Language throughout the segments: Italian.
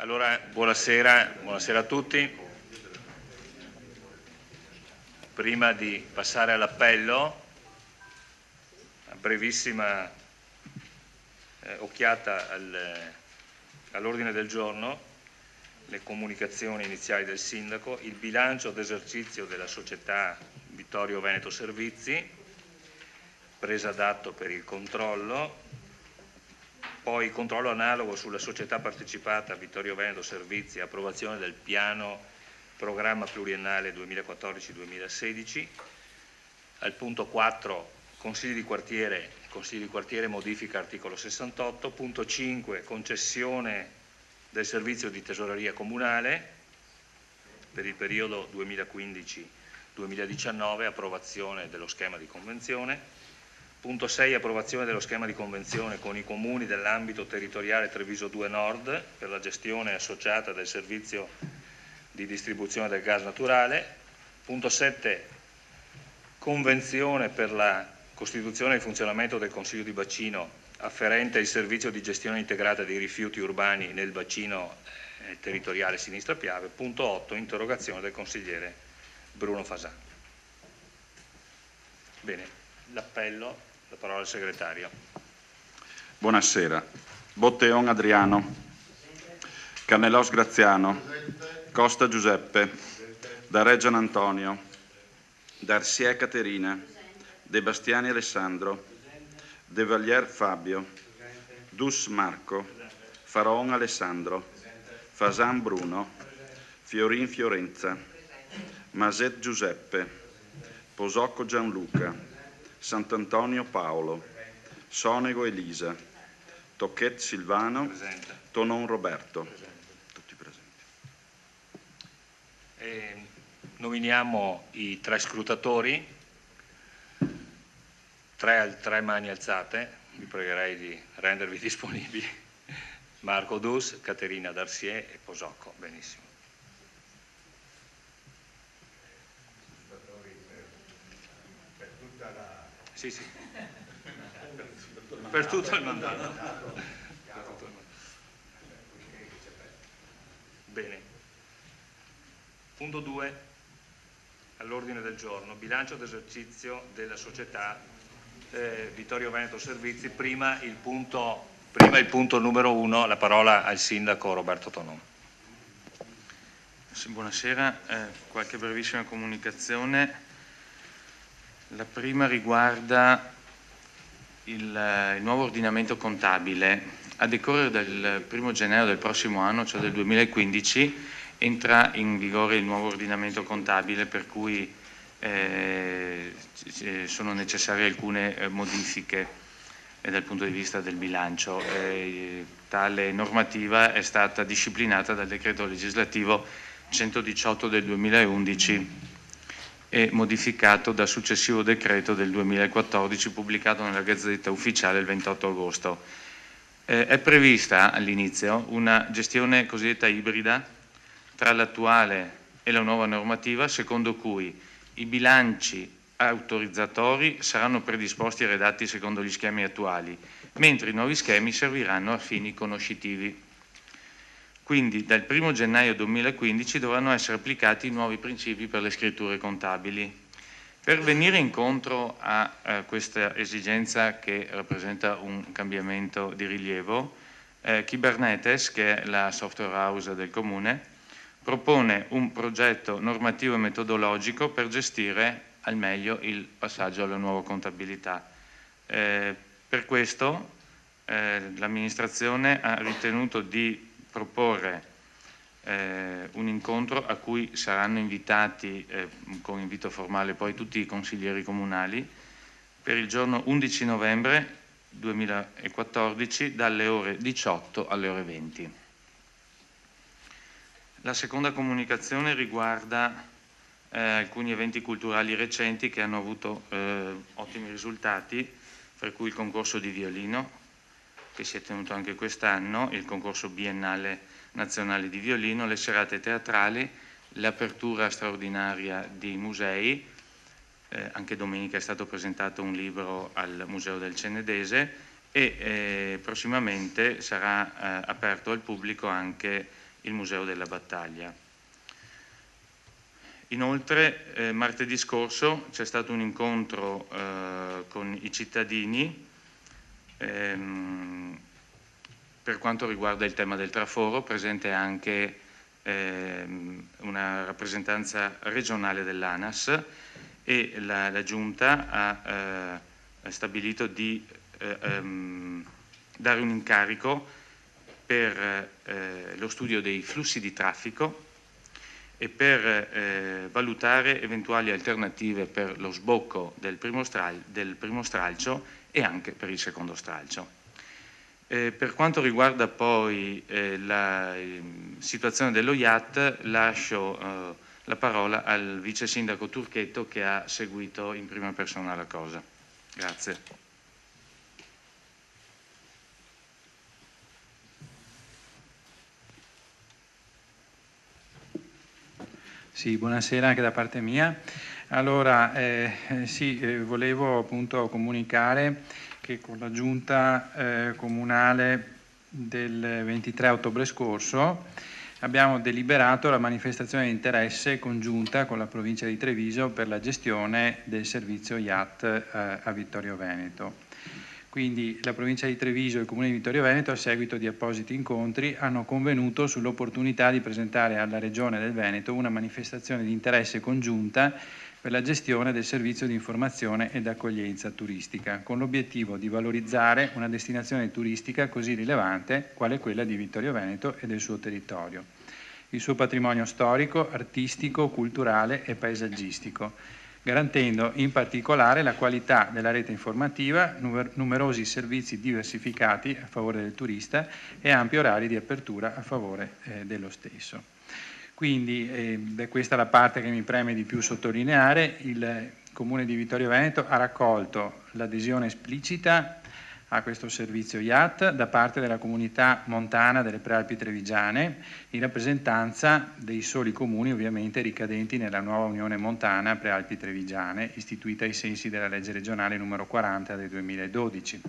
Allora, buonasera a tutti. Prima di passare all'appello, una brevissima occhiata all'ordine del giorno, le comunicazioni iniziali del Sindaco, il bilancio d'esercizio della società Vittorio Veneto Servizi, presa d'atto per il controllo, poi il controllo analogo sulla società partecipata Vittorio Veneto Servizi, approvazione del piano programma pluriennale 2014-2016. Al punto 4 Consigli di quartiere modifica articolo 68. Punto 5 concessione del servizio di tesoreria comunale per il periodo 2015-2019, approvazione dello schema di convenzione. Punto 6 approvazione dello schema di convenzione con i comuni dell'ambito territoriale Treviso 2 Nord per la gestione associata del servizio di distribuzione del gas naturale. Punto 7 convenzione per la costituzione e il funzionamento del Consiglio di bacino afferente al servizio di gestione integrata dei rifiuti urbani nel bacino territoriale Sinistra Piave. Punto 8 interrogazione del consigliere Bruno Fasano. Bene, l'appello. La parola al segretario. Buonasera. Botteon Adriano. Cannelos Graziano. Costa Giuseppe. D'Arreggian Antonio. Darcier Caterina. De Bastiani Alessandro. De Vallier Fabio. Dus Marco. Faraon Alessandro. Fasan Bruno. Fiorin Fiorenza. Maset Giuseppe. Posocco Gianluca. Sant'Antonio Paolo, Sonego Elisa, Tocchet Silvano, presente. Tonon Roberto. Presente. Tutti presenti. Nominiamo i 3 scrutatori, 3 mani alzate, vi pregherei di rendervi disponibili. Marco Dus, Caterina Darcier e Posocco. Benissimo. Sì. Per tutto il mandato. Bene. Punto 2 all'ordine del giorno, bilancio d'esercizio della società Vittorio Veneto Servizi. Prima il punto numero 1, la parola al sindaco Roberto Tonon. Sì, buonasera, qualche brevissima comunicazione. La prima riguarda il nuovo ordinamento contabile. A decorrere dal 1 gennaio del prossimo anno, cioè del 2015, entra in vigore il nuovo ordinamento contabile, per cui sono necessarie alcune modifiche dal punto di vista del bilancio. Tale normativa è stata disciplinata dal decreto legislativo 118 del 2011 e modificato dal successivo decreto del 2014 pubblicato nella Gazzetta Ufficiale il 28 agosto. È prevista all'inizio una gestione cosiddetta ibrida tra l'attuale e la nuova normativa, secondo cui i bilanci autorizzatori saranno predisposti e redatti secondo gli schemi attuali, mentre i nuovi schemi serviranno a fini conoscitivi. Quindi dal 1 gennaio 2015 dovranno essere applicati i nuovi principi per le scritture contabili. Per venire incontro a questa esigenza, che rappresenta un cambiamento di rilievo, Kubernetes, che è la software house del Comune, propone un progetto normativo e metodologico per gestire al meglio il passaggio alla nuova contabilità. Per questo l'amministrazione ha ritenuto di proporre un incontro a cui saranno invitati con invito formale poi tutti i consiglieri comunali per il giorno 11 novembre 2014 dalle ore 18 alle ore 20. La seconda comunicazione riguarda alcuni eventi culturali recenti che hanno avuto ottimi risultati, per cui il concorso di violino che si è tenuto anche quest'anno, il concorso biennale nazionale di violino, le serate teatrali, l'apertura straordinaria di musei, anche domenica è stato presentato un libro al Museo del Cenedese e prossimamente sarà aperto al pubblico anche il Museo della Battaglia. Inoltre, martedì scorso c'è stato un incontro con i cittadini per quanto riguarda il tema del traforo, presente anche una rappresentanza regionale dell'ANAS, e la Giunta ha stabilito di dare un incarico per lo studio dei flussi di traffico e per valutare eventuali alternative per lo sbocco del primo stralcio e anche per il secondo stralcio. Per quanto riguarda poi la situazione dello IAT, lascio la parola al vice sindaco Turchetto, che ha seguito in prima persona la cosa. Grazie. Sì, buonasera anche da parte mia. Allora, volevo appunto comunicare che con la Giunta comunale del 23 ottobre scorso abbiamo deliberato la manifestazione di interesse congiunta con la provincia di Treviso per la gestione del servizio IAT a Vittorio Veneto. Quindi la provincia di Treviso e il comune di Vittorio Veneto, a seguito di appositi incontri, hanno convenuto sull'opportunità di presentare alla Regione del Veneto una manifestazione di interesse congiunta per la gestione del servizio di informazione ed accoglienza turistica, con l'obiettivo di valorizzare una destinazione turistica così rilevante quale quella di Vittorio Veneto e del suo territorio, il suo patrimonio storico, artistico, culturale e paesaggistico, garantendo in particolare la qualità della rete informativa, numerosi servizi diversificati a favore del turista e ampi orari di apertura a favore dello stesso. Quindi è questa la parte che mi preme di più sottolineare. Il Comune di Vittorio Veneto ha raccolto l'adesione esplicita a questo servizio IAT da parte della comunità montana delle Prealpi Trevigiane, in rappresentanza dei soli comuni ovviamente ricadenti nella nuova Unione Montana Prealpi Trevigiane, istituita ai sensi della legge regionale numero 40 del 2012,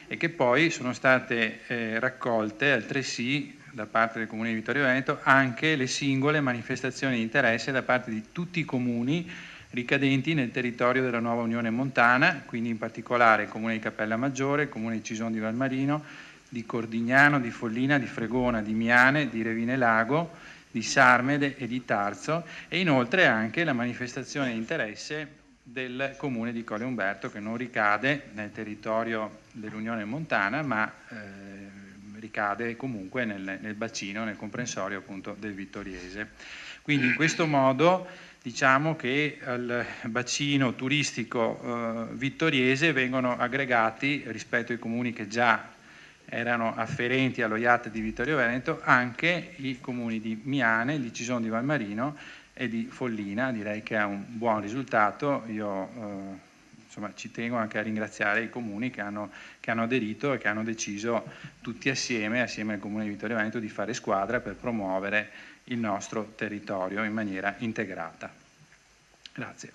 e che poi sono state raccolte altresì da parte del Comune di Vittorio Veneto anche le singole manifestazioni di interesse da parte di tutti i comuni ricadenti nel territorio della nuova Unione Montana, quindi in particolare il Comune di Cappella Maggiore, il Comune di Cison di Valmarino, di Cordignano, di Follina, di Fregona, di Miane, di Revine Lago, di Sarmede e di Tarzo, e inoltre anche la manifestazione di interesse del Comune di Colle Umberto, che non ricade nel territorio dell'Unione Montana, ma ricade comunque nel bacino, nel comprensorio appunto del Vittoriese. Quindi in questo modo diciamo che al bacino turistico vittoriese vengono aggregati, rispetto ai comuni che già erano afferenti allo IAT di Vittorio Veneto, anche i comuni di Miane, di Cison di Valmarino e di Follina. Direi che è un buon risultato. Io insomma, ci tengo anche a ringraziare i comuni che hanno aderito e che hanno deciso tutti assieme al Comune di Vittorio Veneto, di fare squadra per promuovere il nostro territorio in maniera integrata. Grazie.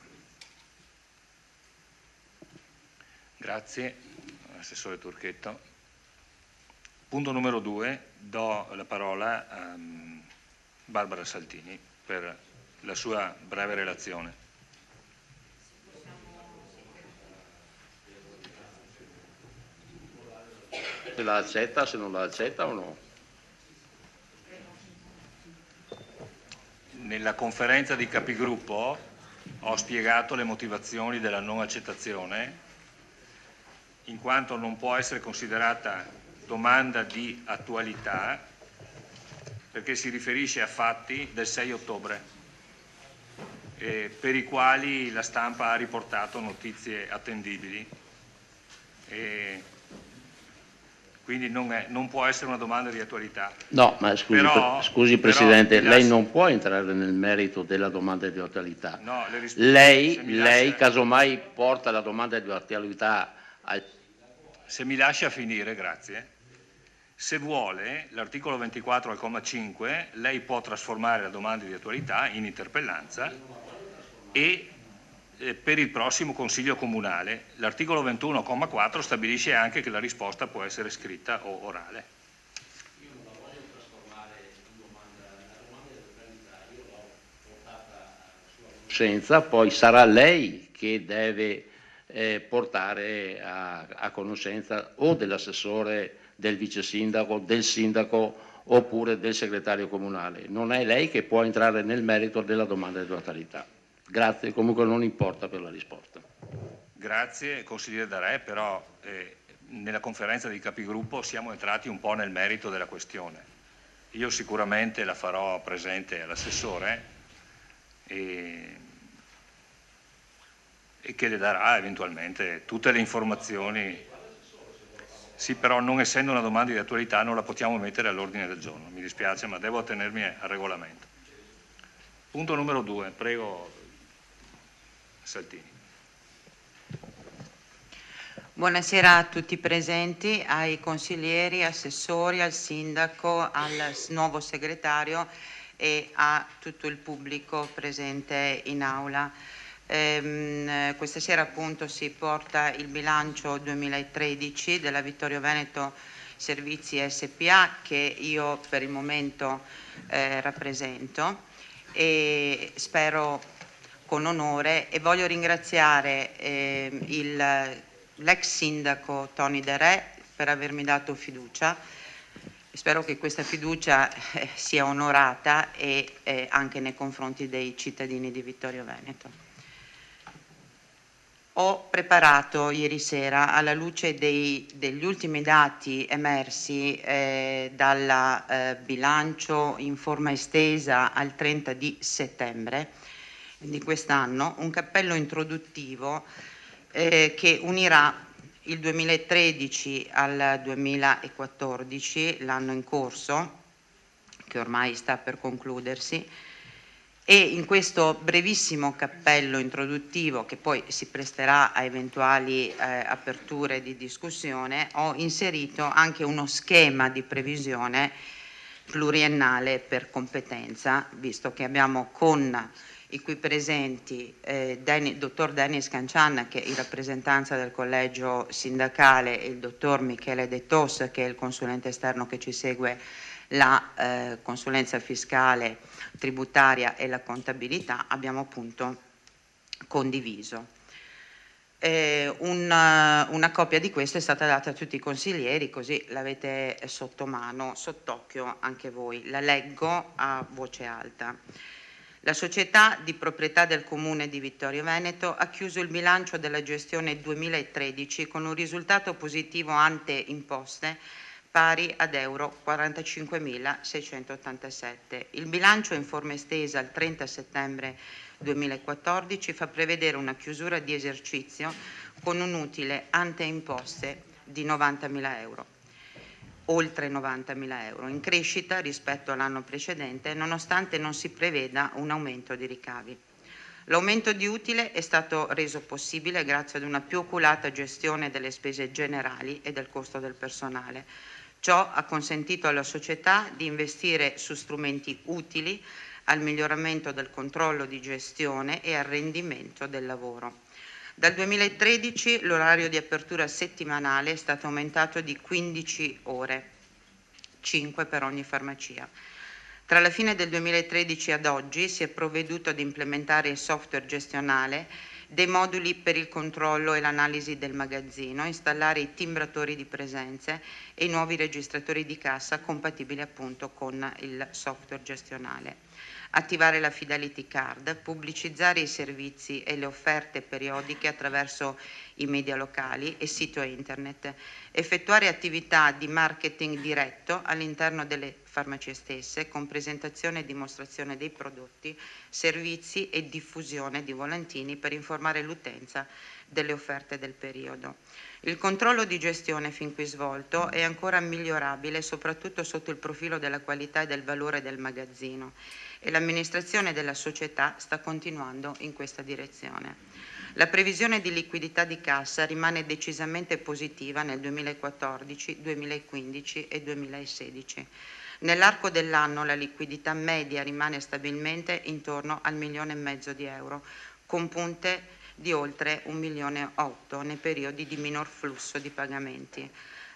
Grazie, Assessore Turchetto. Punto numero 2, do la parola a Barbara Saltini per la sua breve relazione. Se la accetta, se non la accetta o no? Nella conferenza di capigruppo ho spiegato le motivazioni della non accettazione, in quanto non può essere considerata domanda di attualità, perché si riferisce a fatti del 6 ottobre, per i quali la stampa ha riportato notizie attendibili. Quindi non può essere una domanda di attualità. No, ma scusi Presidente, lei non può entrare nel merito della domanda di attualità. No, lei casomai porta la domanda di attualità al... Se mi lascia finire, grazie. Se vuole, l'articolo 24 al comma 5, lei può trasformare la domanda di attualità in interpellanza e per il prossimo Consiglio Comunale. L'articolo 21, comma 4 stabilisce anche che la risposta può essere scritta o orale. Io non la voglio trasformare in domanda conoscenza, poi sarà lei che deve portare a conoscenza o dell'assessore, del vice sindaco, del sindaco oppure del segretario comunale. Non è lei che può entrare nel merito della domanda di totalità. Grazie, comunque non importa per la risposta. Grazie, consigliere Darè, però nella conferenza dei capigruppo siamo entrati un po' nel merito della questione. Io sicuramente la farò presente all'assessore e che le darà eventualmente tutte le informazioni. Sì, però non essendo una domanda di attualità non la possiamo mettere all'ordine del giorno, mi dispiace, ma devo attenermi al regolamento. Punto numero 2, prego Saltini. Buonasera a tutti i presenti, ai consiglieri, assessori, al sindaco, al nuovo segretario e a tutto il pubblico presente in aula. Questa sera appunto si porta il bilancio 2013 della Vittorio Veneto Servizi SPA che io per il momento rappresento e spero con onore, e voglio ringraziare l'ex sindaco Tony Darè per avermi dato fiducia. Spero che questa fiducia sia onorata e anche nei confronti dei cittadini di Vittorio Veneto. Ho preparato ieri sera, alla luce degli ultimi dati emersi dal bilancio in forma estesa al 30 di settembre di quest'anno, un cappello introduttivo che unirà il 2013 al 2014, l'anno in corso, che ormai sta per concludersi, e in questo brevissimo cappello introduttivo, che poi si presterà a eventuali aperture di discussione, ho inserito anche uno schema di previsione pluriennale per competenza, visto che abbiamo con i qui presenti dottor Dennis Cancian, che è in rappresentanza del collegio sindacale, e il dottor Michele De Tos, che è il consulente esterno che ci segue la consulenza fiscale, tributaria e la contabilità, abbiamo appunto condiviso. Una copia di questo è stata data a tutti i consiglieri, così l'avete sotto mano, sott'occhio anche voi. La leggo a voce alta. La società di proprietà del Comune di Vittorio Veneto ha chiuso il bilancio della gestione 2013 con un risultato positivo ante imposte pari ad euro 45.687. Il bilancio in forma estesa al 30 settembre 2014 fa prevedere una chiusura di esercizio con un utile ante imposte di 90.000 euro, oltre 90.000 euro, in crescita rispetto all'anno precedente, nonostante non si preveda un aumento di ricavi. L'aumento di utile è stato reso possibile grazie ad una più oculata gestione delle spese generali e del costo del personale. Ciò ha consentito alla società di investire su strumenti utili al miglioramento del controllo di gestione e al rendimento del lavoro. Dal 2013 l'orario di apertura settimanale è stato aumentato di 15 ore, 5 per ogni farmacia. Tra la fine del 2013 ad oggi si è provveduto ad implementare il software gestionale dei moduli per il controllo e l'analisi del magazzino, installare i timbratori di presenze e i nuovi registratori di cassa compatibili appunto con il software gestionale. Attivare la Fidelity Card, pubblicizzare i servizi e le offerte periodiche attraverso i media locali e sito internet, effettuare attività di marketing diretto all'interno delle farmacie stesse con presentazione e dimostrazione dei prodotti, servizi e diffusione di volantini per informare l'utenza delle offerte del periodo. Il controllo di gestione fin qui svolto è ancora migliorabile soprattutto sotto il profilo della qualità e del valore del magazzino e l'amministrazione della società sta continuando in questa direzione. La previsione di liquidità di cassa rimane decisamente positiva nel 2014, 2015 e 2016. Nell'arco dell'anno la liquidità media rimane stabilmente intorno al 1,5 milioni di euro, con punte di oltre 1,8 milioni nei periodi di minor flusso di pagamenti.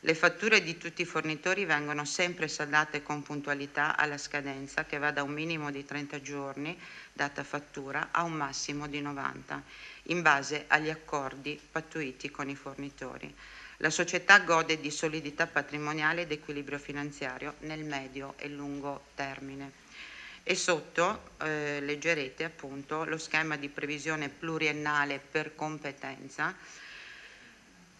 Le fatture di tutti i fornitori vengono sempre saldate con puntualità alla scadenza, che va da un minimo di 30 giorni data fattura a un massimo di 90, in base agli accordi pattuiti con i fornitori. La società gode di solidità patrimoniale ed equilibrio finanziario nel medio e lungo termine. E sotto leggerete appunto lo schema di previsione pluriennale per competenza,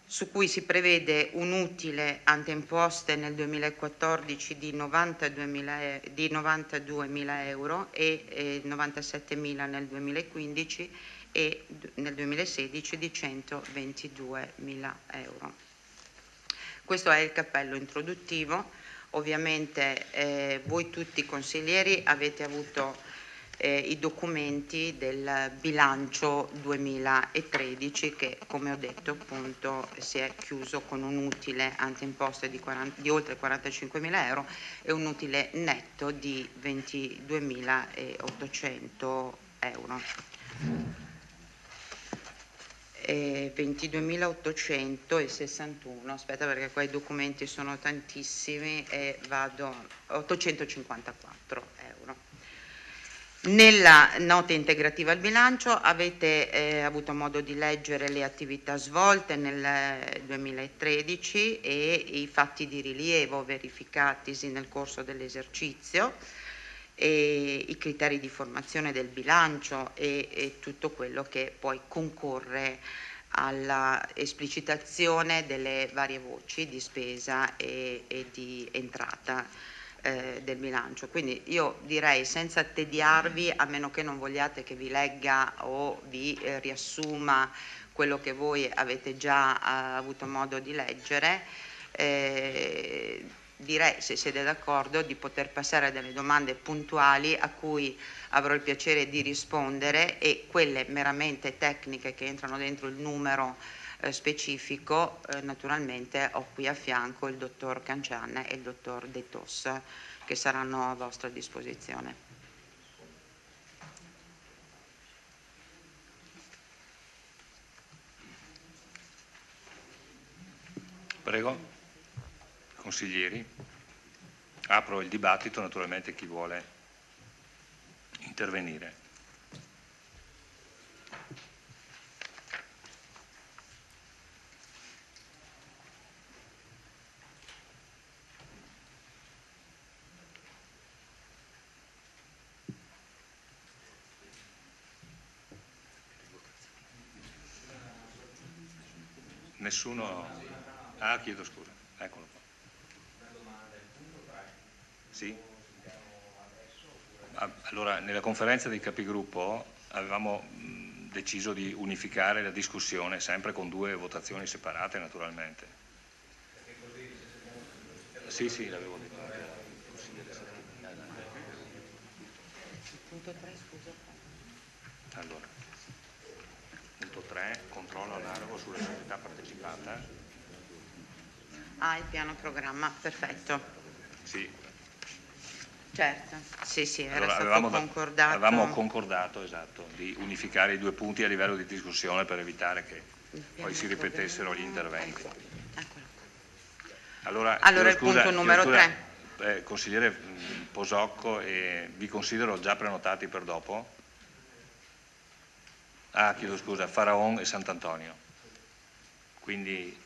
su cui si prevede un utile ante imposte nel 2014 di 92.000 euro e 97.000 nel 2015 e nel 2016 di 122.000 euro. Questo è il cappello introduttivo. Ovviamente voi tutti consiglieri avete avuto i documenti del bilancio 2013 che, come ho detto, appunto si è chiuso con un utile ante imposte di oltre 45.000 euro e un utile netto di 22.800 euro. 22.861, aspetta perché qua i documenti sono tantissimi e vado 854 euro. Nella nota integrativa al bilancio avete avuto modo di leggere le attività svolte nel 2013 e i fatti di rilievo verificatisi nel corso dell'esercizio, e i criteri di formazione del bilancio e tutto quello che poi concorre alla esplicitazione delle varie voci di spesa e di entrata del bilancio. Quindi io direi, senza tediarvi, a meno che non vogliate che vi legga o vi riassuma quello che voi avete già avuto modo di leggere, direi, se siete d'accordo, di poter passare a delle domande puntuali a cui avrò il piacere di rispondere, e quelle meramente tecniche che entrano dentro il numero specifico, naturalmente ho qui a fianco il dottor Cancian e il dottor De Tos, che saranno a vostra disposizione. Prego, consiglieri. Apro il dibattito, naturalmente chi vuole intervenire. Nessuno? Ah, chiedo scusa, eccolo qua. Sì? Allora, nella conferenza dei capigruppo avevamo deciso di unificare la discussione, sempre con 2 votazioni separate naturalmente. Sì, sì, l'avevo detto anche al consigliere Sacchini. Punto 3, scusa. Allora, punto 3, controllo analogo sulla società partecipata. Ah, il piano programma, perfetto. Sì. Certo, sì, sì, era Allora, stato concordato. avevamo concordato, esatto, di unificare i 2 punti a livello di discussione per evitare che poi si ripetessero gli interventi. Eccolo. Allora Il punto numero 3. Consigliere Posocco, vi considero già prenotati per dopo? Ah, chiedo scusa, Faraon e Sant'Antonio. Quindi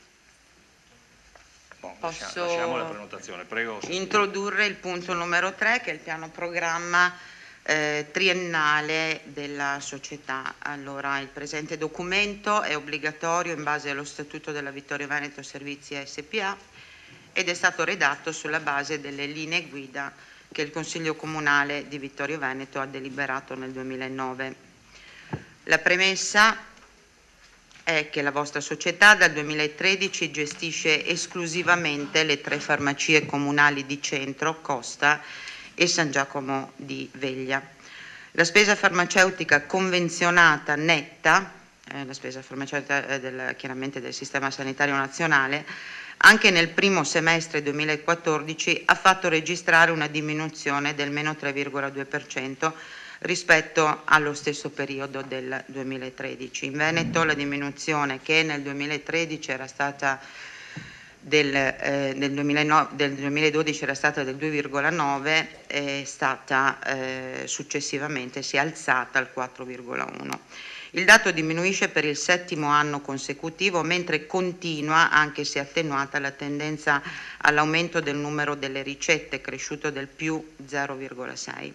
lasciamo la prenotazione. Prego. Introdurre il punto numero 3, che è il piano programma triennale della società. Allora, il presente documento è obbligatorio in base allo Statuto della Vittorio Veneto Servizi SPA ed è stato redatto sulla base delle linee guida che il Consiglio Comunale di Vittorio Veneto ha deliberato nel 2009. La premessa è che la vostra società dal 2013 gestisce esclusivamente le 3 farmacie comunali di Centro, Costa e San Giacomo di Veglia. La spesa farmaceutica convenzionata netta, la spesa farmaceutica chiaramente del Sistema Sanitario Nazionale, anche nel primo semestre 2014 ha fatto registrare una diminuzione del meno 3,2% rispetto allo stesso periodo del 2013. In Veneto la diminuzione, che nel 2013 era stata del 2012 era stata del 2,9, è stata successivamente si è alzata al 4,1. Il dato diminuisce per il 7° anno consecutivo, mentre continua, anche se attenuata, la tendenza all'aumento del numero delle ricette, cresciuto del più 0,6,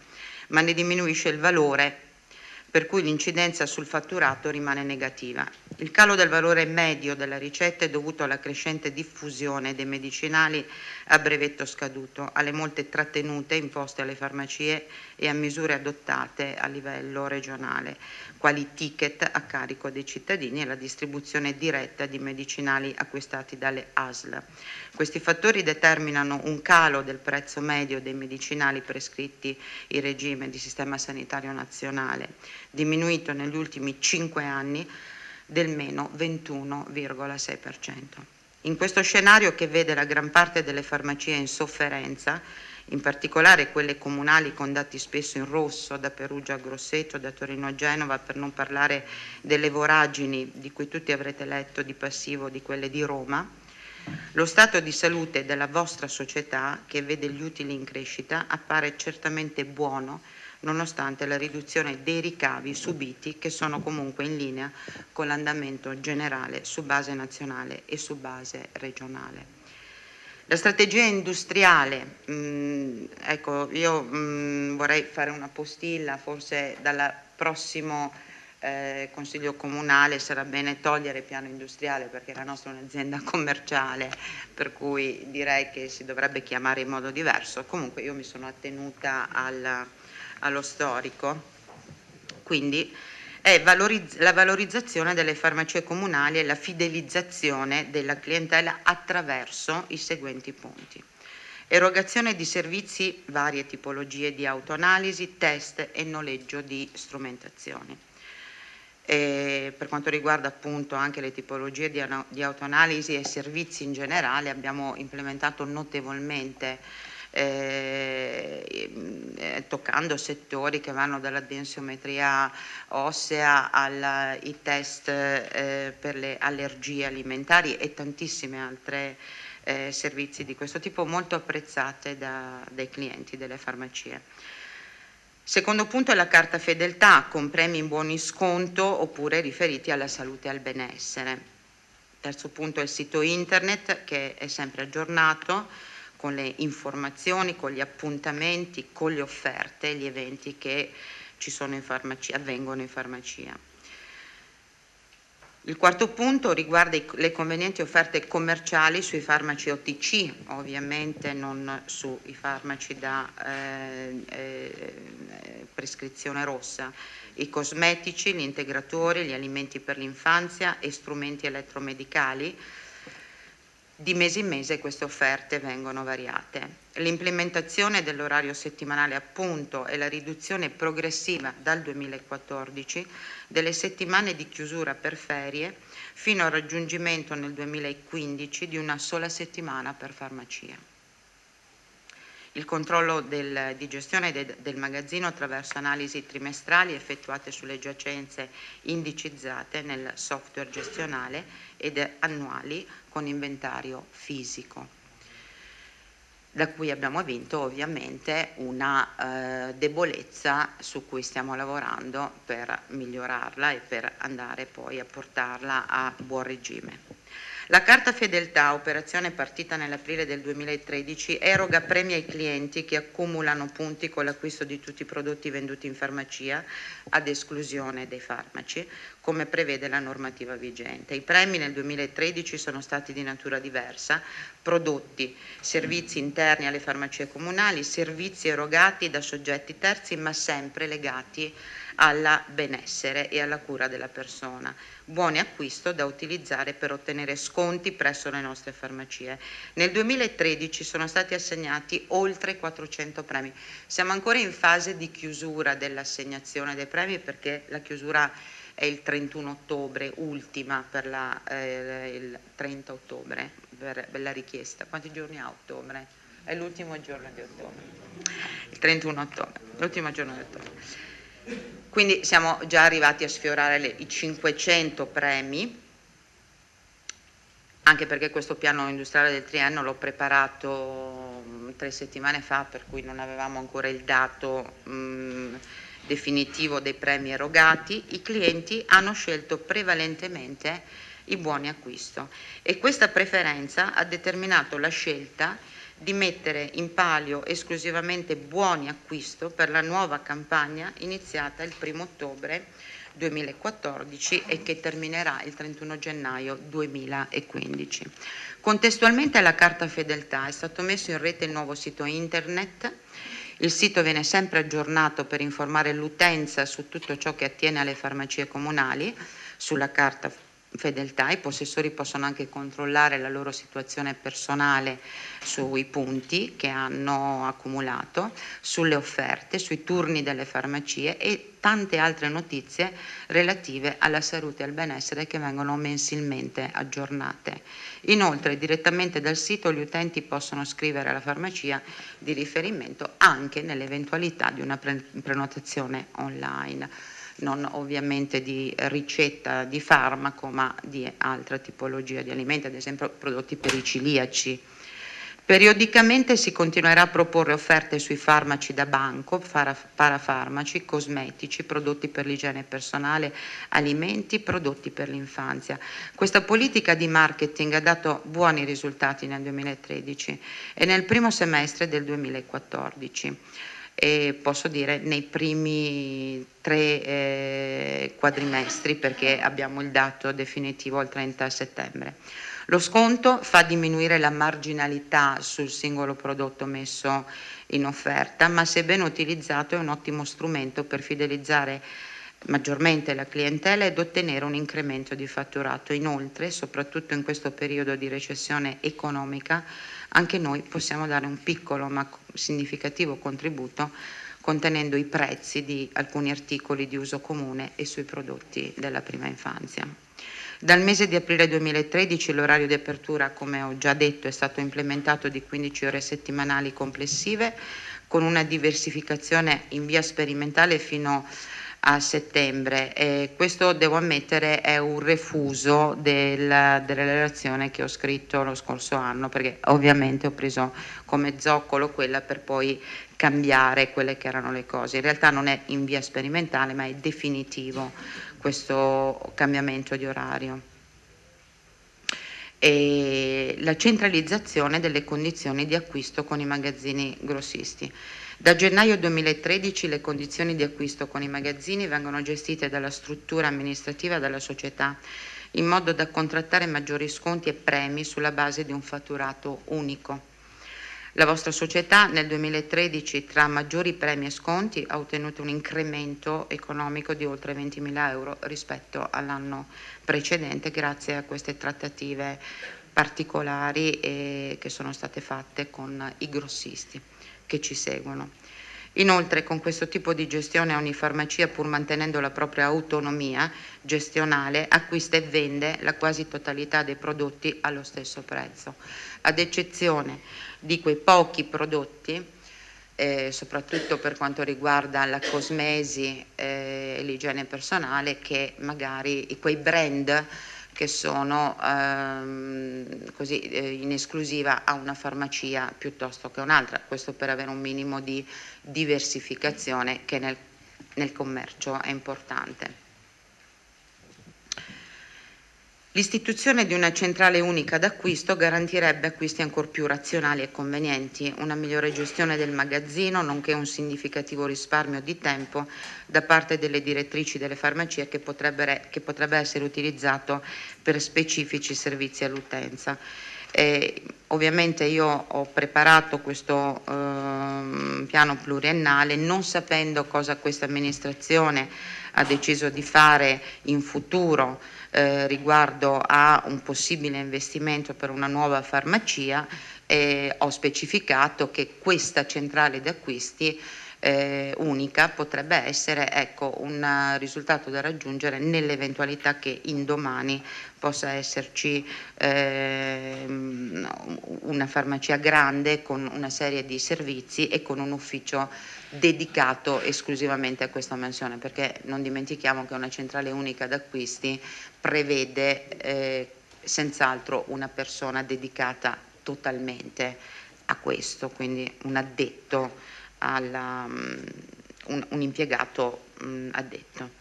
ma ne diminuisce il valore, per cui l'incidenza sul fatturato rimane negativa. Il calo del valore medio della ricetta è dovuto alla crescente diffusione dei medicinali a brevetto scaduto, alle molte trattenute imposte alle farmacie e a misure adottate a livello regionale, quali ticket a carico dei cittadini e la distribuzione diretta di medicinali acquistati dalle ASL. Questi fattori determinano un calo del prezzo medio dei medicinali prescritti in regime di sistema sanitario nazionale, diminuito negli ultimi 5 anni del meno 21,6%. In questo scenario, che vede la gran parte delle farmacie in sofferenza, in particolare quelle comunali con dati spesso in rosso, da Perugia a Grosseto, da Torino a Genova, per non parlare delle voragini di cui tutti avrete letto di passivo, di quelle di Roma, lo stato di salute della vostra società, che vede gli utili in crescita, appare certamente buono, nonostante la riduzione dei ricavi subiti, che sono comunque in linea con l'andamento generale su base nazionale e su base regionale. La strategia industriale, ecco, io vorrei fare una postilla, forse dal prossimo Consiglio Comunale sarà bene togliere il piano industriale, perché la nostra è un'azienda commerciale, per cui direi che si dovrebbe chiamare in modo diverso. Comunque io mi sono attenuta allo storico, quindi è la valorizzazione delle farmacie comunali e la fidelizzazione della clientela attraverso i seguenti punti: erogazione di servizi, varie tipologie di autoanalisi, test e noleggio di strumentazioni. Per quanto riguarda appunto anche le tipologie di autoanalisi e servizi in generale, abbiamo implementato notevolmente, toccando settori che vanno dalla densiometria ossea ai test per le allergie alimentari e tantissime altre servizi di questo tipo, molto apprezzate dai clienti delle farmacie. Secondo punto è la carta fedeltà, con premi in buoni sconto oppure riferiti alla salute e al benessere. Terzo punto è il sito internet, che è sempre aggiornato con le informazioni, con gli appuntamenti, con le offerte, gli eventi che ci sono in farmacia, avvengono in farmacia. Il quarto punto riguarda le convenienti offerte commerciali sui farmaci OTC, ovviamente non sui farmaci da prescrizione rossa, i cosmetici, gli integratori, gli alimenti per l'infanzia e strumenti elettromedicali. Di mese in mese queste offerte vengono variate. L'implementazione dell'orario settimanale appunto e la riduzione progressiva dal 2014 delle settimane di chiusura per ferie, fino al raggiungimento nel 2015 di una sola settimana per farmacia. Il controllo di gestione del magazzino attraverso analisi trimestrali effettuate sulle giacenze indicizzate nel software gestionale ed annuali con inventario fisico, da cui abbiamo vinto ovviamente una debolezza su cui stiamo lavorando per migliorarla e per andare poi a portarla a buon regime. La carta fedeltà, operazione partita nell'aprile del 2013, eroga premi ai clienti che accumulano punti con l'acquisto di tutti i prodotti venduti in farmacia, ad esclusione dei farmaci, come prevede la normativa vigente. I premi nel 2013 sono stati di natura diversa: prodotti, servizi interni alle farmacie comunali, servizi erogati da soggetti terzi, ma sempre legati al benessere e alla cura della persona, buoni acquisto da utilizzare per ottenere sconti presso le nostre farmacie. Nel 2013 sono stati assegnati oltre 400 premi. Siamo ancora in fase di chiusura dell'assegnazione dei premi, perché la chiusura è il 31 ottobre, ultima per il 30 ottobre per la richiesta. Quanti giorni ha ottobre? È l'ultimo giorno di ottobre, il 31 ottobre, l'ultimo giorno di ottobre. Quindi siamo già arrivati a sfiorare i 500 premi, anche perché questo piano industriale del triennio l'ho preparato 3 settimane fa, per cui non avevamo ancora il dato definitivo dei premi erogati. I clienti hanno scelto prevalentemente i buoni acquisto e questa preferenza ha determinato la scelta di mettere in palio esclusivamente buoni acquisto per la nuova campagna iniziata il 1° ottobre 2014 e che terminerà il 31 gennaio 2015. Contestualmente alla carta fedeltà è stato messo in rete il nuovo sito internet. Il sito viene sempre aggiornato per informare l'utenza su tutto ciò che attiene alle farmacie comunali. Sulla carta fedeltà i possessori possono anche controllare la loro situazione personale sui punti che hanno accumulato, sulle offerte, sui turni delle farmacie e tante altre notizie relative alla salute e al benessere che vengono mensilmente aggiornate. Inoltre, direttamente dal sito gli utenti possono scrivere alla farmacia di riferimento anche nell'eventualità di una prenotazione online, non ovviamente di ricetta di farmaco, ma di altra tipologia di alimenti, ad esempio prodotti per i celiaci. Periodicamente si continuerà a proporre offerte sui farmaci da banco, parafarmaci, cosmetici, prodotti per l'igiene personale, alimenti, prodotti per l'infanzia. Questa politica di marketing ha dato buoni risultati nel 2013 e nel primo semestre del 2014. E posso dire nei primi 3 quadrimestri, perché abbiamo il dato definitivo al 30 settembre. Lo sconto fa diminuire la marginalità sul singolo prodotto messo in offerta, ma se ben utilizzato è un ottimo strumento per fidelizzare maggiormente la clientela ed ottenere un incremento di fatturato. Inoltre, soprattutto in questo periodo di recessione economica, anche noi possiamo dare un piccolo ma significativo contributo contenendo i prezzi di alcuni articoli di uso comune e sui prodotti della prima infanzia. Dal mese di aprile 2013 l'orario di apertura, come ho già detto, è stato implementato di 15 ore settimanali complessive, con una diversificazione in via sperimentale fino a settembre. E questo, devo ammettere, è un refuso della relazione che ho scritto lo scorso anno, perché ovviamente ho preso come zoccolo quella per poi cambiare quelle che erano le cose. In realtà non è in via sperimentale, ma è definitivo questo cambiamento di orario. E la centralizzazione delle condizioni di acquisto con i magazzini grossisti. Da gennaio 2013 le condizioni di acquisto con i magazzini vengono gestite dalla struttura amministrativa della società, in modo da contrattare maggiori sconti e premi sulla base di un fatturato unico. La vostra società nel 2013, tra maggiori premi e sconti, ha ottenuto un incremento economico di oltre 20.000 euro rispetto all'anno precedente, grazie a queste trattative particolari che sono state fatte con i grossisti che ci seguono. Inoltre, con questo tipo di gestione ogni farmacia, pur mantenendo la propria autonomia gestionale, acquista e vende la quasi totalità dei prodotti allo stesso prezzo, ad eccezione di quei pochi prodotti, soprattutto per quanto riguarda la cosmesi e l'igiene personale, che magari quei brand che sono così in esclusiva a una farmacia piuttosto che un'altra, questo per avere un minimo di diversificazione che nel commercio è importante. L'istituzione di una centrale unica d'acquisto garantirebbe acquisti ancor più razionali e convenienti, una migliore gestione del magazzino, nonché un significativo risparmio di tempo da parte delle direttrici delle farmacie che potrebbe essere utilizzato per specifici servizi all'utenza. Ovviamente io ho preparato questo piano pluriennale non sapendo cosa questa amministrazione ha deciso di fare in futuro riguardo a un possibile investimento per una nuova farmacia. Ho specificato che questa centrale d'acquisti unica potrebbe essere un risultato da raggiungere nell'eventualità che indomani possa esserci una farmacia grande con una serie di servizi e con un ufficio dedicato esclusivamente a questa mansione, perché non dimentichiamo che una centrale unica d'acquisti prevede senz'altro una persona dedicata totalmente a questo, quindi un addetto, un impiegato addetto.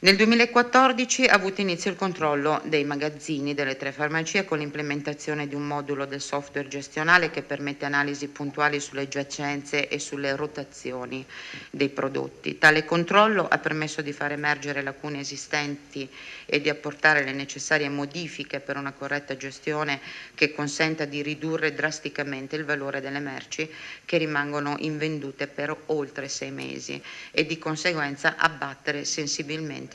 Nel 2014 ha avuto inizio il controllo dei magazzini delle 3 farmacie con l'implementazione di un modulo del software gestionale che permette analisi puntuali sulle giacenze e sulle rotazioni dei prodotti. Tale controllo ha permesso di far emergere lacune esistenti e di apportare le necessarie modifiche per una corretta gestione che consenta di ridurre drasticamente il valore delle merci che rimangono invendute per oltre 6 mesi e di conseguenza abbattere sensibilmente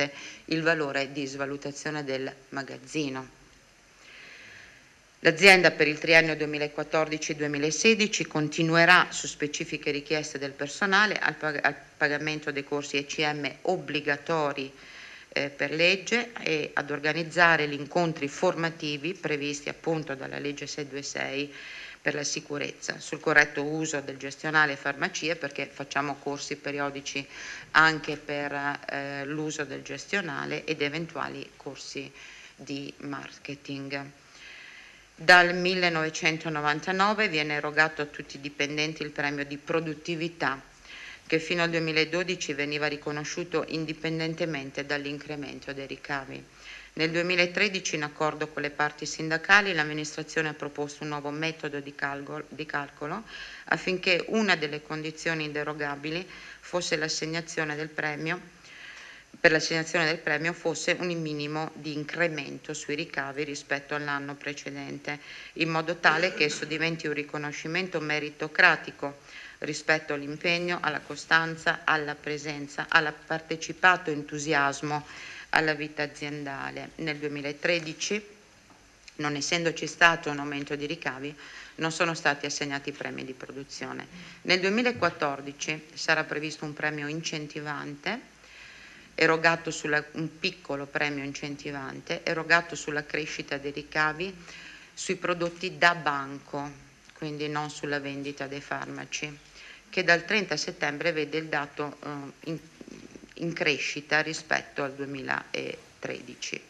il valore di svalutazione del magazzino. L'azienda per il triennio 2014-2016 continuerà su specifiche richieste del personale al pagamento dei corsi ECM obbligatori per legge e ad organizzare gli incontri formativi previsti appunto dalla legge 626 per la sicurezza sul corretto uso del gestionale farmacie, perché facciamo corsi periodici anche per l'uso del gestionale ed eventuali corsi di marketing. Dal 1999 viene erogato a tutti i dipendenti il premio di produttività che fino al 2012 veniva riconosciuto indipendentemente dall'incremento dei ricavi. Nel 2013, in accordo con le parti sindacali, l'amministrazione ha proposto un nuovo metodo di calcolo affinché una delle condizioni inderogabili fosse l'assegnazione del premio. Per l'assegnazione del premio fosse un minimo di incremento sui ricavi rispetto all'anno precedente, in modo tale che esso diventi un riconoscimento meritocratico rispetto all'impegno, alla costanza, alla presenza, al partecipato entusiasmo alla vita aziendale. Nel 2013, non essendoci stato un aumento di ricavi, non sono stati assegnati premi di produzione. Nel 2014 sarà previsto un premio incentivante, un piccolo premio incentivante, erogato sulla crescita dei ricavi sui prodotti da banco, quindi non sulla vendita dei farmaci, che dal 30 settembre vede il dato in crescita rispetto al 2013.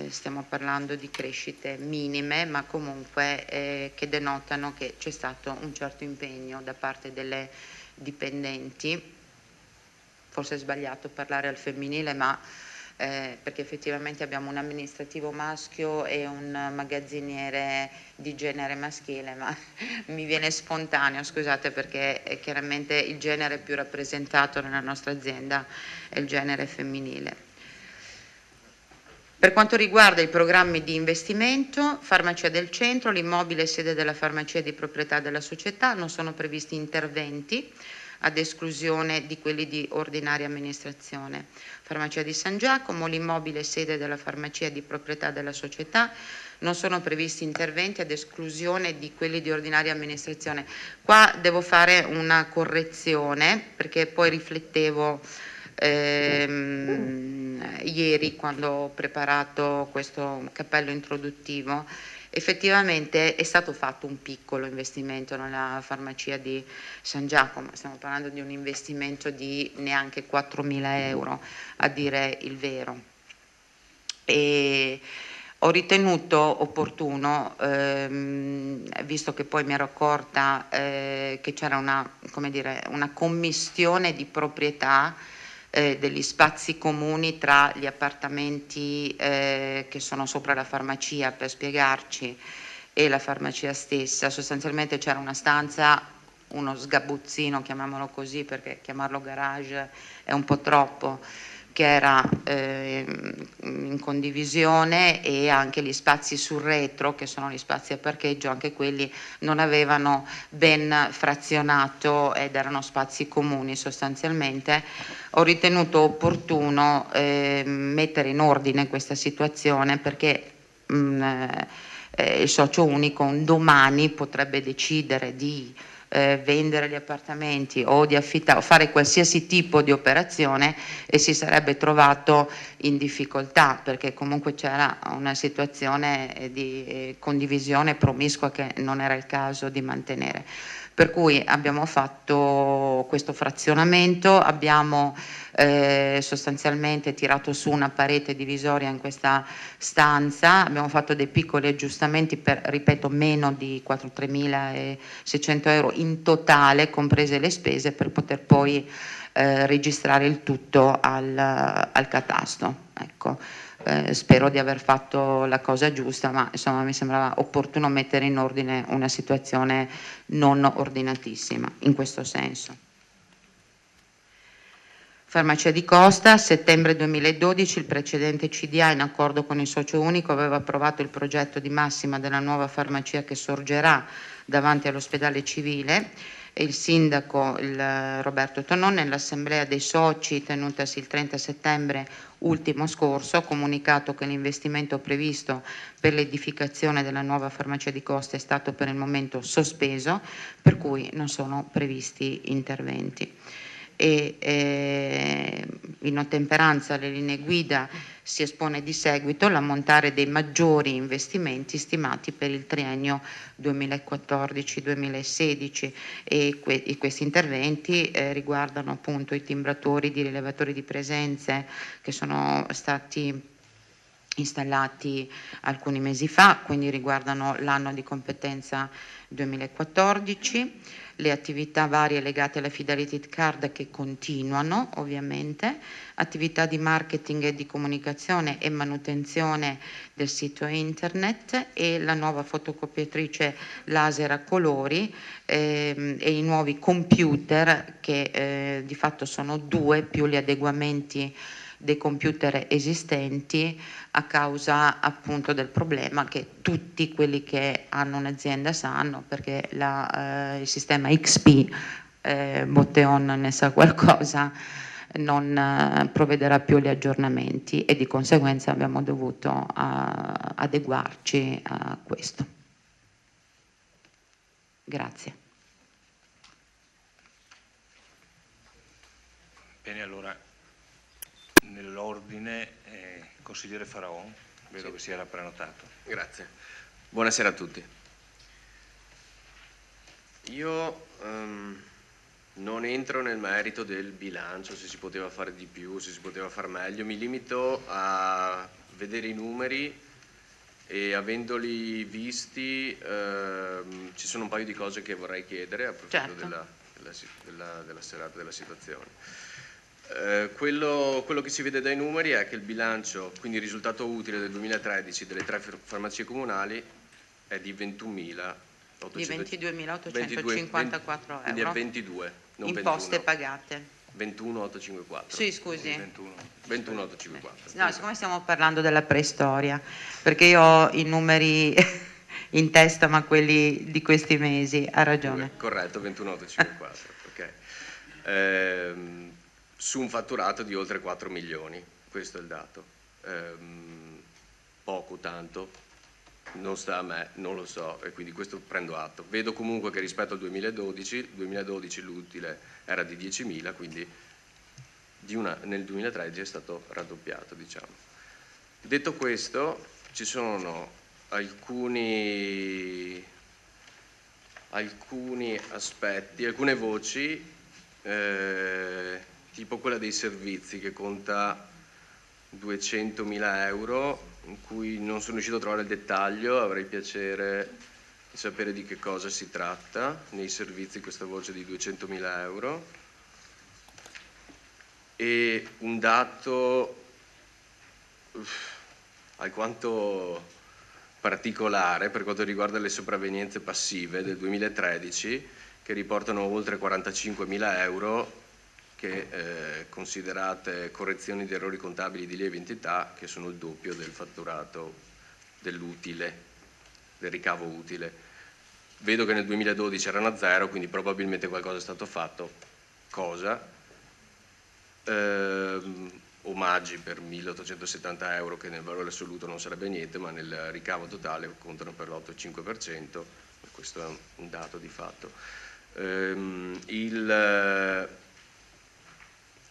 Stiamo parlando di crescite minime, ma comunque che denotano che c'è stato un certo impegno da parte delle dipendenti. Forse è sbagliato parlare al femminile, ma perché effettivamente abbiamo un amministrativo maschio e un magazziniere di genere maschile, ma mi viene spontaneo, scusate, perché chiaramente il genere più rappresentato nella nostra azienda è il genere femminile. Per quanto riguarda i programmi di investimento, Farmacia del Centro, l'immobile sede della farmacia di proprietà della società, non sono previsti interventi ad esclusione di quelli di ordinaria amministrazione. Farmacia di San Giacomo, l'immobile sede della farmacia di proprietà della società, non sono previsti interventi ad esclusione di quelli di ordinaria amministrazione. Qua devo fare una correzione perché poi riflettevo ieri quando ho preparato questo cappello introduttivo. Effettivamente è stato fatto un piccolo investimento nella farmacia di San Giacomo, stiamo parlando di un investimento di neanche 4.000 euro, a dire il vero. E ho ritenuto opportuno, visto che poi mi ero accorta che c'era una commistione di proprietà degli spazi comuni tra gli appartamenti che sono sopra la farmacia, per spiegarci, e la farmacia stessa. Sostanzialmente c'era una stanza, uno sgabuzzino, chiamiamolo così, perché chiamarlo garage è un po' troppo, che era in condivisione, e anche gli spazi sul retro, che sono gli spazi a parcheggio, anche quelli non avevano ben frazionato ed erano spazi comuni sostanzialmente. Ho ritenuto opportuno mettere in ordine questa situazione perché il socio unico un domani potrebbe decidere di vendere gli appartamenti o di affittare o fare qualsiasi tipo di operazione e si sarebbe trovato in difficoltà perché comunque c'era una situazione di condivisione promiscua che non era il caso di mantenere. Per cui abbiamo fatto questo frazionamento, abbiamo sostanzialmente tirato su una parete divisoria in questa stanza, abbiamo fatto dei piccoli aggiustamenti per, ripeto, meno di 3.600 euro in totale, comprese le spese, per poter poi registrare il tutto al catasto. Ecco. Spero di aver fatto la cosa giusta, ma insomma mi sembrava opportuno mettere in ordine una situazione non ordinatissima in questo senso. Farmacia di Costa, settembre 2012, il precedente CDA, in accordo con il socio unico, aveva approvato il progetto di massima della nuova farmacia che sorgerà davanti all'ospedale civile, e il sindaco, Roberto Tonò, nell'assemblea dei soci tenutasi il 30 settembre ultimo scorso, ha comunicato che l'investimento previsto per l'edificazione della nuova farmacia di Costa è stato per il momento sospeso, per cui non sono previsti interventi. In ottemperanza alle linee guida si espone di seguito l'ammontare dei maggiori investimenti stimati per il triennio 2014-2016, e questi interventi riguardano appunto i timbratori di rilevatori di presenze che sono stati installati alcuni mesi fa, quindi riguardano l'anno di competenza 2014, le attività varie legate alla Fidelity Card che continuano ovviamente, attività di marketing e di comunicazione e manutenzione del sito internet, e la nuova fotocopiatrice laser a colori e i nuovi computer che di fatto sono 2 più gli adeguamenti dei computer esistenti a causa appunto del problema che tutti quelli che hanno un'azienda sanno, perché il sistema XP, Botteon ne sa qualcosa, non provvederà più agli aggiornamenti, e di conseguenza abbiamo dovuto adeguarci a questo. Grazie. Bene, allora nell'ordine consigliere Faraon, vedo sì, che si era prenotato. Grazie. Buonasera a tutti. Io non entro nel merito del bilancio, se si poteva fare di più, se si poteva fare meglio, mi limito a vedere i numeri e avendoli visti ci sono un paio di cose che vorrei chiedere a proposito della serata, della situazione. Quello che si vede dai numeri è che il bilancio, quindi il risultato utile del 2013 delle 3 farmacie comunali è di 22.854 euro. Quindi è 22, non imposte 21. pagate. 21.854. Sì, scusi. 21.854. No, siccome stiamo parlando della preistoria, perché io ho i numeri in testa, ma quelli di questi mesi, ha ragione. Corretto, 21.854. Ok. Su un fatturato di oltre 4 milioni, questo è il dato. Poco, tanto, non sta a me, non lo so, e quindi questo prendo atto. Vedo comunque che rispetto al 2012 l'utile era di 10.000, quindi nel 2013 è stato raddoppiato, diciamo. Detto questo, ci sono alcuni aspetti, alcune voci, tipo quella dei servizi che conta 200.000 euro, in cui non sono riuscito a trovare il dettaglio, avrei piacere di sapere di che cosa si tratta nei servizi, questa voce di 200.000 euro. E un dato alquanto particolare per quanto riguarda le sopravvenienze passive del 2013, che riportano oltre 45.000 euro, che considerate correzioni di errori contabili di lieve entità, che sono il doppio del fatturato dell'utile, del ricavo utile. Vedo che nel 2012 erano a zero, quindi probabilmente qualcosa è stato fatto. Cosa? Omaggi per 1.870 euro, che nel valore assoluto non sarebbe niente, ma nel ricavo totale contano per l'8,5%, questo è un dato di fatto.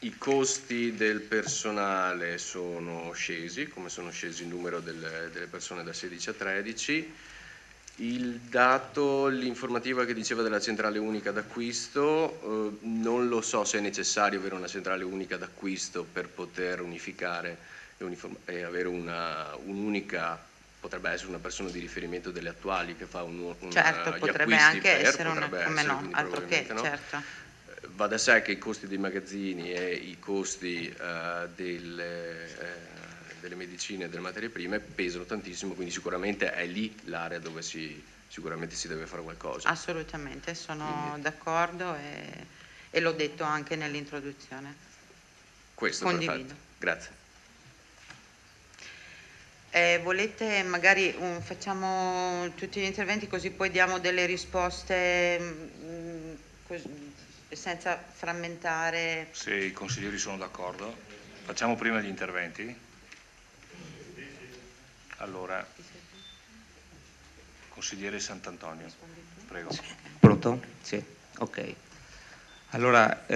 I costi del personale sono scesi, come sono scesi il numero delle persone da 16 a 13, Il dato, l'informativa che diceva della centrale unica d'acquisto, non lo so se è necessario avere una centrale unica d'acquisto per poter unificare e avere un'unica, potrebbe essere una persona di riferimento delle attuali che fa certo, potrebbe anche essere una, come no, altro che, no. certo. Va da sé che i costi dei magazzini e i costi delle medicine e delle materie prime pesano tantissimo, quindi sicuramente è lì l'area dove sicuramente si deve fare qualcosa. Assolutamente, sono d'accordo e l'ho detto anche nell'introduzione. Questo, condivido. perfetto. Grazie. Volete magari facciamo tutti gli interventi così poi diamo delle risposte senza frammentare? Se i consiglieri sono d'accordo, facciamo prima gli interventi. Allora, consigliere Sant'Antonio, prego. Pronto? Sì, ok. Allora,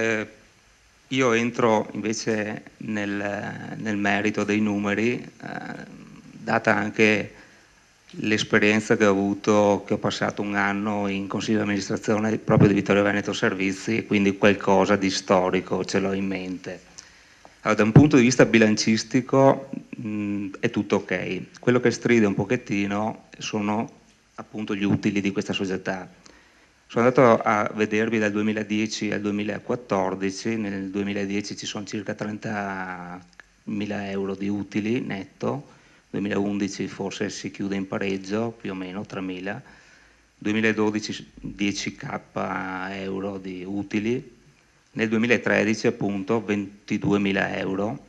io entro invece nel merito dei numeri, data anche l'esperienza che ho avuto, che ho passato un anno in consiglio di amministrazione proprio di Vittorio Veneto Servizi, quindi qualcosa di storico ce l'ho in mente. Allora, da un punto di vista bilancistico è tutto ok. Quello che stride un pochettino sono appunto gli utili di questa società. Sono andato a vedervi dal 2010 al 2014, nel 2010 ci sono circa 30.000 euro di utili netto, 2011 forse si chiude in pareggio, più o meno 3.000, 2012 10.000 euro di utili, nel 2013 appunto 22.000 euro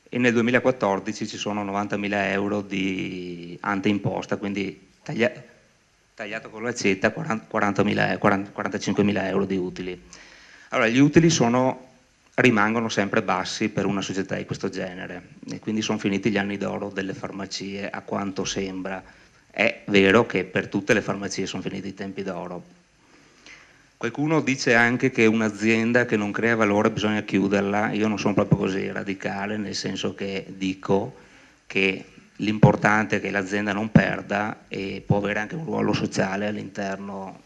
e nel 2014 ci sono 90.000 euro di anteimposta, quindi tagliato con l'accetta 45.000 euro di utili. Allora gli utili rimangono sempre bassi per una società di questo genere e quindi sono finiti gli anni d'oro delle farmacie, a quanto sembra. È vero che per tutte le farmacie sono finiti i tempi d'oro. Qualcuno dice anche che un'azienda che non crea valore bisogna chiuderla. Io non sono proprio così radicale, nel senso che dico che l'importante è che l'azienda non perda e può avere anche un ruolo sociale all'interno,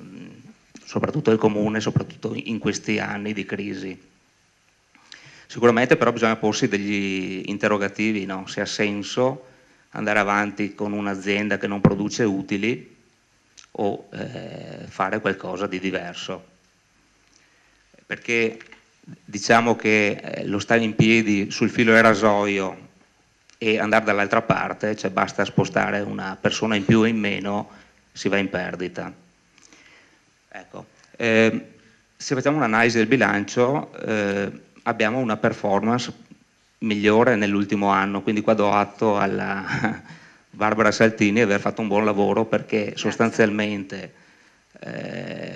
soprattutto del comune, soprattutto in questi anni di crisi. Sicuramente però bisogna porsi degli interrogativi, no? Se ha senso andare avanti con un'azienda che non produce utili o fare qualcosa di diverso, perché diciamo che lo stare in piedi sul filo del rasoio e andare dall'altra parte, cioè basta spostare una persona in più o in meno, si va in perdita. Ecco. Se facciamo un'analisi del bilancio abbiamo una performance migliore nell'ultimo anno, quindi qua do atto alla Barbara Saltini di aver fatto un buon lavoro, perché sostanzialmente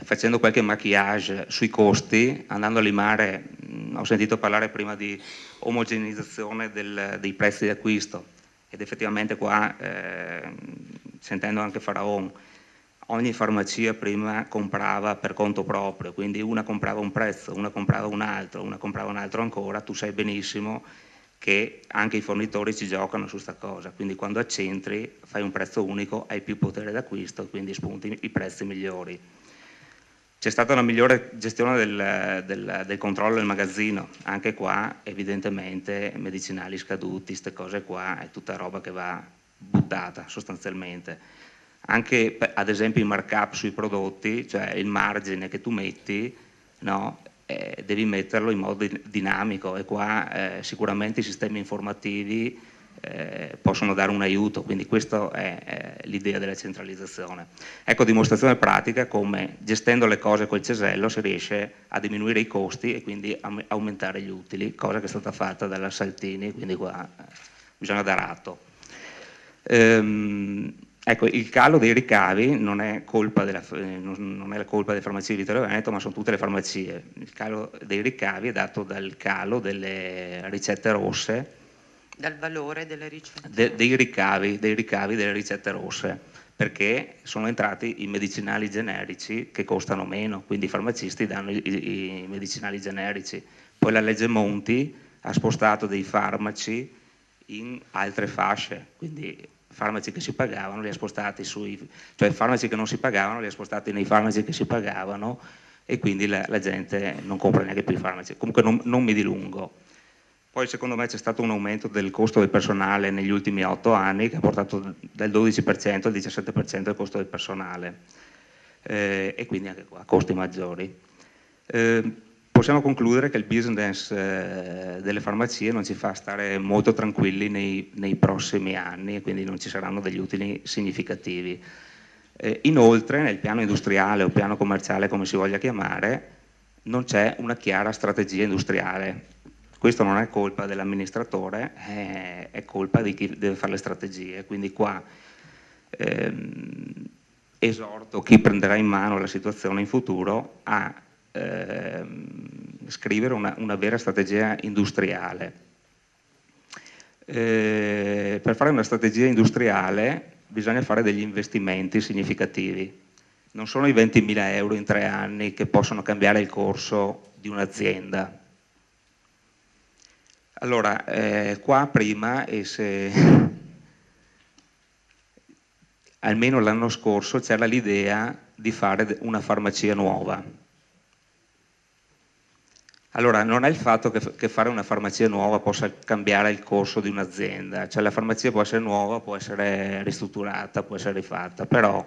facendo qualche maquillage sui costi, andando a limare, ho sentito parlare prima di omogeneizzazione dei prezzi di acquisto ed effettivamente qua, sentendo anche Faraon, ogni farmacia prima comprava per conto proprio, quindi una comprava un prezzo, una comprava un altro ancora, tu sai benissimo che anche i fornitori ci giocano su sta cosa, quindi quando accentri fai un prezzo unico, hai più potere d'acquisto, quindi spunti i prezzi migliori. C'è stata una migliore gestione del controllo del magazzino, anche qua evidentemente medicinali scaduti, queste cose qua, è tutta roba che va buttata sostanzialmente. Anche ad esempio i markup sui prodotti, cioè il margine che tu metti, no? Devi metterlo in modo dinamico e qua sicuramente i sistemi informativi possono dare un aiuto, quindi questa è l'idea della centralizzazione. Ecco dimostrazione pratica come gestendo le cose col cesello si riesce a diminuire i costi e quindi a aumentare gli utili, cosa che è stata fatta dalla Saltini, quindi qua bisogna dar atto. Ecco, il calo dei ricavi non è la colpa delle farmacie di Vittorio Veneto, ma sono tutte le farmacie. Il calo dei ricavi è dato dal calo delle ricette rosse, dal valore delle ricette dei ricavi delle ricette rosse, perché sono entrati i medicinali generici che costano meno, quindi i farmacisti danno i medicinali generici. Poi la legge Monti ha spostato dei farmaci in altre fasce, quindi farmaci che si pagavano li ha spostati cioè farmaci che non si pagavano li ha spostati nei farmaci che si pagavano, e quindi la gente non compra neanche più i farmaci. Comunque non mi dilungo. Poi secondo me c'è stato un aumento del costo del personale negli ultimi 8 anni che ha portato dal 12% al 17% il costo del personale, e quindi anche qua costi maggiori. Possiamo concludere che il business delle farmacie non ci fa stare molto tranquilli nei prossimi anni, e quindi non ci saranno degli utili significativi. Inoltre nel piano industriale o piano commerciale, come si voglia chiamare, non c'è una chiara strategia industriale. Questo non è colpa dell'amministratore, è colpa di chi deve fare le strategie. Quindi qua esorto chi prenderà in mano la situazione in futuro a scrivere una vera strategia industriale. Per fare una strategia industriale bisogna fare degli investimenti significativi. Non sono i 20.000 euro in 3 anni che possono cambiare il corso di un'azienda. Allora, qua prima, almeno l'anno scorso, c'era l'idea di fare una farmacia nuova. Allora, non è il fatto che fare una farmacia nuova possa cambiare il corso di un'azienda, cioè la farmacia può essere nuova, può essere ristrutturata, può essere rifatta, però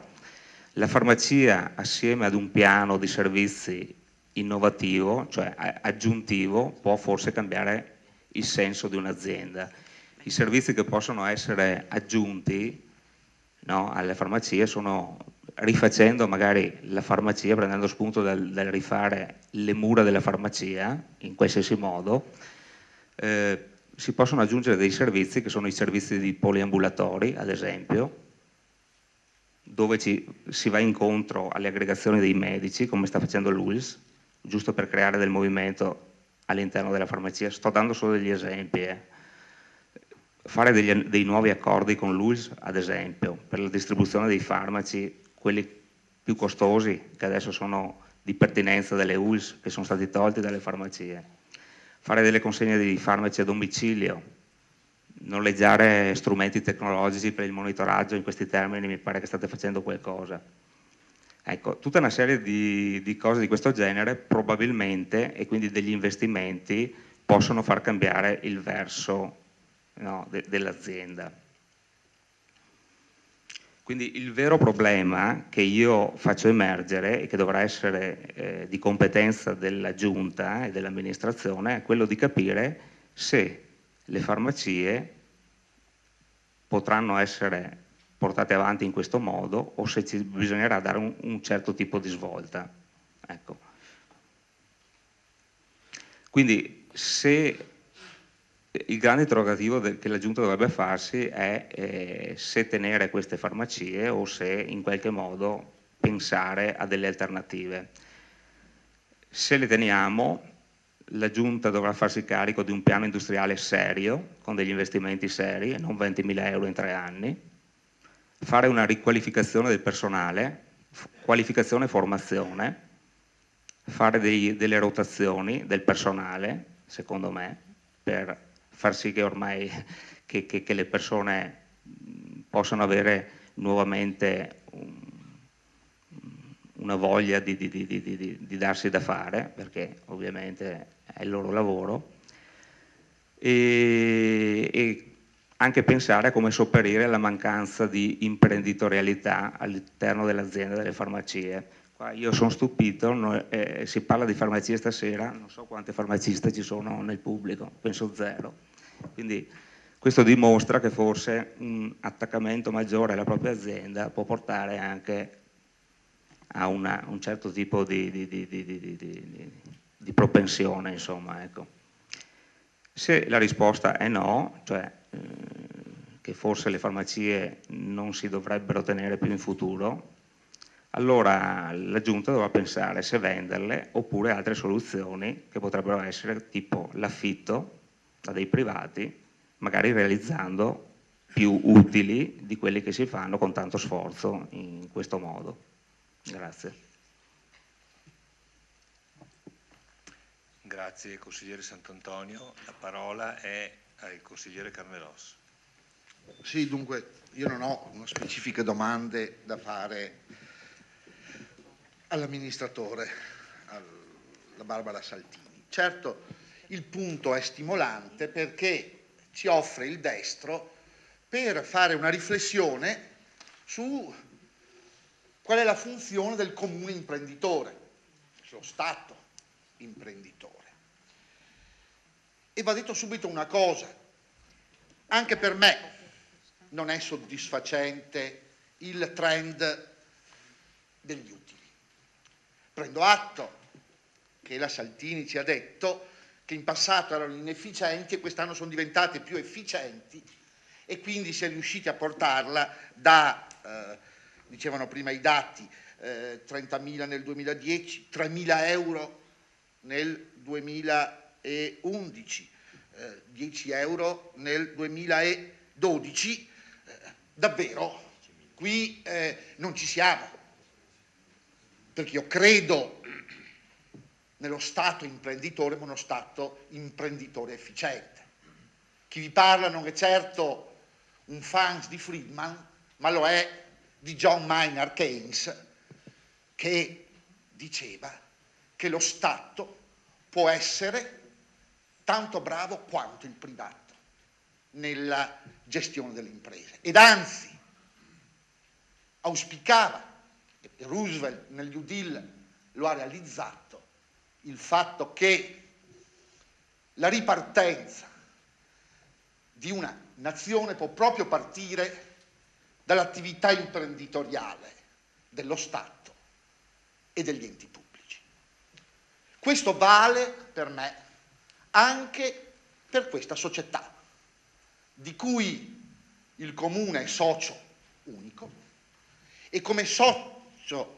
la farmacia assieme ad un piano di servizi innovativo, cioè aggiuntivo, può forse cambiare il senso di un'azienda. I servizi che possono essere aggiunti, no, alle farmacie sono, rifacendo magari la farmacia, prendendo spunto dal rifare le mura della farmacia in qualsiasi modo, si possono aggiungere dei servizi che sono i servizi di poliambulatori, ad esempio, dove si va incontro alle aggregazioni dei medici, come sta facendo l'ULSS, giusto per creare del movimento all'interno della farmacia. Sto dando solo degli esempi. Fare dei nuovi accordi con l'ULSS, ad esempio, per la distribuzione dei farmaci, quelli più costosi, che adesso sono di pertinenza delle ULSS, che sono stati tolti dalle farmacie. Fare delle consegne di farmaci a domicilio, noleggiare strumenti tecnologici per il monitoraggio, in questi termini mi pare che state facendo qualcosa. Ecco, tutta una serie di cose di questo genere probabilmente, e quindi degli investimenti, possono far cambiare il verso, no, dell'azienda. Quindi il vero problema che io faccio emergere e che dovrà essere di competenza della Giunta e dell'amministrazione è quello di capire se le farmacie potranno essere portate avanti in questo modo o se bisognerà dare un certo tipo di svolta. Ecco. Quindi se il grande interrogativo che la Giunta dovrebbe farsi è se tenere queste farmacie o se in qualche modo pensare a delle alternative. Se le teniamo, la Giunta dovrà farsi carico di un piano industriale serio, con degli investimenti seri, e non 20.000 euro in 3 anni, fare una riqualificazione del personale, qualificazione e formazione, fare delle rotazioni del personale, secondo me, per far sì che ormai che le persone possano avere nuovamente una voglia di darsi da fare, perché ovviamente è il loro lavoro, e anche pensare a come sopperire alla mancanza di imprenditorialità all'interno dell'azienda delle farmacie. Qua io sono stupito, si parla di farmacie stasera, non so quante farmaciste ci sono nel pubblico, penso 0. Quindi questo dimostra che forse un attaccamento maggiore alla propria azienda può portare anche a un certo tipo di propensione, insomma, ecco. Se la risposta è no, cioè che forse le farmacie non si dovrebbero tenere più in futuro, allora la Giunta dovrà pensare se venderle oppure altre soluzioni che potrebbero essere tipo l'affitto da dei privati, magari realizzando più utili di quelli che si fanno con tanto sforzo in questo modo. Grazie. Grazie consigliere Sant'Antonio. La parola è al consigliere Carneros. Sì, dunque, io non ho una specifiche domande da fare all'amministratore, alla Barbara Saltini. Certo, il punto è stimolante perché ci offre il destro per fare una riflessione su qual è la funzione del comune imprenditore, lo Stato imprenditore. E va detto subito una cosa, anche per me non è soddisfacente il trend degli utili. Prendo atto che la Saltini ci ha detto che in passato erano inefficienti e quest'anno sono diventate più efficienti e quindi si è riusciti a portarla da, dicevano prima i dati, 30.000 nel 2010, 3.000 euro nel 2011, 10 euro nel 2012, davvero qui non ci siamo, perché io credo nello Stato imprenditore, ma uno Stato imprenditore efficiente. Chi vi parla non è certo un fan di Friedman, ma lo è di John Maynard Keynes, che diceva che lo Stato può essere tanto bravo quanto il privato nella gestione delle imprese. Ed anzi, auspicava, e Roosevelt nel New Deal lo ha realizzato, il fatto che la ripartenza di una nazione può proprio partire dall'attività imprenditoriale dello Stato e degli enti pubblici. Questo vale per me anche per questa società, di cui il comune è socio unico e come socio,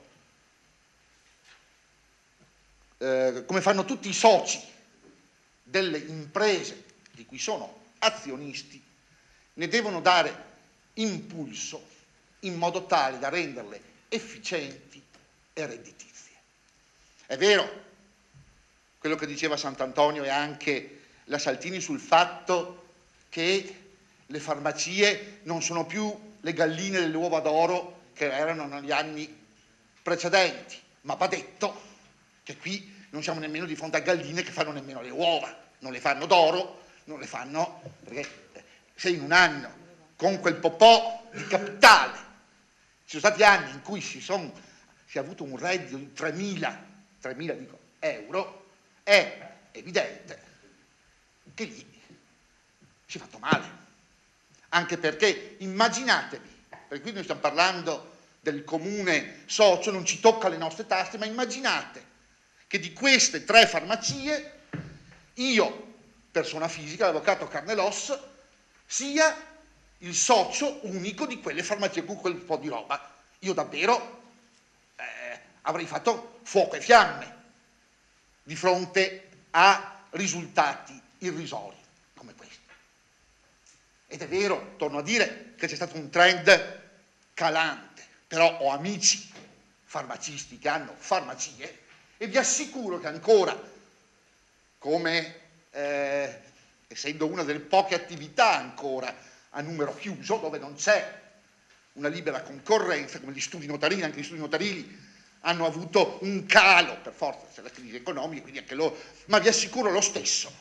come fanno tutti i soci delle imprese di cui sono azionisti, ne devono dare impulso in modo tale da renderle efficienti e redditizie. È vero quello che diceva Sant'Antonio e anche la Saltini sul fatto che le farmacie non sono più le galline delle uova d'oro che erano negli anni precedenti, ma va detto che qui non siamo nemmeno di fronte a galline che fanno nemmeno le uova, non le fanno d'oro, non le fanno perché se in un anno con quel popò di capitale ci sono stati anni in cui si è avuto un reddito di 3.000 dico, euro, è evidente che lì si è fatto male. Anche perché immaginatevi, perché qui noi stiamo parlando del comune socio, non ci tocca le nostre tasse, ma immaginate che di queste 3 farmacie io, persona fisica, l'avvocato carne ed ossa, sia il socio unico di quelle farmacie con quel po' di roba. Io davvero avrei fatto fuoco e fiamme di fronte a risultati irrisori come questi. Ed è vero, torno a dire, che c'è stato un trend calante, però ho amici farmacisti che hanno farmacie e vi assicuro che ancora, come essendo una delle poche attività ancora a numero chiuso, dove non c'è una libera concorrenza, come gli studi notarili, anche gli studi notarili hanno avuto un calo, per forza c'è la crisi economica, quindi anche loro, ma vi assicuro lo stesso,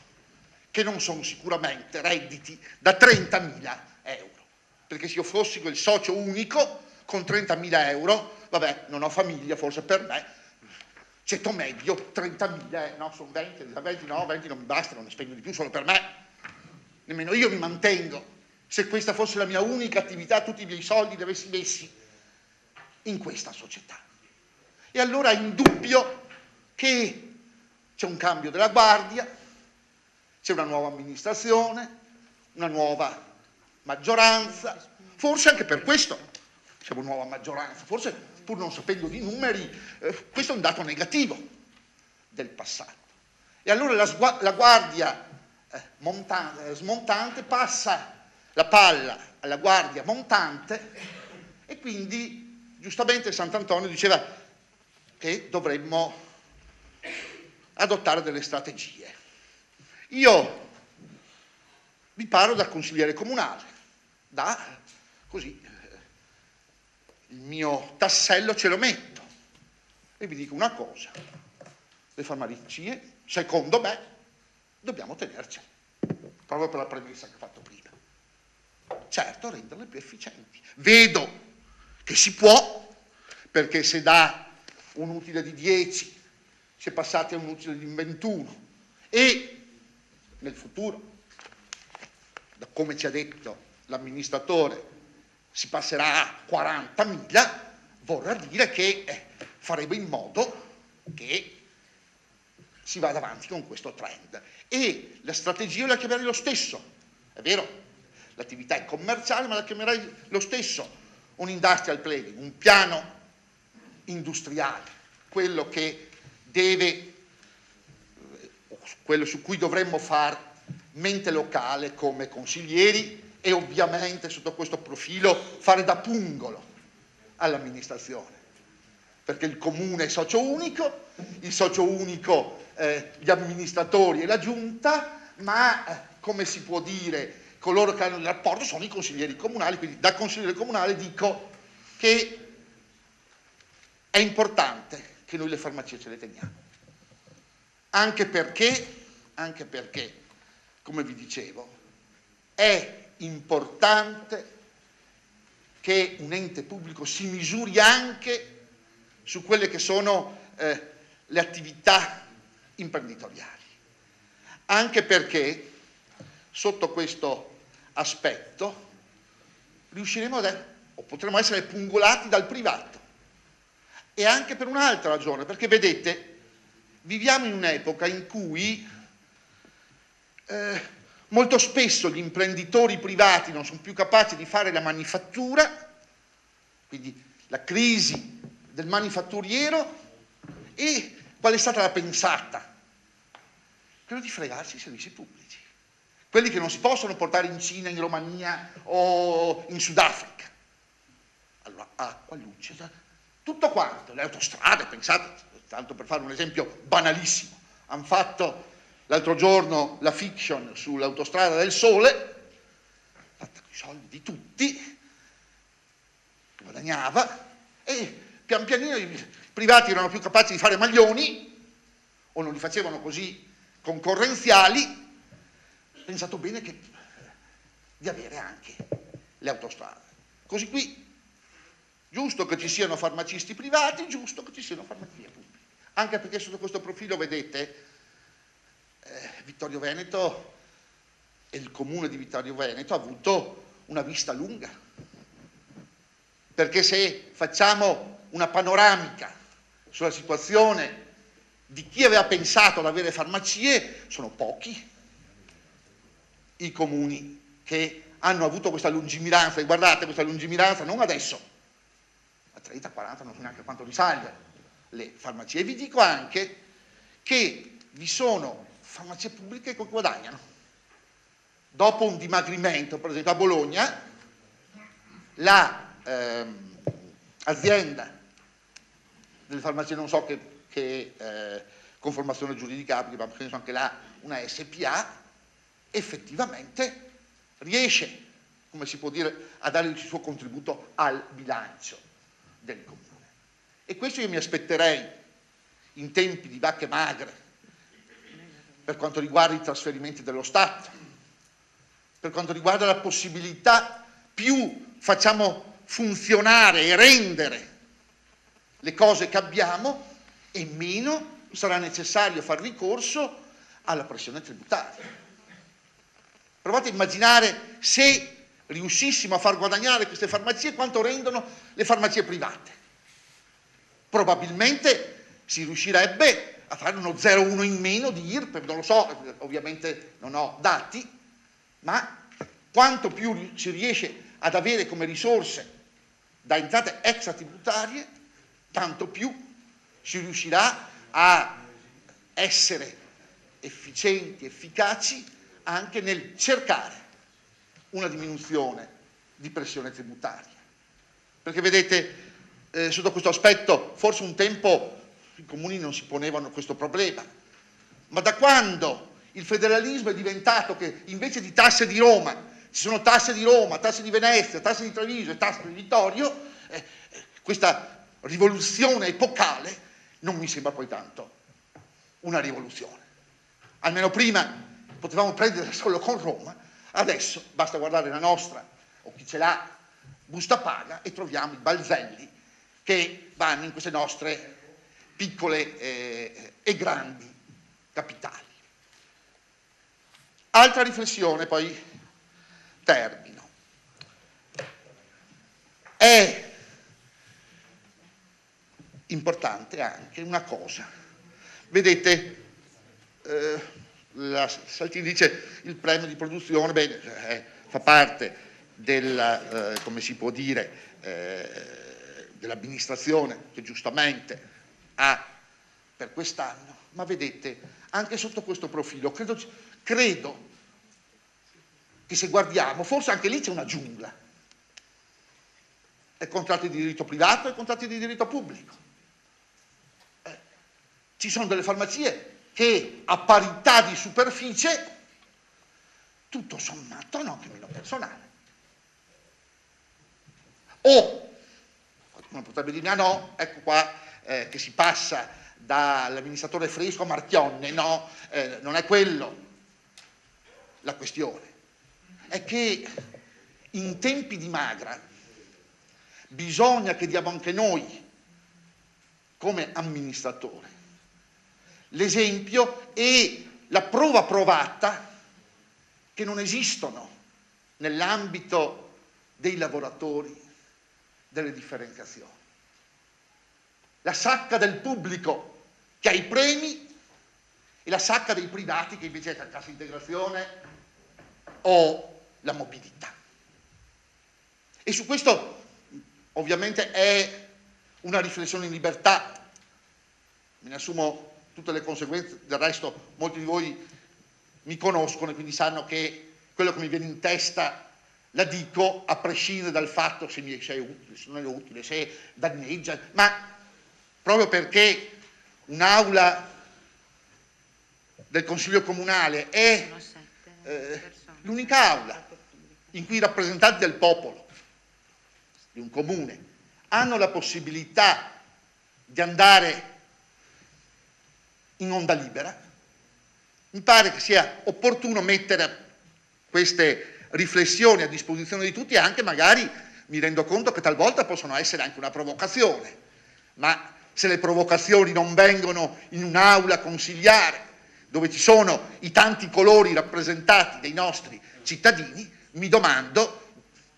che non sono sicuramente redditi da 30.000 euro, perché se io fossi quel socio unico con 30.000 euro, vabbè, non ho famiglia, forse per me, ceto medio, 30.000, no, sono 20, 20 no, 20 non mi bastano, ne spendo di più solo per me, nemmeno io mi mantengo. Se questa fosse la mia unica attività, tutti i miei soldi li avessi messi in questa società. E allora è indubbio che c'è un cambio della guardia, c'è una nuova amministrazione, una nuova maggioranza, forse anche per questo c'è una nuova maggioranza, forse pur non sapendo di numeri, questo è un dato negativo del passato. E allora la guardia smontante passa la palla alla guardia montante e quindi giustamente Sant'Antonio diceva che dovremmo adottare delle strategie. Io vi parlo da consigliere comunale, così il mio tassello ce lo metto e vi dico una cosa: le farmacie, secondo me, dobbiamo tenercele, proprio per la premessa che ho fatto prima. Certo, renderle più efficienti. Vedo che si può, perché se da un utile di 10 si è passati a un utile di 21 e nel futuro, da come ci ha detto l'amministratore, si passerà a 40.000, vorrà dire che faremo in modo che si vada avanti con questo trend. E la strategia la chiamerei lo stesso, è vero, l'attività è commerciale, ma la chiamerei lo stesso un industrial planning, un piano industriale, quello che deve, quello su cui dovremmo far mente locale come consiglieri e ovviamente sotto questo profilo fare da pungolo all'amministrazione, perché il comune è socio unico, il socio unico gli amministratori e la giunta, ma come si può dire, coloro che hanno il rapporto sono i consiglieri comunali. Quindi da consigliere comunale dico che è importante che noi le farmacie ce le teniamo, anche perché, come vi dicevo, è importante che un ente pubblico si misuri anche su quelle che sono le attività imprenditoriali, anche perché sotto questo aspetto riusciremo o potremo essere pungolati dal privato, e anche per un'altra ragione, perché vedete, viviamo in un'epoca in cui molto spesso gli imprenditori privati non sono più capaci di fare la manifattura, quindi la crisi del manifatturiero, e qual è stata la pensata? Quello di fregarsi i servizi pubblici, quelli che non si possono portare in Cina, in Romania o in Sudafrica. Allora, acqua, luce, tutto quanto, le autostrade, pensate, tanto per fare un esempio banalissimo, hanno fatto l'altro giorno la fiction sull'autostrada del Sole, fatta con i soldi di tutti, guadagnava, e pian pianino i privati erano più capaci di fare maglioni, o non li facevano così concorrenziali, pensato bene di avere anche le autostrade. Così qui, giusto che ci siano farmacisti privati, giusto che ci siano farmacie pubbliche, anche perché sotto questo profilo, vedete, Vittorio Veneto e il comune di Vittorio Veneto ha avuto una vista lunga, perché se facciamo una panoramica sulla situazione di chi aveva pensato ad avere farmacie, sono pochi i comuni che hanno avuto questa lungimiranza, e guardate, questa lungimiranza non adesso, a 30, 40, non so neanche quanto risalga le farmacie. E vi dico anche che vi sono farmacie pubbliche che guadagnano. Dopo un dimagrimento, per esempio a Bologna, l'azienda delle farmacie, non so che conformazione giuridica applica, ma penso anche là una SPA, effettivamente riesce, come si può dire, a dare il suo contributo al bilancio del comune. E questo io mi aspetterei in tempi di vacche magre per quanto riguarda i trasferimenti dello Stato, per quanto riguarda la possibilità, più facciamo funzionare e rendere le cose che abbiamo, e meno sarà necessario far ricorso alla pressione tributaria. Provate a immaginare se riuscissimo a far guadagnare queste farmacie quanto rendono le farmacie private. Probabilmente si riuscirebbe a fare uno 0,1 in meno di IRPEF, non lo so, ovviamente non ho dati, ma quanto più si riesce ad avere come risorse da entrate extratributarie, tanto più si riuscirà a essere efficienti, efficaci anche nel cercare una diminuzione di pressione tributaria. Perché vedete, sotto questo aspetto, forse un tempo i comuni non si ponevano questo problema, ma da quando il federalismo è diventato che invece di tasse di Roma ci sono tasse di Roma, tasse di Venezia, tasse di Treviso e tasse di Vittorio, questa rivoluzione epocale non mi sembra poi tanto una rivoluzione. Almeno prima potevamo prendere solo con Roma, adesso basta guardare la nostra, o chi ce l'ha, busta paga e troviamo i balzelli che vanno in queste nostre piccole e grandi capitali. Altra riflessione, poi termino. È importante anche una cosa. Vedete, la Saltini dice il premio di produzione, bene, fa parte della, come si può dire, dell'amministrazione che giustamente ha per quest'anno, ma vedete, anche sotto questo profilo, credo che se guardiamo, forse anche lì c'è una giungla. È contratti di diritto privato e contratti di diritto pubblico. Ci sono delle farmacie che a parità di superficie, tutto sommato, hanno anche meno personale. O, qualcuno potrebbe dire, no, ecco qua che si passa dall'amministratore Fresco a Marchionne, no, non è quello la questione. È che in tempi di magra bisogna che diamo anche noi, come amministratori, l'esempio e la prova provata che non esistono nell'ambito dei lavoratori delle differenziazioni. La sacca del pubblico che ha i premi e la sacca dei privati che invece ha la cassa integrazione o la mobilità. E su questo ovviamente è una riflessione in libertà, me ne assumo tutte le conseguenze, del resto molti di voi mi conoscono e quindi sanno che quello che mi viene in testa la dico a prescindere dal fatto se mi è utile, se non è utile, se danneggia, ma proprio perché un'aula del Consiglio Comunale è l'unica aula in cui i rappresentanti del popolo di un comune hanno la possibilità di andare in onda libera, mi pare che sia opportuno mettere queste riflessioni a disposizione di tutti e anche magari mi rendo conto che talvolta possono essere anche una provocazione, ma se le provocazioni non vengono in un'aula consigliare dove ci sono i tanti colori rappresentati dei nostri cittadini, mi domando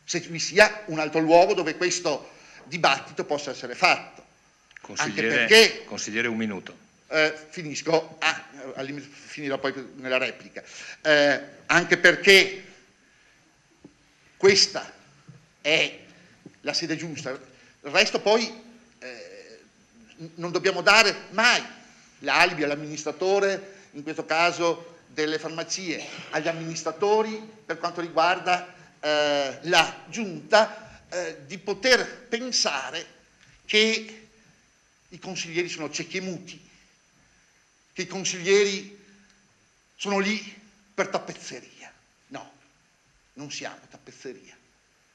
se vi sia un altro luogo dove questo dibattito possa essere fatto. Consigliere, anche perché, consigliere, un minuto. Finisco, finirò poi nella replica, anche perché questa è la sede giusta, il resto poi non dobbiamo dare mai l'alibi all'amministratore, in questo caso delle farmacie, agli amministratori per quanto riguarda la giunta, di poter pensare che i consiglieri sono ciechi e muti, che i consiglieri sono lì per tappezzeria. No, non siamo tappezzeria.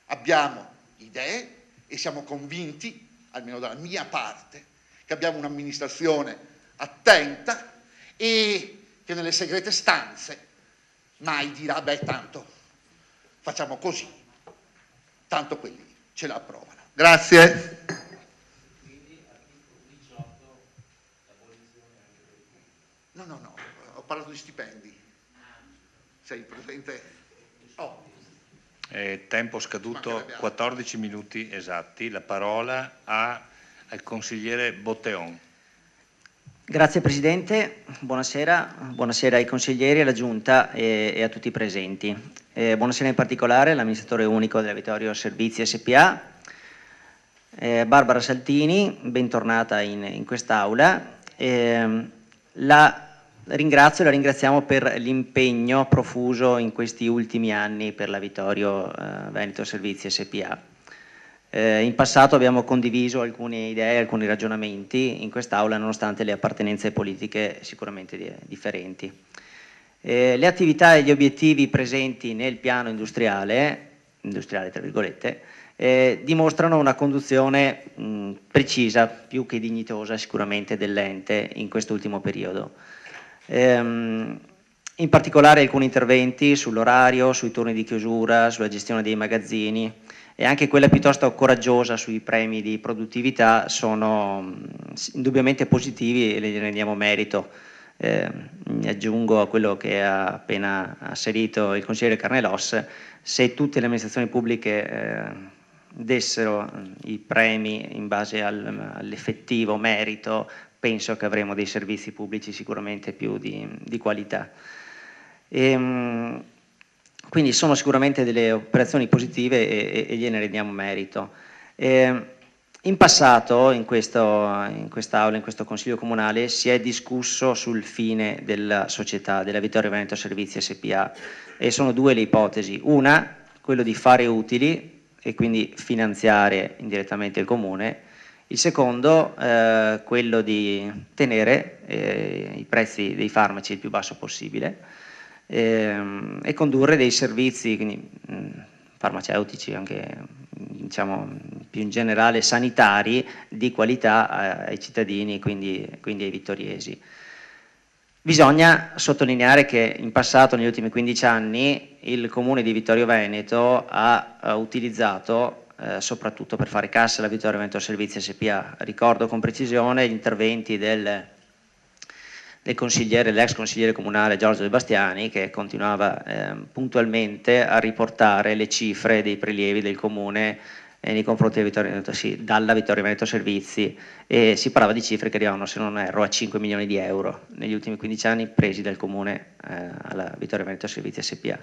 Abbiamo idee e siamo convinti, almeno dalla mia parte, che abbiamo un'amministrazione attenta e che nelle segrete stanze mai dirà, beh, tanto facciamo così, tanto quelli ce la approvano. Grazie. No, ho parlato di stipendi. Sei presente? Oh. Tempo scaduto, 14 minuti esatti. La parola al consigliere Botteon. Grazie Presidente, buonasera ai consiglieri, alla Giunta e a tutti i presenti. Buonasera in particolare all'amministratore unico della Vittorio Servizi SPA, Barbara Saltini, bentornata in quest'Aula. La ringrazio e la ringraziamo per l'impegno profuso in questi ultimi anni per la Vittorio Veneto Servizi SPA. In passato abbiamo condiviso alcune idee, alcuni ragionamenti in quest'Aula nonostante le appartenenze politiche sicuramente differenti. Le attività e gli obiettivi presenti nel piano industriale tra virgolette, dimostrano una conduzione precisa, più che dignitosa sicuramente dell'ente in quest'ultimo periodo. In particolare alcuni interventi sull'orario, sui turni di chiusura, sulla gestione dei magazzini e anche quella piuttosto coraggiosa sui premi di produttività sono indubbiamente positivi e ne rendiamo merito. Mi aggiungo a quello che ha appena asserito il consigliere Carnelos: se tutte le amministrazioni pubbliche dessero i premi in base all'effettivo merito, penso che avremo dei servizi pubblici sicuramente più di qualità. Quindi sono sicuramente delle operazioni positive e gliene rendiamo merito. In passato, in quest'Aula, in questo Consiglio Comunale, si è discusso sul fine della società, della Vittorio Veneto Servizi SPA, e sono due le ipotesi. Una, quello di fare utili e quindi finanziare indirettamente il Comune. Il secondo, quello di tenere i prezzi dei farmaci il più basso possibile e condurre dei servizi, quindi farmaceutici, anche diciamo più in generale sanitari, di qualità ai cittadini, quindi ai vittoriesi. Bisogna sottolineare che in passato, negli ultimi 15 anni, il Comune di Vittorio Veneto ha utilizzato soprattutto per fare cassa la Vittorio Veneto Servizi SPA. Ricordo con precisione gli interventi dell'ex consigliere comunale Giorgio De Bastiani, che continuava puntualmente a riportare le cifre dei prelievi del Comune nei confronti dalla Vittorio Veneto Servizi, e si parlava di cifre che arrivavano, se non erro, a 5 milioni di euro negli ultimi 15 anni presi dal Comune alla Vittorio Veneto Servizi SPA.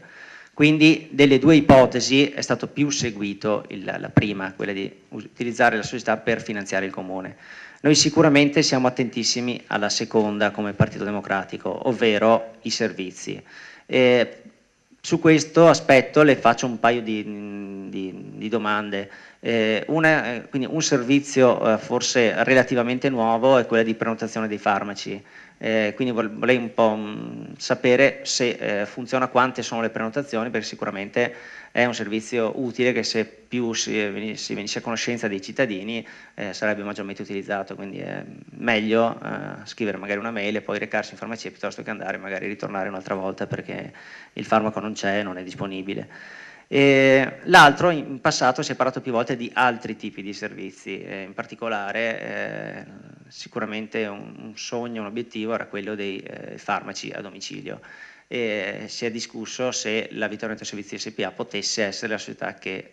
Quindi delle due ipotesi è stato più seguito la prima, quella di utilizzare la società per finanziare il Comune. Noi sicuramente siamo attentissimi alla seconda come Partito Democratico, ovvero i servizi. Su questo aspetto le faccio un paio di domande. Quindi un servizio forse relativamente nuovo è quello di prenotazione dei farmaci. Quindi vorrei un po' sapere se funziona, quante sono le prenotazioni, perché sicuramente è un servizio utile che, se più si venisse a conoscenza dei cittadini, sarebbe maggiormente utilizzato. Quindi è meglio scrivere magari una mail e poi recarsi in farmacia piuttosto che andare magari ritornare un'altra volta perché il farmaco non c'è, non è disponibile. L'altro, in passato si è parlato più volte di altri tipi di servizi, in particolare sicuramente un sogno, un obiettivo era quello dei farmaci a domicilio. Si è discusso se la Vittorio Veneto Servizi SPA potesse essere la società che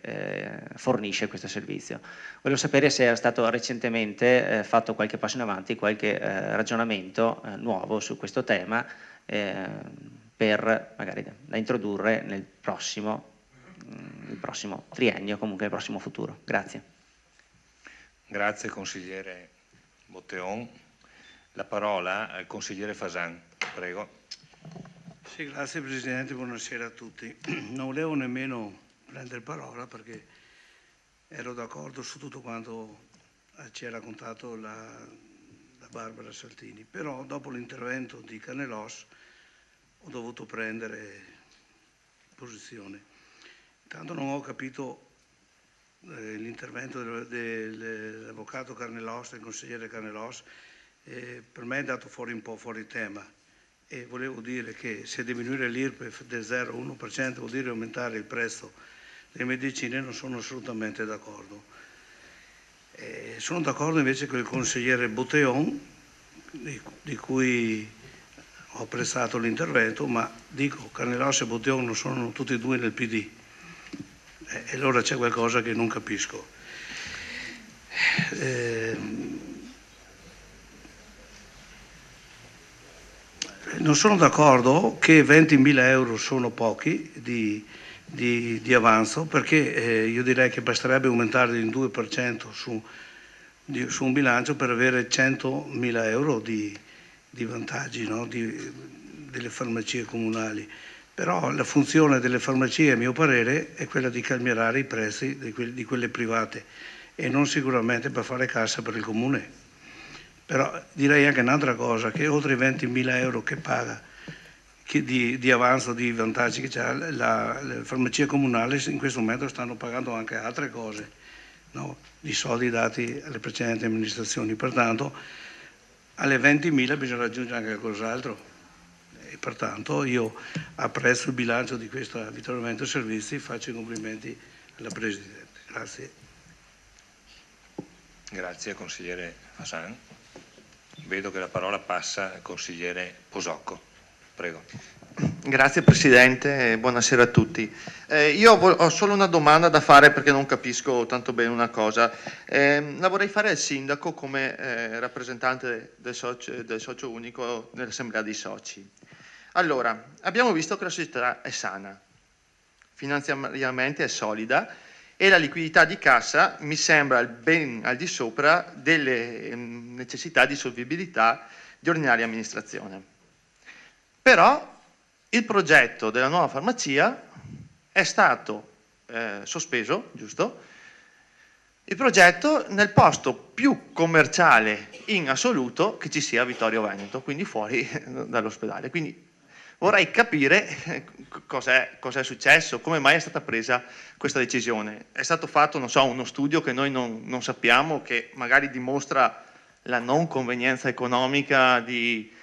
fornisce questo servizio. Volevo sapere se era stato recentemente fatto qualche passo in avanti, qualche ragionamento nuovo su questo tema per magari da introdurre nel prossimo triennio, comunque nel prossimo futuro. Grazie. Grazie consigliere Botteon. La parola al consigliere Fasan, prego. Sì, grazie Presidente, buonasera a tutti. Non volevo nemmeno prendere parola perché ero d'accordo su tutto quanto ci ha raccontato la Barbara Saltini, però dopo l'intervento di Carnelos ho dovuto prendere posizione. Intanto non ho capito l'intervento dell'avvocato Carnelos, del consigliere Carnelos, per me è andato fuori un po' fuori tema, e volevo dire che se diminuire l'IRPEF del 0,1% vuol dire aumentare il prezzo delle medicine, non sono assolutamente d'accordo. Sono d'accordo invece con il consigliere Botteon, di cui ho apprezzato l'intervento, ma dico, Carnelos e Botteon non sono tutti e due nel PD, e allora c'è qualcosa che non capisco. Non sono d'accordo che 20.000 euro sono pochi di avanzo, perché io direi che basterebbe aumentare il 2% su un bilancio per avere 100.000 euro di vantaggi, no? Delle farmacie comunali. Però la funzione delle farmacie, a mio parere, è quella di calmierare i prezzi di quelle private e non sicuramente per fare cassa per il Comune. Però direi anche un'altra cosa, che oltre i 20.000 euro che paga di avanzo, di vantaggi che c'ha le farmacie comunali, in questo momento stanno pagando anche altre cose, no? Di soldi dati alle precedenti amministrazioni. Pertanto alle 20.000 bisogna raggiungere anche qualcos'altro. E pertanto io apprezzo il bilancio di questa Vittorio Veneto Servizi, faccio i complimenti alla Presidente. Grazie. Grazie consigliere Fassan. Vedo che la parola passa al consigliere Posocco. Prego. Grazie Presidente, buonasera a tutti. Io ho solo una domanda da fare perché non capisco tanto bene una cosa. La vorrei fare al Sindaco come rappresentante del socio unico nell'Assemblea dei Soci. Allora, abbiamo visto che la società è sana, finanziariamente è solida e la liquidità di cassa mi sembra ben al di sopra delle necessità di solvibilità di ordinaria amministrazione. Però il progetto della nuova farmacia è stato sospeso, giusto? Il progetto nel posto più commerciale in assoluto che ci sia a Vittorio Veneto, quindi fuori dall'ospedale. Quindi vorrei capire cos'è successo, come mai è stata presa questa decisione. È stato fatto, non so, uno studio che noi non sappiamo, che magari dimostra la non convenienza economica di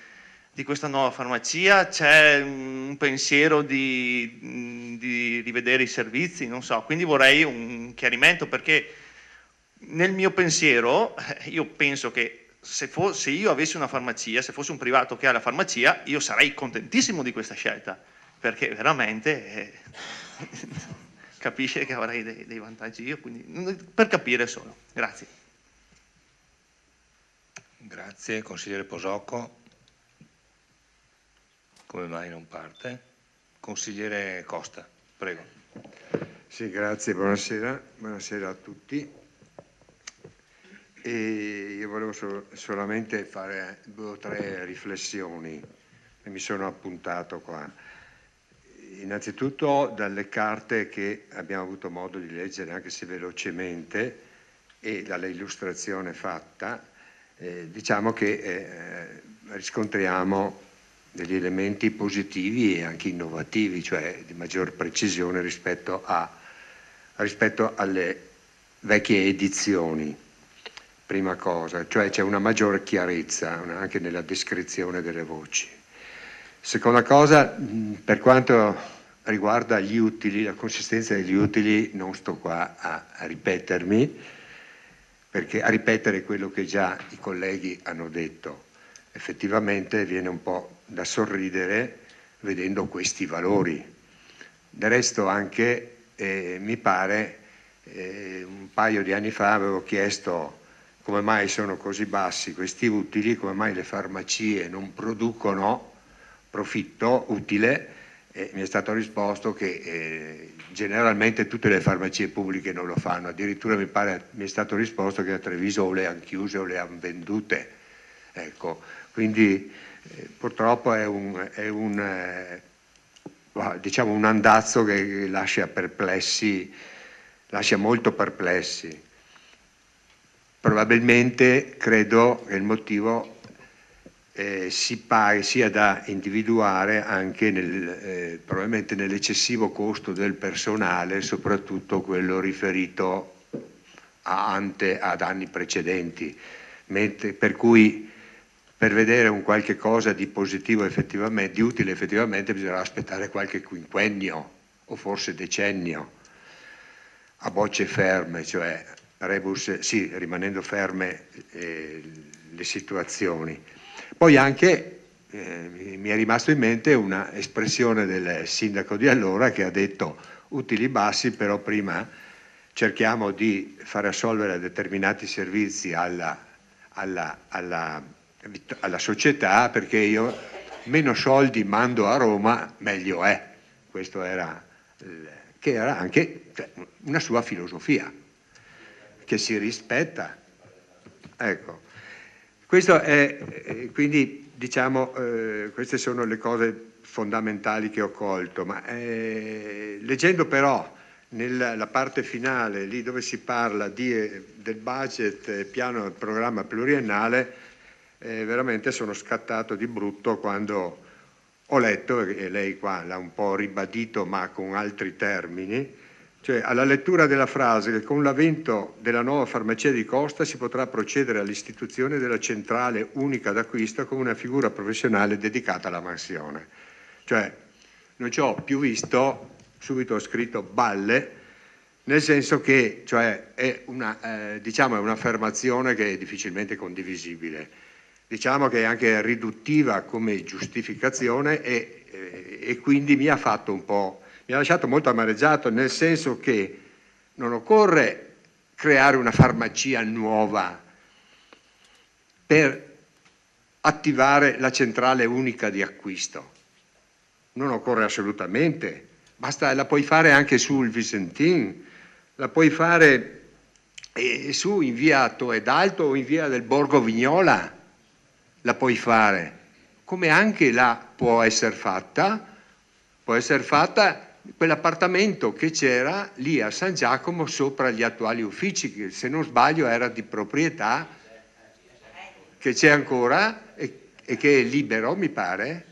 questa nuova farmacia, c'è un pensiero di rivedere i servizi, non so, quindi vorrei un chiarimento perché nel mio pensiero io penso che se io avessi una farmacia, se fosse un privato che ha la farmacia, io sarei contentissimo di questa scelta, perché veramente capisce che avrei dei vantaggi io, quindi per capire solo. Grazie. Grazie, consigliere Posocco. Come mai non parte? Consigliere Costa, prego. Sì, grazie, buonasera a tutti. E io volevo solamente fare 2 o 3 riflessioni che mi sono appuntato qua. Innanzitutto dalle carte che abbiamo avuto modo di leggere, anche se velocemente, e dall'illustrazione fatta, diciamo che riscontriamo degli elementi positivi e anche innovativi, cioè di maggior precisione rispetto alle vecchie edizioni. Prima cosa, cioè c'è una maggiore chiarezza anche nella descrizione delle voci. Seconda cosa, per quanto riguarda gli utili, la consistenza degli utili, non sto qua a ripetermi, perché a ripetere quello che già i colleghi hanno detto. Effettivamente viene un po' da sorridere vedendo questi valori. Del resto anche, mi pare, un paio di anni fa avevo chiesto come mai sono così bassi questi utili, come mai le farmacie non producono profitto utile, e mi è stato risposto che generalmente tutte le farmacie pubbliche non lo fanno, addirittura mi è stato risposto che a Treviso o le hanno chiuse o le hanno vendute. Ecco, quindi purtroppo è diciamo un andazzo che lascia molto perplessi. Probabilmente credo che il motivo sia da individuare anche probabilmente nell'eccessivo costo del personale, soprattutto quello riferito ad anni precedenti, per cui per vedere un qualche cosa di positivo effettivamente, di utile effettivamente, bisognerà aspettare qualche quinquennio o forse decennio a bocce ferme, cioè rimanendo ferme le situazioni. Poi anche mi è rimasto in mente una espressione del sindaco di allora che ha detto utili bassi, però prima cerchiamo di far assolvere determinati servizi alla società, perché io meno soldi mando a Roma meglio è. Questo che era anche una sua filosofia che si rispetta. Ecco, questo è quindi diciamo queste sono le cose fondamentali che ho colto, ma leggendo però nella parte finale, lì dove si parla del budget, piano e programma pluriennale, veramente sono scattato di brutto quando ho letto, e lei qua l'ha un po' ribadito ma con altri termini, cioè alla lettura della frase che con l'avvento della nuova farmacia di Costa si potrà procedere all'istituzione della centrale unica d'acquisto come una figura professionale dedicata alla mansione. Cioè non ci ho più visto, subito ho scritto balle, nel senso che cioè, è un'affermazione che è difficilmente condivisibile. Diciamo che è anche riduttiva come giustificazione e quindi mi ha lasciato molto amareggiato, nel senso che non occorre creare una farmacia nuova per attivare la centrale unica di acquisto. Non occorre assolutamente, basta, la puoi fare anche sul Visentin, la puoi fare su in via Toedalto o in via del Borgo Vignola, la puoi fare, come anche può essere fatta quell'appartamento che c'era lì a San Giacomo sopra gli attuali uffici, che se non sbaglio era di proprietà, che c'è ancora e che è libero, mi pare,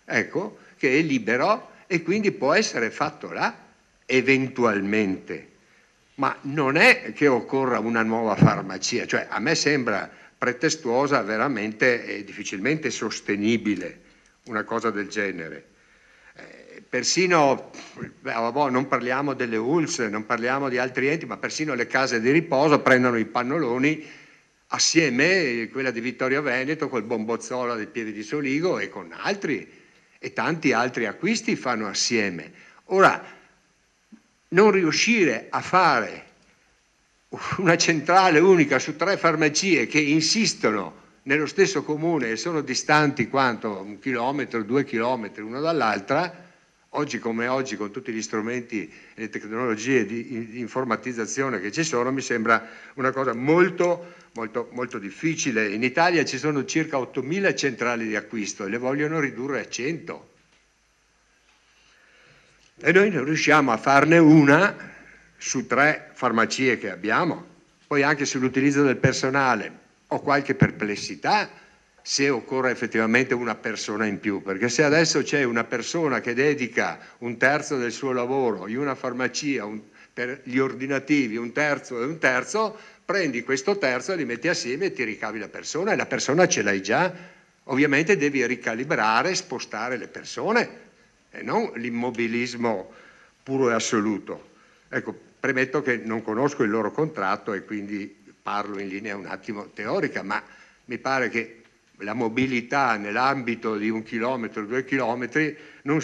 ecco, che è libero e quindi può essere fatto là, eventualmente. Ma non è che occorra una nuova farmacia, cioè a me sembra pretestuosa veramente e difficilmente sostenibile una cosa del genere. Persino, non parliamo delle ULS, non parliamo di altri enti, ma persino le case di riposo prendono i pannoloni assieme, quella di Vittorio Veneto col Bombozzola del Pieve di Soligo e con altri, e tanti altri acquisti fanno assieme. Ora, non riuscire a fare una centrale unica su 3 farmacie che insistono nello stesso comune e sono distanti quanto 1 chilometro, 2 chilometri uno dall'altra, oggi come oggi con tutti gli strumenti e le tecnologie di informatizzazione che ci sono, mi sembra una cosa molto, molto, molto difficile. In Italia ci sono circa 8.000 centrali di acquisto e le vogliono ridurre a 100. E noi non riusciamo a farne una su 3 farmacie che abbiamo. Poi anche sull'utilizzo del personale ho qualche perplessità se occorre effettivamente una persona in più, perché se adesso c'è una persona che dedica 1/3 del suo lavoro in una farmacia per gli ordinativi, 1/3 e 1/3, prendi questo terzo, li metti assieme e ti ricavi la persona, e la persona ce l'hai già. Ovviamente devi ricalibrare, spostare le persone e non l'immobilismo puro e assoluto. Ecco, premetto che non conosco il loro contratto e quindi parlo in linea un attimo teorica, ma mi pare che la mobilità nell'ambito di 1 chilometro, 2 chilometri non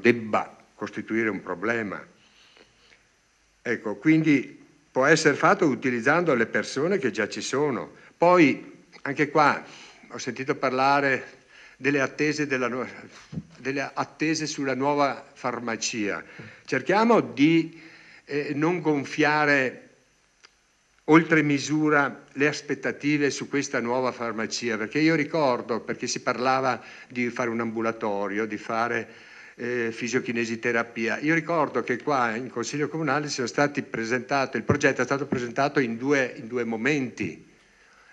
debba costituire un problema. Ecco, quindi può essere fatto utilizzando le persone che già ci sono. Poi anche qua ho sentito parlare delle attese sulla nuova farmacia. Cerchiamo di non gonfiare oltre misura le aspettative su questa nuova farmacia, perché io ricordo, perché si parlava di fare un ambulatorio, di fare fisiochinesiterapia, io ricordo che qua in Consiglio Comunale il progetto è stato presentato in due momenti.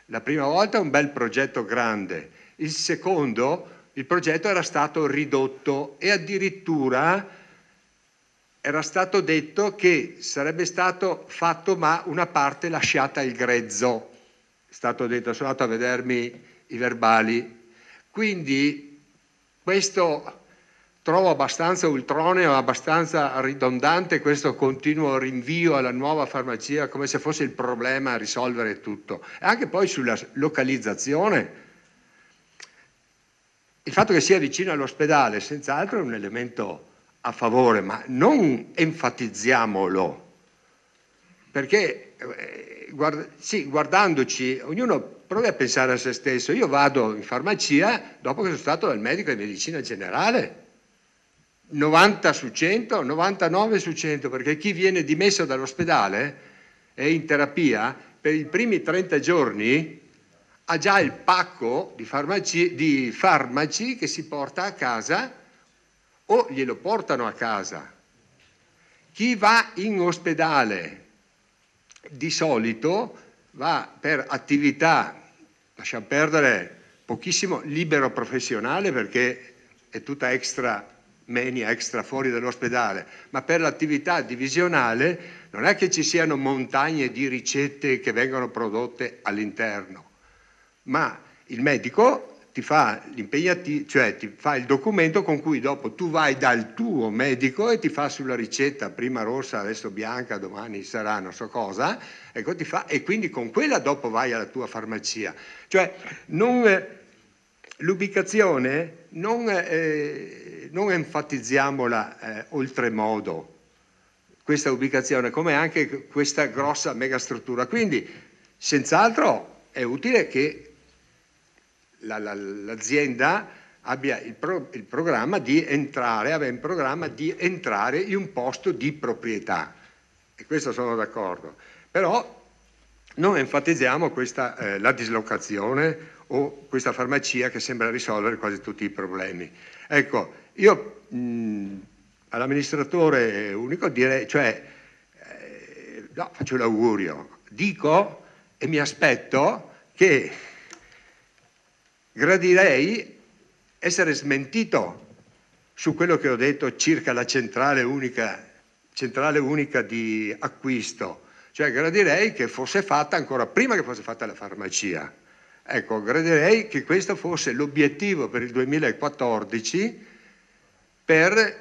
La prima volta un bel progetto grande, il secondo il progetto era stato ridotto e addirittura era stato detto che sarebbe stato fatto ma una parte lasciata il grezzo. È stato detto, sono andato a vedermi i verbali. Quindi questo trovo abbastanza ultroneo, abbastanza ridondante questo continuo rinvio alla nuova farmacia, come se fosse il problema a risolvere tutto. E anche poi sulla localizzazione. Il fatto che sia vicino all'ospedale senz'altro è un elemento a favore, ma non enfatizziamolo, perché guardandoci, ognuno provi a pensare a se stesso. Io vado in farmacia dopo che sono stato dal medico di medicina generale, 90 su 100, 99 su 100, perché chi viene dimesso dall'ospedale e in terapia per i primi 30 giorni ha già il pacco di farmaci che si porta a casa o glielo portano a casa. Chi va in ospedale di solito va per attività, lasciamo perdere pochissimo libero professionale perché è tutta extra menia, extra fuori dall'ospedale, ma per l'attività divisionale non è che ci siano montagne di ricette che vengono prodotte all'interno, ma il medico ti fa cioè ti fa il documento con cui dopo tu vai dal tuo medico e ti fa sulla ricetta, prima rossa, adesso bianca, domani sarà non so cosa, ecco, ti fa, e quindi con quella dopo vai alla tua farmacia. Cioè l'ubicazione non enfatizziamola oltremodo, questa ubicazione, come anche questa grossa megastruttura. Quindi senz'altro è utile che l'azienda abbia il programma di entrare, in un posto di proprietà, e questo sono d'accordo, però non enfatizziamo la dislocazione o questa farmacia che sembra risolvere quasi tutti i problemi. Ecco, io all'amministratore unico direi, no, faccio l'augurio, dico e mi aspetto che gradirei essere smentito su quello che ho detto circa la centrale unica di acquisto, cioè gradirei che fosse fatta ancora prima che fosse fatta la farmacia. Ecco, gradirei che questo fosse l'obiettivo per il 2014 per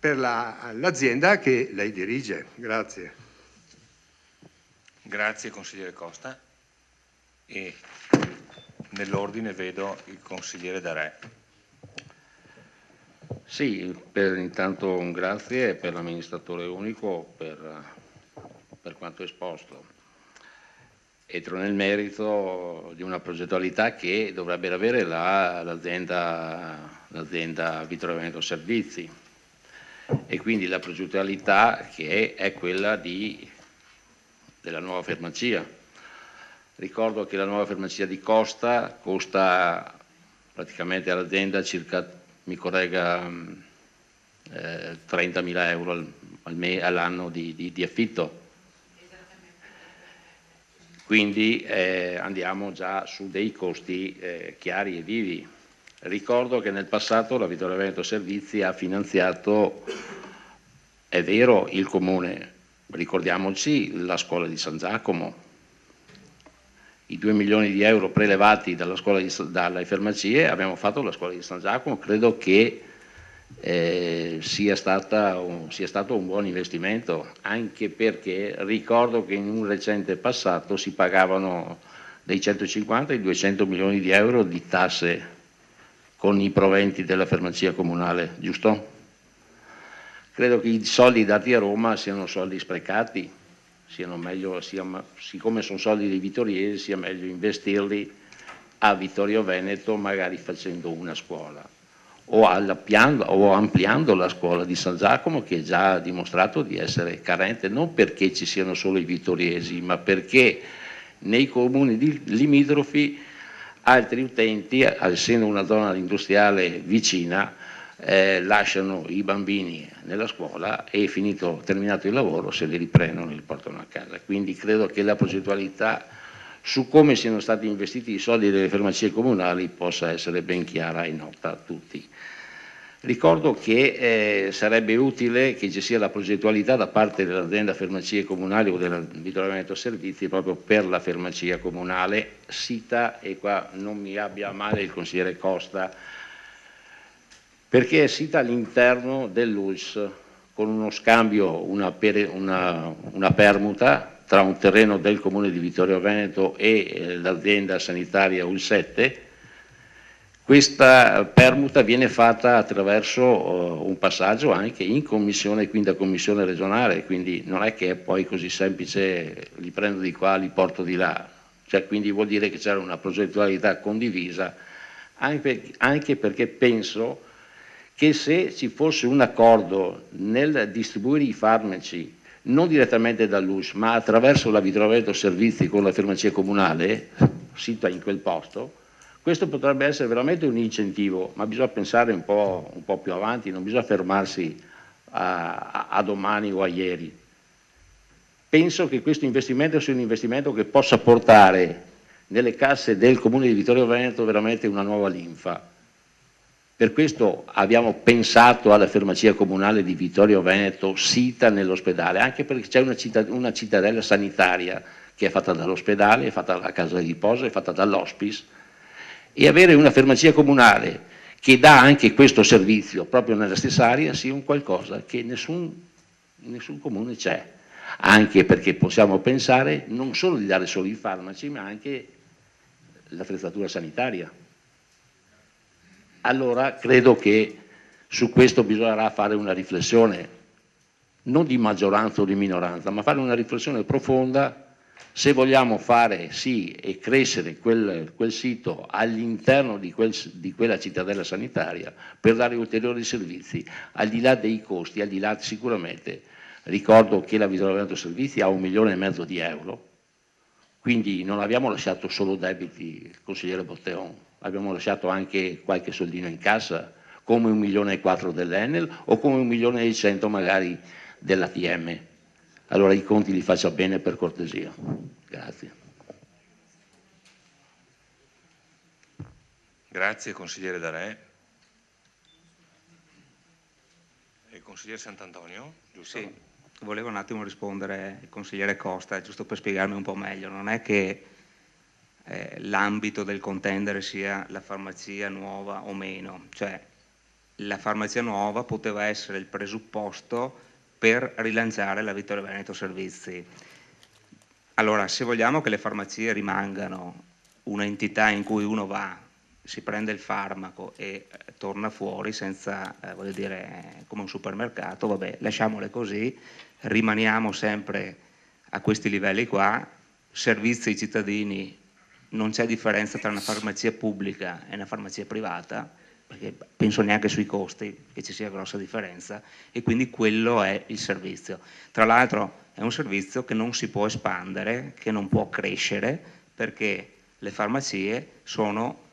l'azienda che lei dirige. Grazie. Grazie consigliere Costa. E nell'ordine vedo il consigliere Darè. Sì, intanto un grazie per l'amministratore unico per quanto esposto. Entro nel merito di una progettualità che dovrebbe avere l'azienda Vittorio Veneto Servizi, e quindi la progettualità che è quella della nuova farmacia. Ricordo che la nuova farmacia di Costa costa praticamente all'azienda circa, mi corregga, 30.000 euro all'anno di affitto. Quindi andiamo già su dei costi chiari e vivi. Ricordo che nel passato la Vittorio Veneto Servizi ha finanziato, è vero, il comune, ricordiamoci la scuola di San Giacomo, i 2 milioni di euro prelevati dalle farmacie, abbiamo fatto la scuola di San Giacomo, credo che sia stato un buon investimento, anche perché ricordo che in un recente passato si pagavano dei 150 ai 200 milioni di euro di tasse con i proventi della farmacia comunale, giusto? Credo che i soldi dati a Roma siano soldi sprecati, siccome sono soldi dei vittoriesi, sia meglio investirli a Vittorio Veneto, magari facendo una scuola o ampliando la scuola di San Giacomo, che già ha dimostrato di essere carente, non perché ci siano solo i vittoriesi, ma perché nei comuni limitrofi altri utenti, essendo una zona industriale vicina, lasciano i bambini nella scuola e terminato il lavoro se li riprendono e li portano a casa. Quindi credo che la progettualità su come siano stati investiti i soldi delle farmacie comunali possa essere ben chiara e nota a tutti. Ricordo che sarebbe utile che ci sia la progettualità da parte dell'azienda farmacie comunali o del Vittorio Veneto Servizi proprio per la farmacia comunale sita, e qua non mi abbia a male il consigliere Costa, perché è sita all'interno dell'ULS con uno scambio, una permuta tra un terreno del comune di Vittorio Veneto e l'azienda sanitaria UL7. Questa permuta viene fatta attraverso un passaggio anche in commissione, quindi a commissione regionale, quindi non è che è poi così semplice, li prendo di qua, li porto di là, cioè, quindi vuol dire che c'era una progettualità condivisa, anche perché penso che se ci fosse un accordo nel distribuire i farmaci non direttamente dall'US, ma attraverso la Vittorio Veneto Servizi con la farmacia comunale, sita in quel posto, questo potrebbe essere veramente un incentivo, ma bisogna pensare un po' più avanti, non bisogna fermarsi a domani o a ieri. Penso che questo investimento sia un investimento che possa portare nelle casse del Comune di Vittorio Veneto veramente una nuova linfa. Per questo abbiamo pensato alla farmacia comunale di Vittorio Veneto sita nell'ospedale, anche perché c'è una cittadella sanitaria che è fatta dall'ospedale, è fatta dalla casa di riposo, è fatta dall'hospice, e avere una farmacia comunale che dà anche questo servizio proprio nella stessa area sia un qualcosa che nessun comune c'è, anche perché possiamo pensare non solo di dare solo i farmaci ma anche l'attrezzatura sanitaria. Allora credo che su questo bisognerà fare una riflessione, non di maggioranza o di minoranza, ma fare una riflessione profonda se vogliamo fare sì e crescere quel sito all'interno di quella cittadella sanitaria per dare ulteriori servizi, al di là dei costi, al di là sicuramente, ricordo che la Vittorio Veneto Servizi ha 1,5 milioni di euro, quindi non abbiamo lasciato solo debiti, consigliere Botteon, abbiamo lasciato anche qualche soldino in cassa, come 1,4 milioni dell'Enel o come 1,1 milioni magari dell'ATM. Allora i conti li faccia bene per cortesia. Grazie. Grazie consigliere Darè. E consigliere Sant'Antonio, giusto? Sì, volevo un attimo rispondere al consigliere Costa, giusto per spiegarmi un po' meglio. Non è che l'ambito del contendere sia la farmacia nuova o meno, cioè la farmacia nuova poteva essere il presupposto per rilanciare la Vittorio Veneto Servizi. Allora, se vogliamo che le farmacie rimangano un'entità in cui uno va, si prende il farmaco e torna fuori senza, voglio dire, come un supermercato, vabbè, lasciamole così, rimaniamo sempre a questi livelli qua, servizi ai cittadini, non c'è differenza tra una farmacia pubblica e una farmacia privata, perché penso neanche sui costi che ci sia grossa differenza, e quindi quello è il servizio. Tra l'altro è un servizio che non si può espandere, che non può crescere, perché le farmacie sono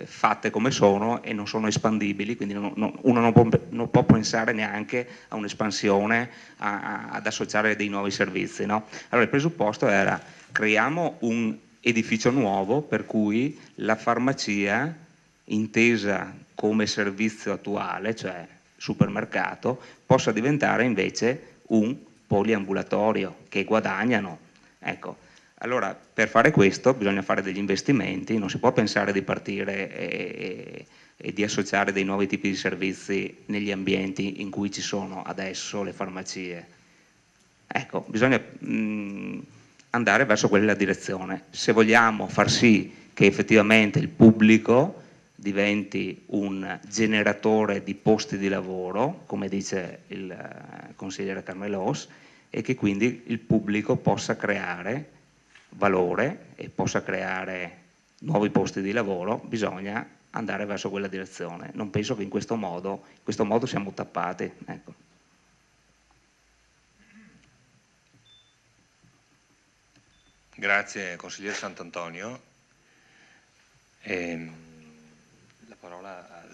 fatte come sono e non sono espandibili, quindi uno non può pensare neanche a un'espansione, ad associare dei nuovi servizi, no? Allora il presupposto era: creiamo un edificio nuovo per cui la farmacia, intesa come servizio attuale, cioè supermercato, possa diventare invece un poliambulatorio che guadagnano. Ecco, allora per fare questo bisogna fare degli investimenti, non si può pensare di partire e di associare dei nuovi tipi di servizi negli ambienti in cui ci sono adesso le farmacie. Ecco, bisogna andare verso quella direzione. Se vogliamo far sì che effettivamente il pubblico diventi un generatore di posti di lavoro, come dice il consigliere Carmelos, e che quindi il pubblico possa creare valore e possa creare nuovi posti di lavoro, bisogna andare verso quella direzione. Non penso che in questo modo siamo tappati. Ecco. Grazie consigliere Sant'Antonio. La parola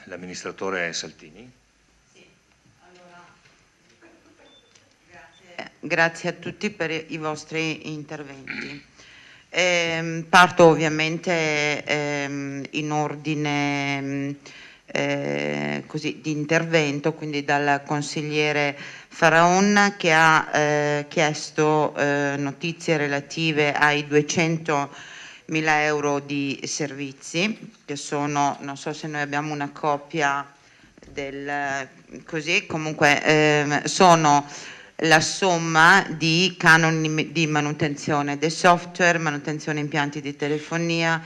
all'amministratore Saltini. Grazie a tutti per i vostri interventi. Parto ovviamente in ordine così, di intervento, quindi dal consigliere Faraon, che ha chiesto notizie relative ai 200.000 euro di servizi, che sono, non so se noi abbiamo una copia così, comunque sono la somma di canoni di manutenzione del software, manutenzione impianti di telefonia,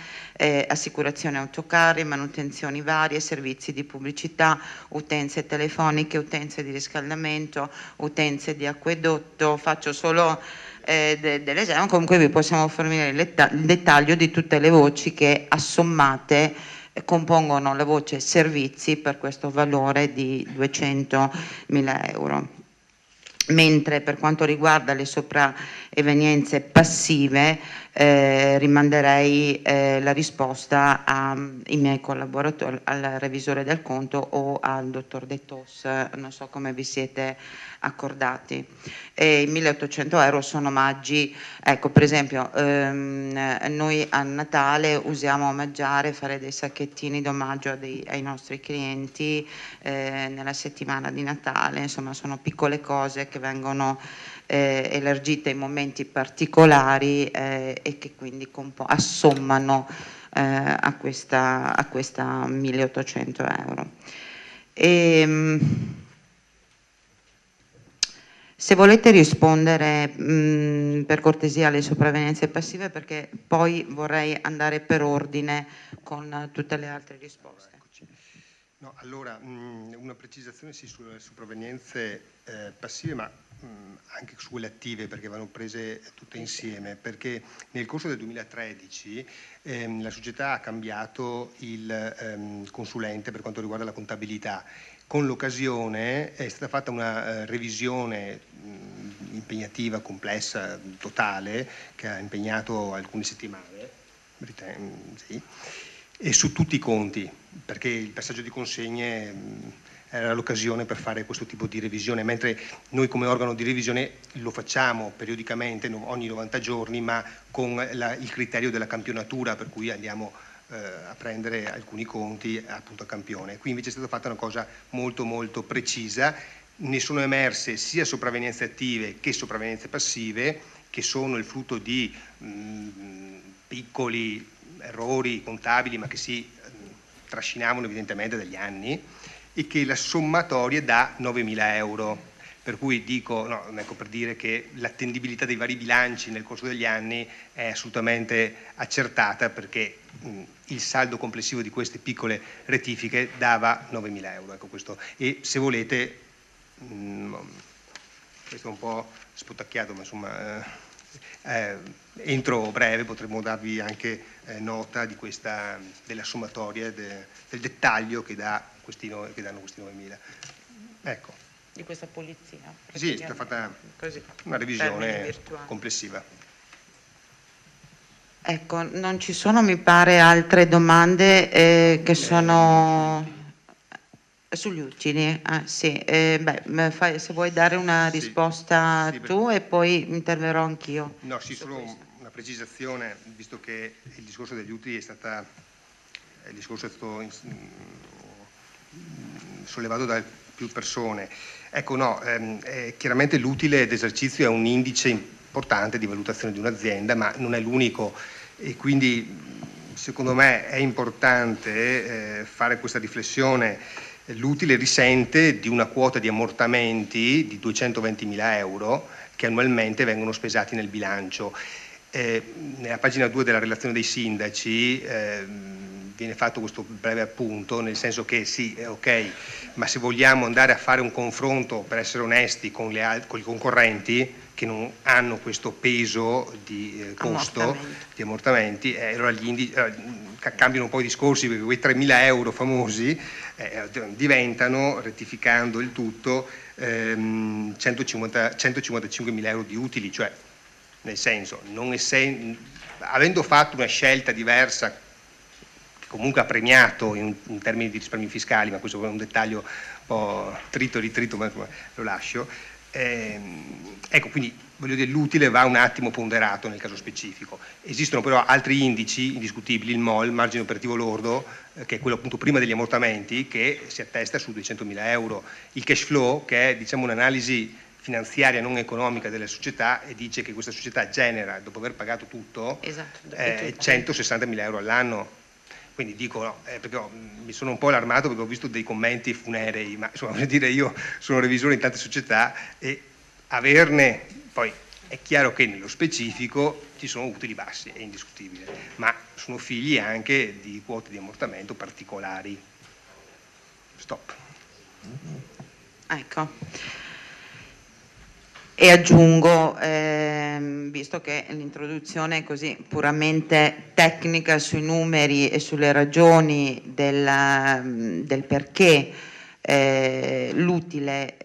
assicurazione autocarri, manutenzioni varie, servizi di pubblicità, utenze telefoniche, utenze di riscaldamento, utenze di acquedotto. Faccio solo dell'esempio, comunque vi possiamo fornire il dettaglio di tutte le voci che assommate compongono la voce servizi per questo valore di 200.000 euro. mentre per quanto riguarda le sopraevenienze passive rimanderei la risposta ai miei collaboratori, al revisore del conto o al dottor De Tos, non so come vi siete accordati. E i 1.800 euro sono omaggi, ecco, per esempio noi a Natale usiamo omaggiare, fare dei sacchettini d'omaggio ai nostri clienti nella settimana di Natale, insomma sono piccole cose che vengono elargite in momenti particolari e che quindi assommano a questa 1.800 euro. Se volete rispondere per cortesia alle sopravvenienze passive, perché poi vorrei andare per ordine con tutte le altre risposte. No, allora, una precisazione sì sulle sopravvenienze passive, ma anche su quelle attive, perché vanno prese tutte insieme, perché nel corso del 2013 la società ha cambiato il consulente per quanto riguarda la contabilità. Con l'occasione è stata fatta una revisione impegnativa, complessa, totale, che ha impegnato alcune settimane, sì, e su tutti i conti, perché il passaggio di consegne era l'occasione per fare questo tipo di revisione, mentre noi come organo di revisione lo facciamo periodicamente, ogni 90 giorni, ma con il criterio della campionatura, per cui andiamo a prendere alcuni conti appunto a campione. Qui invece è stata fatta una cosa molto molto precisa, ne sono emerse sia sopravvenienze attive che sopravvenienze passive, che sono il frutto di piccoli errori contabili, ma che si trascinavano evidentemente dagli anni, e che la sommatoria dà 9.000 euro. Per cui dico, no, ecco, per dire che l'attendibilità dei vari bilanci nel corso degli anni è assolutamente accertata, perché il saldo complessivo di queste piccole rettifiche dava 9.000 euro. Ecco questo. E se volete, questo è un po' sputacchiato, ma insomma entro breve potremo darvi anche nota di della sommatoria, del dettaglio che danno questi 9.000. Ecco. Di questa polizia? Sì, è stata fatta una revisione complessiva. Ecco, non ci sono, mi pare, altre domande che sono sugli utili. Sì. Se vuoi dare una risposta tu e poi interverrò anch'io. No, sì, solo una precisazione, visto che il discorso degli utili è stato sollevato da più persone. Ecco, no, chiaramente l'utile d'esercizio è un indice importante di valutazione di un'azienda, ma non è l'unico, e quindi secondo me è importante fare questa riflessione. L'utile risente di una quota di ammortamenti di 220.000 euro che annualmente vengono spesati nel bilancio. Nella pagina 2 della relazione dei sindaci viene fatto questo breve appunto, nel senso che sì, è ok, ma se vogliamo andare a fare un confronto, per essere onesti, con i concorrenti che non hanno questo peso di costo, di ammortamenti, allora cambiano un po' i discorsi, perché quei 3.000 euro famosi diventano, rettificando il tutto, 155.000 euro di utili, cioè nel senso, avendo fatto una scelta diversa, che comunque ha premiato in termini di risparmi fiscali, ma questo è un dettaglio un po' trito e ritrito, ma lo lascio. Ecco, quindi voglio dire, l'utile va un attimo ponderato nel caso specifico. Esistono però altri indici indiscutibili, il MOL, margine operativo lordo, che è quello appunto prima degli ammortamenti, che si attesta su 200.000 euro. Il cash flow, che è diciamo un'analisi finanziaria non economica della società, e dice che questa società genera, dopo aver pagato tutto, 160.000 euro all'anno. Quindi dico, no, perché mi sono un po' allarmato perché ho visto dei commenti funerei, ma insomma, voglio dire, io sono revisore in tante società e averne, poi è chiaro che nello specifico ci sono utili bassi, è indiscutibile, ma sono figli anche di quote di ammortamento particolari. Stop. Ecco. E aggiungo, visto che l'introduzione è così puramente tecnica sui numeri e sulle ragioni del perché l'utile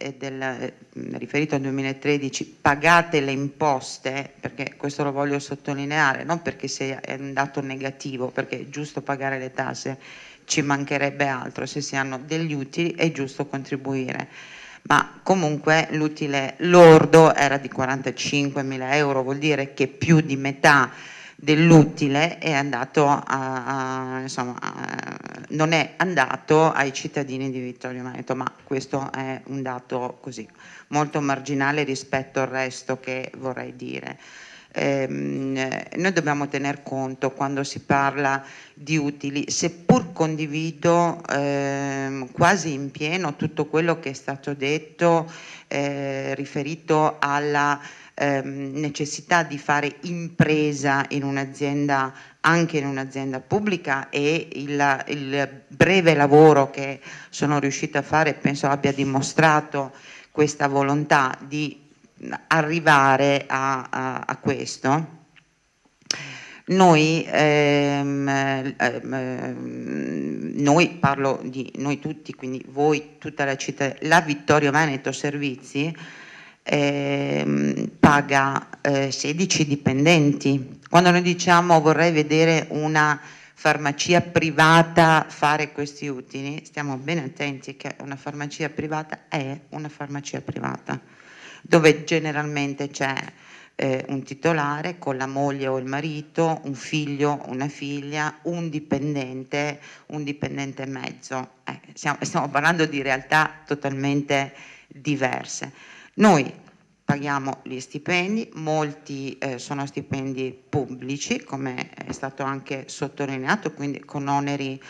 riferito al 2013, pagate le imposte, perché questo lo voglio sottolineare, non perché sia un dato negativo, perché è giusto pagare le tasse, ci mancherebbe altro, se si hanno degli utili è giusto contribuire, ma comunque l'utile lordo era di 45.000 euro, vuol dire che più di metà dell'utile è andato non è andato ai cittadini di Vittorio Veneto, ma questo è un dato così molto marginale rispetto al resto che vorrei dire. Noi dobbiamo tener conto quando si parla di utili, seppur condivido quasi in pieno tutto quello che è stato detto riferito alla necessità di fare impresa in un'azienda, anche in un'azienda pubblica, e il breve lavoro che sono riuscita a fare penso abbia dimostrato questa volontà di arrivare a questo. Noi, parlo di noi tutti, quindi voi, tutta la città, la Vittorio Veneto Servizi paga 16 dipendenti. Quando noi diciamo vorrei vedere una farmacia privata fare questi utili, stiamo ben attenti che una farmacia privata è una farmacia privata, dove generalmente c'è un titolare con la moglie o il marito, un figlio, una figlia, un dipendente e mezzo. Stiamo parlando di realtà totalmente diverse. Noi paghiamo gli stipendi, molti sono stipendi pubblici, come è stato anche sottolineato, quindi con oneri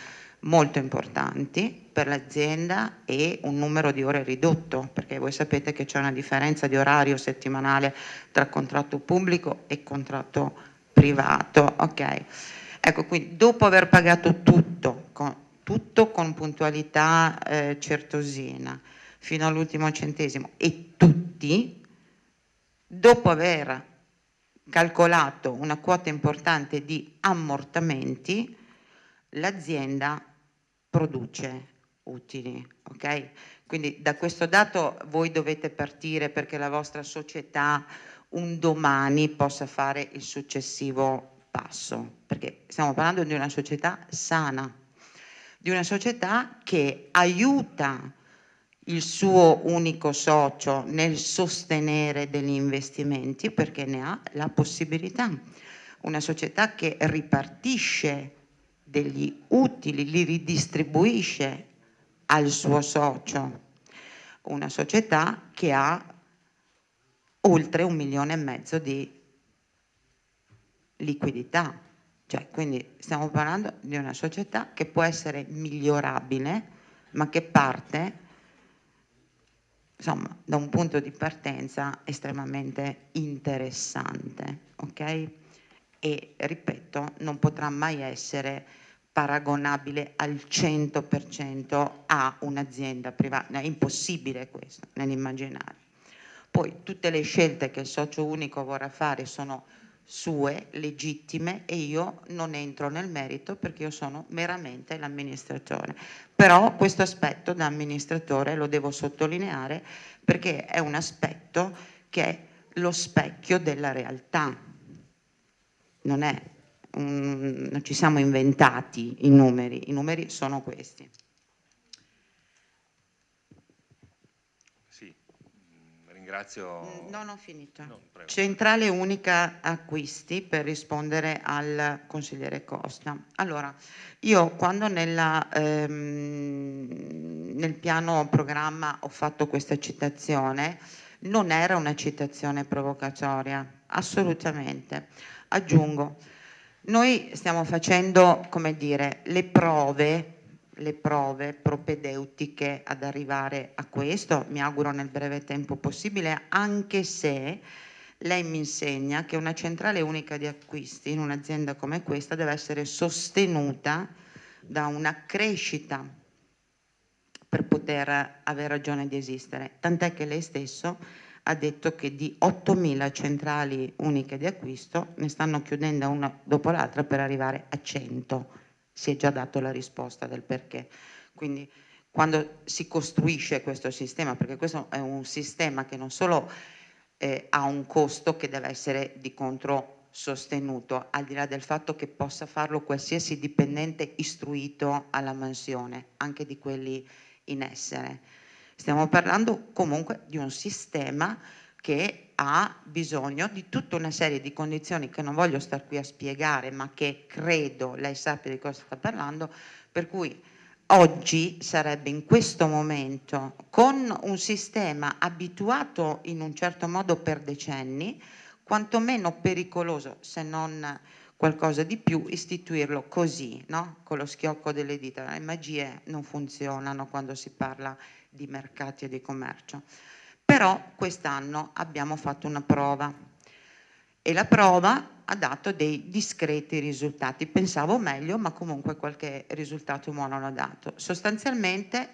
molto importanti per l'azienda e un numero di ore ridotto, perché voi sapete che c'è una differenza di orario settimanale tra contratto pubblico e contratto privato. Ok, ecco, quindi dopo aver pagato tutto con puntualità certosina fino all'ultimo centesimo e tutti, dopo aver calcolato una quota importante di ammortamenti, l'azienda produce utili, ok? Quindi da questo dato voi dovete partire perché la vostra società un domani possa fare il successivo passo, perché stiamo parlando di una società sana, di una società che aiuta il suo unico socio nel sostenere degli investimenti perché ne ha la possibilità, una società che ripartisce degli utili, li ridistribuisce al suo socio, una società che ha oltre 1,5 milioni di liquidità, cioè, quindi stiamo parlando di una società che può essere migliorabile, ma che parte, insomma, da un punto di partenza estremamente interessante, ok? E ripeto, non potrà mai essere paragonabile al 100% a un'azienda privata, è impossibile questo nell'immaginario. Poi tutte le scelte che il socio unico vorrà fare sono sue, legittime, e io non entro nel merito perché io sono meramente l'amministratore. Però questo aspetto da amministratore lo devo sottolineare perché è un aspetto che è lo specchio della realtà. Non ci siamo inventati i numeri sono questi. Sì, ringrazio. No, non finito. No, prego. Centrale unica acquisti, per rispondere al consigliere Costa. Allora, io quando nel piano programma ho fatto questa citazione, non era una citazione provocatoria, assolutamente. Aggiungo, noi stiamo facendo, come dire, le prove propedeutiche ad arrivare a questo, mi auguro nel breve tempo possibile, anche se lei mi insegna che una centrale unica di acquisti in un'azienda come questa deve essere sostenuta da una crescita per poter avere ragione di esistere, tant'è che lei stesso ha detto che di 8.000 centrali uniche di acquisto ne stanno chiudendo una dopo l'altra per arrivare a 100. Si è già dato la risposta del perché. Quindi quando si costruisce questo sistema, perché questo è un sistema che non solo ha un costo che deve essere di contro sostenuto, al di là del fatto che possa farlo qualsiasi dipendente istruito alla mansione, anche di quelli in essere. Stiamo parlando comunque di un sistema che ha bisogno di tutta una serie di condizioni che non voglio star qui a spiegare, ma che credo lei sappia di cosa sta parlando, per cui oggi sarebbe in questo momento, con un sistema abituato in un certo modo per decenni, quantomeno pericoloso, se non qualcosa di più, istituirlo così, no? Con lo schiocco delle dita. Le magie non funzionano quando si parla di mercati e di commercio. Però quest'anno abbiamo fatto una prova e la prova ha dato dei discreti risultati. Pensavo meglio, ma comunque qualche risultato buono l'ha dato. Sostanzialmente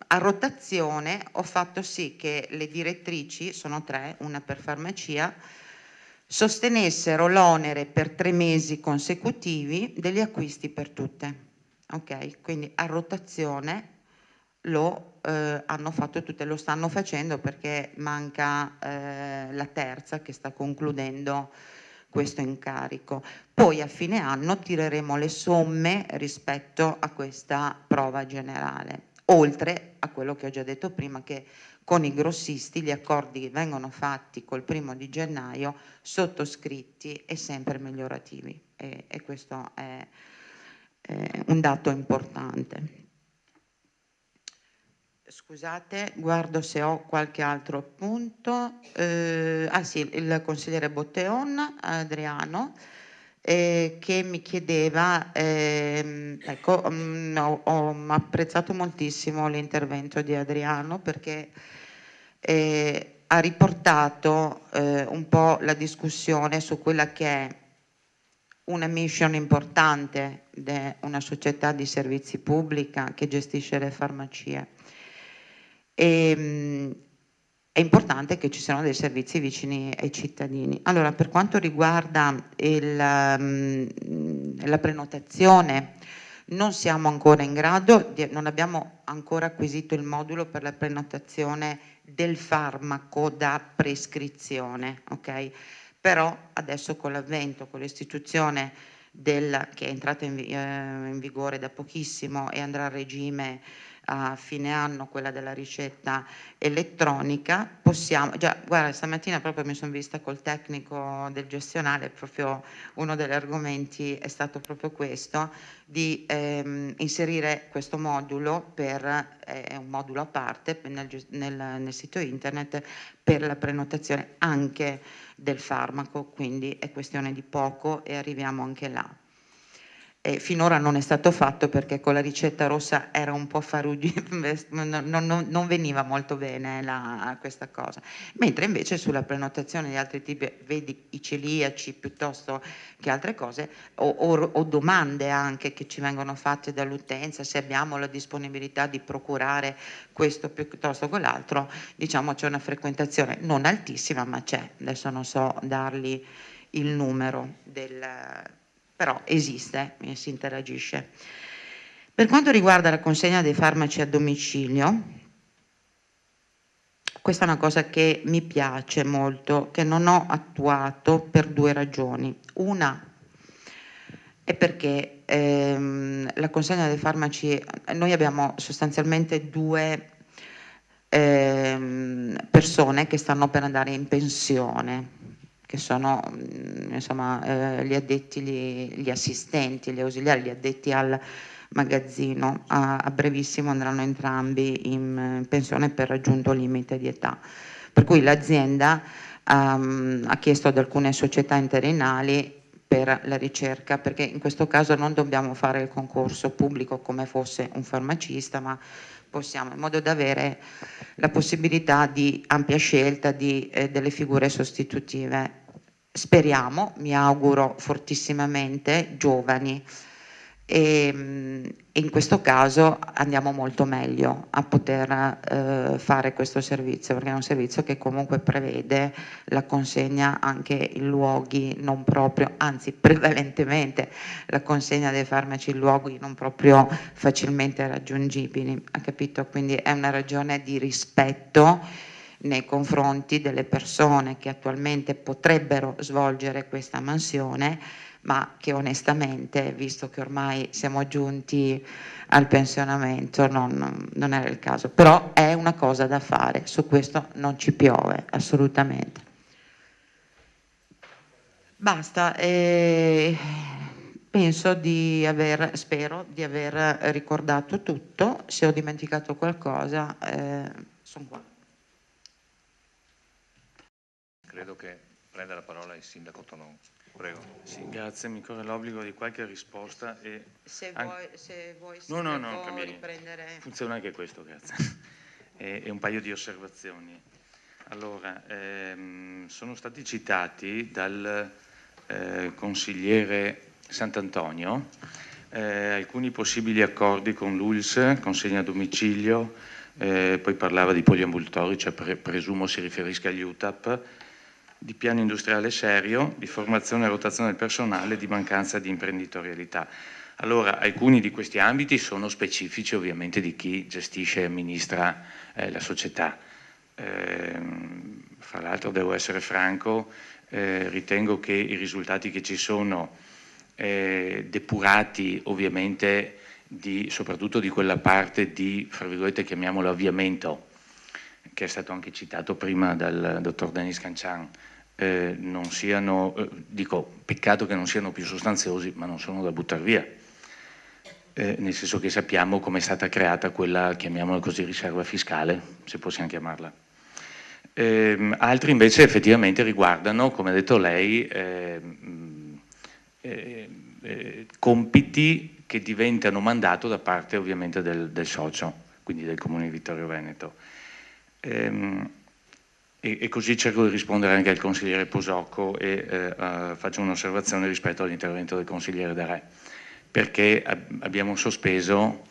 a rotazione ho fatto sì che le direttrici, sono 3, una per farmacia, sostenessero l'onere per 3 mesi consecutivi degli acquisti per tutte. Ok, quindi a rotazione lo hanno fatto tutte, lo stanno facendo perché manca la terza che sta concludendo questo incarico. Poi a fine anno tireremo le somme rispetto a questa prova generale, oltre a quello che ho già detto prima, che con i grossisti gli accordi vengono fatti col 1° gennaio, sottoscritti e sempre migliorativi, e questo è un dato importante. Scusate, guardo se ho qualche altro punto. Sì, il consigliere Botteon, Adriano, che mi chiedeva, ecco, ho apprezzato moltissimo l'intervento di Adriano perché ha riportato un po' la discussione su quella che è una mission importante di una società di servizi pubblica che gestisce le farmacie. È importante che ci siano dei servizi vicini ai cittadini. Allora, per quanto riguarda la prenotazione, non siamo ancora in grado, non abbiamo ancora acquisito il modulo per la prenotazione del farmaco da prescrizione, ok? Però adesso con l'avvento, con l'istituzione che è entrata in vigore da pochissimo e andrà a regime a fine anno, quella della ricetta elettronica, possiamo, già guarda, stamattina proprio mi sono vista col tecnico del gestionale, proprio uno degli argomenti è stato proprio questo, di inserire questo modulo, è un modulo a parte nel sito internet per la prenotazione anche del farmaco, quindi è questione di poco e arriviamo anche là. Finora non è stato fatto perché con la ricetta rossa era un po' non veniva molto bene questa cosa, mentre invece sulla prenotazione di altri tipi, vedi i celiaci piuttosto che altre cose, o domande anche che ci vengono fatte dall'utenza, se abbiamo la disponibilità di procurare questo piuttosto che l'altro, diciamo c'è una frequentazione non altissima, ma c'è, adesso non so dargli il numero però esiste e si interagisce. Per quanto riguarda la consegna dei farmaci a domicilio, questa è una cosa che mi piace molto, che non ho attuato per 2 ragioni. Una è perché la consegna dei farmaci, noi abbiamo sostanzialmente 2 persone che stanno per andare in pensione, che sono insomma gli addetti, gli assistenti, gli ausiliari, gli addetti al magazzino. A brevissimo andranno entrambi in pensione per raggiunto limite di età, per cui l'azienda ha chiesto ad alcune società interinali per la ricerca, perché in questo caso non dobbiamo fare il concorso pubblico come fosse un farmacista, ma possiamo, in modo da avere la possibilità di ampia scelta delle figure sostitutive. Speriamo, mi auguro fortissimamente, giovani, e in questo caso andiamo molto meglio a poter fare questo servizio, perché è un servizio che comunque prevede la consegna anche in luoghi non proprio, anzi prevalentemente la consegna dei farmaci in luoghi non proprio facilmente raggiungibili, ha capito? Quindi è una ragione di rispetto nei confronti delle persone che attualmente potrebbero svolgere questa mansione, ma che onestamente, visto che ormai siamo giunti al pensionamento, non era il caso. Però è una cosa da fare, su questo non ci piove assolutamente. Basta, penso spero di aver ricordato tutto. Se ho dimenticato qualcosa, sono qua. Credo che prenda la parola il sindaco Tonon. Prego. Sì, grazie, mi corre l'obbligo di qualche risposta. Se vuoi No, riprendere... Funziona anche questo, grazie. E un paio di osservazioni. Allora, sono stati citati dal consigliere Sant'Antonio alcuni possibili accordi con l'ULSS, consegna a domicilio, poi parlava di poliambulatori, cioè presumo si riferisca agli UTAP, di piano industriale serio, di formazione e rotazione del personale, di mancanza di imprenditorialità. Allora, alcuni di questi ambiti sono specifici ovviamente di chi gestisce e amministra la società. Fra l'altro devo essere franco, ritengo che i risultati che ci sono depurati ovviamente soprattutto di quella parte di, fra virgolette, chiamiamolo avviamento, che è stato anche citato prima dal dottor Denis Cancian, non siano, dico, peccato che non siano più sostanziosi, ma non sono da buttare via, nel senso che sappiamo come è stata creata quella, chiamiamola così, riserva fiscale, se possiamo chiamarla. Altri invece effettivamente riguardano, come ha detto lei, compiti che diventano mandato da parte ovviamente del socio, quindi del Comune di Vittorio Veneto. E così cerco di rispondere anche al consigliere Posocco e faccio un'osservazione rispetto all'intervento del consigliere De Re, perché abbiamo sospeso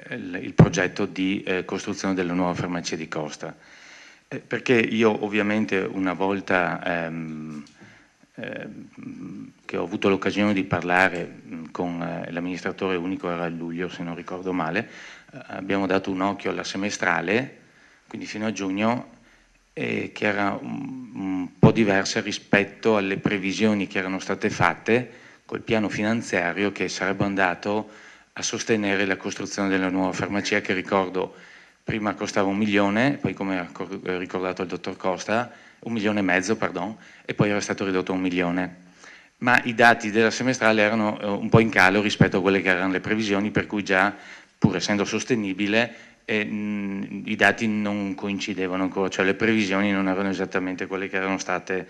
il progetto di costruzione della nuova farmacia di Costa, perché io ovviamente una volta che ho avuto l'occasione di parlare con l'amministratore unico, era a luglio se non ricordo male, abbiamo dato un occhio alla semestrale, quindi fino a giugno, che era un po' diversa rispetto alle previsioni che erano state fatte col piano finanziario che sarebbe andato a sostenere la costruzione della nuova farmacia, che ricordo prima costava 1 milione, poi come ha ricordato il dottor Costa, 1,5 milioni, pardon, e poi era stato ridotto a 1 milione. Ma i dati della semestrale erano un po' in calo rispetto a quelle che erano le previsioni, per cui già, pur essendo sostenibile, i dati non coincidevano ancora, cioè le previsioni non erano esattamente quelle che erano state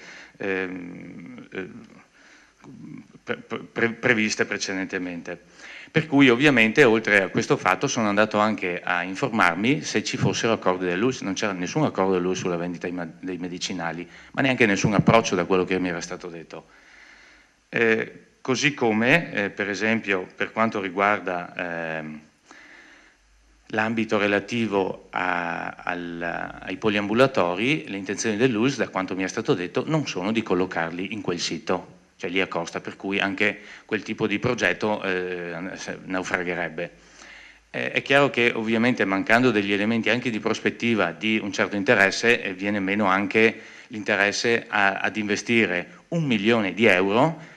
previste precedentemente. Per cui ovviamente oltre a questo fatto sono andato anche a informarmi se ci fossero accordi dell'ULSS. Non c'era nessun accordo dell'ULSS sulla vendita dei medicinali, ma neanche nessun approccio da quello che mi era stato detto. Così come per esempio per quanto riguarda l'ambito relativo ai poliambulatori, le intenzioni dell'ULSS, da quanto mi è stato detto, non sono di collocarli in quel sito, cioè lì a Costa, per cui anche quel tipo di progetto naufragherebbe. È chiaro che ovviamente mancando degli elementi anche di prospettiva di un certo interesse viene meno anche l'interesse ad investire 1 milione di euro,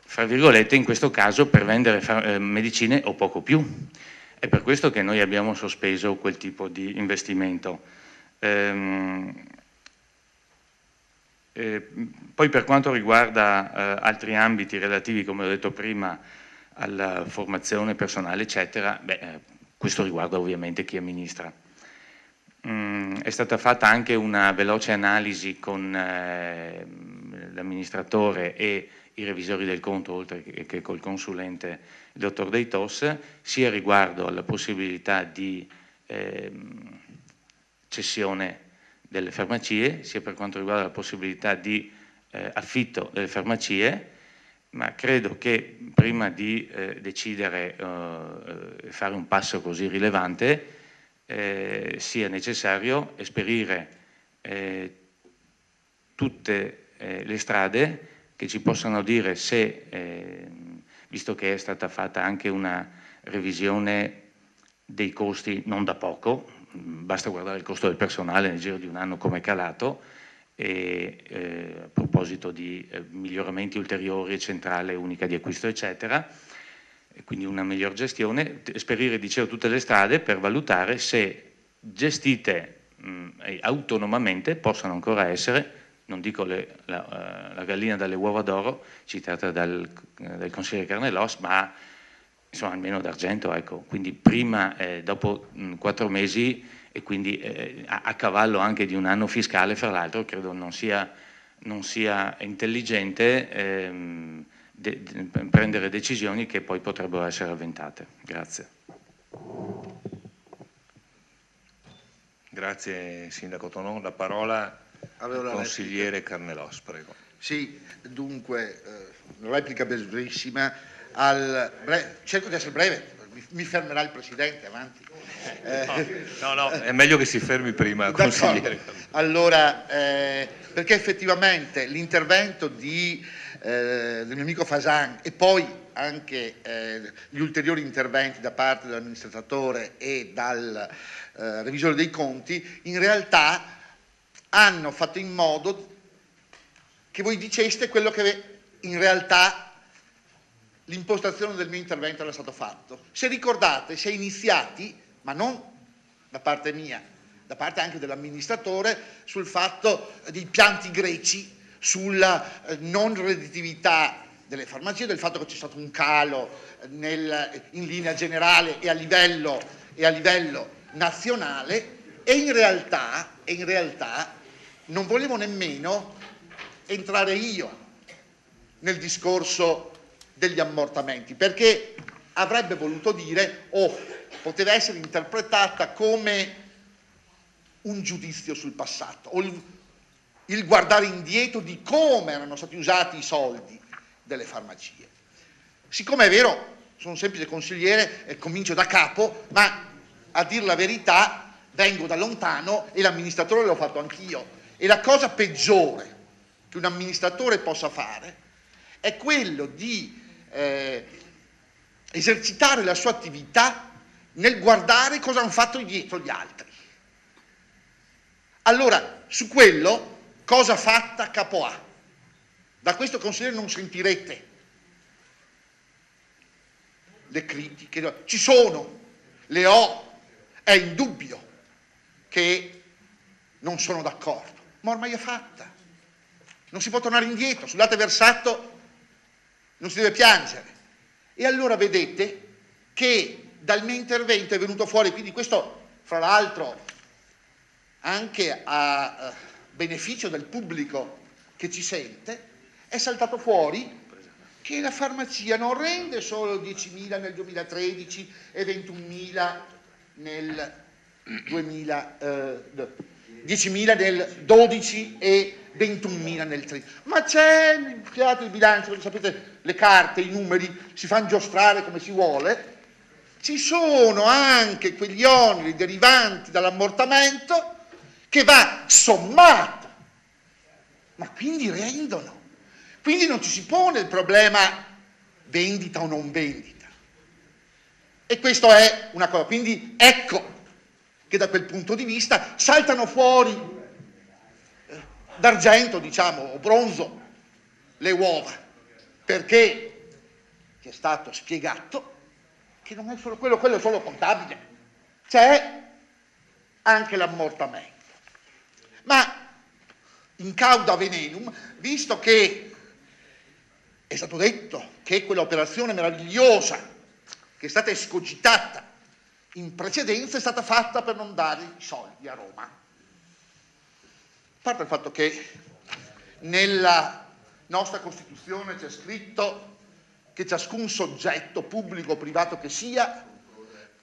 fra virgolette, in questo caso per vendere medicine o poco più. È per questo che noi abbiamo sospeso quel tipo di investimento. Poi per quanto riguarda altri ambiti relativi, come ho detto prima, alla formazione personale, eccetera, questo riguarda ovviamente chi amministra. È stata fatta anche una veloce analisi con l'amministratore e i revisori del conto, oltre che col consulente, il dottor Deitos, sia riguardo alla possibilità di cessione delle farmacie, sia per quanto riguarda la possibilità di affitto delle farmacie, ma credo che prima di decidere fare un passo così rilevante sia necessario esperire tutte le strade che ci possano dire se, visto che è stata fatta anche una revisione dei costi non da poco, basta guardare il costo del personale nel giro di un anno come è calato, e a proposito di miglioramenti ulteriori, centrale unica di acquisto eccetera, e quindi una miglior gestione, esperire, dicevo, tutte le strade per valutare se gestite autonomamente possano ancora essere, non dico la gallina dalle uova d'oro citata dal consigliere Carnellos, ma insomma almeno d'argento, ecco. Quindi prima, dopo 4 mesi e quindi a cavallo anche di un anno fiscale, fra l'altro, credo non sia intelligente prendere decisioni che poi potrebbero essere avventate. Grazie. Grazie Sindaco Tonon. La parola al consigliere Carnellos, prego. Sì, dunque, una replica brevissima. Cerco di essere breve, mi fermerà il Presidente, avanti. No, è meglio che si fermi prima, consigliere. Allora, perché effettivamente l'intervento del mio amico Fasan e poi anche gli ulteriori interventi da parte dell'amministratore e dal revisore dei conti, in realtà hanno fatto in modo che voi diceste quello che in realtà l'impostazione del mio intervento era stato fatto. Se ricordate, si è iniziati, ma non da parte mia, da parte anche dell'amministratore, sul fatto dei pianti greci, sulla non redditività delle farmacie, del fatto che c'è stato un calo in linea generale e a livello nazionale, e in realtà non volevo nemmeno entrare io nel discorso degli ammortamenti, perché avrebbe voluto dire poteva essere interpretata come un giudizio sul passato o il guardare indietro di come erano stati usati i soldi delle farmacie. Siccome è vero, sono un semplice consigliere e comincio da capo, ma a dir la verità vengo da lontano e l'amministratore l'ho fatto anch'io, e la cosa peggiore che un amministratore possa fare è quello di esercitare la sua attività nel guardare cosa hanno fatto dietro gli altri. Allora, su quello, cosa fatta capo A? Da questo consigliere non sentirete le critiche, ci sono, le ho, è indubbio che non sono d'accordo, ma ormai è fatta, non si può tornare indietro, sul latte versato non si deve piangere. E allora vedete che dal mio intervento è venuto fuori, quindi questo fra l'altro anche a beneficio del pubblico che ci sente, è saltato fuori che la farmacia non rende solo 10.000 nel 2013 e 21.000 nel 10.000 nel 12 e 21.000 nel 13, ma c'è il bilancio, sapete, le carte, i numeri si fanno giostrare come si vuole, ci sono anche quegli oneri derivanti dall'ammortamento che va sommato, ma quindi rendono, quindi non ci si pone il problema vendita o non vendita, e questo è una cosa, quindi ecco che da quel punto di vista saltano fuori d'argento, diciamo, o bronzo, le uova, perché ci è stato spiegato che non è solo quello è solo contabile, c'è anche l'ammortamento. Ma in cauda venenum, visto che è stato detto che quell'operazione meravigliosa che è stata escogitata in precedenza è stata fatta per non dare i soldi a Roma. A parte il fatto che nella nostra Costituzione c'è scritto che ciascun soggetto, pubblico o privato che sia,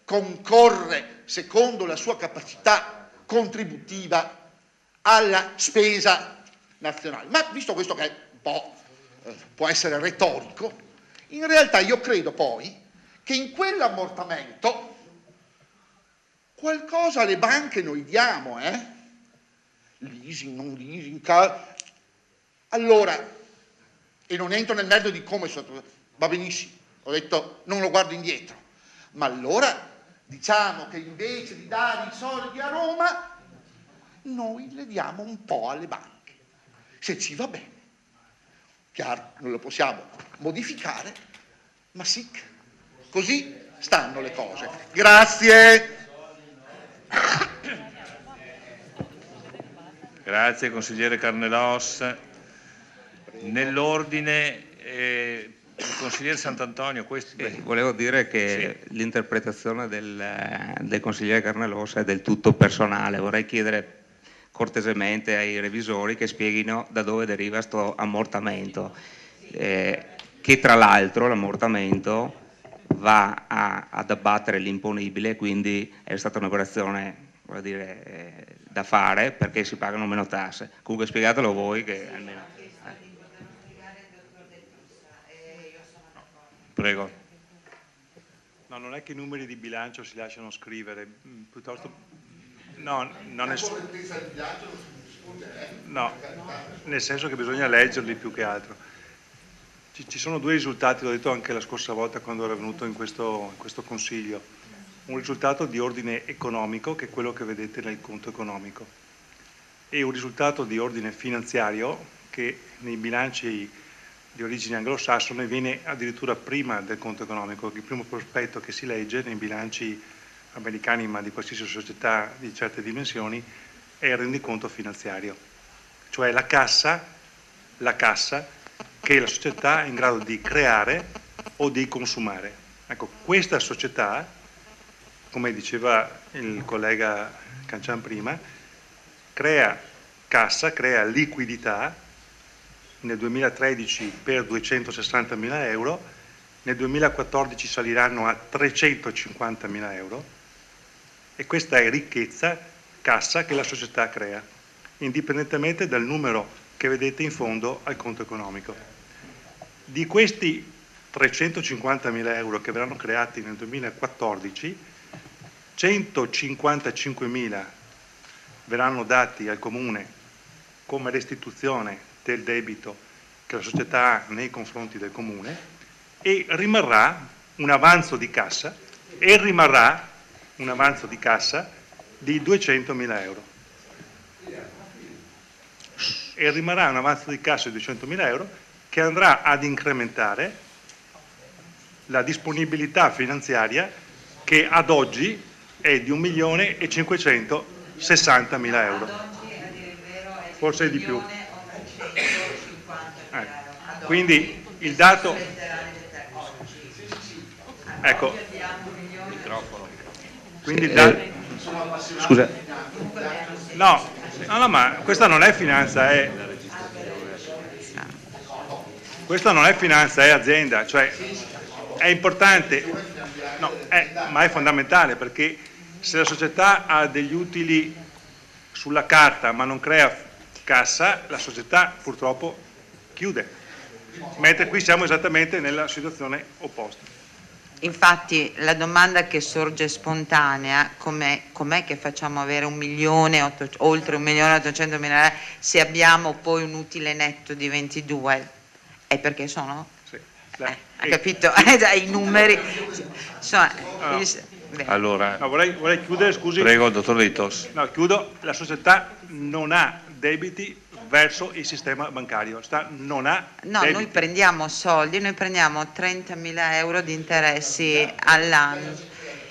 concorre secondo la sua capacità contributiva alla spesa nazionale. Ma visto questo che è un po' può essere retorico, in realtà io credo poi che in quell'ammortamento qualcosa alle banche noi diamo, leasing, non leasing, allora, e non entro nel merito di come è stato, va benissimo, ho detto non lo guardo indietro, ma allora diciamo che invece di dare i soldi a Roma, noi le diamo un po' alle banche, se ci va bene. Chiaro, non lo possiamo modificare, ma sì, così stanno le cose. Grazie. Grazie consigliere Carnelos. Nell'ordine il consigliere Sant'Antonio. Volevo dire che sì, l'interpretazione del consigliere Carnelos è del tutto personale. Vorrei chiedere cortesemente ai revisori che spieghino da dove deriva questo ammortamento, che tra l'altro l'ammortamento va ad abbattere l'imponibile, quindi è stata un'operazione da fare perché si pagano meno tasse. Comunque spiegatelo voi che almeno. Prego. No, non è che i numeri di bilancio si lasciano scrivere, piuttosto no, no, nel senso che bisogna leggerli più che altro. Ci sono due risultati, l'ho detto anche la scorsa volta quando ero venuto in questo Consiglio. Un risultato di ordine economico, che è quello che vedete nel conto economico, e un risultato di ordine finanziario che nei bilanci di origine anglosassone viene addirittura prima del conto economico. Il primo prospetto che si legge nei bilanci americani, ma di qualsiasi società di certe dimensioni, è il rendiconto finanziario, cioè la cassa che la società è in grado di creare o di consumare. Ecco, questa società, come diceva il collega Cancian prima, crea cassa, crea liquidità, nel 2013 per 260.000 euro, nel 2014 saliranno a 350.000 euro, e questa è ricchezza, cassa che la società crea, indipendentemente dal numero che vedete in fondo al conto economico. Di questi 350.000 euro che verranno creati nel 2014, 155.000 verranno dati al Comune come restituzione del debito che la società ha nei confronti del Comune, e rimarrà un avanzo di cassa di 200.000 euro. E rimarrà un avanzo di cassa di 200.000 euro che andrà ad incrementare la disponibilità finanziaria, che ad oggi è di 1.560.000 euro, forse di più. Quindi il dato, ecco, quindi il dato, scusa, no, ma questa non è finanza, questa non è finanza, è azienda, cioè è importante, no, ma è fondamentale, perché se la società ha degli utili sulla carta ma non crea cassa, la società purtroppo chiude, mentre qui siamo esattamente nella situazione opposta. Infatti la domanda che sorge spontanea, com'è che facciamo avere oltre 1.800.000 euro se abbiamo poi un utile netto di 22? È perché sono? Sì. Ha capito? I numeri. Allora, no, vorrei chiudere, scusi. Prego, dottor Ritos. No, chiudo. La società non ha debiti verso il sistema bancario. Non ha debiti. Noi prendiamo soldi, noi prendiamo 30.000 euro di interessi all'anno,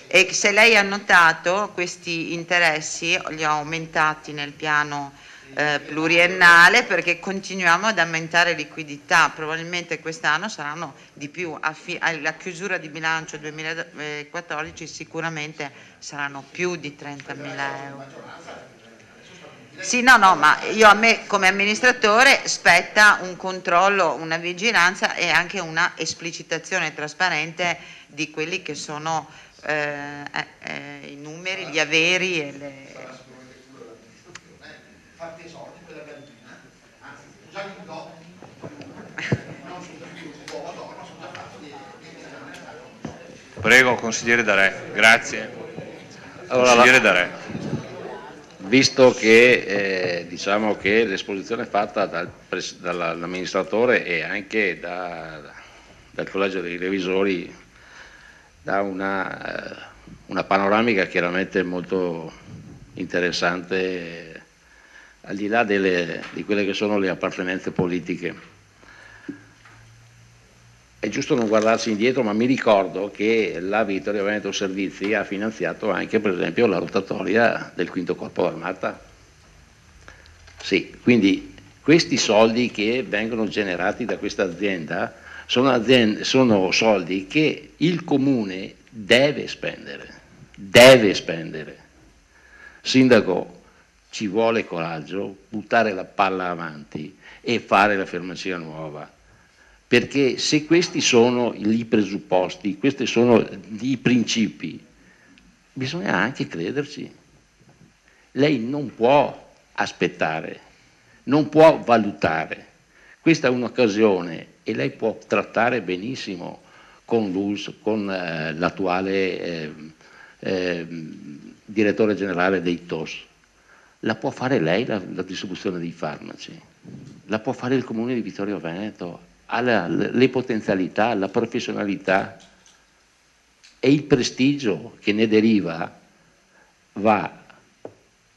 e se lei ha notato questi interessi li ho aumentati nel piano pluriennale, perché continuiamo ad aumentare liquidità. Probabilmente quest'anno saranno di più, alla chiusura di bilancio 2014 sicuramente saranno più di 30.000 euro. Sì, no, ma a me come amministratore spetta un controllo, una vigilanza e anche una esplicitazione trasparente di quelli che sono i numeri, gli averi e le... Prego, consigliere Darè. Grazie. Allora, consigliere Darè. Visto che diciamo che l'esposizione fatta dall'amministratore e anche dal collegio dei revisori dà una panoramica chiaramente molto interessante, al di là di quelle che sono le appartenenze politiche. È giusto non guardarsi indietro, ma mi ricordo che la Vittorio Veneto Servizi ha finanziato anche, per esempio, la rotatoria del quinto corpo d'armata. Sì, quindi questi soldi che vengono generati da questa azienda sono soldi che il comune deve spendere. Sindaco, ci vuole coraggio, buttare la palla avanti e fare la farmacia nuova. Perché se questi sono i presupposti, questi sono i principi, bisogna anche crederci. Lei non può aspettare, non può valutare. Questa è un'occasione e lei può trattare benissimo con l'ULSS, con l'attuale direttore generale dei TOS. La può fare lei la distribuzione dei farmaci, la può fare il comune di Vittorio Veneto. Ha le potenzialità, la professionalità e il prestigio che ne deriva va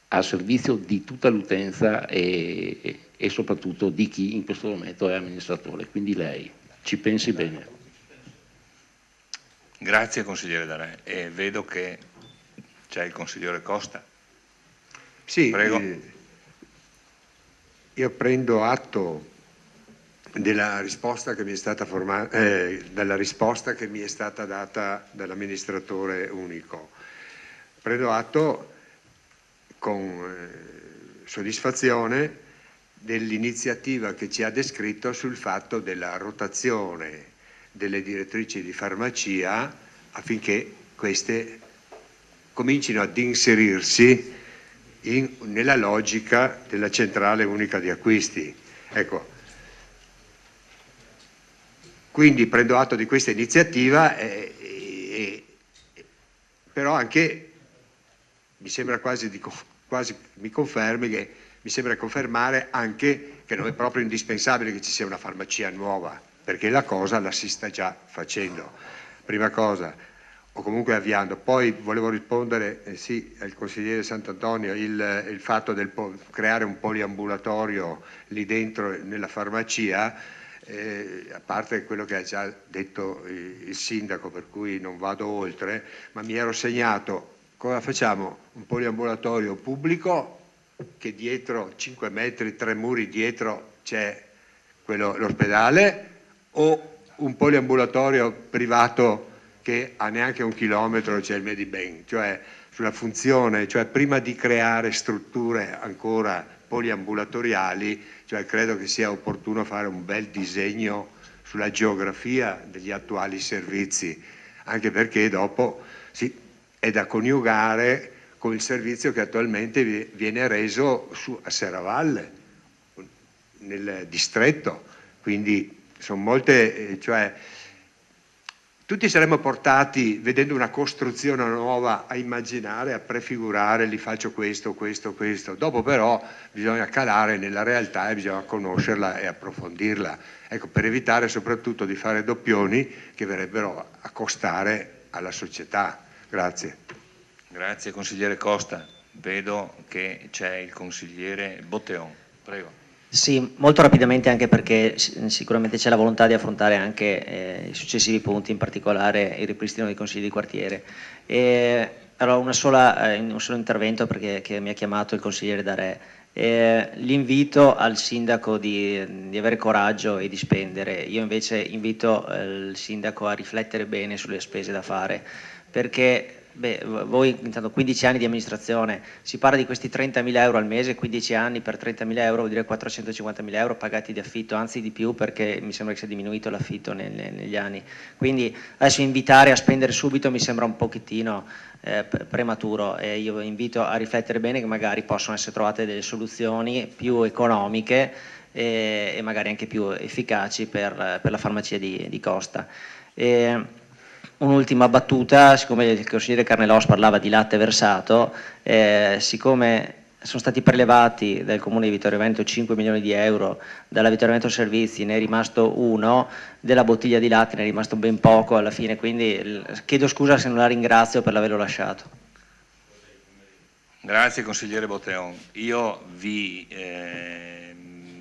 a servizio di tutta l'utenza e soprattutto di chi in questo momento è amministratore. Quindi lei ci pensi bene. Grazie consigliere Darè. E vedo che c'è il consigliere Costa. Sì, prego. Io prendo atto della risposta che mi è stata data dall'amministratore unico. Prendo atto con soddisfazione dell'iniziativa che ci ha descritto sul fatto della rotazione delle direttrici di farmacia affinché queste comincino ad inserirsi nella logica della centrale unica di acquisti. Ecco. Quindi prendo atto di questa iniziativa, però anche mi sembra quasi mi confermi che mi sembra confermare anche che non è proprio indispensabile che ci sia una farmacia nuova, perché la cosa la si sta già facendo. Prima cosa, o comunque avviando. Poi volevo rispondere sì al consigliere Sant'Antonio, il fatto del creare un poliambulatorio lì dentro nella farmacia. A parte quello che ha già detto il sindaco, per cui non vado oltre, ma mi ero segnato: cosa facciamo? Un poliambulatorio pubblico che dietro 5 metri, 3 muri dietro c'è l'ospedale, o un poliambulatorio privato che a neanche 1 chilometro c'è il Medibank? Cioè sulla funzione, cioè prima di creare strutture ancora poliambulatoriali, cioè credo che sia opportuno fare un bel disegno sulla geografia degli attuali servizi, anche perché dopo sì, è da coniugare con il servizio che attualmente viene reso a Serravalle, nel distretto. Quindi sono molte, cioè tutti saremmo portati, vedendo una costruzione nuova, a immaginare, a prefigurare, li faccio questo. Dopo però bisogna calare nella realtà e bisogna conoscerla e approfondirla. Ecco, per evitare soprattutto di fare doppioni che verrebbero a costare alla società. Grazie. Grazie consigliere Costa. Vedo che c'è il consigliere Botteon. Prego. Sì, molto rapidamente, anche perché sicuramente c'è la volontà di affrontare anche i successivi punti, in particolare il ripristino dei consigli di quartiere. Allora un solo intervento, perché che mi ha chiamato il consigliere Darè. L'invito al sindaco di avere coraggio e di spendere. Io invece invito il sindaco a riflettere bene sulle spese da fare, perché voi intanto 15 anni di amministrazione, si parla di questi 30.000 euro al mese, 15 anni per 30.000 euro vuol dire 450.000 euro pagati di affitto, anzi di più, perché mi sembra che sia diminuito l'affitto negli anni. Quindi adesso invitare a spendere subito mi sembra un pochettino prematuro, e io invito a riflettere bene, che magari possono essere trovate delle soluzioni più economiche e magari anche più efficaci per la farmacia di Costa. un'ultima battuta, siccome il consigliere Carnellos parlava di latte versato, siccome sono stati prelevati dal Comune di Vittorio Veneto 5 milioni di euro, dalla Vittorio Veneto Servizi ne è rimasto 1, della bottiglia di latte ne è rimasto ben poco alla fine, quindi chiedo scusa se non la ringrazio per averlo lasciato. Grazie consigliere Botteon. Io vi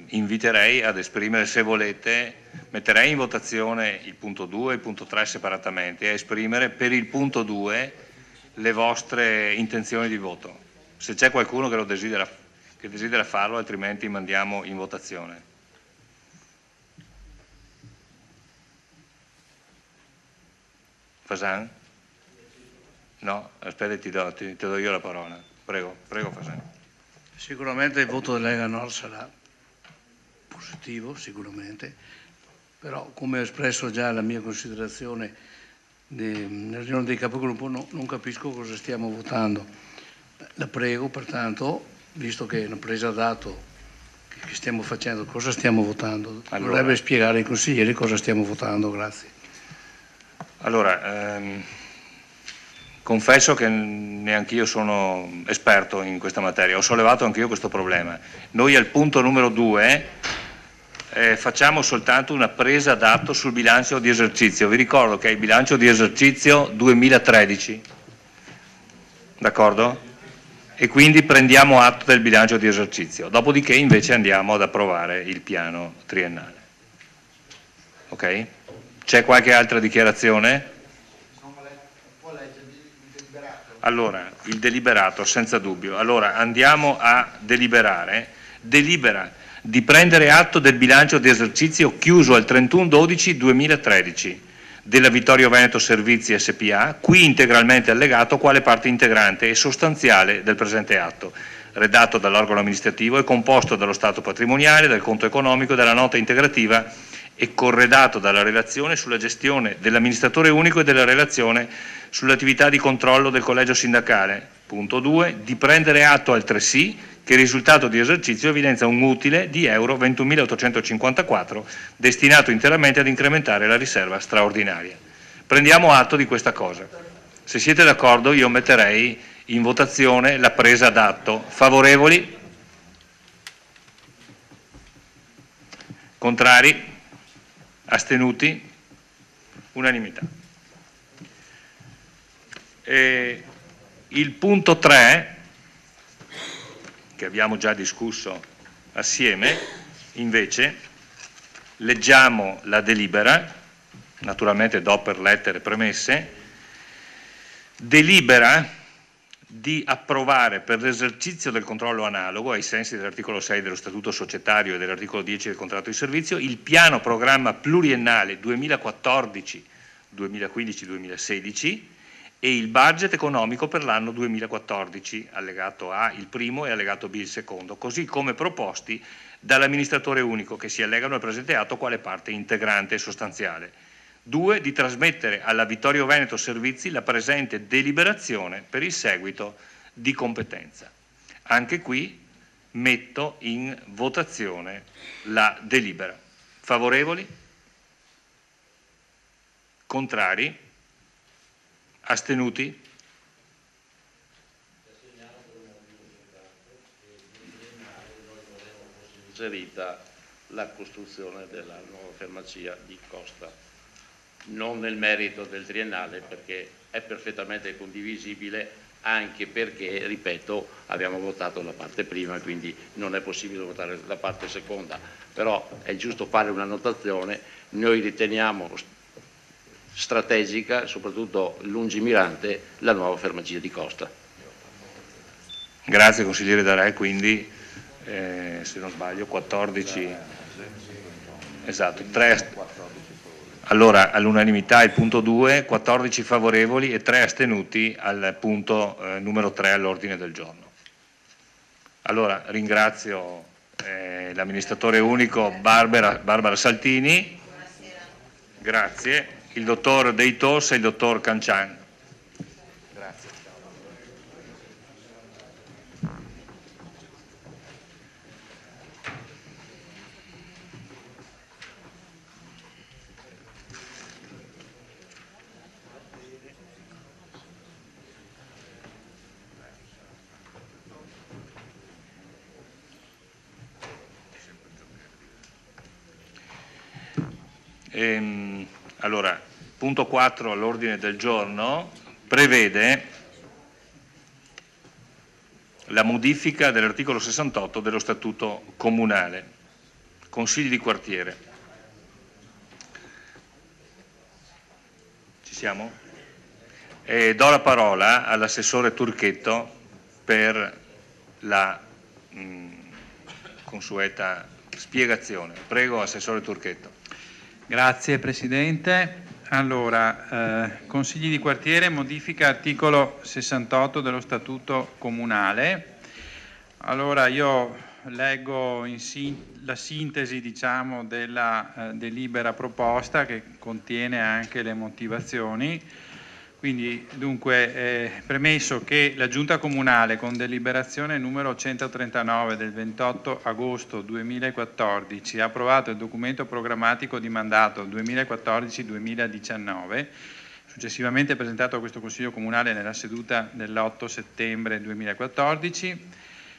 inviterei ad esprimere, se volete, metterei in votazione il punto 2 e il punto 3 separatamente e a esprimere per il punto 2 le vostre intenzioni di voto. Se c'è qualcuno che desidera farlo, altrimenti mandiamo in votazione. Fasan? No? Aspetta, ti do io la parola. Prego Fasan. Sicuramente il voto della Lega Nord sarà positivo, sicuramente, però come ho espresso già la mia considerazione nella riunione dei capogruppo, non capisco cosa stiamo votando. La prego pertanto, visto che è una presa d'atto che stiamo facendo, cosa stiamo votando? Allora, dovrebbe spiegare ai consiglieri cosa stiamo votando, grazie. Allora, confesso che neanch'io sono esperto in questa materia, ho sollevato anch'io questo problema. Noi al punto numero 2 facciamo soltanto una presa d'atto sul bilancio di esercizio. Vi ricordo che è il bilancio di esercizio 2013, d'accordo? E quindi prendiamo atto del bilancio di esercizio, dopodiché invece andiamo ad approvare il piano triennale. Ok? C'è qualche altra dichiarazione? Allora, il deliberato, senza dubbio. Allora, andiamo a deliberare. Delibera di prendere atto del bilancio di esercizio chiuso al 31/12/2013 della Vittorio Veneto Servizi SPA, qui integralmente allegato quale parte integrante e sostanziale del presente atto, redatto dall'organo amministrativo e composto dallo stato patrimoniale, dal conto economico, dalla nota integrativa e corredato dalla relazione sulla gestione dell'amministratore unico e della relazione sull'attività di controllo del collegio sindacale. Punto 2. Di prendere atto altresì che il risultato di esercizio evidenzia un utile di euro 21.854 destinato interamente ad incrementare la riserva straordinaria. Prendiamo atto di questa cosa. Se siete d'accordo io metterei in votazione la presa d'atto. Favorevoli? Contrari? Astenuti? Unanimità. Il punto 3, che abbiamo già discusso assieme, invece, leggiamo la delibera, naturalmente do per lettere premesse, delibera di approvare per l'esercizio del controllo analogo, ai sensi dell'articolo 6 dello Statuto societario e dell'articolo 10 del contratto di servizio, il piano programma pluriennale 2014-2015-2016 e il budget economico per l'anno 2014, allegato A il primo e allegato B il secondo, così come proposti dall'amministratore unico che si allegano al presente atto quale parte integrante e sostanziale. 2. Di trasmettere alla Vittorio Veneto Servizi la presente deliberazione per il seguito di competenza. Anche qui metto in votazione la delibera. Favorevoli? Contrari? Astenuti? Inserita la costruzione della nuova farmacia di Costa, non nel merito del triennale perché è perfettamente condivisibile, anche perché, ripeto, abbiamo votato la parte prima, quindi non è possibile votare la parte seconda, però è giusto fare una notazione, noi riteniamo strategica, soprattutto lungimirante, la nuova farmacia di Costa. Grazie consigliere Darè, quindi se non sbaglio 14, esatto, 3, allora all'unanimità il punto 2, 14 favorevoli e 3 astenuti al punto numero 3 all'ordine del giorno. Allora ringrazio l'amministratore unico Barbara Saltini, grazie, il dottor Deitos e il dottor Cancian. Grazie. Allora, punto 4 all'ordine del giorno prevede la modifica dell'articolo 68 dello Statuto Comunale, Consigli di quartiere. Ci siamo? Do la parola all'assessore Turchetto per la consueta spiegazione. Prego, assessore Turchetto. Grazie Presidente. Allora, Consigli di quartiere, modifica articolo 68 dello Statuto Comunale. Allora, io leggo la sintesi, diciamo, della delibera proposta, che contiene anche le motivazioni. Quindi, dunque, premesso che la Giunta Comunale, con deliberazione numero 139 del 28 agosto 2014, ha approvato il documento programmatico di mandato 2014-2019, successivamente presentato a questo Consiglio Comunale nella seduta dell'8 settembre 2014,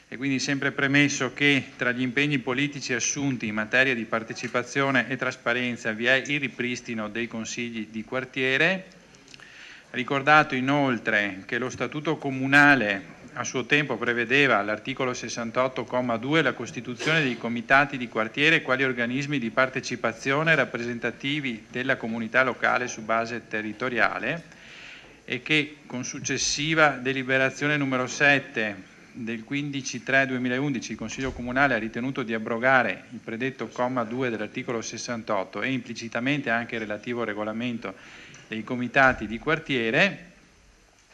e quindi sempre premesso che tra gli impegni politici assunti in materia di partecipazione e trasparenza vi è il ripristino dei consigli di quartiere. Ricordato inoltre che lo Statuto Comunale a suo tempo prevedeva all'articolo 68,2 la costituzione dei comitati di quartiere quali organismi di partecipazione rappresentativi della comunità locale su base territoriale, e che con successiva deliberazione numero 7 del 15/3/2011 il Consiglio Comunale ha ritenuto di abrogare il predetto comma 2 dell'articolo 68 e implicitamente anche il relativo regolamento dei comitati di quartiere.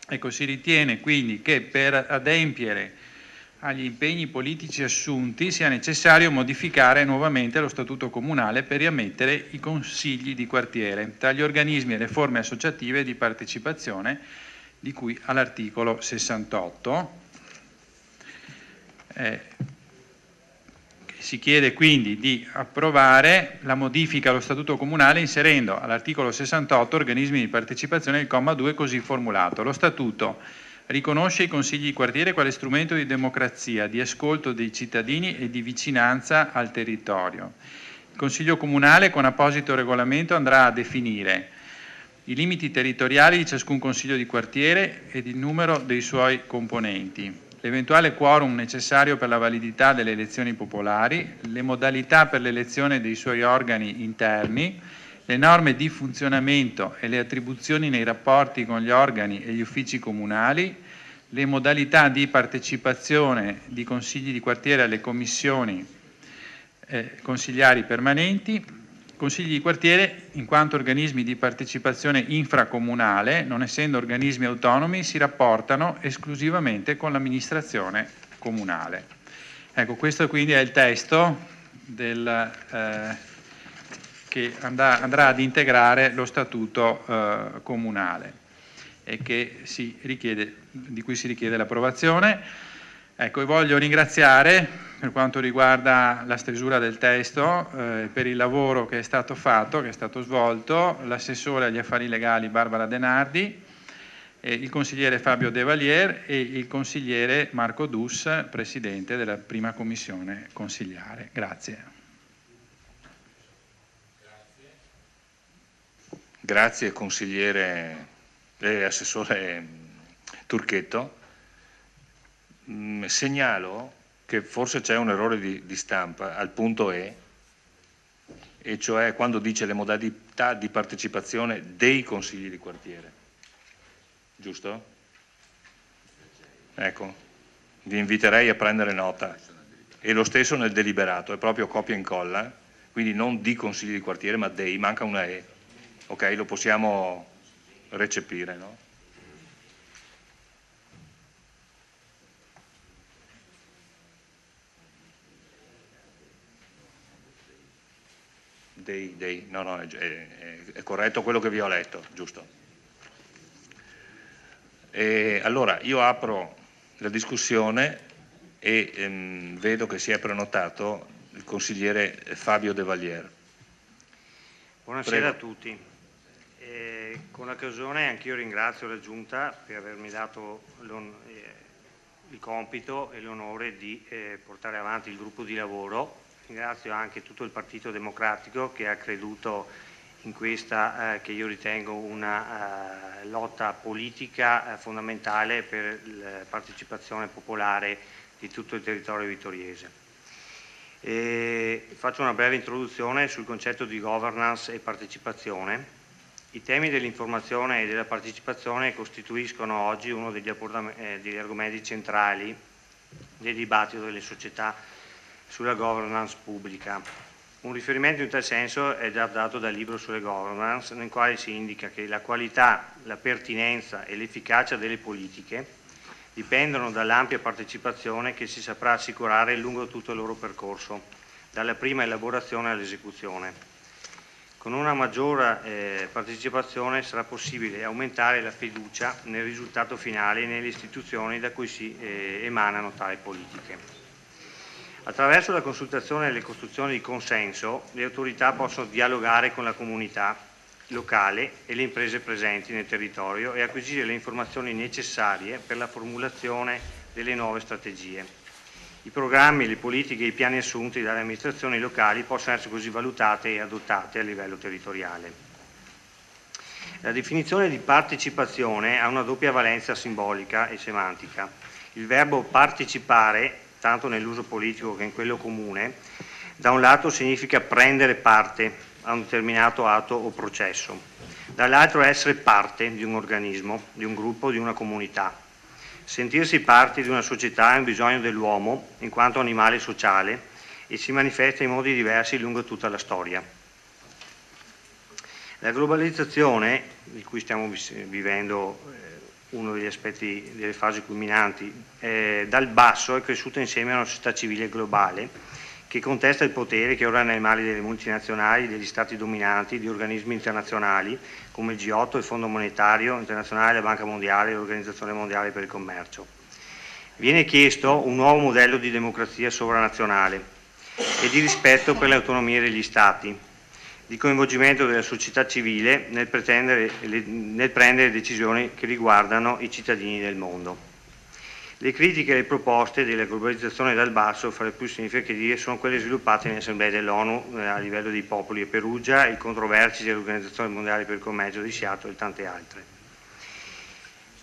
Ecco, si ritiene quindi che per adempiere agli impegni politici assunti sia necessario modificare nuovamente lo Statuto Comunale per riammettere i consigli di quartiere tra gli organismi e le forme associative di partecipazione di cui all'articolo 68. Si chiede quindi di approvare la modifica allo Statuto Comunale inserendo all'articolo 68 organismi di partecipazione il comma 2 così formulato. Lo Statuto riconosce i consigli di quartiere quale strumento di democrazia, di ascolto dei cittadini e di vicinanza al territorio. Il Consiglio Comunale con apposito regolamento andrà a definire i limiti territoriali di ciascun consiglio di quartiere ed il numero dei suoi componenti, l'eventuale quorum necessario per la validità delle elezioni popolari, le modalità per l'elezione dei suoi organi interni, le norme di funzionamento e le attribuzioni nei rapporti con gli organi e gli uffici comunali, le modalità di partecipazione di consigli di quartiere alle commissioni consigliari permanenti. Consigli di quartiere, in quanto organismi di partecipazione infracomunale, non essendo organismi autonomi, si rapportano esclusivamente con l'amministrazione comunale. Ecco, questo quindi è il testo che andrà ad integrare lo Statuto Comunale e che di cui si richiede l'approvazione. Ecco, e voglio ringraziare, per quanto riguarda la stesura del testo, per il lavoro che è stato fatto, che è stato svolto, l'assessore agli affari legali Barbara Denardi, il consigliere Fabio De Valier e il consigliere Marco Dus, presidente della prima commissione consigliare. Grazie. Grazie consigliere assessore Turchetto. Segnalo che forse c'è un errore di stampa al punto E, cioè quando dice le modalità di partecipazione dei consigli di quartiere. Giusto? Ecco, vi inviterei a prendere nota. E lo stesso nel deliberato, è proprio copia e incolla, quindi non di consigli di quartiere ma dei, manca una E. Ok, lo possiamo recepire, no? No, è corretto quello che vi ho letto, giusto? Allora, io apro la discussione e vedo che si è prenotato il consigliere Fabio De Valier. Buonasera a tutti. Con l'occasione anch'io ringrazio la Giunta per avermi dato il compito e l'onore di portare avanti il gruppo di lavoro. Ringrazio anche tutto il Partito Democratico che ha creduto in questa che io ritengo una lotta politica fondamentale per la partecipazione popolare di tutto il territorio vittoriese. Faccio una breve introduzione sul concetto di governance e partecipazione. I temi dell'informazione e della partecipazione costituiscono oggi uno degli argomenti centrali del dibattito delle società sulla governance pubblica. Un riferimento in tal senso è già dato dal libro sulle governance, nel quale si indica che la qualità, la pertinenza e l'efficacia delle politiche dipendono dall'ampia partecipazione che si saprà assicurare lungo tutto il loro percorso, dalla prima elaborazione all'esecuzione. Con una maggiore partecipazione sarà possibile aumentare la fiducia nel risultato finale e nelle istituzioni da cui si emanano tali politiche. Attraverso la consultazione e le costruzioni di consenso, le autorità possono dialogare con la comunità locale e le imprese presenti nel territorio e acquisire le informazioni necessarie per la formulazione delle nuove strategie. I programmi, le politiche e i piani assunti dalle amministrazioni locali possono essere così valutate e adottate a livello territoriale. La definizione di partecipazione ha una doppia valenza simbolica e semantica. Il verbo partecipare, tanto nell'uso politico che in quello comune, da un lato significa prendere parte a un determinato atto o processo, dall'altro essere parte di un organismo, di un gruppo, di una comunità. Sentirsi parte di una società è un bisogno dell'uomo in quanto animale sociale e si manifesta in modi diversi lungo tutta la storia. La globalizzazione, di cui stiamo vivendo uno degli aspetti delle fasi culminanti, dal basso è cresciuta insieme a una società civile globale che contesta il potere che ora è nelle mani delle multinazionali, degli stati dominanti, di organismi internazionali come il G8, il Fondo Monetario Internazionale, la Banca Mondiale e l'Organizzazione Mondiale per il Commercio. Viene chiesto un nuovo modello di democrazia sovranazionale e di rispetto per le autonomie degli Stati, di coinvolgimento della società civile nel prendere decisioni che riguardano i cittadini del mondo. Le critiche e le proposte della globalizzazione dal basso, fra le più significative, sono quelle sviluppate nelle assemblee dell'ONU a livello dei popoli a Perugia, il controversi dell'Organizzazione Mondiale per il Commercio di Seattle e tante altre.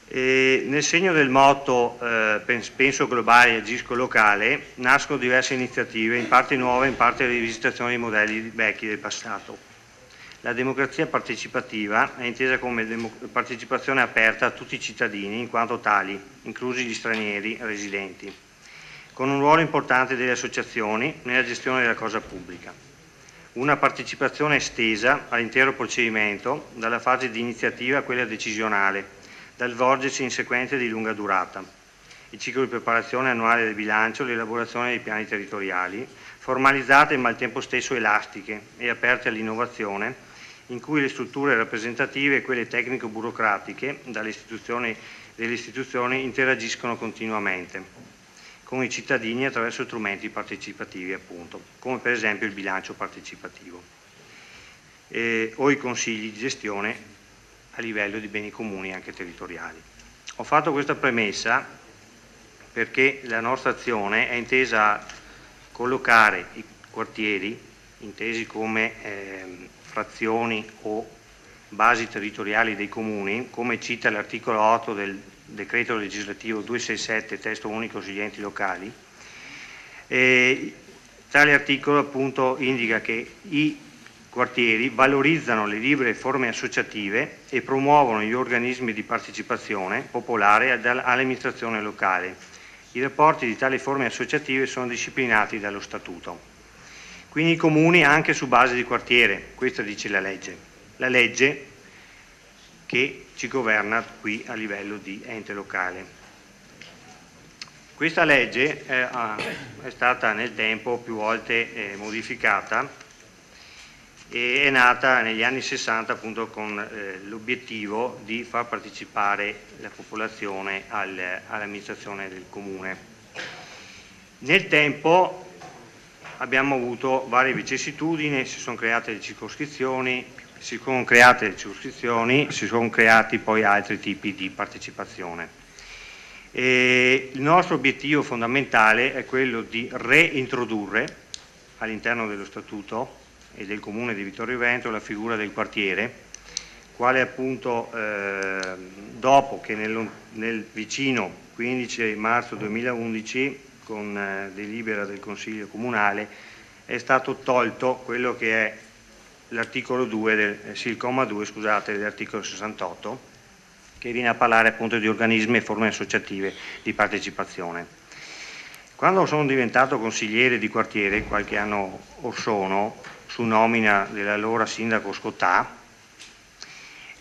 Nel segno del motto penso globale e agisco locale nascono diverse iniziative, in parte nuove, in parte rivisitazioni di modelli vecchi del passato. La democrazia partecipativa è intesa come partecipazione aperta a tutti i cittadini in quanto tali, inclusi gli stranieri residenti, con un ruolo importante delle associazioni nella gestione della cosa pubblica. Una partecipazione estesa all'intero procedimento, dalla fase di iniziativa a quella decisionale, dal volgersi in sequenze di lunga durata. Il ciclo di preparazione annuale del bilancio, l'elaborazione dei piani territoriali, formalizzate ma al tempo stesso elastiche e aperte all'innovazione, in cui le strutture rappresentative e quelle tecnico-burocratiche delle istituzioni interagiscono continuamente con i cittadini attraverso strumenti partecipativi, appunto, come per esempio il bilancio partecipativo o i consigli di gestione a livello di beni comuni anche territoriali. Ho fatto questa premessa perché la nostra azione è intesa a collocare i quartieri, intesi come frazioni o basi territoriali dei comuni, come cita l'articolo 8 del decreto legislativo 267, testo unico sugli enti locali. Tale articolo appunto indica che i quartieri valorizzano le libere forme associative e promuovono gli organismi di partecipazione popolare all'amministrazione locale. I rapporti di tali forme associative sono disciplinati dallo Statuto. Quindi i comuni anche su base di quartiere, questo dice la legge che ci governa qui a livello di ente locale. Questa legge è stata nel tempo più volte modificata e è nata negli anni 60 appunto con l'obiettivo di far partecipare la popolazione all'amministrazione del comune. Nel tempo abbiamo avuto varie vicissitudini, si sono create le circoscrizioni, si sono creati poi altri tipi di partecipazione. Il nostro obiettivo fondamentale è quello di reintrodurre all'interno dello Statuto e del Comune di Vittorio Veneto la figura del quartiere, quale appunto dopo che nel vicino 15 marzo 2011 con delibera del Consiglio Comunale è stato tolto quello che è l'articolo 2 il comma 2, scusate, dell'articolo 68, che viene a parlare appunto di organismi e forme associative di partecipazione. Quando sono diventato consigliere di quartiere, qualche anno or sono, su nomina dell'allora sindaco Scottà,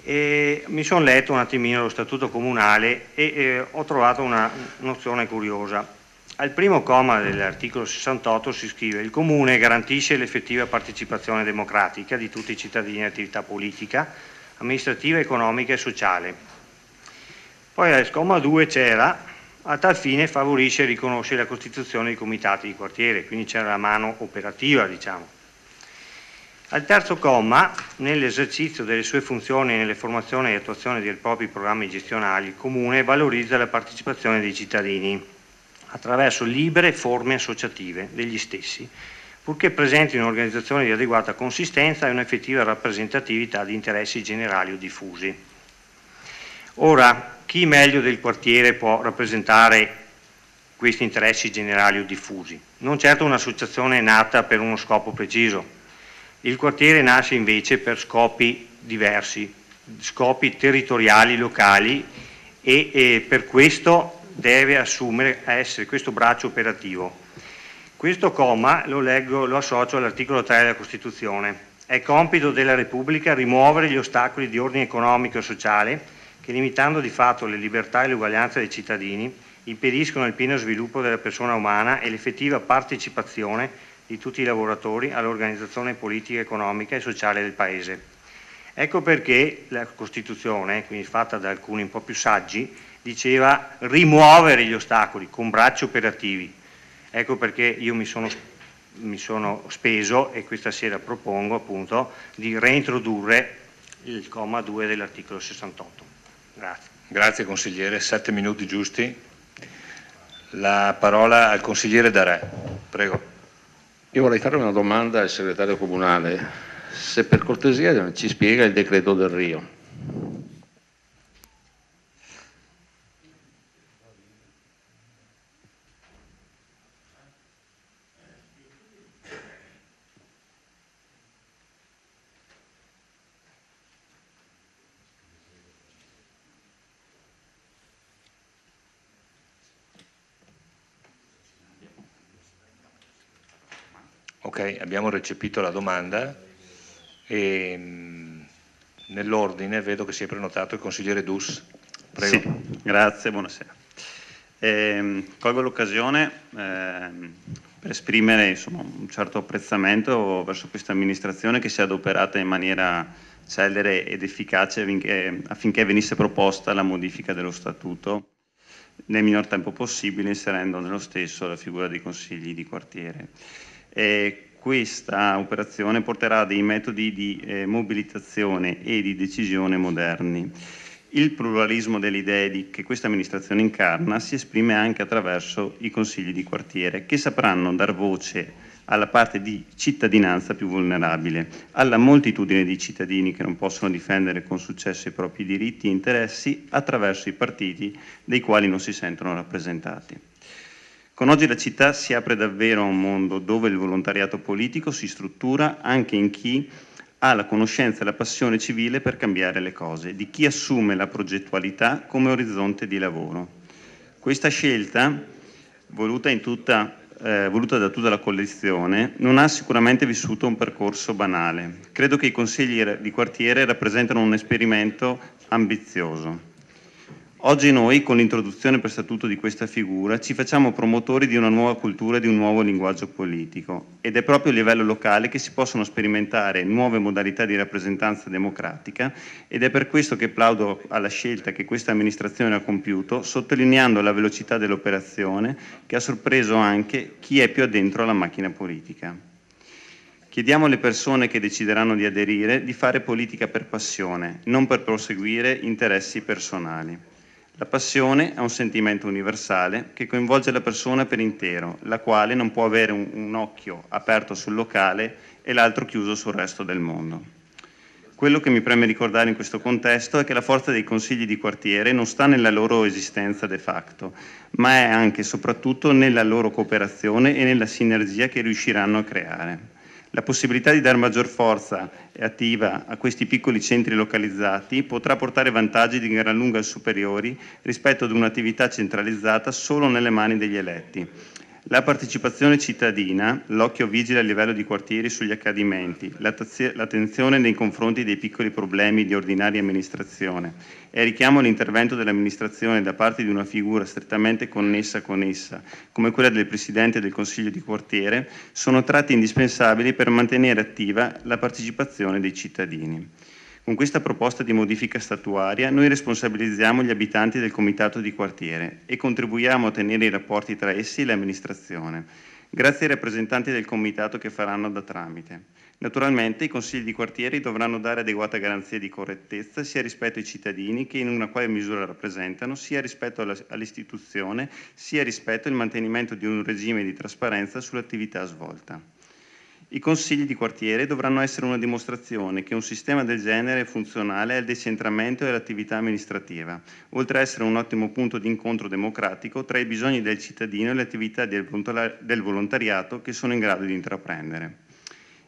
e mi sono letto un attimino lo statuto comunale e ho trovato una nozione curiosa. Al primo comma dell'articolo 68 si scrive: il Comune garantisce l'effettiva partecipazione democratica di tutti i cittadini all'attività politica, amministrativa, economica e sociale. Poi al comma 2 c'era: a tal fine favorisce e riconosce la costituzione di comitati di quartiere, quindi c'era la mano operativa, diciamo. Al terzo comma, nell'esercizio delle sue funzioni e nelle formazioni e attuazione dei propri programmi gestionali, il Comune valorizza la partecipazione dei cittadini attraverso libere forme associative degli stessi, purché presentino organizzazioni di adeguata consistenza e un'effettiva rappresentatività di interessi generali o diffusi. Ora, chi meglio del quartiere può rappresentare questi interessi generali o diffusi? Non certo un'associazione nata per uno scopo preciso. Il quartiere nasce invece per scopi diversi, scopi territoriali, locali, e per questo deve assumere a essere questo braccio operativo. Questo comma lo associo all'articolo 3 della Costituzione. È compito della Repubblica rimuovere gli ostacoli di ordine economico e sociale che, limitando di fatto le libertà e l'uguaglianza dei cittadini, impediscono il pieno sviluppo della persona umana e l'effettiva partecipazione di tutti i lavoratori all'organizzazione politica, economica e sociale del Paese. Ecco perché la Costituzione, quindi fatta da alcuni un po' più saggi, diceva rimuovere gli ostacoli con bracci operativi. Ecco perché io mi sono speso e questa sera propongo appunto di reintrodurre il comma 2 dell'articolo 68. Grazie. Grazie consigliere, 7 minuti giusti. La parola al consigliere Darè, prego. Io vorrei fare una domanda al segretario comunale, se per cortesia ci spiega il decreto del Rio. Ok, abbiamo recepito la domanda e nell'ordine vedo che si è prenotato il consigliere Dus. Prego. Sì, grazie, buonasera. Colgo l'occasione per esprimere insomma, un certo apprezzamento verso questa amministrazione che si è adoperata in maniera celere ed efficace affinché venisse proposta la modifica dello statuto nel minor tempo possibile, inserendo nello stesso la figura dei consigli di quartiere. Questa operazione porterà a dei metodi di mobilitazione e di decisione moderni. Il pluralismo delle idee che questa amministrazione incarna si esprime anche attraverso i consigli di quartiere, che sapranno dar voce alla parte di cittadinanza più vulnerabile, alla moltitudine di cittadini che non possono difendere con successo i propri diritti e interessi attraverso i partiti dei quali non si sentono rappresentati. Con oggi la città si apre davvero a un mondo dove il volontariato politico si struttura anche in chi ha la conoscenza e la passione civile per cambiare le cose, di chi assume la progettualità come orizzonte di lavoro. Questa scelta, voluta da tutta la coalizione, non ha sicuramente vissuto un percorso banale. Credo che i consigli di quartiere rappresentano un esperimento ambizioso. Oggi noi, con l'introduzione per statuto di questa figura, ci facciamo promotori di una nuova cultura e di un nuovo linguaggio politico, ed è proprio a livello locale che si possono sperimentare nuove modalità di rappresentanza democratica, ed è per questo che plaudo alla scelta che questa amministrazione ha compiuto, sottolineando la velocità dell'operazione che ha sorpreso anche chi è più addentro alla macchina politica. Chiediamo alle persone che decideranno di aderire di fare politica per passione, non per proseguire interessi personali. La passione è un sentimento universale che coinvolge la persona per intero, la quale non può avere un occhio aperto sul locale e l'altro chiuso sul resto del mondo. Quello che mi preme ricordare in questo contesto è che la forza dei consigli di quartiere non sta nella loro esistenza de facto, ma è anche e soprattutto nella loro cooperazione e nella sinergia che riusciranno a creare. La possibilità di dare maggior forza e attiva a questi piccoli centri localizzati potrà portare vantaggi di gran lunga superiori rispetto ad un'attività centralizzata solo nelle mani degli eletti. La partecipazione cittadina, l'occhio vigile a livello di quartieri sugli accadimenti, l'attenzione nei confronti dei piccoli problemi di ordinaria amministrazione e richiamo all'intervento dell'amministrazione da parte di una figura strettamente connessa con essa, come quella del Presidente del Consiglio di quartiere, sono tratti indispensabili per mantenere attiva la partecipazione dei cittadini. Con questa proposta di modifica statuaria noi responsabilizziamo gli abitanti del comitato di quartiere e contribuiamo a tenere i rapporti tra essi e l'amministrazione, grazie ai rappresentanti del comitato che faranno da tramite. Naturalmente i consigli di quartiere dovranno dare adeguata garanzia di correttezza sia rispetto ai cittadini che in una quale misura rappresentano, sia rispetto all'istituzione, sia rispetto al mantenimento di un regime di trasparenza sull'attività svolta. I consigli di quartiere dovranno essere una dimostrazione che un sistema del genere è funzionale al decentramento e all'attività amministrativa, oltre a essere un ottimo punto di incontro democratico tra i bisogni del cittadino e le attività del volontariato che sono in grado di intraprendere.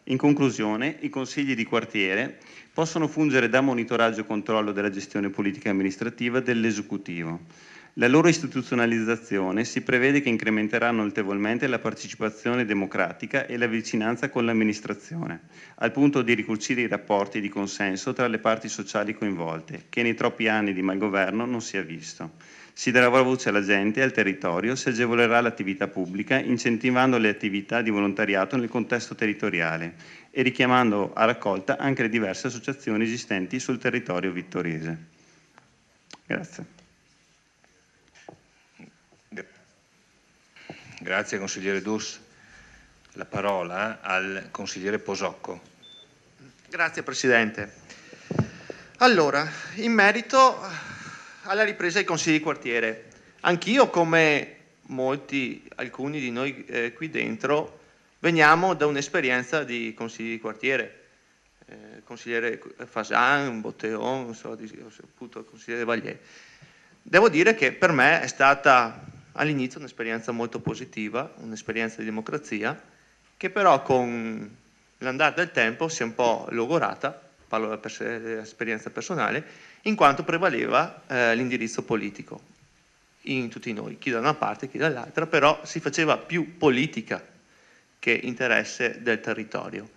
In conclusione, i consigli di quartiere possono fungere da monitoraggio e controllo della gestione politica e amministrativa dell'esecutivo. La loro istituzionalizzazione si prevede che incrementerà notevolmente la partecipazione democratica e la vicinanza con l'amministrazione, al punto di ricucire i rapporti di consenso tra le parti sociali coinvolte, che nei troppi anni di malgoverno non si è visto. Si darà voce alla gente e al territorio, si agevolerà l'attività pubblica, incentivando le attività di volontariato nel contesto territoriale e richiamando a raccolta anche le diverse associazioni esistenti sul territorio vittoriese. Grazie. Grazie consigliere Dus. La parola al consigliere Posocco. Grazie Presidente. Allora, in merito alla ripresa dei consigli di quartiere, anch'io come alcuni di noi qui dentro, veniamo da un'esperienza di consigli di quartiere. Consigliere Fasan, Botteon, appunto il consigliere Valier. Devo dire che per me è stata all'inizio un'esperienza molto positiva, un'esperienza di democrazia, che però con l'andare del tempo si è un po' logorata, parlo per esperienza personale, in quanto prevaleva l'indirizzo politico in tutti noi, chi da una parte, chi dall'altra, però si faceva più politica che interesse del territorio.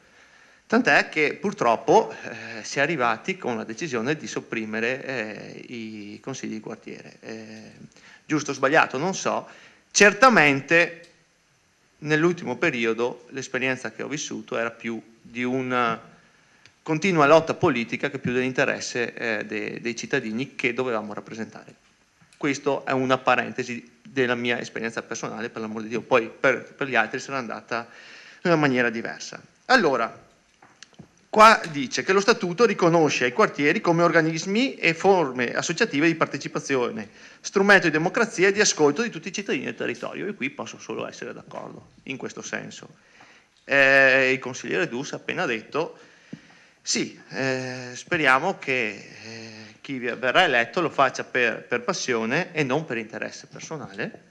Tant'è che purtroppo si è arrivati con la decisione di sopprimere i consigli di quartiere. Giusto o sbagliato non so, certamente nell'ultimo periodo l'esperienza che ho vissuto era più di una continua lotta politica che più dell'interesse dei cittadini che dovevamo rappresentare. Questo è una parentesi della mia esperienza personale, per l'amor di Dio, poi per gli altri sarà andata in una maniera diversa. Allora, qua dice che lo Statuto riconosce ai quartieri come organismi e forme associative di partecipazione, strumento di democrazia e di ascolto di tutti i cittadini del territorio. E qui posso solo essere d'accordo in questo senso. Il consigliere Dus ha appena detto, sì, speriamo che chi verrà eletto lo faccia per passione e non per interesse personale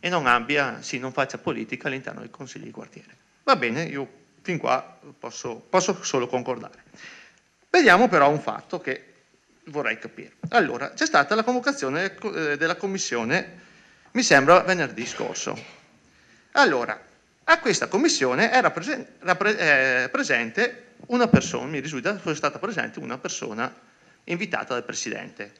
e non faccia politica all'interno del consiglio di quartiere. Va bene, io fin qua posso solo concordare. Vediamo però un fatto che vorrei capire. Allora, c'è stata la convocazione della commissione, mi sembra venerdì scorso. Allora, a questa commissione era presente una persona, mi risulta fosse stata presente una persona invitata dal Presidente.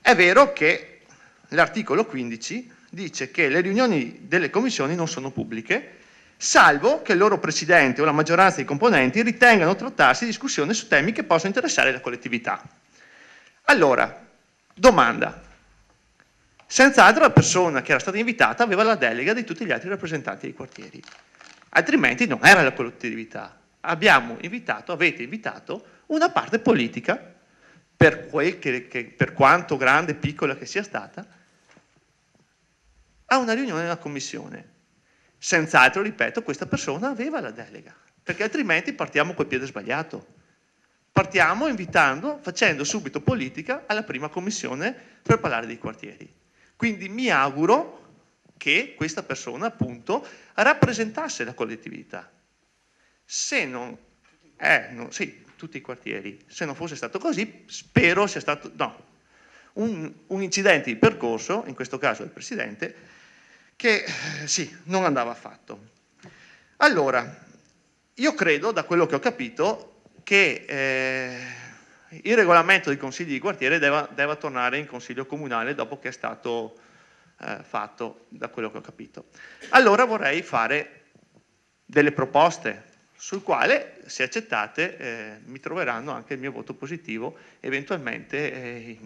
È vero che l'articolo 15 dice che le riunioni delle commissioni non sono pubbliche, salvo che il loro Presidente o la maggioranza dei componenti ritengano trattarsi di discussioni su temi che possono interessare la collettività. Allora, domanda. Senz'altro la persona che era stata invitata aveva la delega di tutti gli altri rappresentanti dei quartieri, altrimenti non era la collettività. Avete invitato una parte politica per quanto grande e piccola che sia stata, a una riunione della commissione. Senz'altro, ripeto, questa persona aveva la delega, perché altrimenti partiamo col piede sbagliato. Partiamo facendo subito politica alla prima commissione per parlare dei quartieri. Quindi mi auguro che questa persona appunto rappresentasse la collettività. Se non sì, tutti i quartieri, se non fosse stato così, spero sia stato un incidente di percorso, in questo caso del Presidente, che sì, non andava fatto. Allora, io credo, da quello che ho capito, che il regolamento dei consigli di quartiere deve tornare in consiglio comunale dopo che è stato fatto, da quello che ho capito. Allora vorrei fare delle proposte sul quale, se accettate, mi troveranno anche il mio voto positivo eventualmente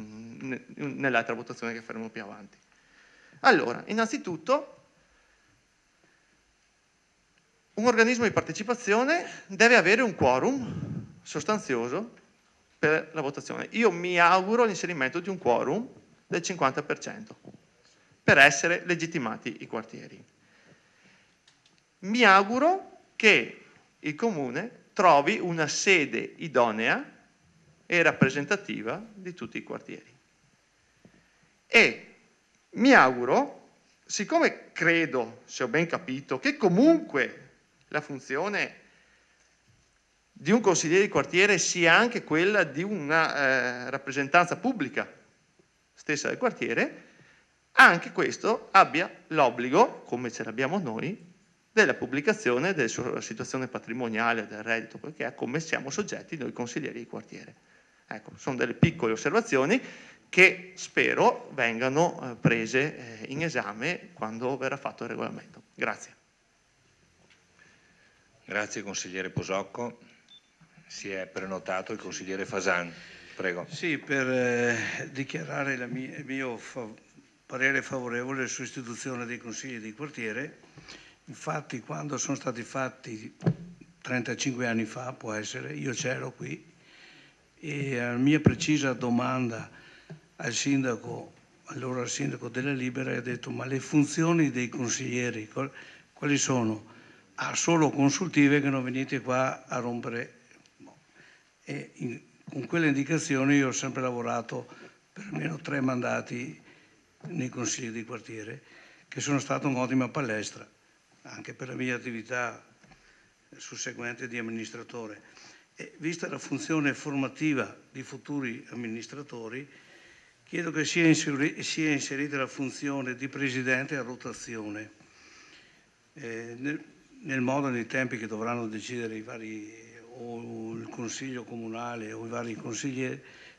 nell'altra votazione che faremo più avanti. Allora, innanzitutto, un organismo di partecipazione deve avere un quorum sostanzioso per la votazione. Io mi auguro l'inserimento di un quorum del 50% per essere legittimati i quartieri. Mi auguro che il Comune trovi una sede idonea e rappresentativa di tutti i quartieri. E mi auguro, siccome credo, se ho ben capito, che comunque la funzione di un consigliere di quartiere sia anche quella di una rappresentanza pubblica stessa del quartiere, anche questo abbia l'obbligo, come ce l'abbiamo noi, della pubblicazione della sua situazione patrimoniale, del reddito, perché è come siamo soggetti noi consiglieri di quartiere. Ecco, sono delle piccole osservazioni che spero vengano prese in esame quando verrà fatto il regolamento. Grazie. Grazie consigliere Posocco. Si è prenotato il consigliere Fasan. Prego. Sì, per dichiarare il mio parere favorevole sull'istituzione dei consigli di quartiere. Infatti, quando sono stati fatti 35 anni fa, può essere, io c'ero qui, e a mia precisa domanda al sindaco, allora il sindaco della Libera, ha detto: ma le funzioni dei consiglieri quali sono? Ah, solo consultive, che non venite qua a rompere. E con quelle indicazioni io ho sempre lavorato per almeno 3 mandati nei consigli di quartiere, che sono stato un'ottima palestra anche per la mia attività susseguente di amministratore. E vista la funzione formativa di futuri amministratori, chiedo che sia inserita la funzione di presidente a rotazione, nel modo e nei tempi che dovranno decidere i vari, o il consiglio comunale o i vari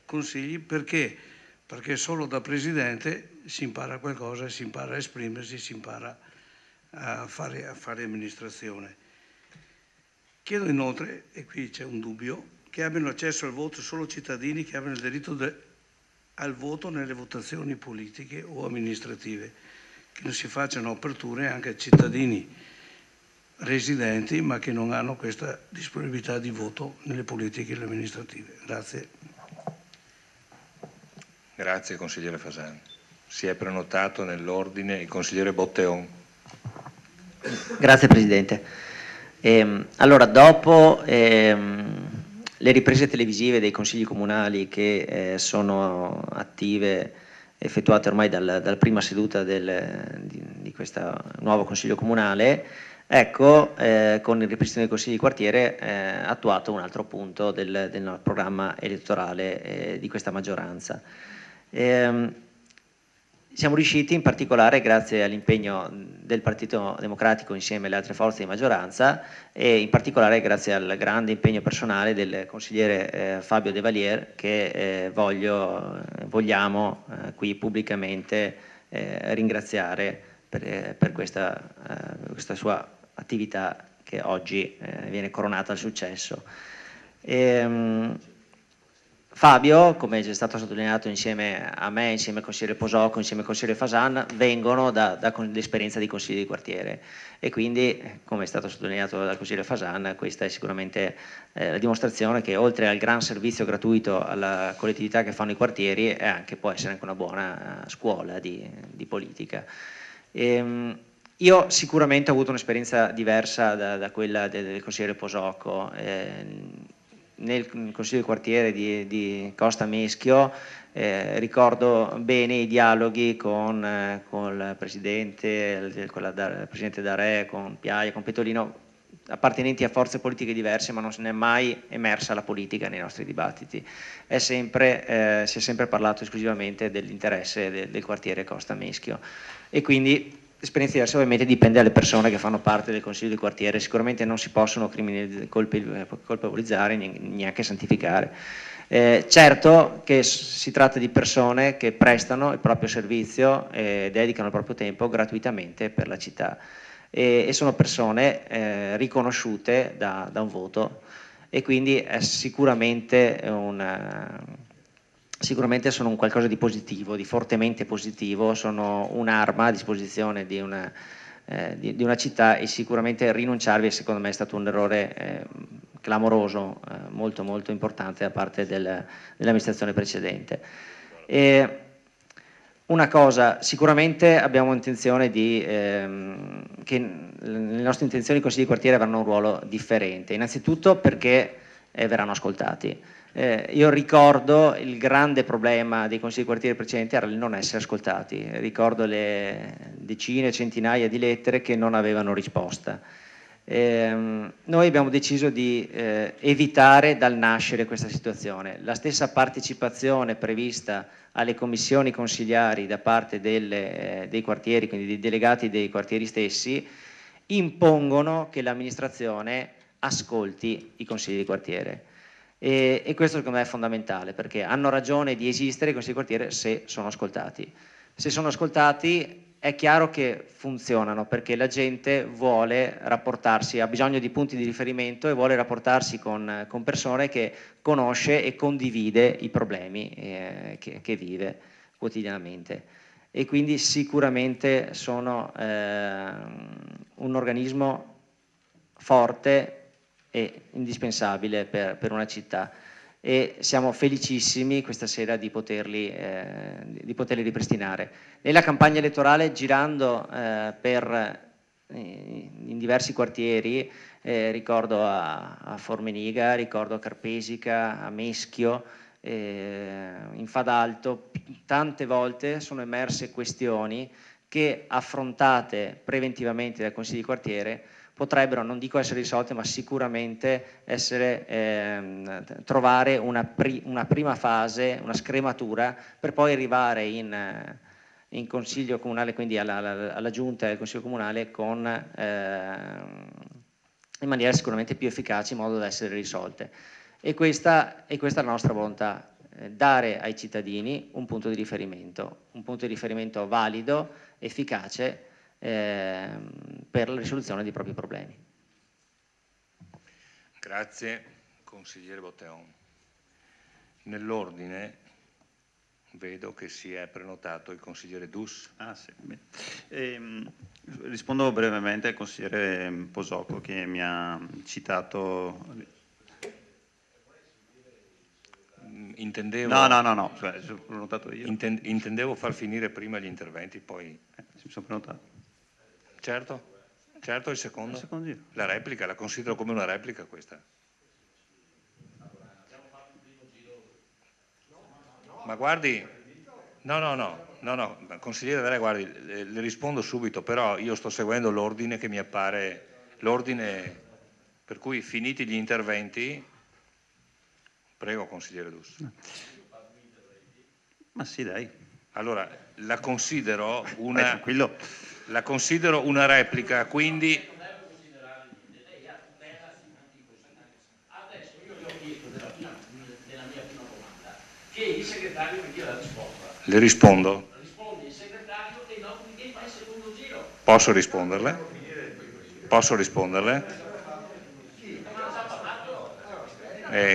consigli. Perché? Perché solo da presidente si impara qualcosa, si impara a esprimersi, si impara a fare amministrazione. Chiedo inoltre, e qui c'è un dubbio, che abbiano accesso al voto solo cittadini che abbiano il diritto al voto nelle votazioni politiche o amministrative, che non si facciano aperture anche a cittadini residenti ma che non hanno questa disponibilità di voto nelle politiche e le amministrative. Grazie. Grazie consigliere Fasan. Si è prenotato nell'ordine il consigliere Botteon. Grazie Presidente. Allora, dopo le riprese televisive dei consigli comunali che sono attive, effettuate ormai dalla prima seduta di questo nuovo consiglio comunale, ecco, con il ripristino dei consigli di quartiere attuato un altro punto del programma elettorale di questa maggioranza. Siamo riusciti, in particolare grazie all'impegno del Partito Democratico insieme alle altre forze di maggioranza, e in particolare grazie al grande impegno personale del consigliere Fabio De Valier, che vogliamo qui pubblicamente ringraziare per questa sua attività che oggi viene coronata al successo. Fabio, come è già stato sottolineato insieme a me, insieme al consigliere Posocco, insieme al consigliere Fasan, vengono dall'esperienza di consigli di quartiere e quindi, come è stato sottolineato dal consigliere Fasan, questa è sicuramente la dimostrazione che oltre al gran servizio gratuito alla collettività che fanno i quartieri può essere anche una buona scuola di politica. Io sicuramente ho avuto un'esperienza diversa da quella del consigliere Posocco. Nel consiglio di quartiere di Costa Meschio ricordo bene i dialoghi con il presidente D'Arè, con Piaia, con Petolino, appartenenti a forze politiche diverse, ma non se n'è mai emersa la politica nei nostri dibattiti. Si è sempre parlato esclusivamente dell'interesse del quartiere Costa Meschio e quindi esperienze diverse ovviamente dipende dalle persone che fanno parte del consiglio di quartiere, sicuramente non si possono colpevolizzare, neanche santificare. Certo che si tratta di persone che prestano il proprio servizio e dedicano il proprio tempo gratuitamente per la città e sono persone riconosciute da un voto e quindi è sicuramente sono un qualcosa di positivo, di fortemente positivo, sono un'arma a disposizione di una città e sicuramente rinunciarvi secondo me è stato un errore clamoroso, molto molto importante da parte dell'amministrazione precedente. Una cosa, sicuramente abbiamo intenzione che le nostre intenzioni i consigli di quartiere avranno un ruolo differente, innanzitutto perché verranno ascoltati. Io ricordo il grande problema dei consigli di quartiere precedenti era il non essere ascoltati, ricordo le decine, centinaia di lettere che non avevano risposta. Noi abbiamo deciso di evitare dal nascere questa situazione. La stessa partecipazione prevista alle commissioni consigliari da parte dei quartieri, quindi dei delegati dei quartieri stessi, impongono che l'amministrazione ascolti i consigli di quartiere. E questo secondo me è fondamentale perché hanno ragione di esistere i consigli di quartiere se sono ascoltati. Se sono ascoltati è chiaro che funzionano perché la gente vuole rapportarsi, ha bisogno di punti di riferimento e vuole rapportarsi con persone che conosce e condivide i problemi che vive quotidianamente. E quindi sicuramente sono un organismo forte e indispensabile per una città e siamo felicissimi questa sera di poterli ripristinare. Nella campagna elettorale girando in diversi quartieri, ricordo a Formeniga, ricordo a Carpesica, a Meschio, in Fadalto, tante volte sono emerse questioni che affrontate preventivamente dal Consiglio di quartiere potrebbero, non dico essere risolte, ma sicuramente trovare una prima fase, una scrematura, per poi arrivare in Consiglio Comunale, quindi alla Giunta del Consiglio Comunale, in maniera sicuramente più efficace, in modo da essere risolte. E questa è la nostra volontà, dare ai cittadini un punto di riferimento valido, efficace, per la risoluzione dei propri problemi. Grazie, consigliere Botteon. Nell'ordine vedo che si è prenotato il consigliere Dus. Sì. Rispondo brevemente al consigliere Posocco che mi ha citato. Intendevo, no, cioè, sono prenotato io. Intendevo far finire prima gli interventi, poi. Mi sono prenotato. Certo, il secondo. giro. La replica, la considero come una replica questa. Ma guardi, no, consigliere D'Arè, guardi, le rispondo subito, però io sto seguendo l'ordine che mi appare, l'ordine per cui finiti gli interventi, prego consigliere Dus. Ma sì, dai. Allora, la considero una replica, quindi. Adesso io le ho chiesto nella mia prima domanda che il segretario mi dia la risposta. Le rispondo? Risponde il segretario e dopodiché fa il secondo giro. Posso risponderle?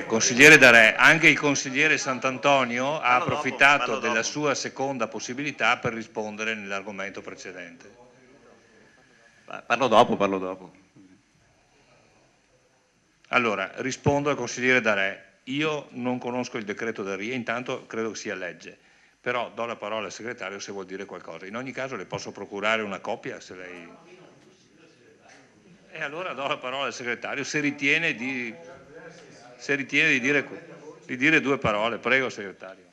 Consigliere Darè, anche il consigliere Sant'Antonio ha approfittato della sua seconda possibilità per rispondere nell'argomento precedente. Parlo dopo. Allora, rispondo al consigliere Darè. Io non conosco il decreto del RIE, intanto credo che sia legge, però do la parola al segretario se vuol dire qualcosa. In ogni caso le posso procurare una copia se lei... E allora do la parola al segretario se ritiene di dire due parole. Prego, segretario.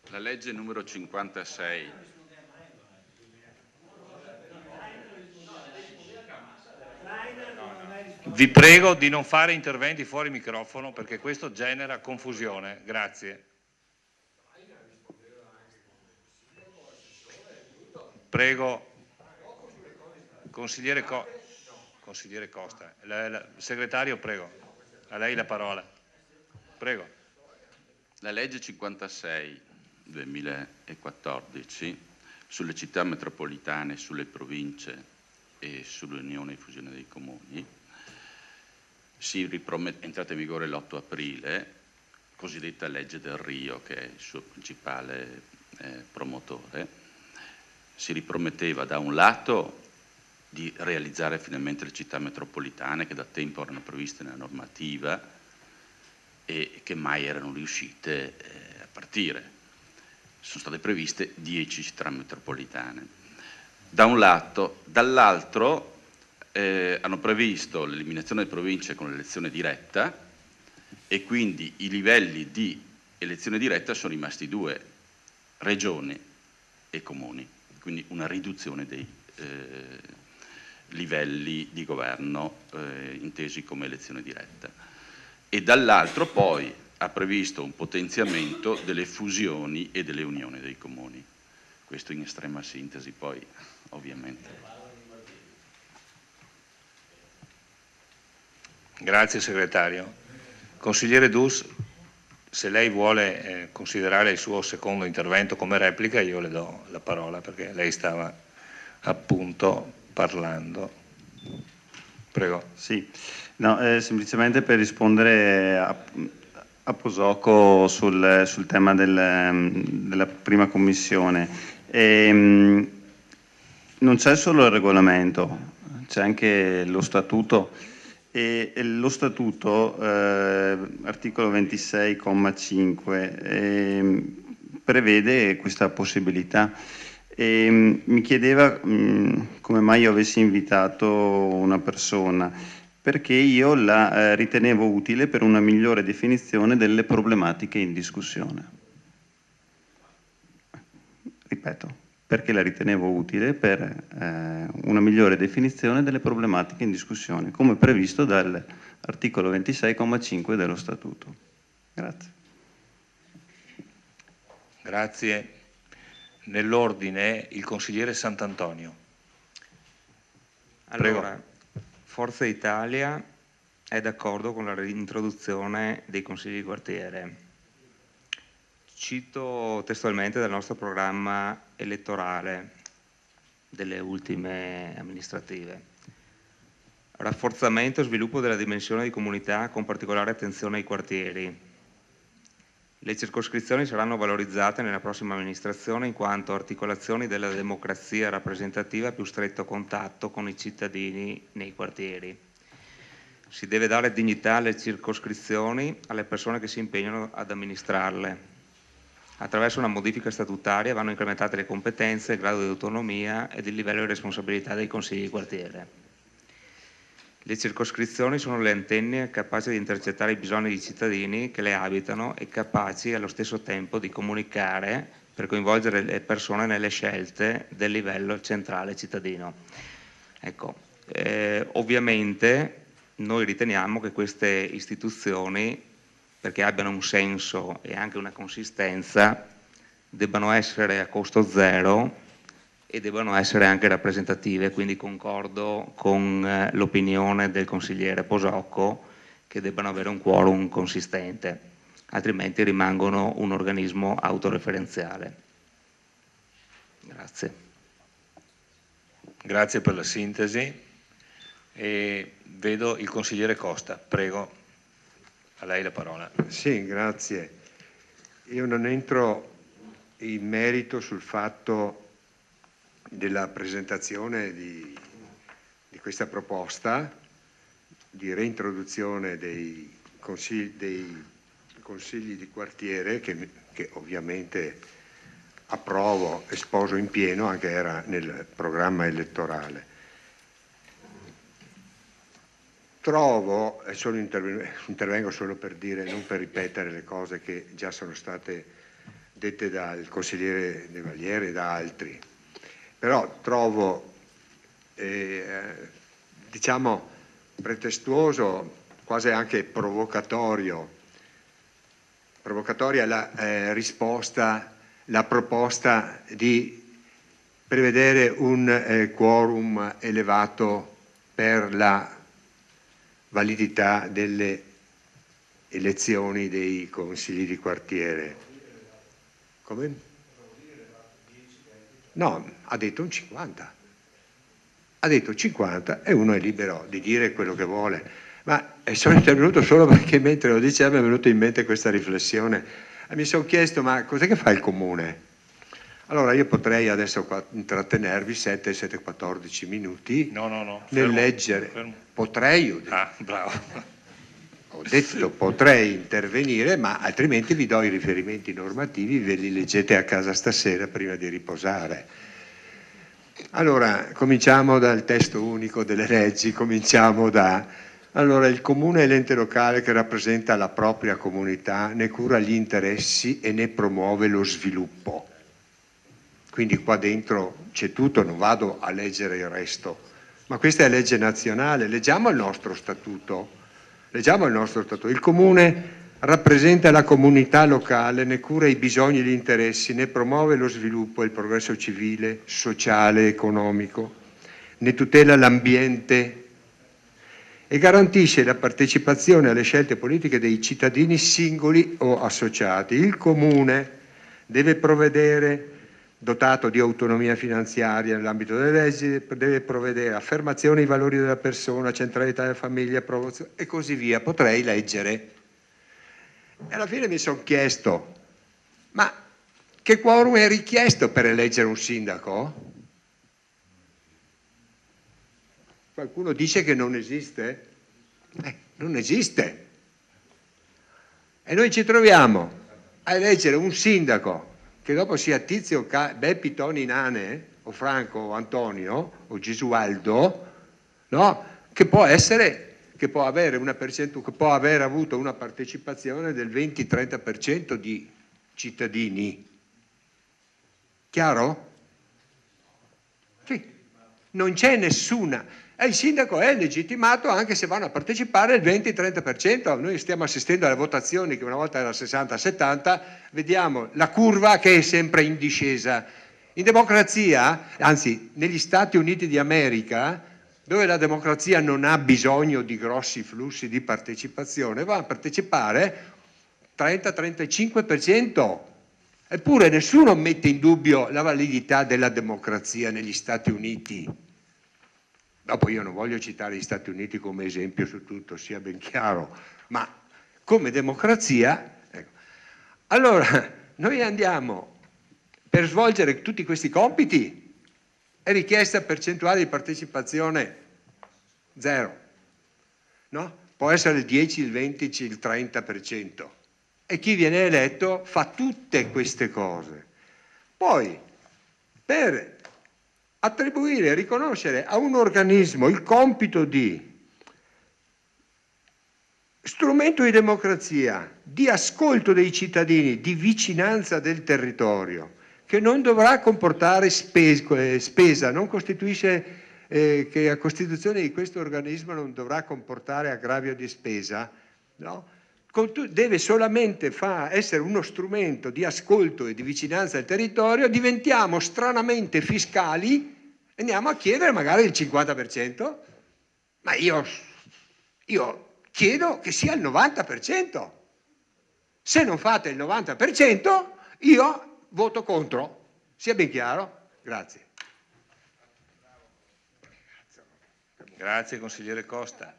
La legge numero 56 Vi prego di non fare interventi fuori microfono perché questo genera confusione. Grazie. Prego, consigliere Costa. Segretario, prego. A lei la parola. Prego. La legge 56 2014 sulle città metropolitane, sulle province e sull'unione e fusione dei comuni è entrata in vigore l'8 aprile, cosiddetta legge del Rio, che è il suo principale promotore. Si riprometteva da un lato di realizzare finalmente le città metropolitane che da tempo erano previste nella normativa e che mai erano riuscite a partire. Sono state previste 10 città metropolitane. Da un lato, dall'altro hanno previsto l'eliminazione delle province con l'elezione diretta e quindi i livelli di elezione diretta sono rimasti 2, regioni e comuni, quindi una riduzione dei livelli di governo intesi come elezione diretta. E dall'altro poi ha previsto un potenziamento delle fusioni e delle unioni dei comuni. Questo in estrema sintesi, poi ovviamente. Grazie segretario. Consigliere Dus, se lei vuole considerare il suo secondo intervento come replica, io le do la parola perché lei stava appunto parlando. Prego. Sì, no, semplicemente per rispondere a Posocco sul tema della prima commissione. Non c'è solo il regolamento, c'è anche lo statuto. E lo statuto, articolo 26,5, prevede questa possibilità. Mi chiedeva come mai io avessi invitato una persona, perché io la ritenevo utile per una migliore definizione delle problematiche in discussione. Ripeto, perché la ritenevo utile per una migliore definizione delle problematiche in discussione, come previsto dall'articolo 26,5 dello Statuto. Grazie. Grazie. Nell'ordine il consigliere Sant'Antonio. Allora, Forza Italia è d'accordo con la reintroduzione dei consigli di quartiere. Cito testualmente dal nostro programma elettorale delle ultime amministrative. Rafforzamento e sviluppo della dimensione di comunità con particolare attenzione ai quartieri. Le circoscrizioni saranno valorizzate nella prossima amministrazione in quanto articolazioni della democrazia rappresentativa a più stretto contatto con i cittadini nei quartieri. Si deve dare dignità alle circoscrizioni, alle persone che si impegnano ad amministrarle. Attraverso una modifica statutaria vanno incrementate le competenze, il grado di autonomia ed il livello di responsabilità dei consigli di quartiere. Le circoscrizioni sono le antenne capaci di intercettare i bisogni dei cittadini che le abitano e capaci allo stesso tempo di comunicare per coinvolgere le persone nelle scelte del livello centrale cittadino. Ecco, ovviamente noi riteniamo che queste istituzioni, perché abbiano un senso e anche una consistenza, debbano essere a costo zero e debbano essere anche rappresentative, quindi concordo con l'opinione del consigliere Posocco che debbano avere un quorum consistente, altrimenti rimangono un organismo autoreferenziale. Grazie. Grazie per la sintesi. E vedo il consigliere Costa, prego, a lei la parola. Sì, grazie. Io non entro in merito sul fatto della presentazione di questa proposta di reintroduzione dei consigli di quartiere che ovviamente approvo e sposo in pieno, anche era nel programma elettorale. Trovo, e intervengo solo per dire, non per ripetere le cose che già sono state dette dal consigliere De Valiere e da altri, però trovo, diciamo, pretestuoso, quasi anche provocatoria la proposta di prevedere un quorum elevato per la validità delle elezioni dei consigli di quartiere. Come? No, ha detto un 50. Ha detto 50 e uno è libero di dire quello che vuole. Ma sono intervenuto solo perché mentre lo diceva mi è venuta in mente questa riflessione. E mi sono chiesto, ma cos'è che fa il Comune? Allora io potrei adesso intrattenervi 7-14 minuti nel leggere. Fermo. Potrei, bravo. Ho detto potrei intervenire, ma altrimenti vi do i riferimenti normativi, ve li leggete a casa stasera prima di riposare. Allora, cominciamo dal testo unico delle leggi, Allora, il comune è l'ente locale che rappresenta la propria comunità, ne cura gli interessi e ne promuove lo sviluppo. Quindi qua dentro c'è tutto, non vado a leggere il resto. Ma questa è legge nazionale, leggiamo il nostro statuto. Il comune rappresenta la comunità locale, ne cura i bisogni e gli interessi, ne promuove lo sviluppo e il progresso civile, sociale, economico, ne tutela l'ambiente e garantisce la partecipazione alle scelte politiche dei cittadini singoli o associati. Il comune deve provvedere, dotato di autonomia finanziaria nell'ambito delle leggi, deve provvedere affermazione dei valori della persona, centralità della famiglia, promozione e così via. Potrei leggere. E alla fine mi sono chiesto, ma che quorum è richiesto per eleggere un sindaco? Qualcuno dice che non esiste? Non esiste. E noi ci troviamo a eleggere un sindaco che dopo sia Tizio, Beppi, Toni, Nane, o Franco, o Antonio, o Gesualdo, no? Che può aver avuto una partecipazione del 20-30% di cittadini. Chiaro? Sì. Non c'è nessuna. E il sindaco è legittimato anche se vanno a partecipare il 20-30%. Noi stiamo assistendo alle votazioni che una volta era 60-70, vediamo la curva che è sempre in discesa. In democrazia, anzi negli Stati Uniti d'America, dove la democrazia non ha bisogno di grossi flussi di partecipazione, va a partecipare 30-35%. Eppure nessuno mette in dubbio la validità della democrazia negli Stati Uniti. Dopo io non voglio citare gli Stati Uniti come esempio su tutto, sia ben chiaro, ma come democrazia, ecco. Allora noi andiamo per svolgere tutti questi compiti, è richiesta percentuale di partecipazione 0, no? Può essere il 10, il 20, il 30%. E chi viene eletto fa tutte queste cose. Poi, per attribuire e riconoscere a un organismo il compito di strumento di democrazia, di ascolto dei cittadini, di vicinanza del territorio, che non dovrà comportare spesa, non costituisce che la costituzione di questo organismo non dovrà comportare aggravio di spesa, no? Deve solamente essere uno strumento di ascolto e di vicinanza al territorio, diventiamo stranamente fiscali e andiamo a chiedere magari il 50%, ma io chiedo che sia il 90%. Se non fate il 90%, io voto contro. Sia ben chiaro? Grazie. Grazie consigliere Costa.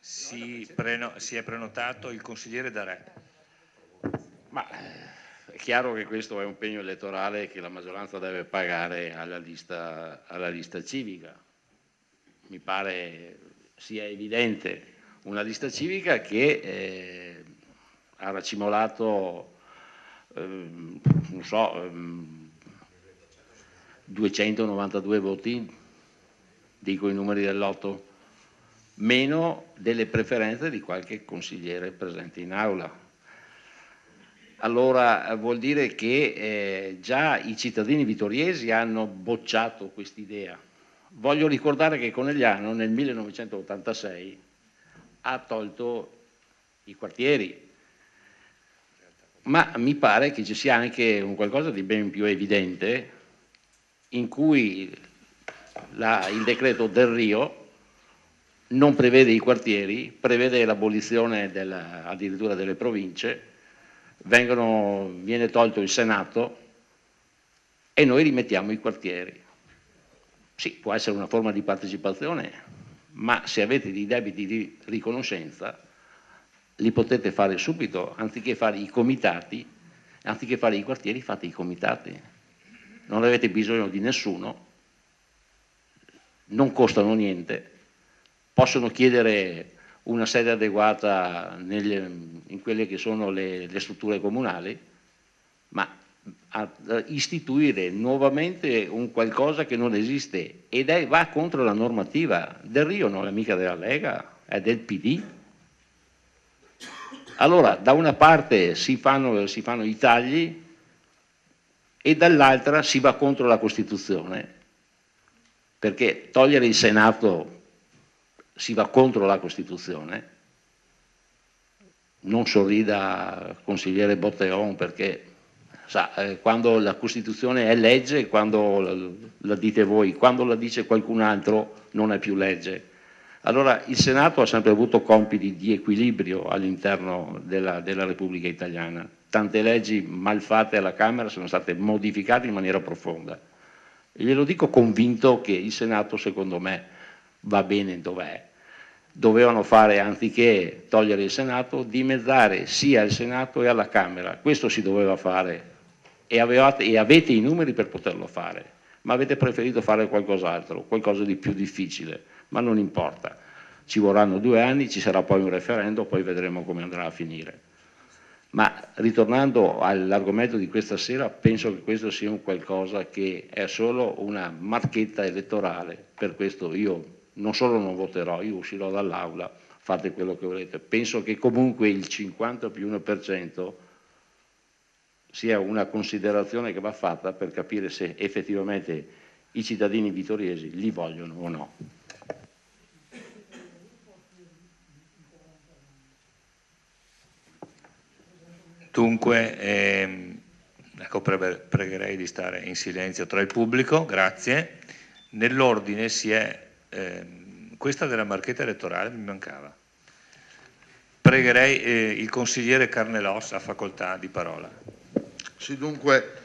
Si è prenotato il consigliere Darè. Ma è chiaro che questo è un pegno elettorale che la maggioranza deve pagare alla lista civica. Mi pare sia evidente. Una lista civica che ha racimolato, non so, 292 voti, dico i numeri del lotto, meno delle preferenze di qualche consigliere presente in aula. Allora vuol dire che già i cittadini vittoriesi hanno bocciato quest'idea. Voglio ricordare che Conegliano nel 1986 ha tolto i quartieri, ma mi pare che ci sia anche un qualcosa di ben più evidente in cui il decreto Del Rio non prevede i quartieri, prevede l'abolizione addirittura delle province, viene tolto il Senato e noi rimettiamo i quartieri. Sì, può essere una forma di partecipazione, ma se avete dei debiti di riconoscenza li potete fare subito, anziché fare i comitati, anziché fare i quartieri fate i comitati. Non avete bisogno di nessuno, non costano niente, possono chiedere una sede adeguata in quelle che sono le strutture comunali, ma a istituire nuovamente un qualcosa che non esiste ed va contro la normativa. Del Rio non è mica della Lega, è del PD. Allora da una parte si fanno i tagli e dall'altra si va contro la Costituzione, perché togliere il Senato si va contro la Costituzione. Non sorrida consigliere Botteon, perché sa, quando la Costituzione è legge, quando la dite voi, quando la dice qualcun altro non è più legge. Allora il Senato ha sempre avuto compiti di equilibrio all'interno della Repubblica Italiana. Tante leggi mal fatte alla Camera sono state modificate in maniera profonda. E glielo dico convinto che il Senato, secondo me, va bene dov'è. Dovevano fare, anziché togliere il Senato, dimezzare sia al Senato e alla Camera. Questo si doveva fare e avete i numeri per poterlo fare, ma avete preferito fare qualcos'altro, qualcosa di più difficile, ma non importa. Ci vorranno 2 anni, ci sarà poi un referendum, poi vedremo come andrà a finire. Ma ritornando all'argomento di questa sera, penso che questo sia un qualcosa che è solo una marchetta elettorale. Per questo io non solo non voterò, io uscirò dall'aula, fate quello che volete. Penso che comunque il 50+1% sia una considerazione che va fatta per capire se effettivamente i cittadini vittoriesi li vogliono o no. Dunque, ecco, pregherei di stare in silenzio tra il pubblico, grazie. Nell'ordine questa della marchetta elettorale mi mancava. Pregherei il consigliere Carnelos a facoltà di parola. Sì, dunque,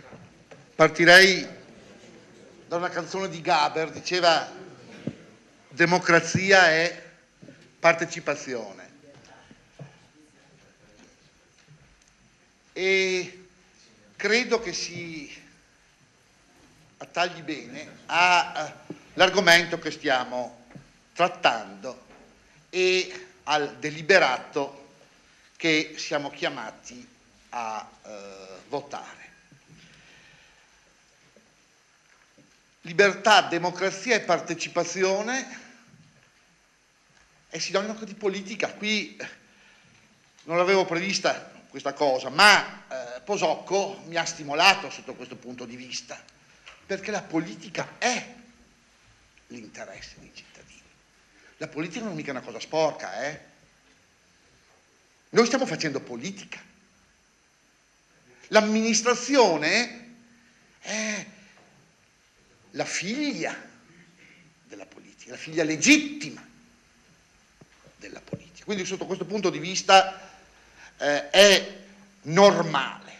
partirei da una canzone di Gaber, diceva democrazia è partecipazione. E credo che si attagli bene all'argomento che stiamo trattando e al deliberato che siamo chiamati a votare. Libertà, democrazia e partecipazione è sinonimo di politica. Qui non l'avevo prevista questa cosa, ma Posocco mi ha stimolato sotto questo punto di vista, perché la politica è l'interesse dei cittadini. La politica non è mica una cosa sporca, Noi stiamo facendo politica. L'amministrazione è la figlia della politica, la figlia legittima della politica. Quindi sotto questo punto di vista è normale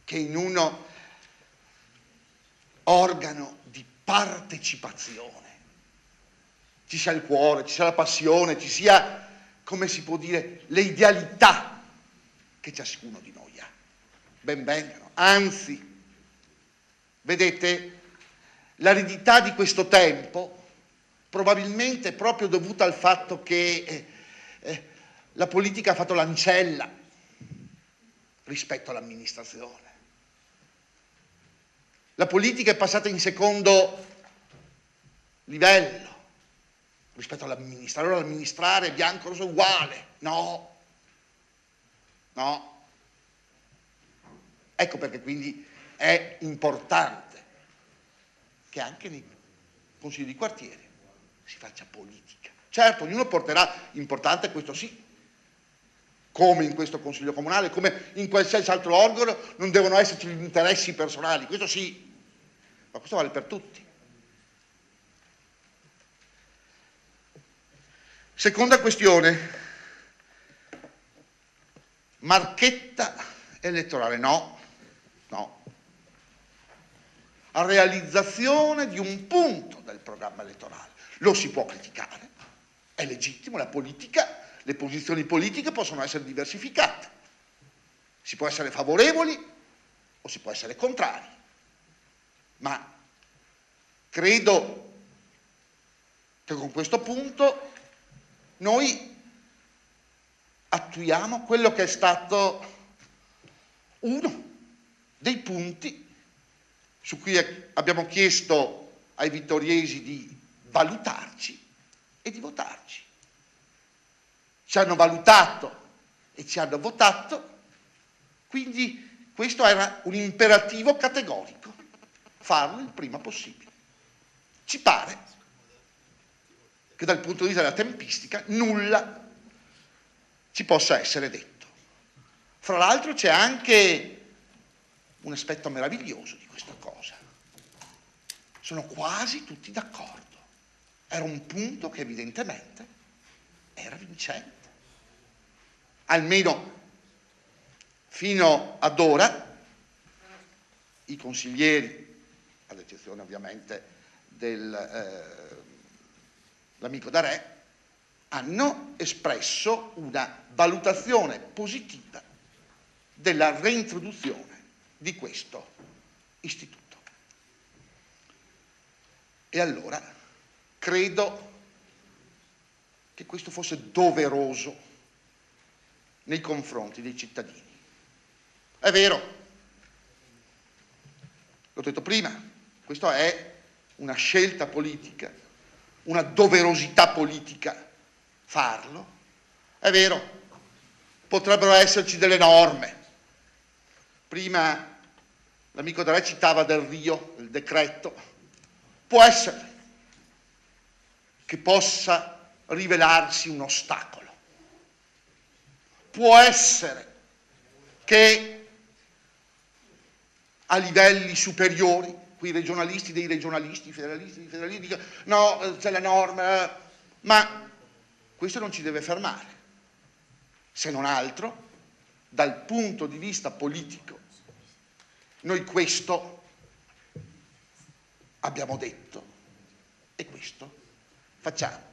che in un organo di partecipazione ci sia il cuore, ci sia la passione, ci sia, come si può dire, le idealità che ciascuno di noi ha. Ben vengano, anzi, vedete, l'aridità di questo tempo probabilmente è proprio dovuta al fatto che la politica ha fatto l'ancella rispetto all'amministrazione. La politica è passata in secondo livello rispetto all'amministrare. Allora l'amministrare è bianco, rosso, uguale. No. No. Ecco perché quindi è importante che anche nei consigli di quartiere si faccia politica. Certo, ognuno porterà, importante questo sì, come in questo consiglio comunale, come in qualsiasi altro organo, non devono esserci gli interessi personali, questo sì, ma questo vale per tutti. Seconda questione, marchetta elettorale, no, no. A realizzazione di un punto del programma elettorale. Lo si può criticare, è legittimo, la politica, le posizioni politiche possono essere diversificate. Si può essere favorevoli o si può essere contrari. Ma credo che con questo punto noi attuiamo quello che è stato uno dei punti su cui abbiamo chiesto ai vittoriesi di valutarci e di votarci. Ci hanno valutato e ci hanno votato, quindi questo era un imperativo categorico, farlo il prima possibile. Ci pare che dal punto di vista della tempistica nulla ci possa essere detto. Fra l'altro c'è anche un aspetto meraviglioso di questa cosa. Sono quasi tutti d'accordo. Era un punto che evidentemente era vincente. Almeno fino ad ora i consiglieri, ad eccezione ovviamente dell'amico D'Arè, hanno espresso una valutazione positiva della reintroduzione di questo istituto. E allora credo che questo fosse doveroso nei confronti dei cittadini. È vero, l'ho detto prima, questa è una scelta politica, una doverosità politica farlo. È vero, potrebbero esserci delle norme. Prima l'amico D'Arè citava Del Rio, il decreto. Può essere che possa rivelarsi un ostacolo. Può essere che a livelli superiori, quei regionalisti dei regionalisti, i federalisti dei federalisti, dicono no, c'è la norma, ma questo non ci deve fermare. Se non altro, dal punto di vista politico, noi questo abbiamo detto e questo facciamo.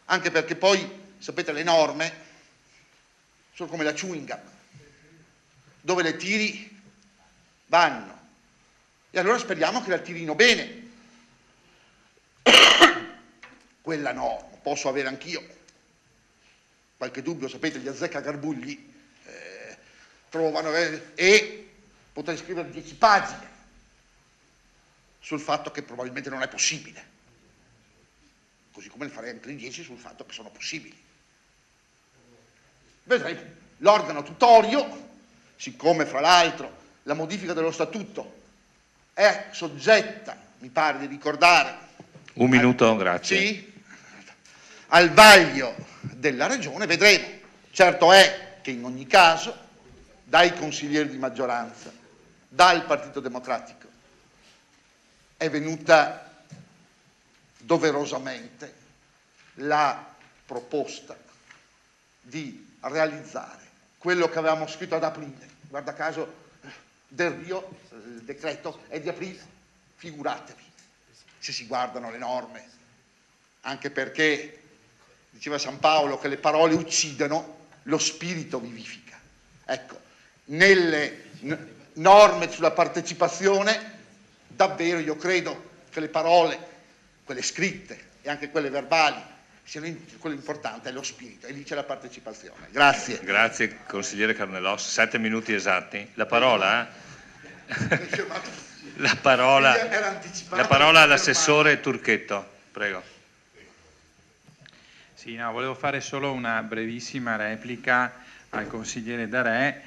Anche perché poi, sapete, le norme sono come la chewing gum, dove le tiri vanno. E allora speriamo che la tirino bene. Quella norma, posso avere anch'io qualche dubbio, sapete, gli azzeccagarbugli trovano e potrei scrivere 10 pagine sul fatto che probabilmente non è possibile, così come ne farei anche 10 sul fatto che sono possibili. Vedremo. L'organo tutorio, siccome fra l'altro la modifica dello statuto è soggetta, mi pare di ricordare, un minuto, grazie. Sì, al vaglio della Regione, vedremo. Certo è che in ogni caso dai consiglieri di maggioranza, dal Partito Democratico, è venuta doverosamente la proposta di realizzare quello che avevamo scritto ad aprile. Guarda caso Del Rio, il decreto è di aprile, figuratevi se si guardano le norme anche perché diceva San Paolo che le parole uccidono, lo spirito vivifica. Ecco, nelle norme sulla partecipazione, davvero io credo che le parole, quelle scritte e anche quelle verbali, quello importante è lo spirito, e lì c'è la partecipazione. Grazie. Grazie consigliere Carnellos, 7 minuti esatti. La parola all'assessore Turchetto, prego. Sì, no, volevo fare solo una brevissima replica al consigliere Darè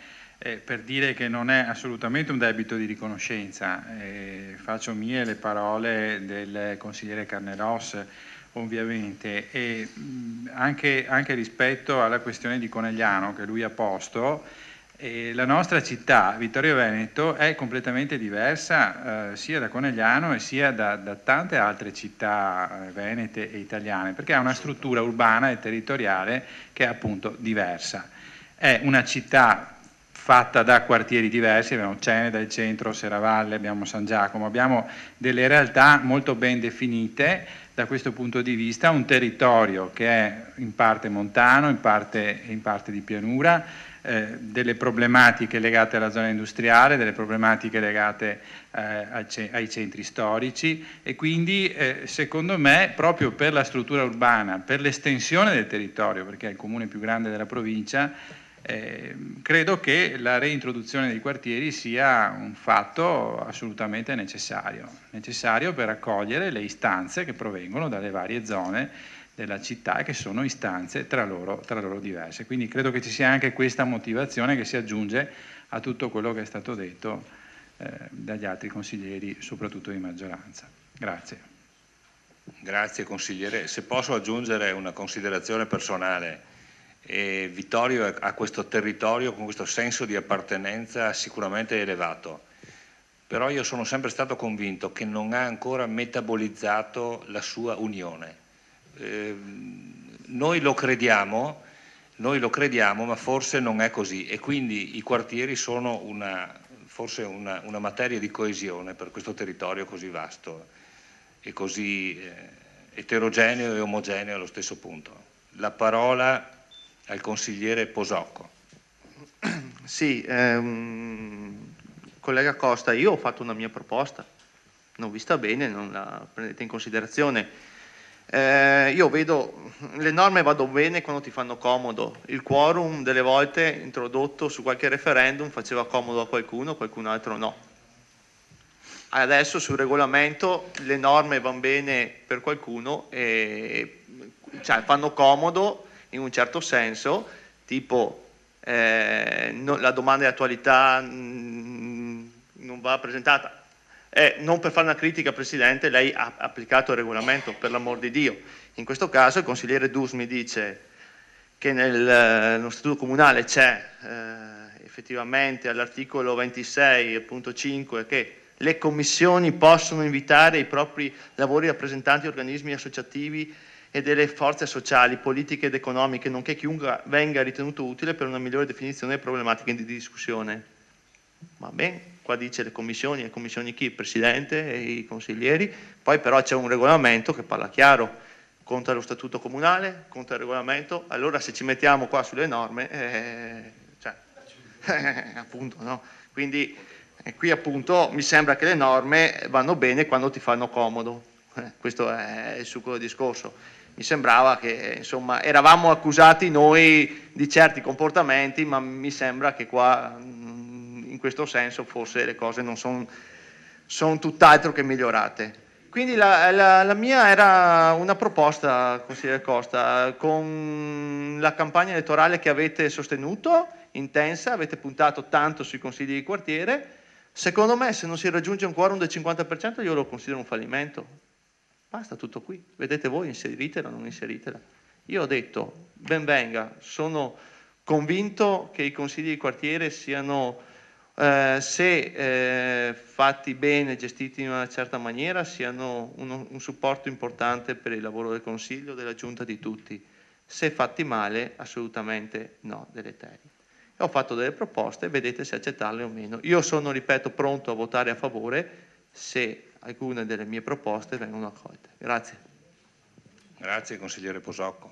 per dire che non è assolutamente un debito di riconoscenza. Faccio mie le parole del consigliere Carnellos, ovviamente, e anche rispetto alla questione di Conegliano che lui ha posto, la nostra città, Vittorio Veneto, è completamente diversa sia da Conegliano e sia da tante altre città venete e italiane, perché ha una struttura urbana e territoriale che è appunto diversa. È una città fatta da quartieri diversi, abbiamo Ceneda, il centro, Serravalle, abbiamo San Giacomo, abbiamo delle realtà molto ben definite da questo punto di vista, un territorio che è in parte montano, in parte di pianura, delle problematiche legate alla zona industriale, delle problematiche legate ai centri storici, e quindi secondo me proprio per la struttura urbana, per l'estensione del territorio, perché è il comune più grande della provincia, credo che la reintroduzione dei quartieri sia un fatto assolutamente necessario per accogliere le istanze che provengono dalle varie zone della città e che sono istanze tra loro diverse. Quindi credo che ci sia anche questa motivazione che si aggiunge a tutto quello che è stato detto dagli altri consiglieri, soprattutto di maggioranza. Grazie. Grazie consigliere. Se posso aggiungere una considerazione personale. Vittorio ha questo territorio con questo senso di appartenenza sicuramente elevato, però io sono sempre stato convinto che non ha ancora metabolizzato la sua unione. Noi lo crediamo, ma forse non è così, e quindi i quartieri sono forse una materia di coesione per questo territorio così vasto e così eterogeneo e omogeneo allo stesso punto. La parola al consigliere Posocco. Sì, collega Costa, io ho fatto una mia proposta, non vista bene, non la prendete in considerazione. Io vedo, le norme vanno bene quando ti fanno comodo, il quorum delle volte introdotto su qualche referendum faceva comodo a qualcuno, qualcun altro no. Adesso sul regolamento le norme vanno bene per qualcuno e cioè, fanno comodo in un certo senso, tipo la domanda di attualità non va presentata. Non per fare una critica, Presidente, lei ha applicato il regolamento, per l'amor di Dio. In questo caso il consigliere Dus mi dice che nello statuto comunale c'è effettivamente all'articolo 26.5 che le commissioni possono invitare i propri lavori rappresentanti organismi associativi e delle forze sociali, politiche ed economiche, nonché chiunque venga ritenuto utile per una migliore definizione delle problematiche di discussione. Va bene, qua dice le commissioni chi? Il Presidente e i consiglieri, poi però c'è un regolamento che parla chiaro, conta lo statuto comunale, conta il regolamento, allora se ci mettiamo qua sulle norme, appunto, no? Quindi qui appunto mi sembra che le norme vanno bene quando ti fanno comodo, questo è il succo del discorso. Mi sembrava che insomma eravamo accusati noi di certi comportamenti, ma mi sembra che qua in questo senso forse le cose non sono tutt'altro che migliorate. Quindi la mia era una proposta, consigliere Costa, con la campagna elettorale che avete sostenuto, intensa, avete puntato tanto sui consigli di quartiere, secondo me se non si raggiunge un quorum del 50% io lo considero un fallimento. Basta, tutto qui. Vedete voi, inseritela o non inseritela. Io ho detto, ben venga, sono convinto che i consigli di quartiere siano, se fatti bene, gestiti in una certa maniera, siano un supporto importante per il lavoro del Consiglio, della Giunta, di tutti. Se fatti male, assolutamente no, deleteri. Ho fatto delle proposte, vedete se accettarle o meno. Io sono, ripeto, pronto a votare a favore se alcune delle mie proposte vengono accolte. Grazie. Grazie consigliere Posocco.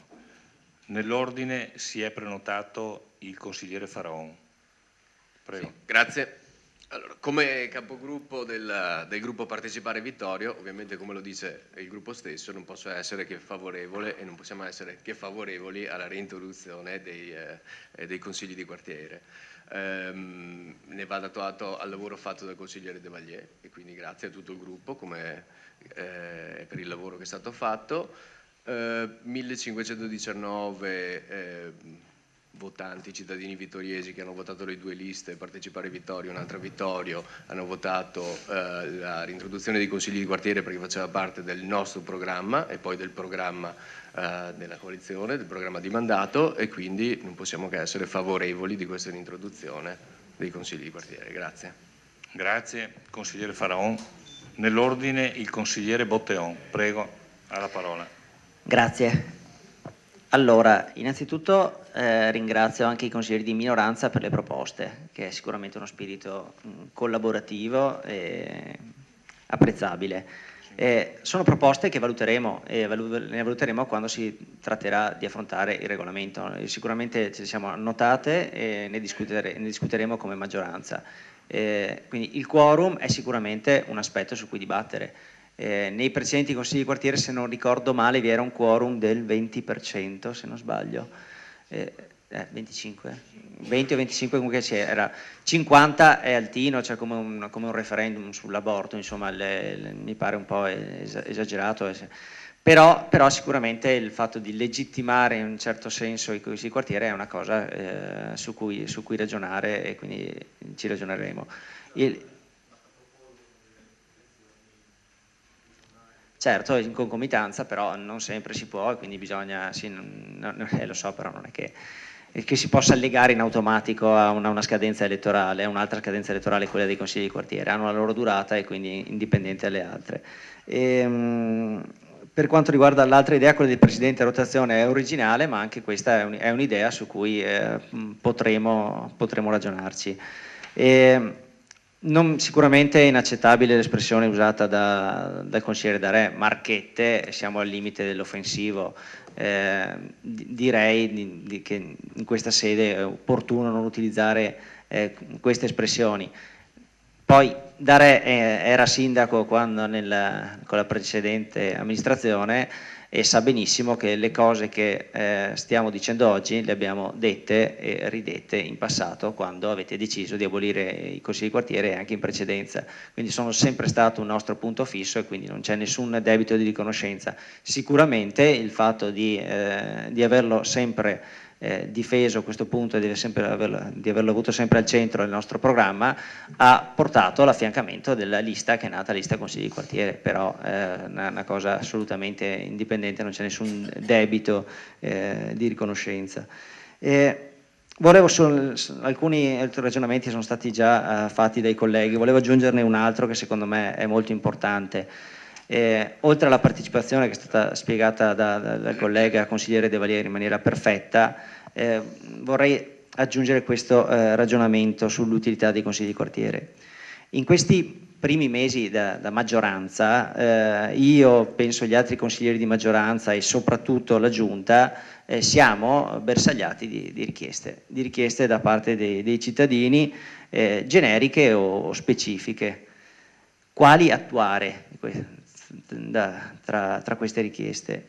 Nell'ordine si è prenotato il consigliere Faraon. Prego. Sì, grazie. Allora, come capogruppo del gruppo Partecipare Vittorio, ovviamente come lo dice il gruppo stesso, non posso essere che favorevole e non possiamo essere che favorevoli alla reintroduzione dei consigli di quartiere. Ne va dato atto al lavoro fatto dal consigliere De Valier e quindi grazie a tutto il gruppo per il lavoro che è stato fatto. 1519 votanti cittadini vittoriesi che hanno votato le due liste, Partecipare Vittorio e un'altra Vittorio, hanno votato la reintroduzione dei consigli di quartiere perché faceva parte del nostro programma e poi del programma della coalizione, del programma di mandato, e quindi non possiamo che essere favorevoli di questa reintroduzione dei consigli di quartiere. Grazie. Grazie consigliere Faraon. Nell'ordine il consigliere Botteon. Prego, ha la parola. Grazie. Allora, innanzitutto ringrazio anche i consiglieri di minoranza per le proposte, che è sicuramente uno spirito collaborativo e apprezzabile. Sono proposte che valuteremo e ne valuteremo quando si tratterà di affrontare il regolamento. Sicuramente ce le siamo annotate e ne discuteremo come maggioranza. Quindi il quorum è sicuramente un aspetto su cui dibattere. Nei precedenti consigli di quartiere, se non ricordo male, vi era un quorum del 20%, se non sbaglio, 25? 20 o 25 comunque era 50 è altino, cioè come un referendum sull'aborto, insomma mi pare un po' esagerato, però sicuramente il fatto di legittimare in un certo senso i consigli di quartiere è una cosa su cui ragionare e quindi ci ragioneremo. Certo, in concomitanza, però non sempre si può, e quindi bisogna, sì, lo so, però non è che si possa allegare in automatico a una scadenza elettorale, a un'altra scadenza elettorale, quella dei consigli di quartiere, hanno la loro durata e quindi indipendente dalle altre. Per quanto riguarda l'altra idea, quella del presidente a rotazione, è originale, ma anche questa è un'idea su cui potremo ragionarci. Sicuramente è inaccettabile l'espressione usata dal consigliere Darè, marchette, siamo al limite dell'offensivo. Direi che in questa sede è opportuno non utilizzare queste espressioni. Poi Darè era sindaco quando con la precedente amministrazione e sa benissimo che le cose che stiamo dicendo oggi le abbiamo dette e ridette in passato quando avete deciso di abolire i consigli di quartiere e anche in precedenza, quindi sono sempre stato un nostro punto fisso e quindi non c'è nessun debito di riconoscenza. Sicuramente il fatto di averlo sempre difeso questo punto e di averlo avuto sempre al centro del nostro programma ha portato all'affiancamento della lista che è nata lista consigli di quartiere, però è una cosa assolutamente indipendente, non c'è nessun debito di riconoscenza. Alcuni ragionamenti sono stati già fatti dai colleghi, volevo aggiungerne un altro che secondo me è molto importante. Oltre alla partecipazione che è stata spiegata dal collega consigliere De Valier in maniera perfetta, vorrei aggiungere questo ragionamento sull'utilità dei consigli di quartiere. In questi primi mesi da maggioranza, io penso gli altri consiglieri di maggioranza e soprattutto la Giunta siamo bersagliati di richieste da parte dei cittadini, generiche o specifiche. Quali attuare tra queste richieste?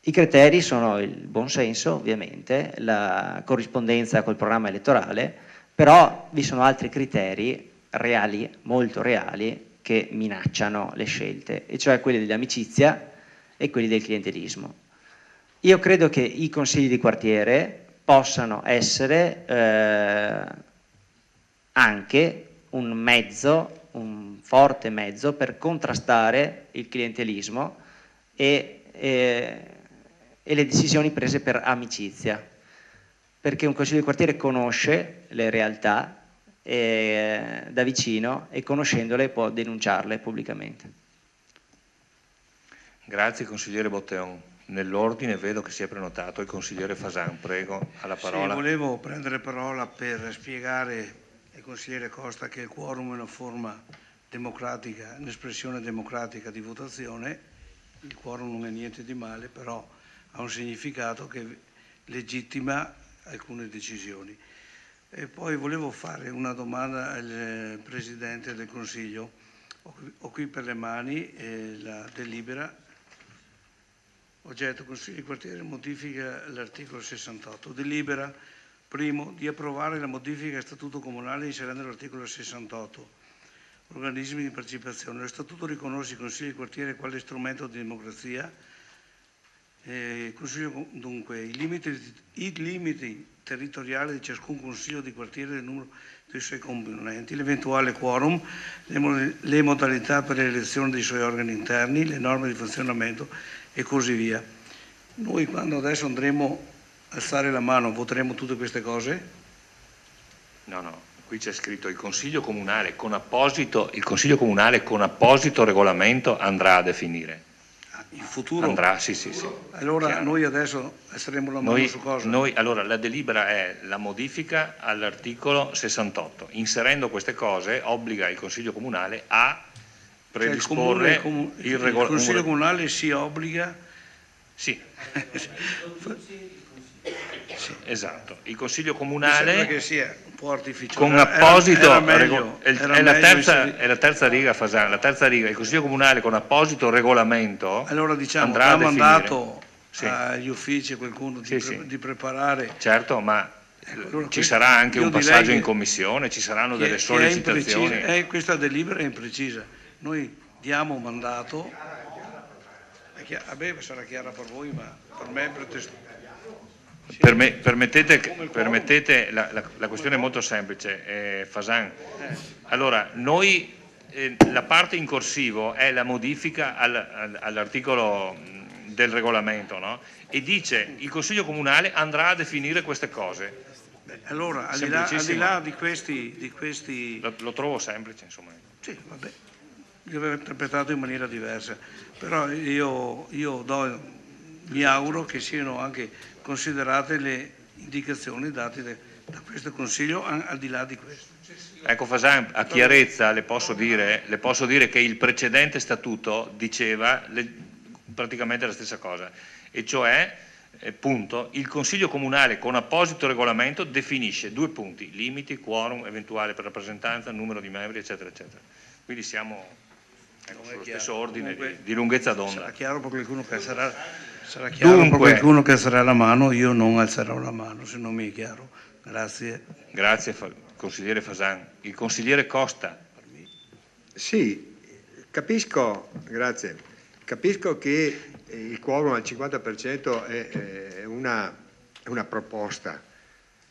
I criteri sono il buonsenso, ovviamente, la corrispondenza col programma elettorale, però vi sono altri criteri reali, molto reali, che minacciano le scelte, e cioè quelli dell'amicizia e quelli del clientelismo. Io credo che i consigli di quartiere possano essere anche un mezzo, un forte mezzo per contrastare il clientelismo e le decisioni prese per amicizia, perché un consiglio di quartiere conosce le realtà da vicino e conoscendole può denunciarle pubblicamente. Grazie consigliere Botteon. Nell'ordine vedo che si è prenotato il consigliere Fasan, prego, alla parola. Sì, volevo prendere parola per spiegare al consigliere Costa che il quorum è una forma democratica, un'espressione democratica di votazione. Il quorum non è niente di male, però ha un significato che legittima alcune decisioni. E poi volevo fare una domanda al Presidente del Consiglio. Ho qui per le mani la delibera. Oggetto: Consiglio di quartiere modifica l'articolo 68. Delibera, primo, di approvare la modifica al Statuto Comunale inserendo l'articolo 68. Organismi di partecipazione. Lo Statuto riconosce i Consigli di quartiere quale strumento di democrazia. Consiglio, dunque, i limiti territoriali di ciascun Consiglio di quartiere, del numero dei suoi componenti, l'eventuale quorum, le modalità per l'elezione dei suoi organi interni, le norme di funzionamento e così via. Noi quando adesso andremo a alzare la mano voteremo tutte queste cose? No, qui c'è scritto il Consiglio Comunale con apposito regolamento andrà a definire. In futuro? Andrà, sì. Allora chiaro. noi adesso alzeremo la mano su cosa? Allora, la delibera è la modifica all'articolo 68. Inserendo queste cose obbliga il Consiglio Comunale a predisporre il Consiglio Comunale si obbliga? Sì. Esatto. Il Consiglio Comunale che sia un po' artificioso. Con apposito è la terza riga, Fasan, la terza riga, il Consiglio Comunale con apposito regolamento allora diciamo andrà a definire. mandato agli uffici qualcuno di preparare. Certo, ma allora, ci sarà anche un passaggio in commissione, ci saranno delle sollecitazioni. Questa delibera è imprecisa. Noi diamo un mandato, sarà chiara per voi, ma per me è pretestuoso. Permettete, la questione è molto semplice, Fasan. Allora, noi la parte in corsivo è la modifica all'articolo del regolamento, no? E dice il Consiglio Comunale andrà a definire queste cose. Allora, al di là di questi... Lo trovo semplice, insomma. Sì, vabbè, io avevo interpretato in maniera diversa, però io mi auguro che siano anche considerate le indicazioni date da questo Consiglio al di là di questo. Ecco Fasan, a chiarezza le posso dire che il precedente statuto diceva praticamente la stessa cosa, e cioè punto, il Consiglio Comunale con apposito regolamento definisce 2 punti, limiti, quorum, eventuale per rappresentanza, numero di membri, eccetera, eccetera. Quindi siamo sullo stesso ordine di lunghezza d'onda. Sarà chiaro per qualcuno che sarà chiaro per qualcuno che alzerà la mano, io non alzerò la mano, se non mi è chiaro. Grazie. Grazie consigliere Fasan. Il consigliere Costa. Sì, capisco, grazie. Capisco che il quorum al 50% è una proposta,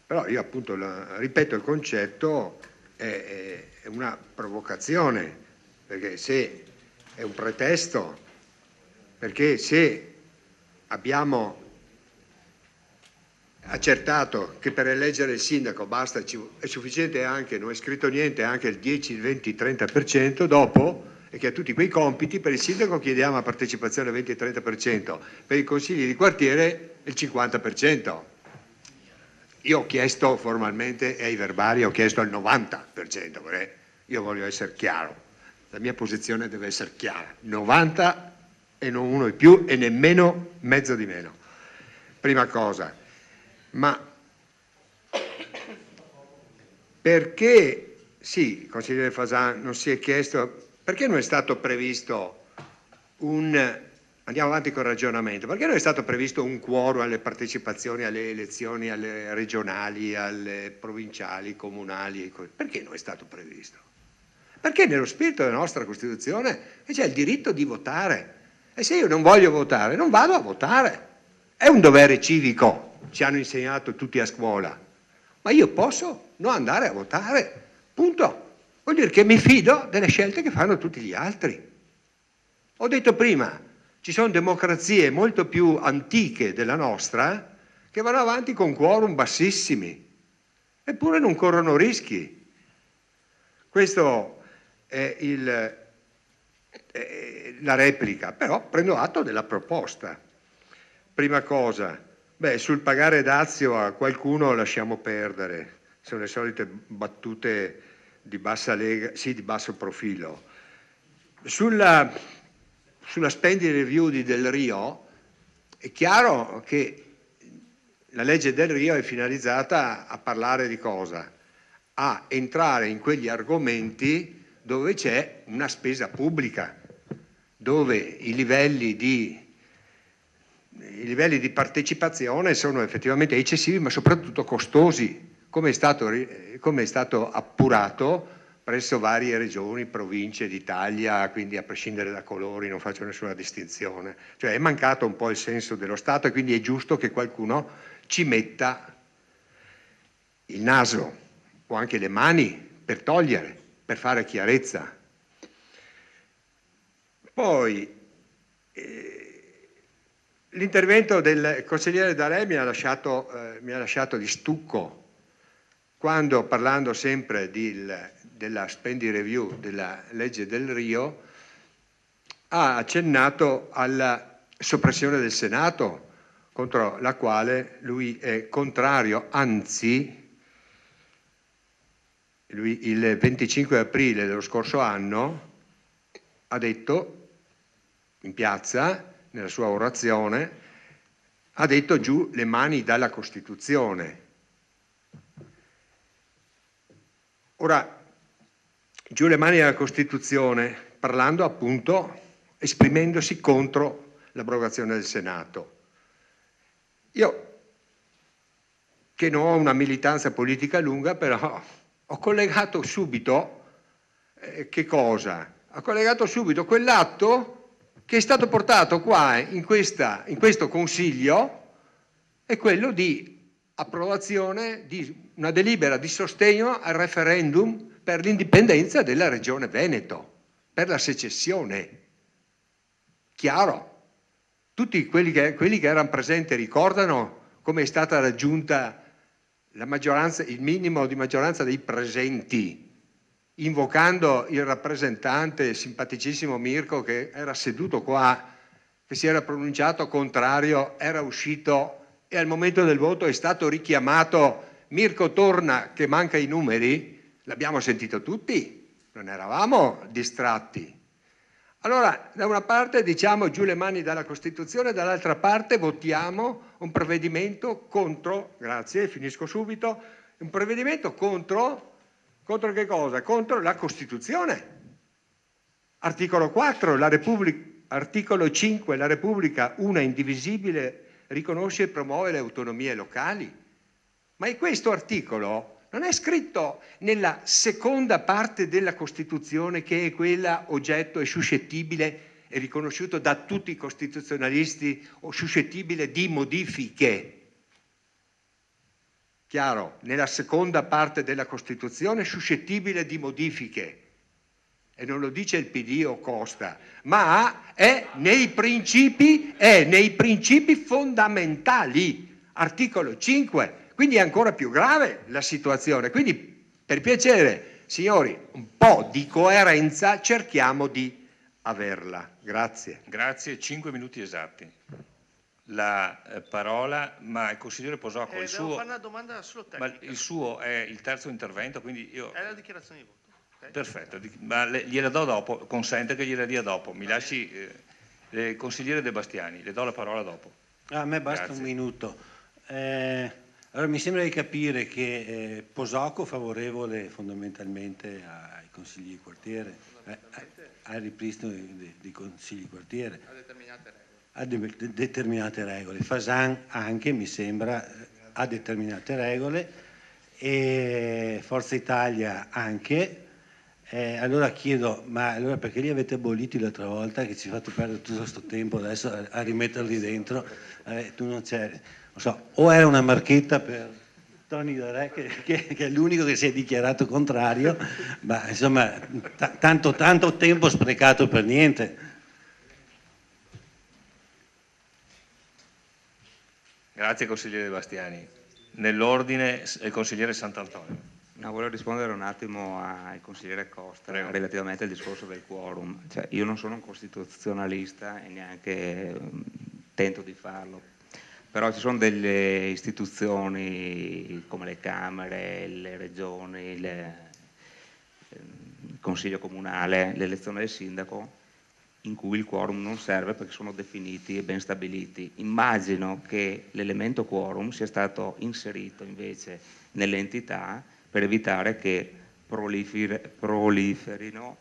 però io appunto ripeto il concetto, è una provocazione, perché se è un pretesto, perché se abbiamo accertato che per eleggere il sindaco basta, è sufficiente anche, non è scritto niente, anche il 10, il 20, il 30%, dopo, e che ha tutti quei compiti, per il sindaco chiediamo a partecipazione 20-30%, per i consigli di quartiere il 50%. Io ho chiesto formalmente, e ai verbali ho chiesto il 90%, perché io voglio essere chiaro, la mia posizione deve essere chiara, 90 e non uno di più e nemmeno mezzo di meno. Prima cosa, ma perché, sì, consigliere Fasan, non si è chiesto, perché non è stato previsto andiamo avanti col ragionamento, perché non è stato previsto un quorum alle partecipazioni alle elezioni, alle regionali, alle provinciali, comunali, perché non è stato previsto? Perché nello spirito della nostra Costituzione c'è il diritto di votare, e se io non voglio votare non vado a votare, è un dovere civico, ci hanno insegnato tutti a scuola, ma io posso non andare a votare, punto. Vuol dire che mi fido delle scelte che fanno tutti gli altri. Ho detto prima, ci sono democrazie molto più antiche della nostra che vanno avanti con quorum bassissimi, eppure non corrono rischi. Questo è la replica, però prendo atto della proposta. Prima cosa, sul pagare dazio a qualcuno lasciamo perdere, sono le solite battute di bassa lega, sì, di basso profilo. Sulla spending review di Del Rio, È chiaro che la legge del Rio è finalizzata a parlare di cosa? A entrare in quegli argomenti dove c'è una spesa pubblica, dove i livelli di partecipazione sono effettivamente eccessivi ma soprattutto costosi, come è stato appurato presso varie regioni, province d'Italia, quindi a prescindere da colori, non faccio nessuna distinzione. Cioè è mancato un po' il senso dello Stato e quindi è giusto che qualcuno ci metta il naso o anche le mani per togliere, per fare chiarezza. Poi l'intervento del consigliere D'Alè mi ha lasciato di stucco quando, parlando sempre della spending review della legge del Rio, ha accennato alla soppressione del Senato, contro la quale lui è contrario, anzi lui il 25 aprile dello scorso anno ha detto in piazza, nella sua orazione, ha detto giù le mani dalla Costituzione. Ora, giù le mani dalla Costituzione, parlando appunto, esprimendosi contro l'abrogazione del Senato. Io, che non ho una militanza politica lunga, però ho collegato subito, che cosa? Ho collegato subito quell'atto che è stato portato qua in questo Consiglio, è quello di approvazione di una delibera di sostegno al referendum per l'indipendenza della Regione Veneto, per la secessione. Chiaro. Tutti quelli che erano presenti ricordano come è stata raggiunta la maggioranza, il minimo di maggioranza dei presenti, invocando il rappresentante simpaticissimo Mirko che era seduto qua, che si era pronunciato contrario, era uscito e al momento del voto è stato richiamato: Mirko torna che manca i numeri. L'abbiamo sentito tutti, non eravamo distratti. Allora, da una parte diciamo giù le mani dalla Costituzione, dall'altra parte votiamo un provvedimento contro, grazie, finisco subito, un provvedimento contro che cosa? Contro la Costituzione. Articolo 4, articolo 5, la Repubblica una indivisibile riconosce e promuove le autonomie locali. Ma in questo articolo non è scritto nella seconda parte della Costituzione, che è quella oggetto e suscettibile e riconosciuto da tutti i costituzionalisti o suscettibile di modifiche. Chiaro, nella seconda parte della Costituzione suscettibile di modifiche. E non lo dice il PD o Costa, ma è nei principi fondamentali. Articolo 5. Quindi è ancora più grave la situazione. Quindi, per piacere, signori, un po' di coerenza cerchiamo di averla. Grazie. Grazie, 5 minuti esatti. La parola, ma il consigliere Posocco, devo fare una domanda solo tecnica. ma il suo è il terzo intervento, quindi io... È la dichiarazione di voto. Okay. Perfetto, ma gliela do dopo, consente che gliela dia dopo. Mi lasci, consigliere De Bastiani, le do la parola dopo. A me basta un minuto. Allora, mi sembra di capire che Posocco favorevole fondamentalmente ai consigli di quartiere, al ripristino dei consigli di quartiere, a determinate regole. Fasan anche, mi sembra, ha determinate regole, e Forza Italia anche. Allora chiedo, ma allora perché li avete aboliti l'altra volta, che ci fate perdere tutto questo tempo adesso a rimetterli dentro? Tu non c'eri. Non so, o era una marchetta per Tony D'Alè, che è l'unico che si è dichiarato contrario, ma insomma tanto tempo sprecato per niente. Grazie consigliere De Bastiani. Nell'ordine il consigliere Sant'Antonio. No, volevo rispondere un attimo al consigliere Costa relativamente al discorso del quorum. Cioè, io non sono un costituzionalista e neanche tento di farlo. Però ci sono delle istituzioni come le Camere, le Regioni, il Consiglio Comunale, l'elezione del sindaco, in cui il quorum non serve perché sono definiti e ben stabiliti. Immagino che l'elemento quorum sia stato inserito invece nelle entità per evitare che proliferino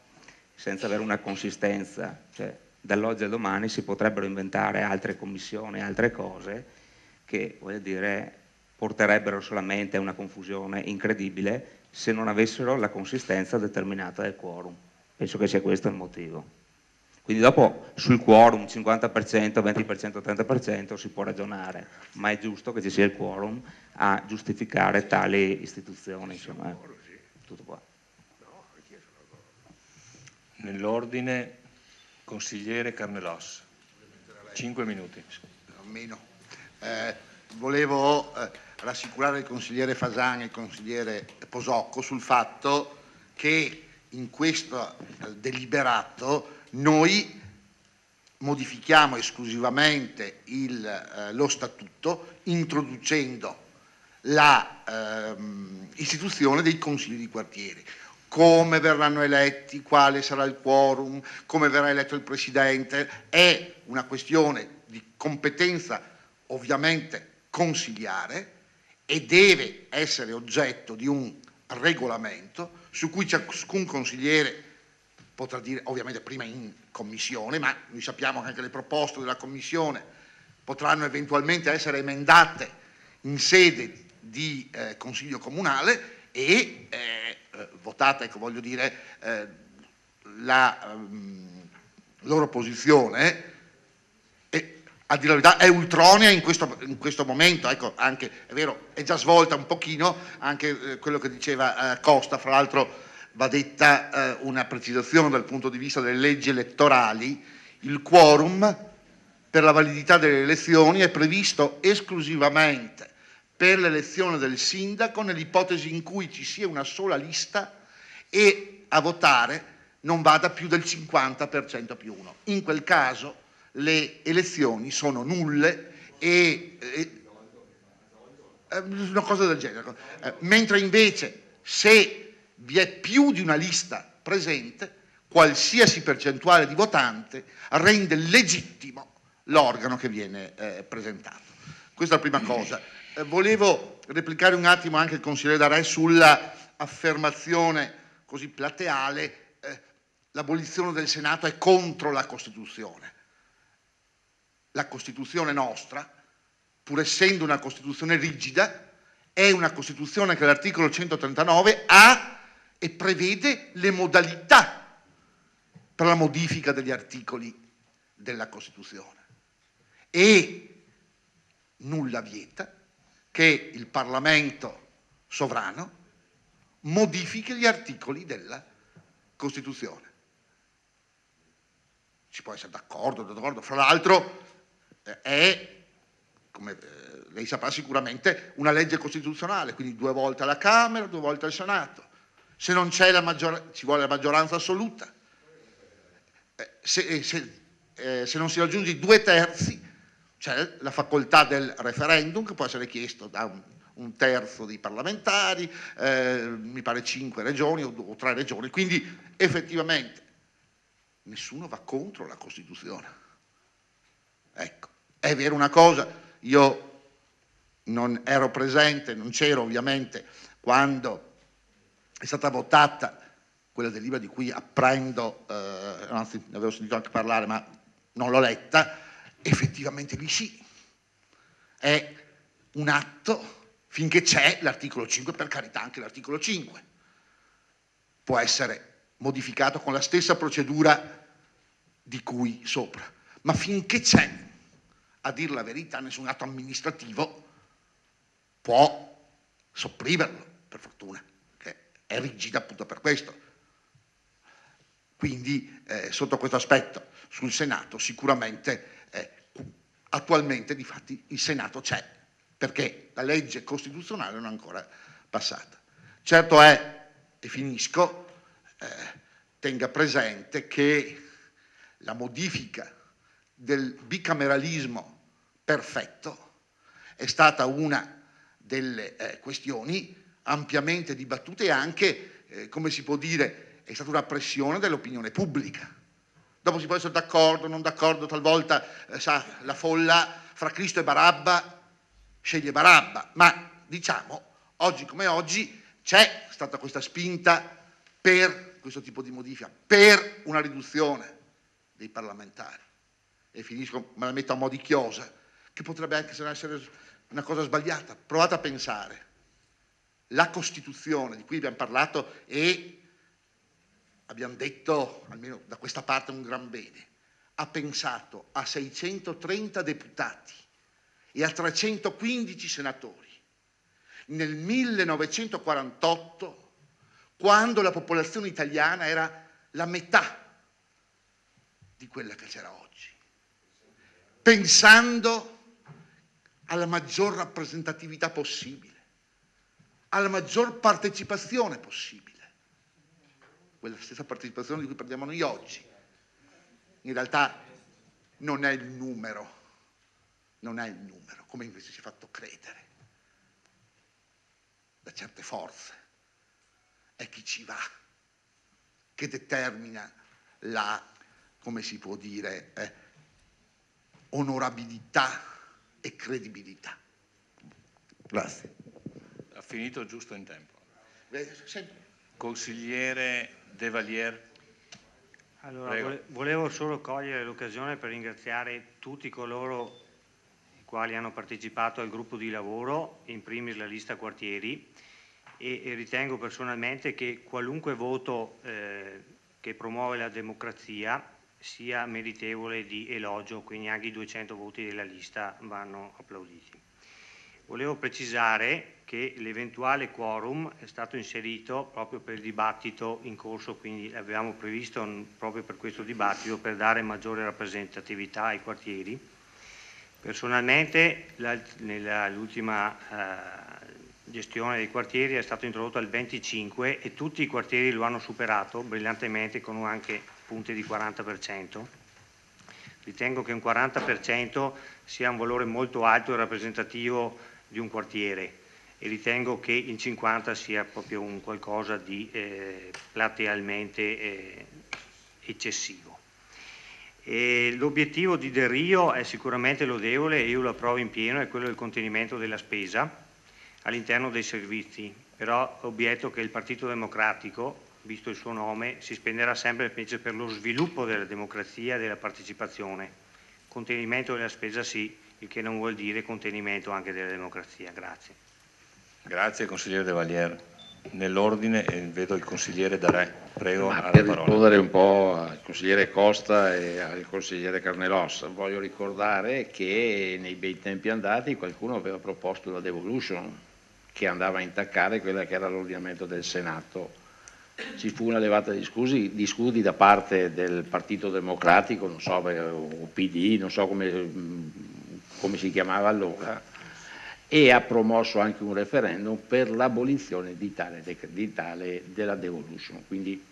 senza avere una consistenza. Cioè, dall'oggi al domani si potrebbero inventare altre commissioni, altre cose che, voglio dire, porterebbero solamente a una confusione incredibile se non avessero la consistenza determinata del quorum. Penso che sia questo il motivo. Quindi dopo sul quorum 50%, 20%, 30% si può ragionare, ma è giusto che ci sia il quorum a giustificare tali istituzioni. Insomma, tutto qua. Nell'ordine, consigliere Carnelos, 5 minuti. Almeno. Volevo rassicurare il consigliere Fasan e il consigliere Posocco sul fatto che in questo deliberato noi modifichiamo esclusivamente lo statuto introducendo l'istituzione dei consigli di quartiere. Come verranno eletti, quale sarà il quorum, come verrà eletto il presidente, è una questione di competenza ovviamente consigliare e deve essere oggetto di un regolamento su cui ciascun consigliere potrà dire, ovviamente prima in commissione, ma noi sappiamo che anche le proposte della commissione potranno eventualmente essere emendate in sede di consiglio comunale e votate, ecco, voglio dire, la loro posizione a dire la verità è ultronea in questo momento, ecco, anche, è vero, è già svolta un pochino anche quello che diceva Costa, fra l'altro va detta una precisazione dal punto di vista delle leggi elettorali. Il quorum per la validità delle elezioni è previsto esclusivamente per l'elezione del sindaco nell'ipotesi in cui ci sia una sola lista e a votare non vada più del 50% più uno. In quel caso le elezioni sono nulle una cosa del genere. Mentre invece se vi è più di una lista presente, qualsiasi percentuale di votante rende legittimo l'organo che viene presentato. Questa è la prima cosa. Volevo replicare un attimo anche il consigliere D'Arè sulla affermazione così plateale l'abolizione del Senato è contro la Costituzione. La Costituzione nostra, pur essendo una Costituzione rigida, è una Costituzione che l'articolo 139 ha e prevede le modalità per la modifica degli articoli della Costituzione e nulla vieta che il Parlamento sovrano modifichi gli articoli della Costituzione. Si può essere d'accordo, fra l'altro è, come lei saprà sicuramente, una legge costituzionale, quindi 2 volte alla Camera, 2 volte al Senato. Se non c'è ci vuole la maggioranza assoluta. Se non si raggiunge i 2/3, c'è la facoltà del referendum che può essere chiesto da un terzo dei parlamentari, mi pare 5 regioni o 3 regioni, quindi effettivamente nessuno va contro la Costituzione. Ecco, è vero una cosa, io non ero presente, non c'ero ovviamente quando è stata votata quella delibera di cui apprendo, anzi ne avevo sentito anche parlare ma non l'ho letta, effettivamente lì sì, è un atto finché c'è l'articolo 5, per carità anche l'articolo 5 può essere modificato con la stessa procedura di cui sopra, ma finché c'è, a dir la verità, nessun atto amministrativo può sopprimerlo, per fortuna, che è rigida appunto per questo. Quindi sotto questo aspetto sul Senato sicuramente attualmente difatti il Senato c'è perché la legge costituzionale non è ancora passata. Certo è, e finisco, tenga presente che la modifica del bicameralismo perfetto è stata una delle questioni ampiamente dibattute e anche, come si può dire, è stata una pressione dell'opinione pubblica, Dopo si può essere d'accordo, non d'accordo, talvolta sa, la folla fra Cristo e Barabba sceglie Barabba, ma diciamo, oggi come oggi c'è stata questa spinta per questo tipo di modifica, per una riduzione dei parlamentari. E finisco, me la metto a mo' di chiosa, che potrebbe anche essere una cosa sbagliata. Provate a pensare, la Costituzione di cui abbiamo parlato e abbiamo detto, almeno da questa parte, un gran bene, ha pensato a 630 deputati e a 315 senatori nel 1948, quando la popolazione italiana era la metà di quella che c'era oggi, pensando alla maggior rappresentatività possibile, alla maggior partecipazione possibile, quella stessa partecipazione di cui parliamo noi oggi. In realtà non è il numero, come invece si è fatto credere da certe forze, è chi ci va che determina la, come si può dire, onorabilità e credibilità. Grazie. Ha finito giusto in tempo. Sempre. Consigliere De Valier. Allora, volevo solo cogliere l'occasione per ringraziare tutti coloro i quali hanno partecipato al gruppo di lavoro, in primis la lista quartieri, e ritengo personalmente che qualunque voto che promuove la democrazia sia meritevole di elogio, quindi anche i 200 voti della lista vanno applauditi. Volevo precisare che l'eventuale quorum è stato inserito proprio per il dibattito in corso, quindi avevamo previsto proprio per questo dibattito, per dare maggiore rappresentatività ai quartieri. Personalmente nell'ultima gestione dei quartieri è stato introdotto al 25 e tutti i quartieri lo hanno superato brillantemente con anche punti di 40%. Ritengo che un 40% sia un valore molto alto e rappresentativo di un quartiere e ritengo che il 50 sia proprio un qualcosa di platealmente eccessivo. L'obiettivo di Del Rio è sicuramente lodevole e io lo approvo in pieno, è quello del contenimento della spesa all'interno dei servizi, però obietto che il Partito Democratico, visto il suo nome, si spenderà sempre invece per lo sviluppo della democrazia e della partecipazione. Contenimento della spesa sì, il che non vuol dire contenimento anche della democrazia. Grazie. Grazie consigliere De Valier. Nell'ordine vedo il consigliere Darè. Prego, Ma alla per parola. rispondere un po' al consigliere Costa e al consigliere Carnelos, voglio ricordare che nei bei tempi andati qualcuno aveva proposto la devolution che andava a intaccare quella che era l'ordinamento del Senato. Ci fu una levata di scudi da parte del Partito Democratico, non so, o PD, non so come si chiamava allora, e ha promosso anche un referendum per l'abolizione della devolution, quindi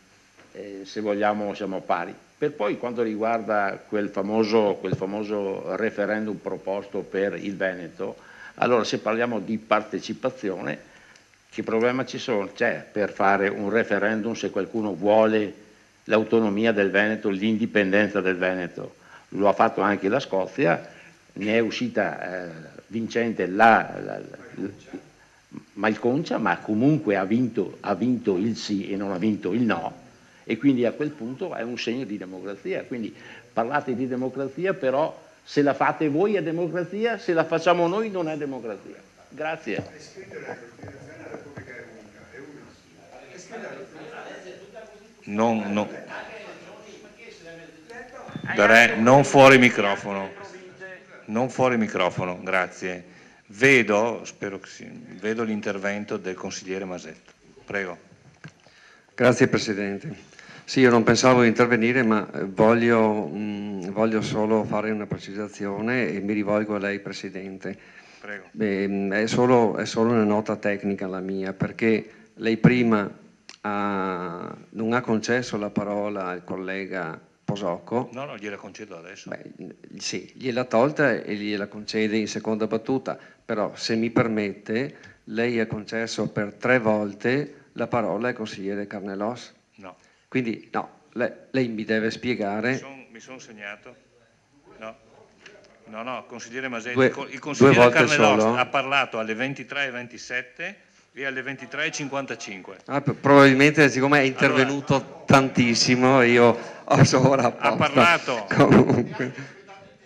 se vogliamo siamo pari. Per poi quanto riguarda quel famoso referendum proposto per il Veneto, allora se parliamo di partecipazione, che problema c'è per fare un referendum se qualcuno vuole l'autonomia del Veneto, l'indipendenza del Veneto? Lo ha fatto anche la Scozia, ne è uscita vincente la Malconcia, ma comunque ha vinto il sì e non ha vinto il no, e quindi a quel punto è un segno di democrazia. Quindi parlate di democrazia, però se la fate voi è democrazia, se la facciamo noi non è democrazia. Grazie. Darè, non fuori microfono. Non fuori microfono, grazie. Vedo l'intervento del consigliere Masetto. Prego. Grazie Presidente. Sì, io non pensavo di intervenire, ma voglio solo fare una precisazione e mi rivolgo a lei Presidente. Prego. È solo una nota tecnica la mia, perché lei prima non ha concesso la parola al collega Posocco. No, gliela concedo adesso. Sì, gliela tolta e gliela concede in seconda battuta, però se mi permette, lei ha concesso per 3 volte la parola al consigliere Carnelos. No. Quindi no, lei mi deve spiegare... Mi sono segnato? No, consigliere Masetti, il Due consigliere volte Carnellost solo? ha parlato alle 23:27 e alle 23:55. Probabilmente siccome è intervenuto tantissimo io ho sovrapposto. Ha parlato, Comunque.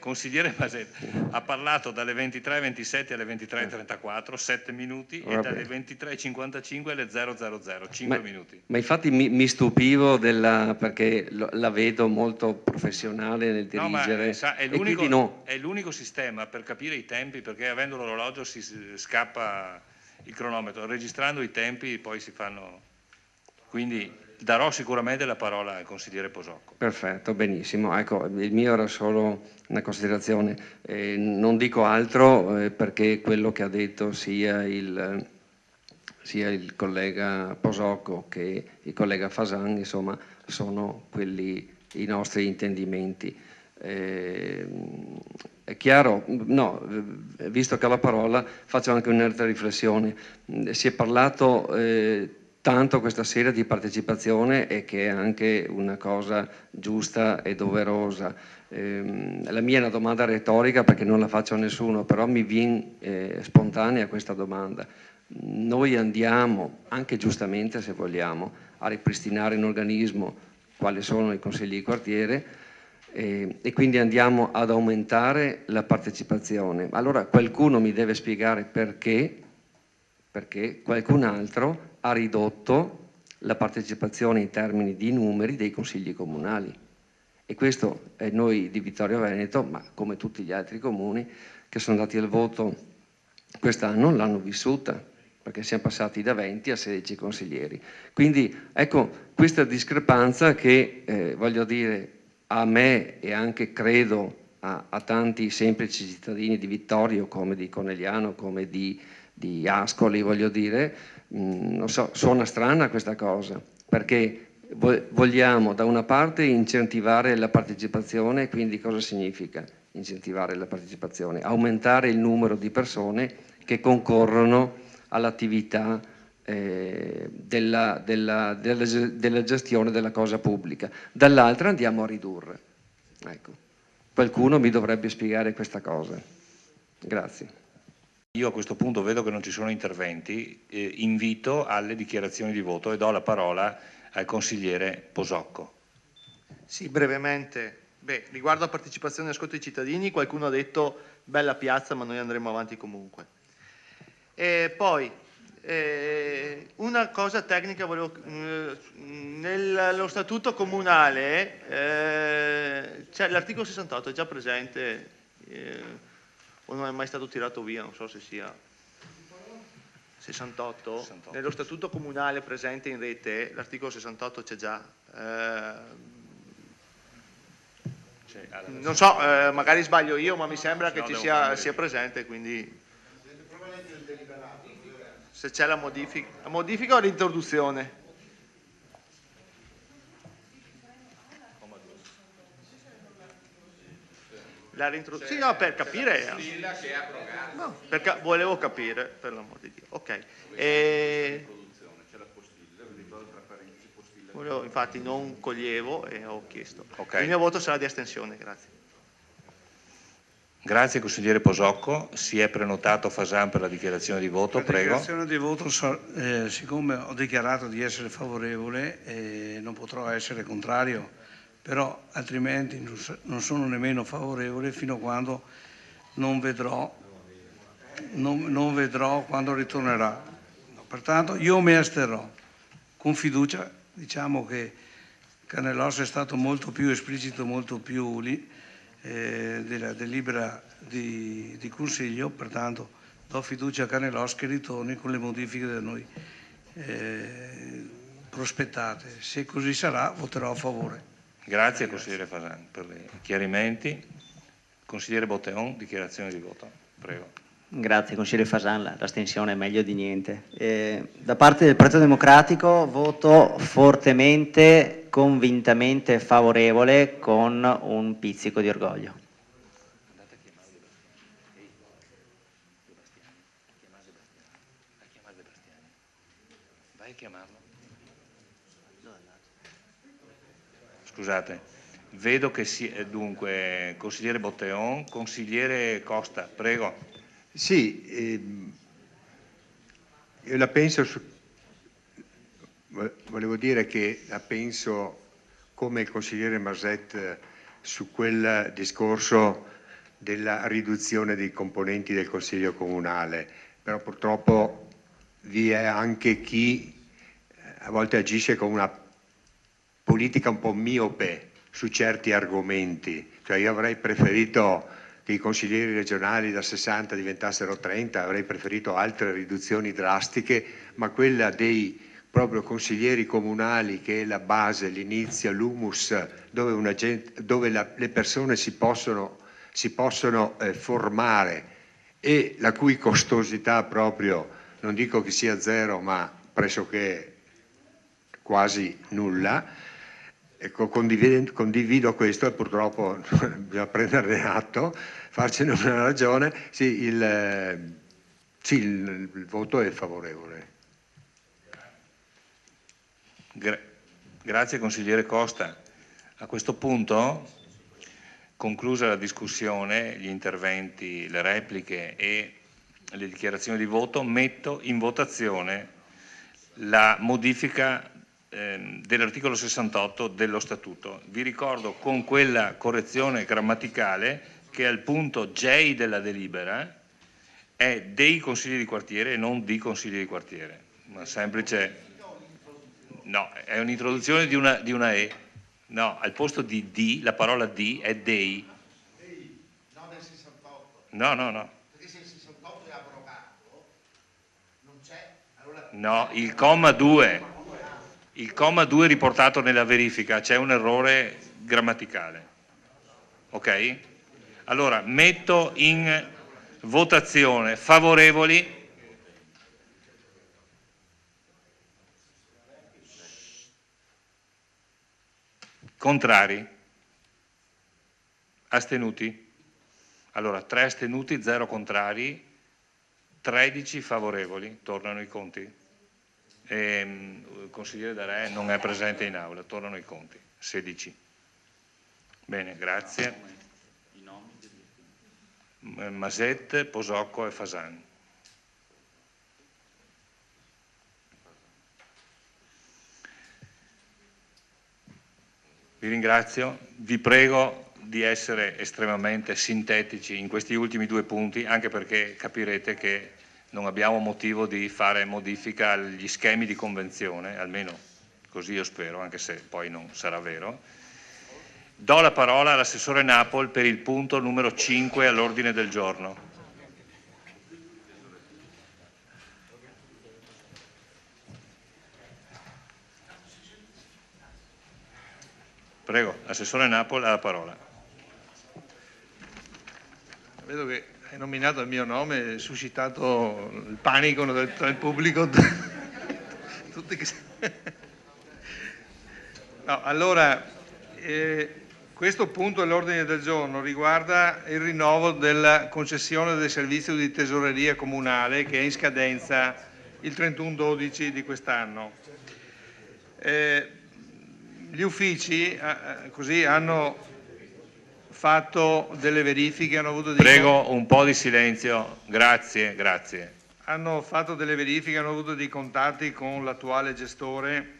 consigliere Masetti, ha parlato dalle 23:27 alle 23:34, 7 minuti, e Vabbè. dalle 23:55 alle 0:00, 5 minuti. Ma infatti mi stupivo perché la vedo molto professionale nel No, ma dirigere sa, e quindi no. è l'unico sistema per capire i tempi, perché avendo l'orologio si scappa il cronometro, registrando i tempi poi si fanno... Quindi darò sicuramente la parola al consigliere Posocco. Perfetto, benissimo. Ecco, il mio era solo una considerazione. Non dico altro perché quello che ha detto sia il collega Posocco che il collega Fasan, insomma, sono quelli i nostri intendimenti. È chiaro? No, visto che ho la parola faccio anche un'altra riflessione. Si è parlato tanto questa sera di partecipazione e che è anche una cosa giusta e doverosa. La mia è una domanda retorica perché non la faccio a nessuno, però mi viene spontanea questa domanda. Noi andiamo, anche giustamente se vogliamo, a ripristinare un organismo quali sono i consigli di quartiere e quindi andiamo ad aumentare la partecipazione. Allora qualcuno mi deve spiegare perché qualcun altro ha ridotto la partecipazione in termini di numeri dei consigli comunali. E questo noi di Vittorio Veneto, ma come tutti gli altri comuni che sono andati al voto quest'anno, l'hanno vissuta, perché siamo passati da 20 a 16 consiglieri. Quindi ecco questa discrepanza che voglio dire a me e anche credo a tanti semplici cittadini di Vittorio, come di Conegliano, come di Ascoli, voglio dire, non so, suona strana questa cosa, perché vogliamo da una parte incentivare la partecipazione, quindi cosa significa incentivare la partecipazione? Aumentare il numero di persone che concorrono all'attività della gestione della cosa pubblica. Dall'altra andiamo a ridurre. Ecco. Qualcuno mi dovrebbe spiegare questa cosa. Grazie. Io a questo punto vedo che non ci sono interventi, invito alle dichiarazioni di voto e do la parola al consigliere Posocco. Sì, brevemente. Riguardo a partecipazione e ascolto dei cittadini, qualcuno ha detto bella piazza ma noi andremo avanti comunque. E poi, una cosa tecnica, nello statuto comunale c'è l'articolo 68, è già presente, o non è mai stato tirato via, non so se sia 68. Nello statuto comunale presente in rete l'articolo 68 c'è già. Non so, magari sbaglio io, ma mi sembra che ci sia presente, quindi se c'è la modifica o l'introduzione? Sì, no, per capire. No, perché volevo capire, per l'amor di Dio. Ok. Infatti non coglievo e ho chiesto. Okay. Il mio voto sarà di astensione, grazie. Grazie consigliere Posocco, si è prenotato Fasan per la dichiarazione di voto, Per la prego. dichiarazione di voto, siccome ho dichiarato di essere favorevole, non potrò essere contrario, però altrimenti non sono nemmeno favorevole fino a quando non vedrò quando ritornerà. Pertanto io mi asterrò con fiducia. Diciamo che Carnellost è stato molto più esplicito, molto più della delibera di Consiglio, pertanto do fiducia a Carnellost che ritorni con le modifiche da noi prospettate. Se così sarà, voterò a favore. Grazie consigliere Fasan per i chiarimenti. Consigliere Botteon, dichiarazione di voto, prego. Grazie consigliere Fasan, l'astensione è meglio di niente. Da parte del Partito Democratico voto fortemente, convintamente favorevole con un pizzico di orgoglio. Vai a chiamarlo. Scusate, vedo che dunque, consigliere Botteon, consigliere Costa, prego. Sì, io la penso, volevo dire che la penso come il consigliere Maset su quel discorso della riduzione dei componenti del Consiglio Comunale, però purtroppo vi è anche chi a volte agisce con una politica un po' miope su certi argomenti, cioè io avrei preferito che i consiglieri regionali da 60 diventassero 30, avrei preferito altre riduzioni drastiche, ma quella dei proprio consiglieri comunali, che è la base, l'inizio, l'humus, dove le persone si possono formare e la cui costosità proprio, non dico che sia zero, ma pressoché quasi nulla. Ecco, condivido questo e purtroppo bisogna prenderne atto, farcene una ragione. Sì, il voto è favorevole. Grazie consigliere Costa. A questo punto, conclusa la discussione, gli interventi, le repliche e le dichiarazioni di voto, metto in votazione la modifica dell'articolo 68 dello Statuto. Vi ricordo con quella correzione grammaticale che al punto J della delibera è dei consigli di quartiere e non di consigli di quartiere. Una semplice... No, è un'introduzione di una E. No, al posto di D, la parola D è dei. No, del 68. No. Perché se il 68 è abrogato, non c'è. Allora... No, il comma 2. Il comma 2 riportato nella verifica, c'è un errore grammaticale. Ok? Allora, metto in votazione favorevoli, contrari, astenuti. Allora, 3 astenuti, 0 contrari, 13 favorevoli. Tornano i conti? Il consigliere D'Arè non è presente in aula, tornano i conti, 16. Bene, grazie. Maset, Posocco e Fasan. Vi ringrazio, vi prego di essere estremamente sintetici in questi ultimi 2 punti, anche perché capirete che non abbiamo motivo di fare modifica agli schemi di convenzione, almeno così io spero, anche se poi non sarà vero. Do la parola all'assessore Napol per il punto numero 5 all'ordine del giorno. Prego, assessore Napol ha la parola. Vedo che hai nominato il mio nome e suscitato il panico tra il pubblico. Tutti che... No, allora, questo punto all'ordine del giorno riguarda il rinnovo della concessione del servizio di tesoreria comunale che è in scadenza il 31/12 di quest'anno. Gli uffici così hanno fatto delle verifiche, hanno avuto Prego un po' di silenzio, grazie. Hanno fatto delle verifiche, hanno avuto dei contatti con l'attuale gestore,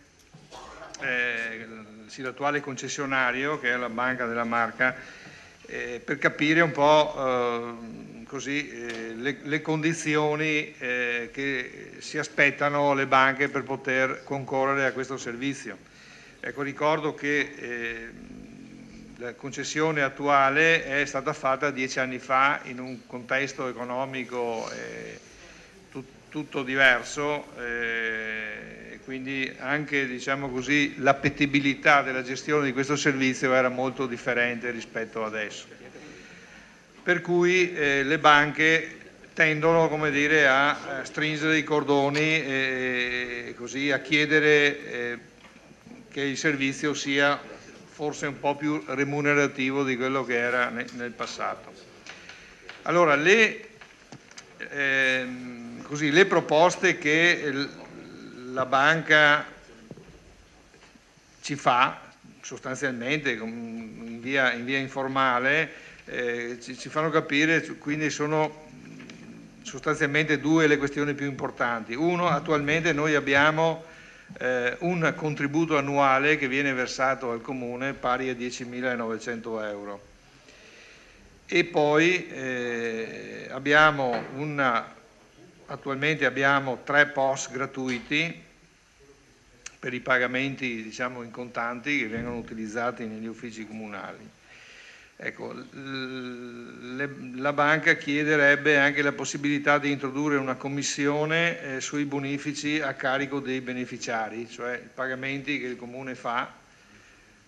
l'attuale concessionario che è la Banca della Marca, per capire un po' le condizioni che si aspettano le banche per poter concorrere a questo servizio. Ecco, ricordo che la concessione attuale è stata fatta 10 anni fa in un contesto economico tutto diverso, quindi anche, diciamo così, l'appetibilità della gestione di questo servizio era molto differente rispetto adesso. Per cui le banche tendono, come dire, a stringere i cordoni e così a chiedere che il servizio sia forse un po' più remunerativo di quello che era nel passato. Allora, le proposte che la banca ci fa sostanzialmente in via informale ci fanno capire, quindi sono sostanzialmente due le questioni più importanti. Uno, attualmente noi abbiamo un contributo annuale che viene versato al Comune pari a 10.900 euro e poi attualmente abbiamo 3 POS gratuiti per i pagamenti, diciamo, in contanti che vengono utilizzati negli uffici comunali. Ecco, la banca chiederebbe anche la possibilità di introdurre una commissione sui bonifici a carico dei beneficiari, cioè i pagamenti che il Comune fa,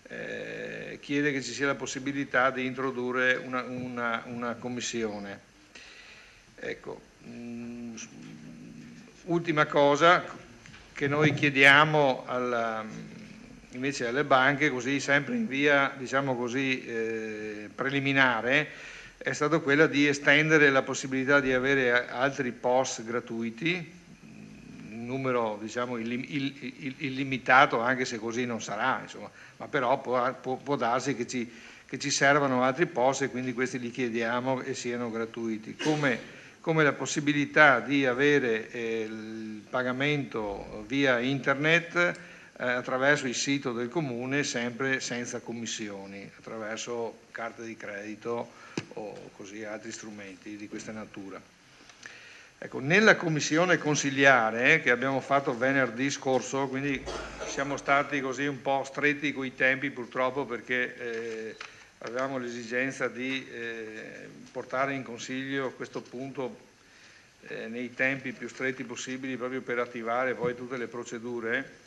chiede che ci sia la possibilità di introdurre una commissione. Ecco, ultima cosa che noi chiediamo invece alle banche, così sempre in via, diciamo così, preliminare, è stata quella di estendere la possibilità di avere altri POS gratuiti, un numero, diciamo, illimitato, anche se così non sarà, insomma, ma però può darsi che ci servano altri POS e quindi questi li chiediamo e siano gratuiti. Come la possibilità di avere il pagamento via internet attraverso il sito del Comune, sempre senza commissioni, attraverso carte di credito o così altri strumenti di questa natura. Ecco, nella commissione consiliare che abbiamo fatto venerdì scorso, quindi siamo stati così un po' stretti coi tempi purtroppo perché avevamo l'esigenza di portare in consiglio questo punto nei tempi più stretti possibili proprio per attivare poi tutte le procedure.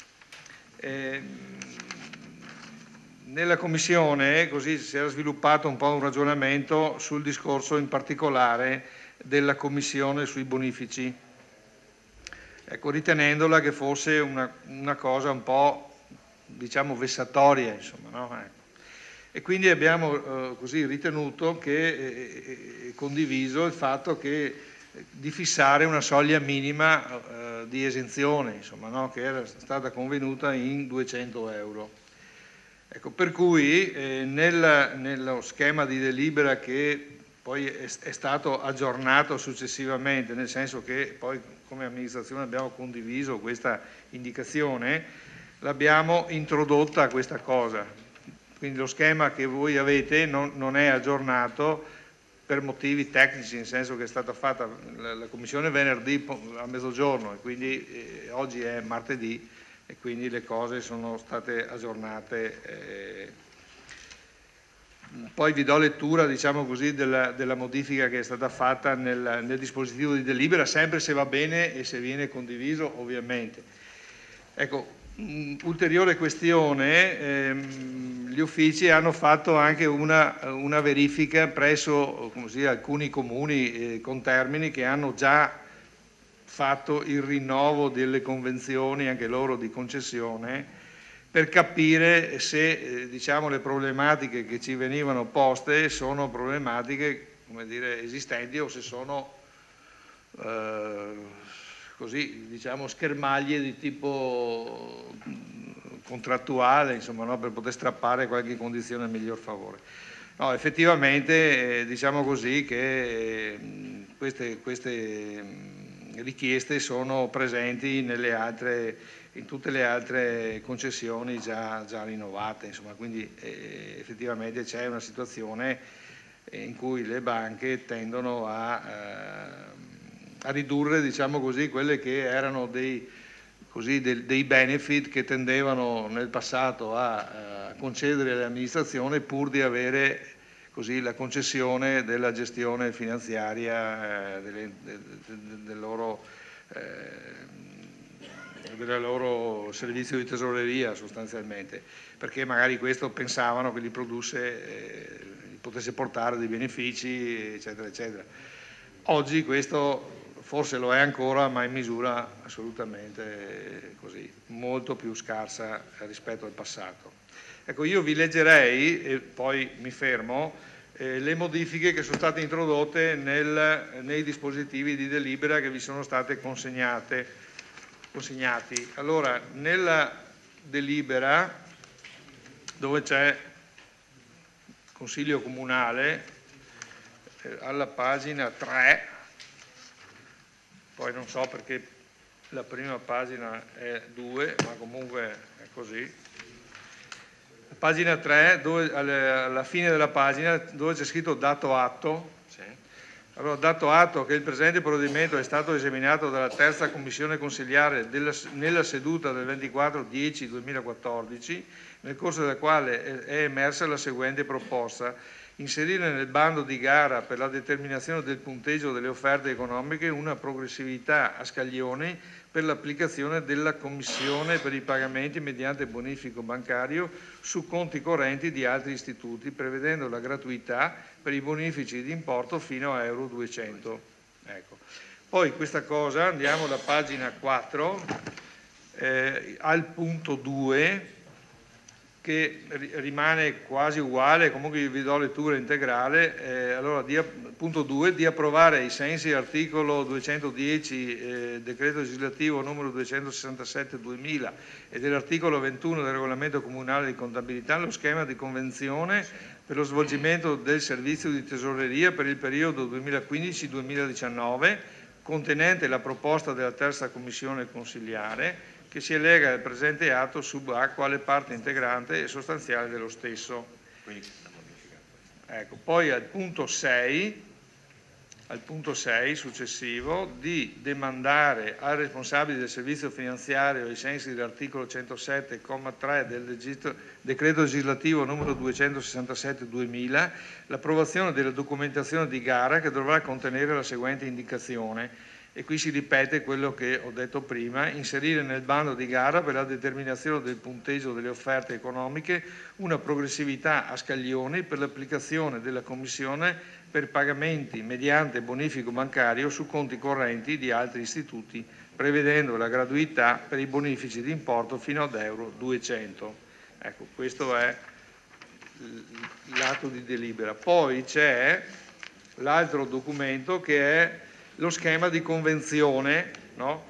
Nella commissione così si era sviluppato un po' un ragionamento sul discorso in particolare della commissione sui bonifici, ecco, ritenendola che fosse una cosa un po', diciamo, vessatoria, insomma, no? E quindi abbiamo così ritenuto che condiviso il fatto di fissare una soglia minima di esenzione, insomma, no? Che era stata convenuta in 200 euro. Ecco, per cui nello schema di delibera che poi è stato aggiornato successivamente, nel senso che poi come amministrazione abbiamo condiviso questa indicazione, l'abbiamo introdotta questa cosa. Quindi lo schema che voi avete non è aggiornato per motivi tecnici, nel senso che è stata fatta la commissione venerdì a mezzogiorno e quindi oggi è martedì e quindi le cose sono state aggiornate. Poi vi do lettura, diciamo così, della modifica che è stata fatta nel dispositivo di delibera, sempre se va bene e se viene condiviso ovviamente. Ecco, ulteriore questione, gli uffici hanno fatto anche una verifica presso alcuni comuni con Termini che hanno già fatto il rinnovo delle convenzioni, anche loro di concessione, per capire se diciamo, le problematiche che ci venivano poste sono problematiche, come dire, esistenti o se sono così, diciamo, schermaglie di tipo contrattuale, insomma, no? Per poter strappare qualche condizione a miglior favore. No, effettivamente diciamo così che queste richieste sono presenti in tutte le altre concessioni già rinnovate, insomma, quindi effettivamente c'è una situazione in cui le banche tendono a ridurre, diciamo così, quelle che erano dei benefit che tendevano nel passato a concedere alle amministrazioni pur di avere così la concessione della gestione finanziaria del loro servizio di tesoreria sostanzialmente, perché magari questo pensavano che gli potesse portare dei benefici, eccetera, eccetera. Oggi questo forse lo è ancora, ma in misura assolutamente così, molto più scarsa rispetto al passato. Ecco, io vi leggerei, e poi mi fermo, le modifiche che sono state introdotte nei dispositivi di delibera che vi sono state consegnati. Allora, nella delibera dove c'è Consiglio Comunale, alla pagina 3, poi non so perché la prima pagina è 2, ma comunque è così. Pagina 3, dove, alla fine della pagina, dove c'è scritto dato atto. Allora, dato atto che il presente provvedimento è stato esaminato dalla terza commissione consiliare nella seduta del 24/10/2014, nel corso della quale è emersa la seguente proposta: inserire nel bando di gara per la determinazione del punteggio delle offerte economiche una progressività a scaglioni per l'applicazione della commissione per i pagamenti mediante bonifico bancario su conti correnti di altri istituti, prevedendo la gratuità per i bonifici di importo fino a euro 200. Ecco. Poi questa cosa, andiamo alla pagina 4, al punto 2, che rimane quasi uguale, comunque vi do lettura integrale. Allora, punto 2, di approvare ai sensi dell'articolo 210 decreto legislativo numero 267/2000 e dell'articolo 21 del regolamento comunale di contabilità lo schema di convenzione per lo svolgimento del servizio di tesoreria per il periodo 2015-2019 contenente la proposta della terza commissione consiliare, che si allega al presente atto sub A quale parte integrante e sostanziale dello stesso. Ecco, poi al punto 6 successivo, di demandare al responsabile del servizio finanziario ai sensi dell'articolo 107,3 del decreto legislativo numero 267/2000 l'approvazione della documentazione di gara che dovrà contenere la seguente indicazione. E qui si ripete quello che ho detto prima: inserire nel bando di gara per la determinazione del punteggio delle offerte economiche una progressività a scaglioni per l'applicazione della commissione per pagamenti mediante bonifico bancario su conti correnti di altri istituti, prevedendo la gratuità per i bonifici di importo fino ad euro 200. Ecco, questo è l'atto di delibera. Poi c'è l'altro documento che è lo schema di convenzione, no?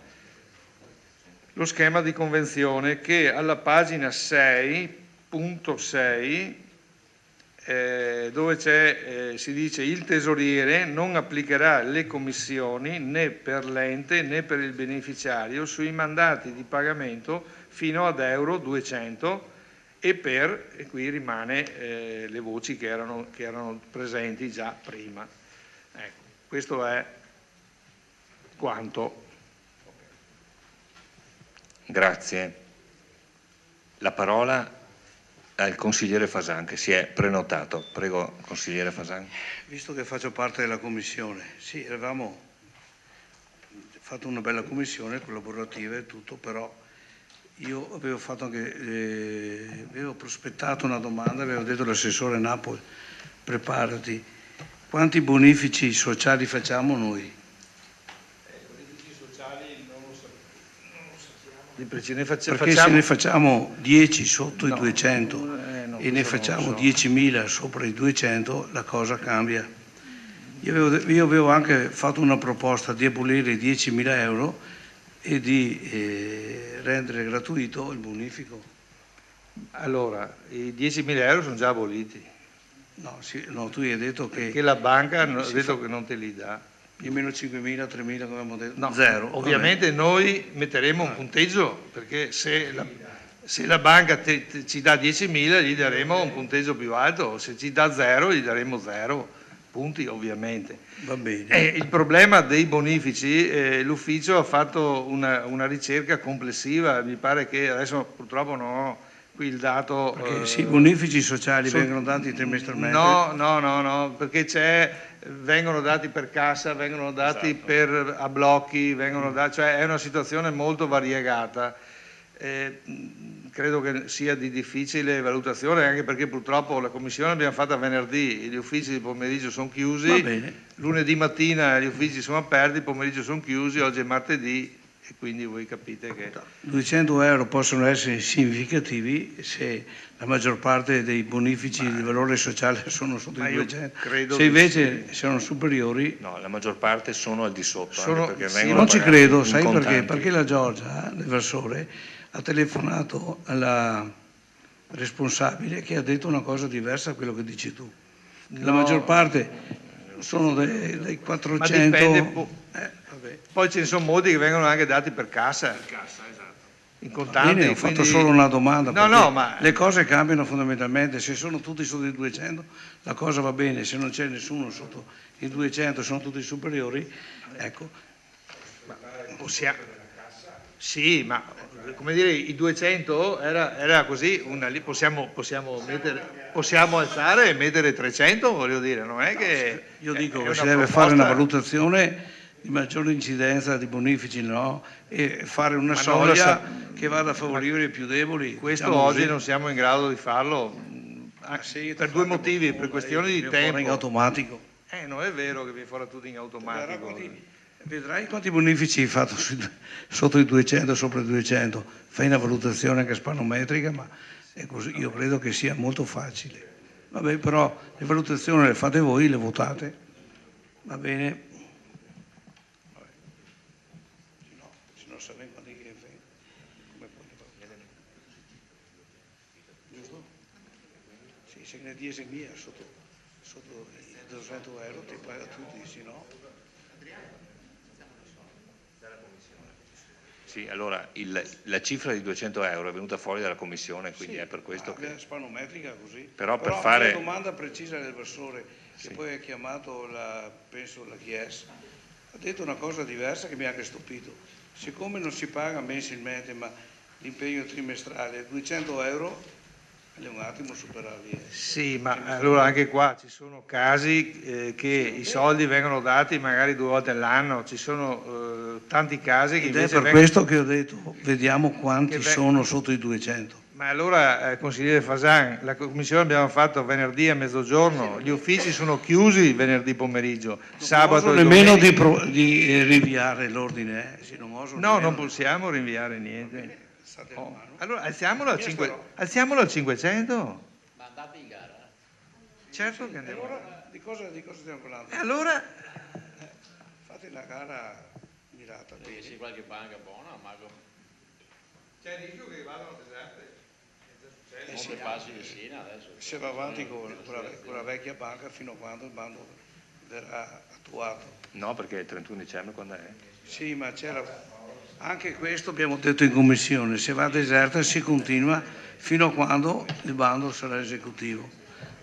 Lo schema di convenzione che alla pagina 6.6, dove c'è, si dice: il tesoriere non applicherà le commissioni né per l'ente né per il beneficiario sui mandati di pagamento fino ad euro 200 e qui rimane le voci che erano presenti già prima. Ecco, questo è quanto. Grazie. La parola al consigliere Fasan, che si è prenotato. Prego, consigliere Fasan. Visto che faccio parte della commissione, sì, avevamo fatto una bella commissione collaborativa e tutto, però io avevo fatto anche, avevo prospettato una domanda, avevo detto all'assessore Napoli: preparati, quanti bonifici sociali facciamo noi? Perché se ne facciamo 10 sotto i 200 e ne facciamo 10.000 sopra i 200, la cosa cambia. Io avevo anche fatto una proposta di abolire i 10.000 euro e di rendere gratuito il bonifico. Allora, i 10.000 euro sono già aboliti. No, tu hai detto che la banca ha detto che non te li dà. Più o meno 5.000, 3.000, come abbiamo detto, no, zero. Ovviamente noi metteremo un punteggio, perché se la banca ci dà 10.000 gli daremo un punteggio più alto, se ci dà 0 gli daremo 0 punti, ovviamente. Va bene. Il problema dei bonifici, l'ufficio ha fatto una ricerca complessiva, mi pare che adesso purtroppo non ho qui il dato. Perché sì, i bonifici sociali vengono dati trimestralmente? No, perché vengono dati per cassa, vengono dati a blocchi, cioè è una situazione molto variegata. Credo che sia di difficile valutazione, anche perché purtroppo la commissione l'abbiamo fatta venerdì, gli uffici di pomeriggio sono chiusi, lunedì mattina gli uffici sono aperti, il pomeriggio sono chiusi, oggi è martedì e quindi voi capite che... 200 euro possono essere significativi se la maggior parte dei bonifici di valore sociale sono sotto i 200, se invece sono superiori... No, la maggior parte sono al di sotto. Non ci credo, sai perché? Perché la Giorgia, l'evasore, ha telefonato responsabile che ha detto una cosa diversa da quello che dici tu. La maggior parte sono dei 400... Ma dipende, poi ce ne sono molti che vengono anche dati per cassa. In contanti. Bene, ho fatto solo una domanda, ma le cose cambiano fondamentalmente, se sono tutti sotto i 200 la cosa va bene, se non c'è nessuno sotto i 200 sono tutti superiori, ecco. Sì, ma come dire, i 200 era così, possiamo alzare e mettere 300, voglio dire, non è che... Io dico che si deve fare una valutazione di maggiore incidenza di bonifici, no? E fare una soglia che vada a favorire i più deboli. Questo diciamo oggi così. non siamo in grado di farlo per due motivi, per questioni di tempo. In automatico. Non è vero che vi farà tutto in automatico. Vedrai quanti bonifici hai fatto sotto i 200, sopra i 200. Fai una valutazione anche spanometrica, ma è così, io credo che sia molto facile. Vabbè, però le valutazioni le fate voi, le votate. Va bene? Se ne 10 mia sotto i 200 euro ti paga tutti, se no... Sì, allora la cifra di 200 euro è venuta fuori dalla Commissione, quindi sì, è per questo che... spanometrica così. Però per fare... una domanda precisa dell'Evasore, che sì. Poi ha chiamato, penso, la Chies, ha detto una cosa diversa che mi ha anche stupito. Siccome non si paga mensilmente, ma l'impegno trimestrale, 200 euro... un attimo superarli. Sì, ma allora anche qua ci sono casi che i soldi vengono dati magari 2 volte all'anno, ci sono tanti casi che invece è per questo che ho detto, vediamo quanti sono sotto i 200. Ma allora, consigliere Fasan, la commissione abbiamo fatto venerdì a mezzogiorno, gli uffici sono chiusi venerdì pomeriggio, sabato e nemmeno di rinviare l'ordine, non possiamo rinviare niente. Allora alziamolo al 500. Ma andate in gara? Certo che andiamo. Allora, di cosa stiamo parlando? E allora? Fate una gara mirata. Se c'è qualche banca buona, mago. C'è il rischio che vadano deserte. Monte Passi di Siena adesso. Se va avanti con la vecchia banca fino a quando il bando verrà attuato. No, perché il 31 dicembre quando è? Sì, ma c'era... Anche questo abbiamo detto in commissione, se va deserta si continua fino a quando il bando sarà esecutivo.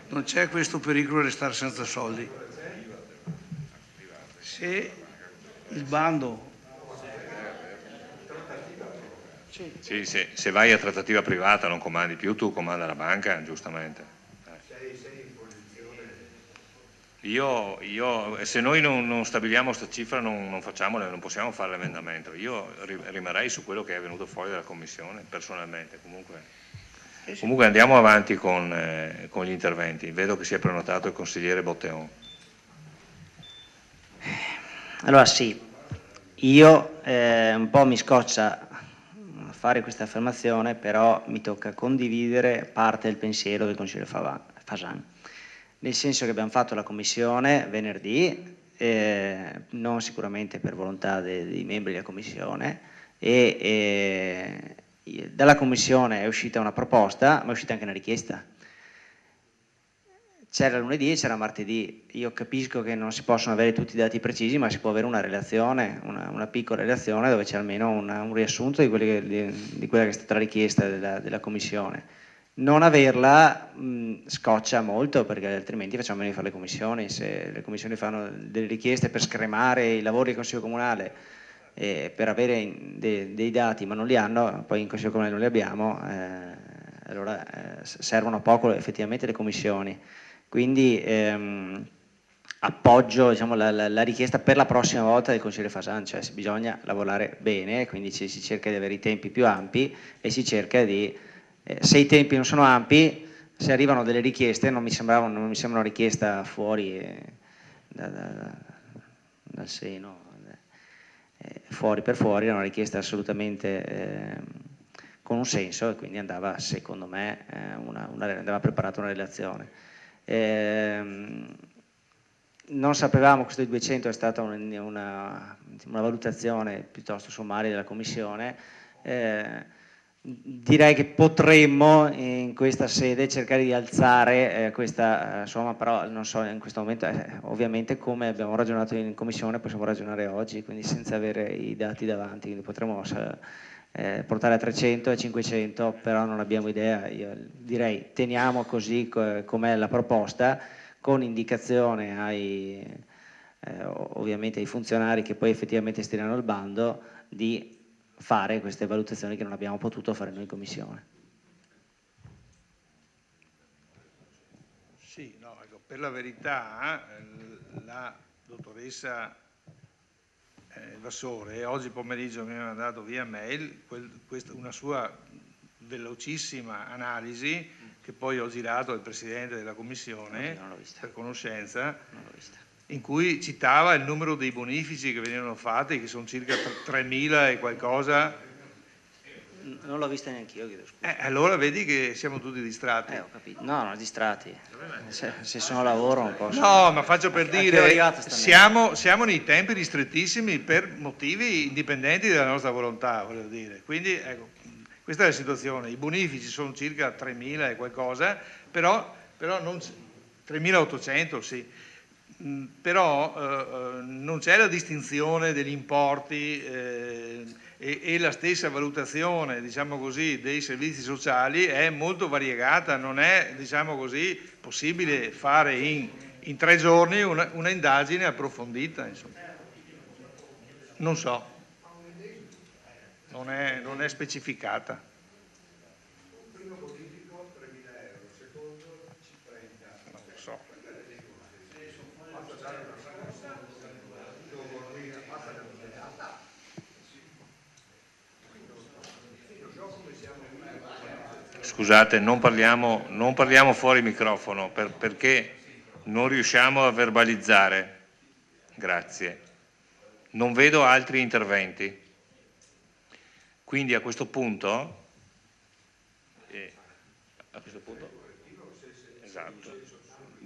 Non c'è questo pericolo di restare senza soldi. Se il bando... Sì, se vai a trattativa privata non comandi più, tu comanda la banca, giustamente. Se noi non stabiliamo questa cifra non possiamo fare l'emendamento. Io rimarrei su quello che è venuto fuori dalla Commissione, personalmente. Comunque andiamo avanti con gli interventi. Vedo che si è prenotato il consigliere Botteon. Allora sì, io un po' mi scoccia fare questa affermazione, però mi tocca condividere parte del pensiero del consigliere Fasan. Nel senso che abbiamo fatto la commissione venerdì, non sicuramente per volontà dei membri della commissione, e dalla commissione è uscita una proposta, ma è uscita anche una richiesta. C'era lunedì e c'era martedì. Io capisco che non si possono avere tutti i dati precisi, ma si può avere una relazione, una piccola relazione dove c'è almeno un riassunto di quella che è stata la richiesta della commissione. Non averla scoccia molto, perché altrimenti facciamo venire fare le commissioni. Se le commissioni fanno delle richieste per scremare i lavori del Consiglio Comunale, per avere dei dati ma non li hanno, poi in Consiglio Comunale non li abbiamo, allora servono poco effettivamente le commissioni. Quindi appoggio, diciamo, la richiesta per la prossima volta del consigliere Fasan, cioè bisogna lavorare bene, quindi si cerca di avere i tempi più ampi e si cerca di... se i tempi non sono ampi, se arrivano delle richieste, non mi sembra una richiesta fuori dal seno, fuori per fuori, era una richiesta assolutamente con un senso, e quindi andava, secondo me, andava preparata una relazione. Non sapevamo, questo di 200 è stata una valutazione piuttosto sommaria della Commissione. direi che potremmo in questa sede cercare di alzare questa somma, però non so in questo momento, ovviamente come abbiamo ragionato in commissione possiamo ragionare oggi, quindi senza avere i dati davanti, quindi potremmo portare a 300 e 500, però non abbiamo idea. Io direi teniamo così com'è la proposta, con indicazione ovviamente ai funzionari che poi effettivamente stilano il bando di fare queste valutazioni che non abbiamo potuto fare noi in commissione. Sì, no, ecco, per la verità la dottoressa Vassore oggi pomeriggio mi ha mandato via mail una sua velocissima analisi che poi ho girato al Presidente della Commissione per conoscenza, in cui citava il numero dei bonifici che venivano fatti, che sono circa 3.000 e qualcosa. Non l'ho vista neanche io, chiedo scusa. Allora vedi che siamo tutti distratti. Ho capito. No, distratti. Se sono a lavoro non posso. No, ma faccio per dire, siamo nei tempi ristrettissimi per motivi indipendenti dalla nostra volontà, voglio dire. Quindi, ecco, questa è la situazione. I bonifici sono circa 3.000 e qualcosa, però non 3.800, sì. Però non c'è la distinzione degli importi e la stessa valutazione, diciamo così, dei servizi sociali è molto variegata, non è, diciamo così, possibile fare in 3 giorni una indagine approfondita, insomma. Non so, non è specificata. Scusate, non parliamo fuori microfono perché non riusciamo a verbalizzare. Grazie. Non vedo altri interventi. Quindi a questo punto, esatto,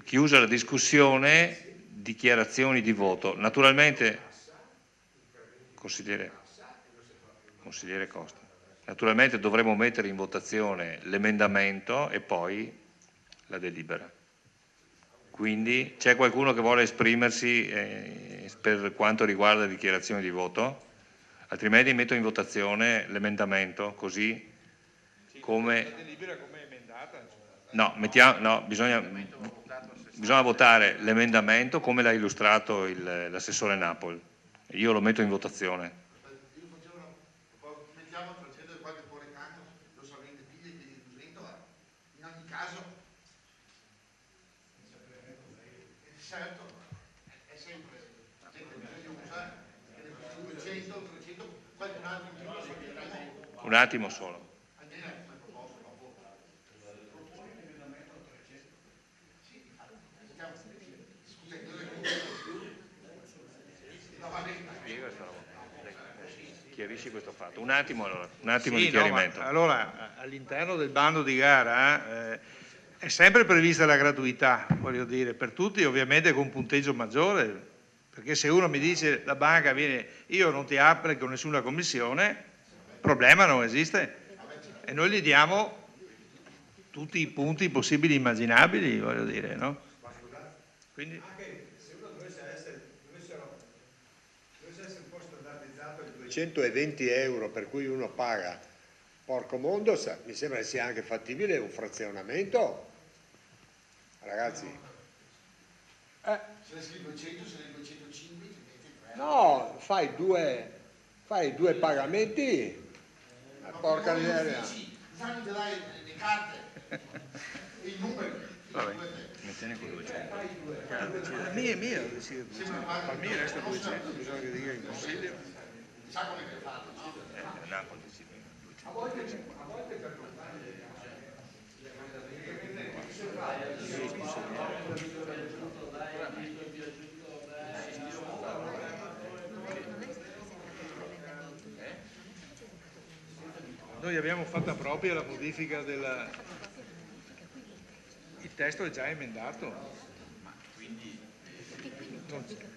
chiusa la discussione, dichiarazioni di voto. Naturalmente, consigliere Costa. Naturalmente dovremo mettere in votazione l'emendamento e poi la delibera. Quindi c'è qualcuno che vuole esprimersi per quanto riguarda le dichiarazioni di voto? Altrimenti metto in votazione l'emendamento così come... La delibera come emendata? No, bisogna votare l'emendamento come l'ha illustrato l'assessore Napoli. Io lo metto in votazione. Certo, è sempre bisogna usare 200, 300, qualcun altro in più. Un attimo solo. Chiarisci questo fatto. Un attimo di chiarimento. No, allora, all'interno del bando di gara è sempre prevista la gratuità, voglio dire, per tutti, ovviamente con punteggio maggiore, perché se uno mi dice la banca viene, io non ti applico nessuna commissione, il problema non esiste e noi gli diamo tutti i punti possibili e immaginabili, voglio dire, no? Quindi... Anche se uno dovesse essere un po' standardizzato di 220 euro per cui uno paga, porco mondo, mi sembra che sia anche fattibile un frazionamento. Ragazzi, Se ne scrivi 200, se ne 205, no, fai due pagamenti, porca miseria. Fammi dare le carte e i numeri. Vabbè, mettene con 200. Mia, a me resta 200, bisogna che dica in consiglio. Sa come è fatto, no? Napoli si A volte per Noi abbiamo fatta propria la modifica il testo è già emendato,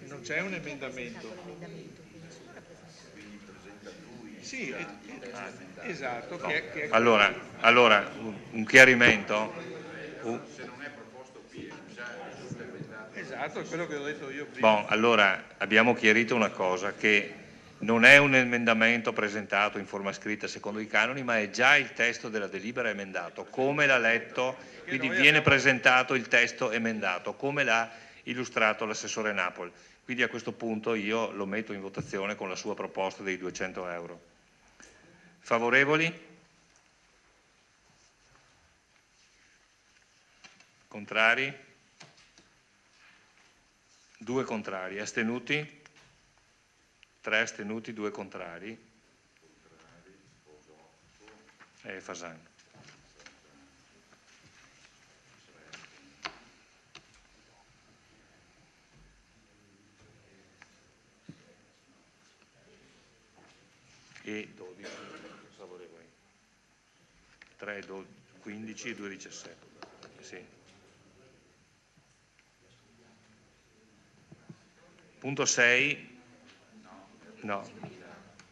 non c'è un emendamento. Sì, esatto. Che è Allora, un chiarimento. Esatto, è quello che ho detto io prima. Bon, allora abbiamo chiarito una cosa, che non è un emendamento presentato in forma scritta secondo i canoni, ma è già il testo della delibera emendato, come l'ha letto, quindi viene presentato il testo emendato, come l'ha illustrato l'assessore Napoli. Quindi a questo punto io lo metto in votazione con la sua proposta dei 200 euro. Favorevoli? Contrari? 2 contrari. Astenuti? 3 astenuti, 2 contrari. Fasan. E 12 favorevoli. 3, 15 e 2, 17. Sì. Punto 6. No.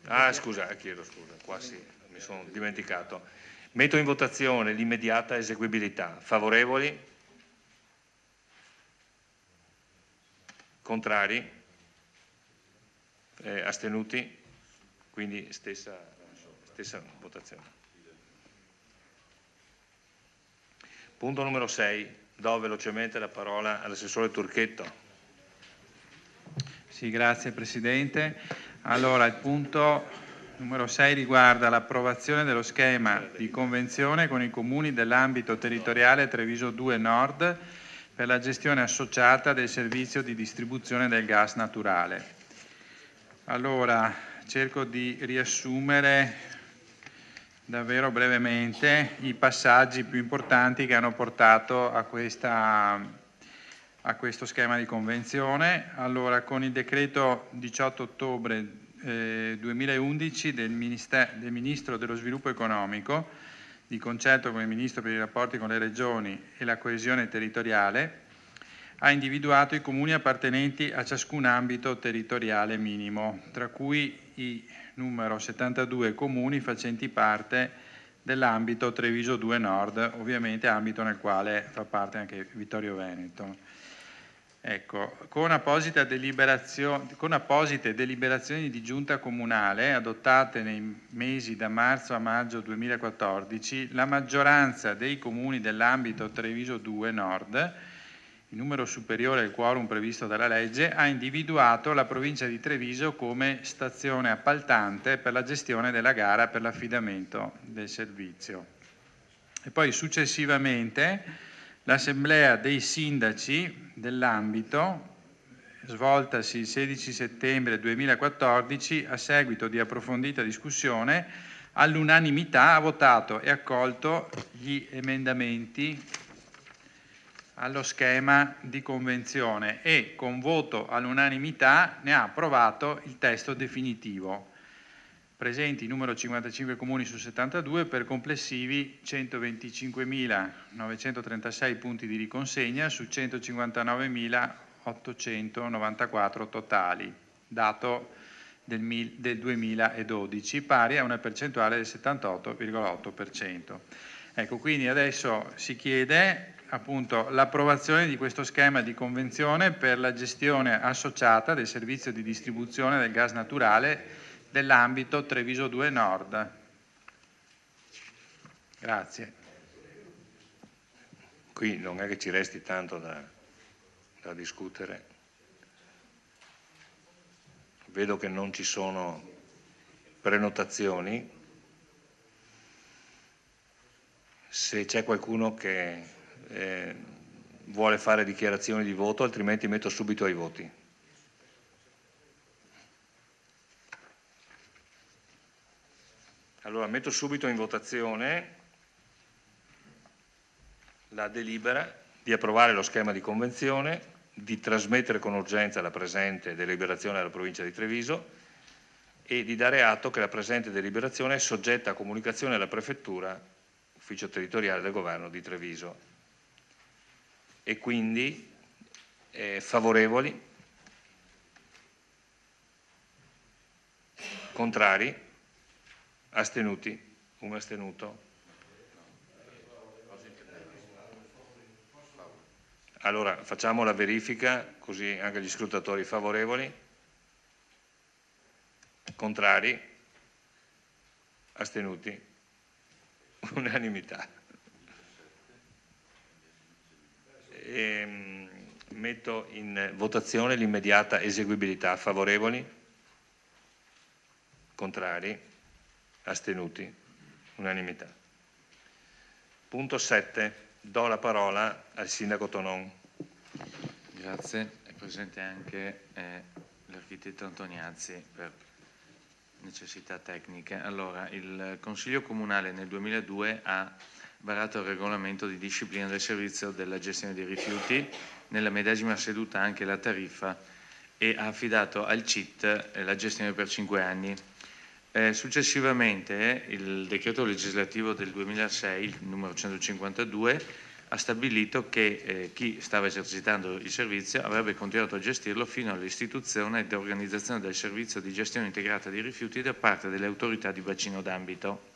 Ah, scusa, chiedo scusa, qua sì, mi sono dimenticato. Metto in votazione l'immediata eseguibilità. Favorevoli? Contrari? Astenuti? Quindi stessa votazione. Punto numero 6. Do velocemente la parola all'assessore Turchetto. Sì, grazie Presidente. Allora, il punto numero 6 riguarda l'approvazione dello schema di convenzione con i comuni dell'ambito territoriale Treviso 2 Nord per la gestione associata del servizio di distribuzione del gas naturale. Allora, cerco di riassumere davvero brevemente i passaggi più importanti che hanno portato a questo schema di convenzione. Allora, con il decreto 18 ottobre 2011 del Ministro dello Sviluppo Economico, di concerto con il Ministro per i rapporti con le Regioni e la coesione territoriale, ha individuato i comuni appartenenti a ciascun ambito territoriale minimo, tra cui i numero 72 comuni facenti parte dell'ambito Treviso 2 Nord, ovviamente ambito nel quale fa parte anche Vittorio Veneto. Ecco, con apposite deliberazioni di giunta comunale adottate nei mesi da marzo a maggio 2014, la maggioranza dei comuni dell'ambito Treviso 2 Nord, in numero superiore al quorum previsto dalla legge, ha individuato la provincia di Treviso come stazione appaltante per la gestione della gara per l'affidamento del servizio. E poi successivamente l'Assemblea dei Sindaci dell'ambito, svoltasi il 16 settembre 2014, a seguito di approfondita discussione, all'unanimità ha votato e accolto gli emendamenti allo schema di convenzione e con voto all'unanimità ne ha approvato il testo definitivo. Presenti numero 55 comuni su 72 per complessivi 125.936 punti di riconsegna su 159.894 totali, dato del 2012, pari a una percentuale del 78,8%. Ecco, quindi adesso si chiede appunto l'approvazione di questo schema di convenzione per la gestione associata del servizio di distribuzione del gas naturale dell'ambito Treviso 2 Nord. Grazie. Qui non è che ci resti tanto da discutere. Vedo che non ci sono prenotazioni. Se c'è qualcuno che vuole fare dichiarazioni di voto, altrimenti metto subito ai voti. Allora metto subito in votazione la delibera di approvare lo schema di convenzione, di trasmettere con urgenza la presente deliberazione alla provincia di Treviso e di dare atto che la presente deliberazione è soggetta a comunicazione alla prefettura, ufficio territoriale del governo di Treviso. E quindi favorevoli, contrari, Astenuti? Un astenuto. Allora facciamo la verifica, così anche gli scrutatori favorevoli. Contrari? Astenuti? Unanimità. Metto in votazione l'immediata eseguibilità. Favorevoli? Contrari? Astenuti? Unanimità. Punto 7. Do la parola al Sindaco Tonon. Grazie. È presente anche l'architetto Antoniazzi per necessità tecniche. Allora, il Consiglio Comunale nel 2002 ha varato il regolamento di disciplina del servizio della gestione dei rifiuti, nella medesima seduta anche la tariffa, e ha affidato al CIT la gestione per 5 anni. Successivamente il decreto legislativo del 2006, il numero 152, ha stabilito che chi stava esercitando il servizio avrebbe continuato a gestirlo fino all'istituzione ed organizzazione del servizio di gestione integrata dei rifiuti da parte delle autorità di bacino d'ambito.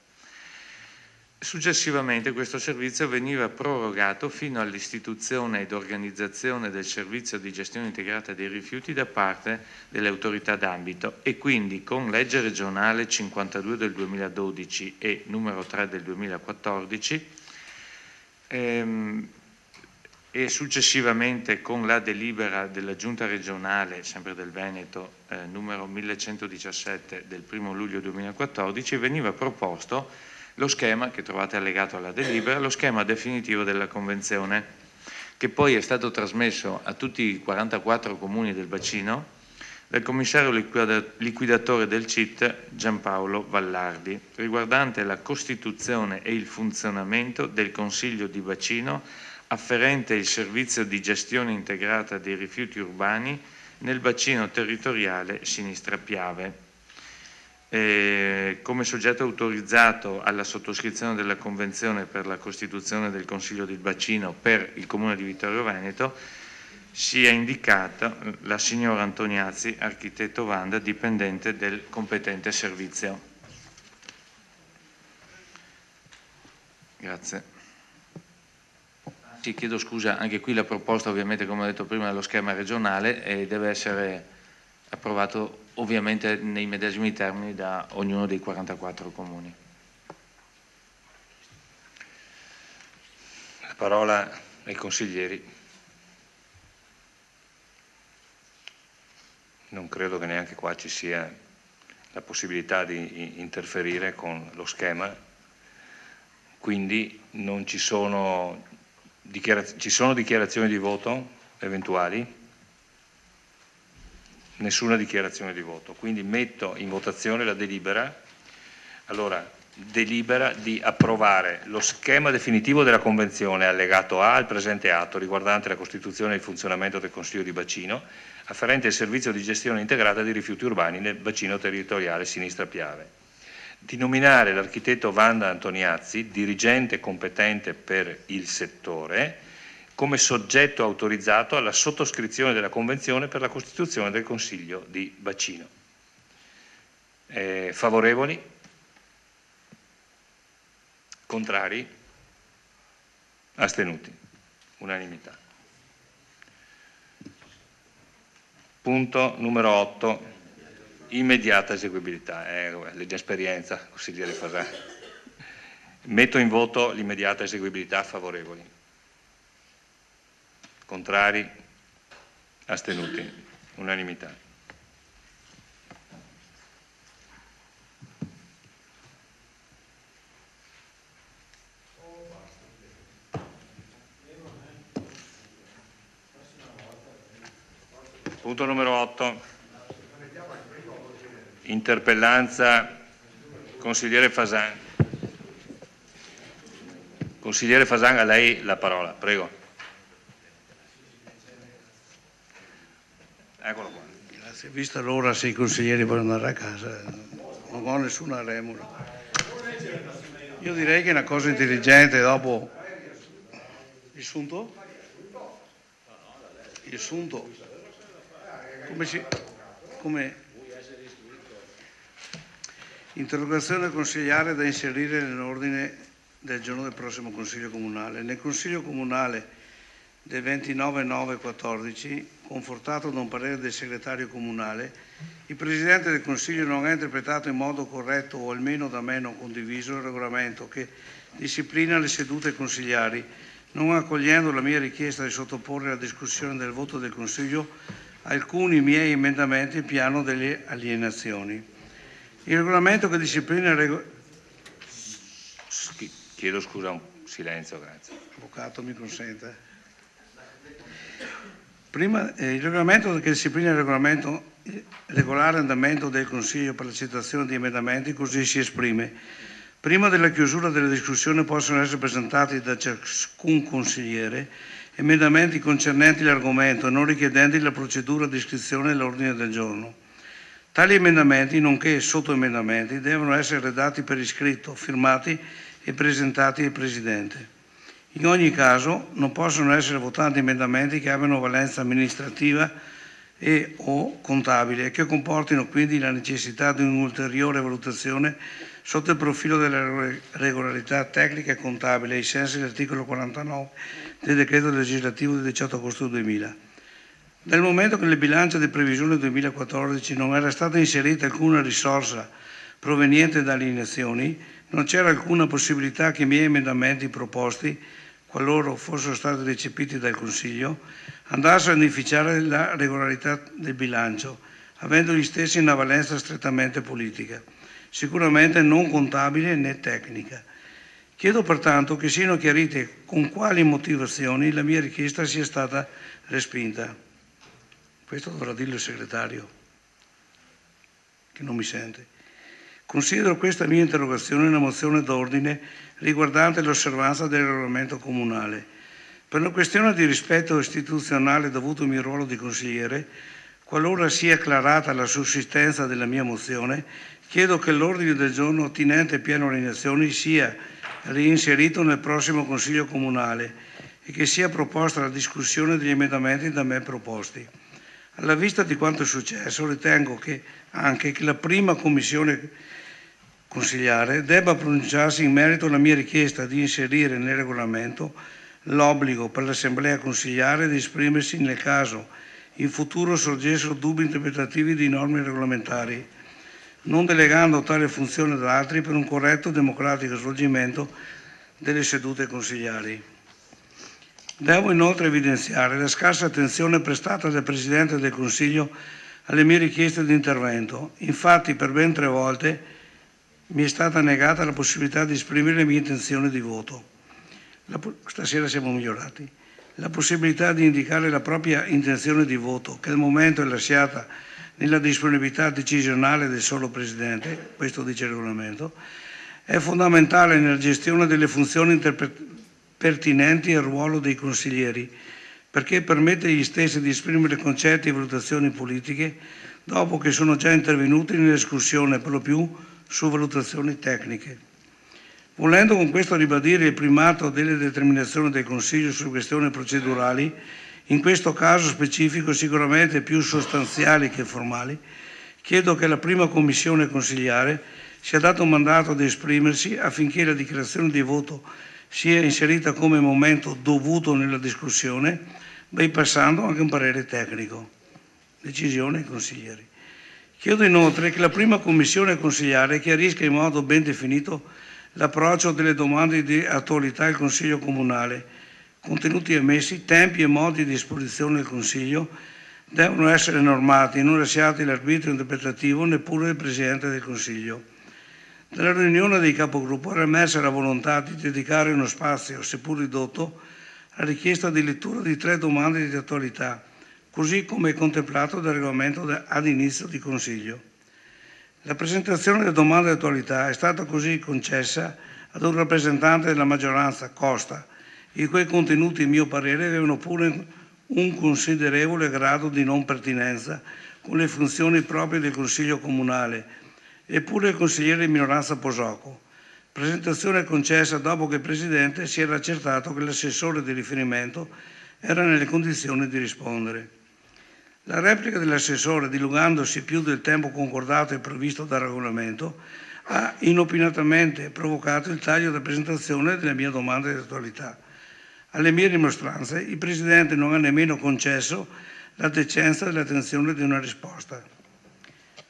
Successivamente questo servizio veniva prorogato fino all'istituzione ed organizzazione del servizio di gestione integrata dei rifiuti da parte delle autorità d'ambito, e quindi con legge regionale 52 del 2012 e numero 3 del 2014 e successivamente con la delibera della Giunta regionale, sempre del Veneto, numero 1117 del 1 luglio 2014, veniva proposto lo schema, che trovate allegato alla delibera, lo schema definitivo della convenzione, che poi è stato trasmesso a tutti i 44 comuni del bacino dal commissario liquidatore del CIT Giampaolo Vallardi, riguardante la costituzione e il funzionamento del Consiglio di bacino afferente il servizio di gestione integrata dei rifiuti urbani nel bacino territoriale Sinistra Piave. Come soggetto autorizzato alla sottoscrizione della convenzione per la costituzione del Consiglio del Bacino per il Comune di Vittorio Veneto si è indicata la signora Antoniazzi, architetto Vanda, dipendente del competente servizio. Grazie. Sì, chiedo scusa, anche qui la proposta ovviamente, come ho detto prima, è lo schema regionale e deve essere approvato ovviamente nei medesimi termini da ognuno dei 44 comuni. La parola ai consiglieri. Non credo che neanche qua ci sia la possibilità di interferire con lo schema, quindi non ci sono dichiarazioni di voto eventuali? Nessuna dichiarazione di voto, quindi metto in votazione la delibera. Allora, delibera di approvare lo schema definitivo della convenzione allegato A al presente atto riguardante la costituzione e il funzionamento del Consiglio di bacino afferente il servizio di gestione integrata dei rifiuti urbani nel bacino territoriale Sinistra Piave, di nominare l'architetto Vanda Antoniazzi, dirigente competente per il settore, come soggetto autorizzato alla sottoscrizione della Convenzione per la costituzione del Consiglio di bacino. Favorevoli? Contrari? Astenuti? Unanimità. Punto numero 8. Immediata eseguibilità. L'esperienza, consigliere Fasan. Metto in voto l'immediata eseguibilità. Favorevoli? Contrari? Astenuti? Unanimità. Punto numero 8. Interpellanza consigliere Fasan. Consigliere Fasan, a lei la parola, prego. Eccolo qua. Grazie. Vista l'ora, se i consiglieri vogliono andare a casa, non ho nessuna remora. Io direi che è una cosa intelligente dopo il sunto? Il sunto. Interrogazione consigliare da inserire nell'ordine del giorno del prossimo Consiglio Comunale. Nel Consiglio Comunale del 29/9/14, confortato da un parere del segretario comunale, il Presidente del Consiglio non ha interpretato in modo corretto, o almeno da me non condiviso, il regolamento che disciplina le sedute consigliari, non accogliendo la mia richiesta di sottoporre alla discussione del voto del Consiglio alcuni miei emendamenti al piano delle alienazioni. Il regolamento che disciplina Chiedo scusa, un silenzio, grazie. Avvocato, mi consente. Il regolamento che disciplina il regolare andamento del Consiglio per l'accettazione di emendamenti così si esprime. Prima della chiusura della discussione possono essere presentati da ciascun consigliere emendamenti concernenti l'argomento, non richiedenti la procedura di iscrizione all'ordine del giorno. Tali emendamenti, nonché sottoemendamenti, devono essere redatti per iscritto, firmati e presentati al Presidente. In ogni caso non possono essere votati emendamenti che abbiano valenza amministrativa e o contabile e che comportino quindi la necessità di un'ulteriore valutazione sotto il profilo della regolarità tecnica e contabile ai sensi dell'articolo 49 del decreto legislativo del 18 agosto 2000. Dal momento che nel bilancio di previsione 2014 non era stata inserita alcuna risorsa proveniente dalle alienazioni, non c'era alcuna possibilità che i miei emendamenti proposti, qualora fossero stati recepiti dal Consiglio, andassero a inficiare la regolarità del bilancio, avendo gli stessi una valenza strettamente politica, sicuramente non contabile né tecnica. Chiedo pertanto che siano chiarite con quali motivazioni la mia richiesta sia stata respinta. Questo dovrà dirlo il segretario, che non mi sente. Considero questa mia interrogazione una mozione d'ordine riguardante l'osservanza del regolamento comunale. Per una questione di rispetto istituzionale dovuto al mio ruolo di consigliere, qualora sia acclarata la sussistenza della mia mozione, chiedo che l'ordine del giorno attinente al piano alienazioni sia reinserito nel prossimo Consiglio Comunale e che sia proposta la discussione degli emendamenti da me proposti. Alla vista di quanto è successo, ritengo che anche che la prima commissione consigliare debba pronunciarsi in merito alla mia richiesta di inserire nel regolamento l'obbligo per l'Assemblea consigliare di esprimersi nel caso in futuro sorgessero dubbi interpretativi di norme regolamentari, non delegando tale funzione ad altri per un corretto e democratico svolgimento delle sedute consigliari. Devo inoltre evidenziare la scarsa attenzione prestata dal Presidente del Consiglio alle mie richieste di intervento. Infatti, per ben 3 volte mi è stata negata la possibilità di esprimere le mie intenzioni di voto. Stasera siamo migliorati. La possibilità di indicare la propria intenzione di voto, che al momento è lasciata nella disponibilità decisionale del solo Presidente, questo dice il regolamento, è fondamentale nella gestione delle funzioni pertinenti al ruolo dei consiglieri, perché permette agli stessi di esprimere concetti e valutazioni politiche dopo che sono già intervenuti nella discussione, per lo più su valutazioni tecniche. Volendo con questo ribadire il primato delle determinazioni del Consiglio su questioni procedurali, in questo caso specifico sicuramente più sostanziali che formali, chiedo che la prima commissione consigliare sia dato un mandato di esprimersi affinché la dichiarazione di voto sia inserita come momento dovuto nella discussione, bypassando anche un parere tecnico. Decisione ai consiglieri. Chiedo inoltre che la prima commissione consigliare chiarisca in modo ben definito l'approccio delle domande di attualità al Consiglio Comunale, contenuti emessi, tempi e modi di esposizione del Consiglio devono essere normati e non lasciati all'arbitrio interpretativo neppure del Presidente del Consiglio. Nella riunione dei capogruppo era emersa la volontà di dedicare uno spazio, seppur ridotto, alla richiesta di lettura di 3 domande di attualità, così come contemplato dal regolamento ad inizio di Consiglio. La presentazione delle domande di attualità è stata così concessa ad un rappresentante della maggioranza, Costa, i cui contenuti, a mio parere, avevano pure un considerevole grado di non pertinenza con le funzioni proprie del Consiglio Comunale, eppure il consigliere di minoranza Posocco. Presentazione concessa dopo che il Presidente si era accertato che l'assessore di riferimento era nelle condizioni di rispondere. La replica dell'assessore, dilungandosi più del tempo concordato e previsto dal regolamento, ha inopinatamente provocato il taglio della presentazione della mia domanda di attualità. Alle mie rimostranze il Presidente non ha nemmeno concesso la decenza dell'attenzione di una risposta.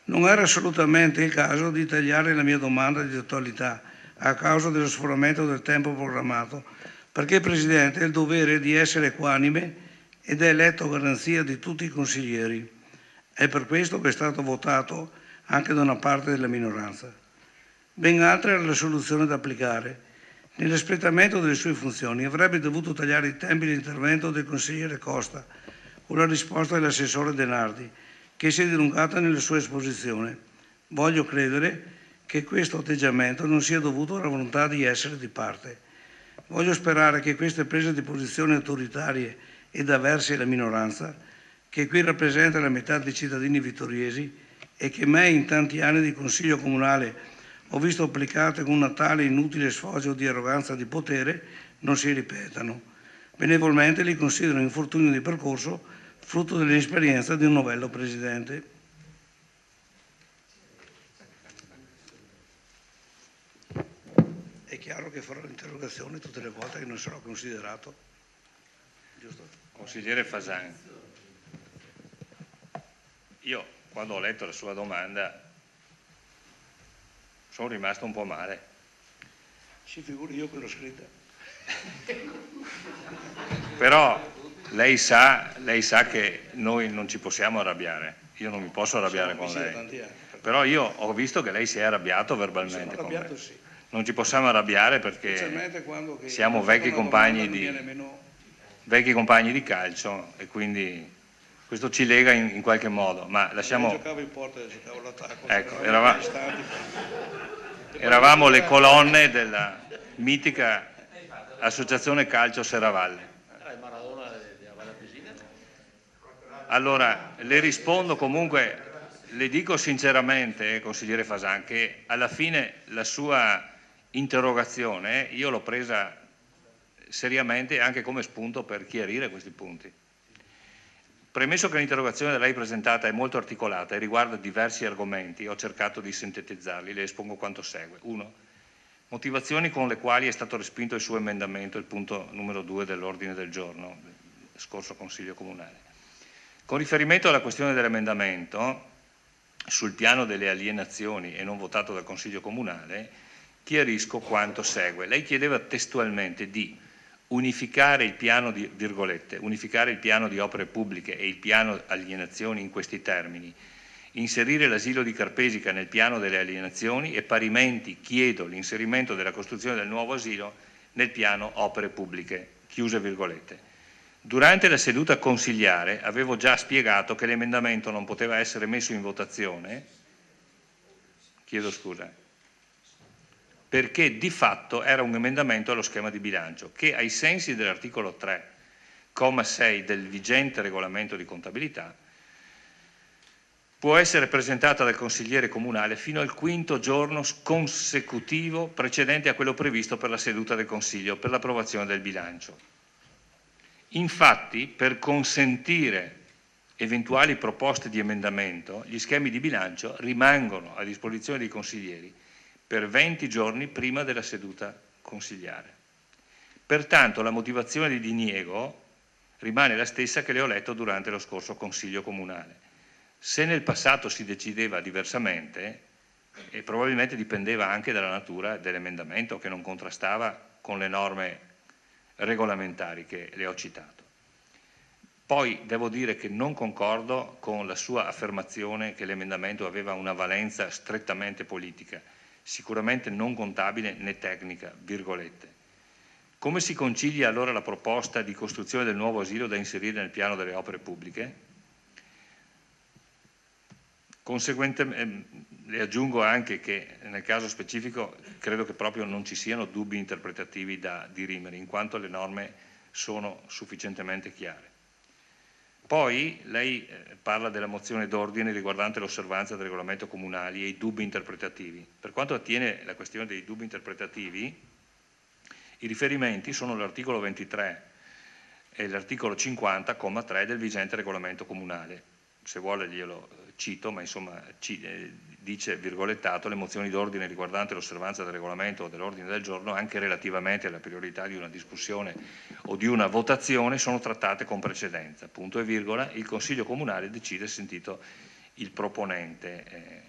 Non era assolutamente il caso di tagliare la mia domanda di attualità a causa dello sforamento del tempo programmato, perché il Presidente ha il dovere di essere equanime ed è eletto a garanzia di tutti i consiglieri. È per questo che è stato votato anche da una parte della minoranza. Ben altra era la soluzione da applicare. Nell'espletamento delle sue funzioni avrebbe dovuto tagliare i tempi di intervento del consigliere Costa, con la risposta dell'assessore Denardi, che si è dilungata nella sua esposizione. Voglio credere che questo atteggiamento non sia dovuto alla volontà di essere di parte. Voglio sperare che queste prese di posizione autoritarie ed avverse alla minoranza, che qui rappresenta la metà dei cittadini vittoriesi e che me in tanti anni di Consiglio Comunale ho visto applicate con una tale inutile sfoggio di arroganza di potere, non si ripetano. Benevolmente li considero infortunio di percorso, frutto dell'esperienza di un novello Presidente. È chiaro che farò l'interrogazione tutte le volte che non sarò considerato. Giusto? Consigliere Fasan, io quando ho letto la sua domanda sono rimasto un po' male. Si figuri io che l'ho scritta. Però lei sa che noi non ci possiamo arrabbiare, io non mi posso arrabbiare con lei. Però io ho visto che lei si è arrabbiato verbalmente con me. Sì. Non ci possiamo arrabbiare perché siamo vecchi compagni di calcio e quindi questo ci lega in qualche modo, ma lasciamo... Giocavo in porta e giocavo all'attacco. Ecco, eravamo le colonne della mitica Associazione Calcio Serravalle. Allora, le rispondo comunque, le dico sinceramente, consigliere Fasan, che alla fine la sua interrogazione io l'ho presa seriamente anche come spunto per chiarire questi punti. Premesso che l'interrogazione da lei presentata è molto articolata e riguarda diversi argomenti, ho cercato di sintetizzarli, le espongo quanto segue. 1. Motivazioni con le quali è stato respinto il suo emendamento, il punto numero 2 dell'ordine del giorno, del scorso Consiglio Comunale. Con riferimento alla questione dell'emendamento, sul piano delle alienazioni e non votato dal Consiglio Comunale, chiarisco quanto segue. Lei chiedeva testualmente di unificare il piano di, unificare il piano di opere pubbliche e il piano alienazioni in questi termini, inserire l'asilo di Carpesica nel piano delle alienazioni e parimenti chiedo l'inserimento della costruzione del nuovo asilo nel piano opere pubbliche, chiuse virgolette. Durante la seduta consigliare avevo già spiegato che l'emendamento non poteva essere messo in votazione, chiedo scusa, perché di fatto era un emendamento allo schema di bilancio che ai sensi dell'articolo 3, comma 6 del vigente regolamento di contabilità può essere presentata dal consigliere comunale fino al quinto giorno consecutivo precedente a quello previsto per la seduta del Consiglio per l'approvazione del bilancio. Infatti, per consentire eventuali proposte di emendamento, gli schemi di bilancio rimangono a disposizione dei consiglieri per 20 giorni prima della seduta consigliare. Pertanto la motivazione di diniego rimane la stessa che le ho letto durante lo scorso Consiglio Comunale. Se nel passato si decideva diversamente, e probabilmente dipendeva anche dalla natura dell'emendamento che non contrastava con le norme regolamentari che le ho citato. Poi devo dire che non concordo con la sua affermazione che l'emendamento aveva una valenza strettamente politica, sicuramente non contabile né tecnica, virgolette. Come si concilia allora la proposta di costruzione del nuovo asilo da inserire nel piano delle opere pubbliche? Conseguentemente, le aggiungo anche che nel caso specifico credo che proprio non ci siano dubbi interpretativi da dirimere, in quanto le norme sono sufficientemente chiare. Poi lei parla della mozione d'ordine riguardante l'osservanza del regolamento comunali e i dubbi interpretativi. Per quanto attiene la questione dei dubbi interpretativi, i riferimenti sono l'articolo 23 e l'articolo 50,3 del vigente regolamento comunale. Se vuole glielo cito, ma insomma dice, virgolettato, le mozioni d'ordine riguardanti l'osservanza del regolamento o dell'ordine del giorno, anche relativamente alla priorità di una discussione o di una votazione, sono trattate con precedenza, punto e virgola, il Consiglio Comunale decide sentito il proponente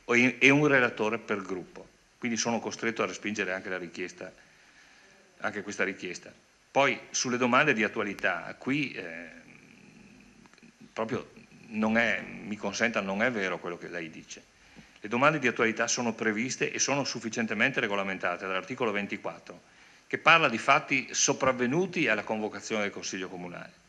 e un relatore per gruppo, quindi sono costretto a respingere anche la richiesta, anche questa richiesta. Poi sulle domande di attualità, qui proprio non è, mi consenta, non è vero quello che lei dice. Le domande di attualità sono previste e sono sufficientemente regolamentate dall'articolo 24, che parla di fatti sopravvenuti alla convocazione del Consiglio Comunale.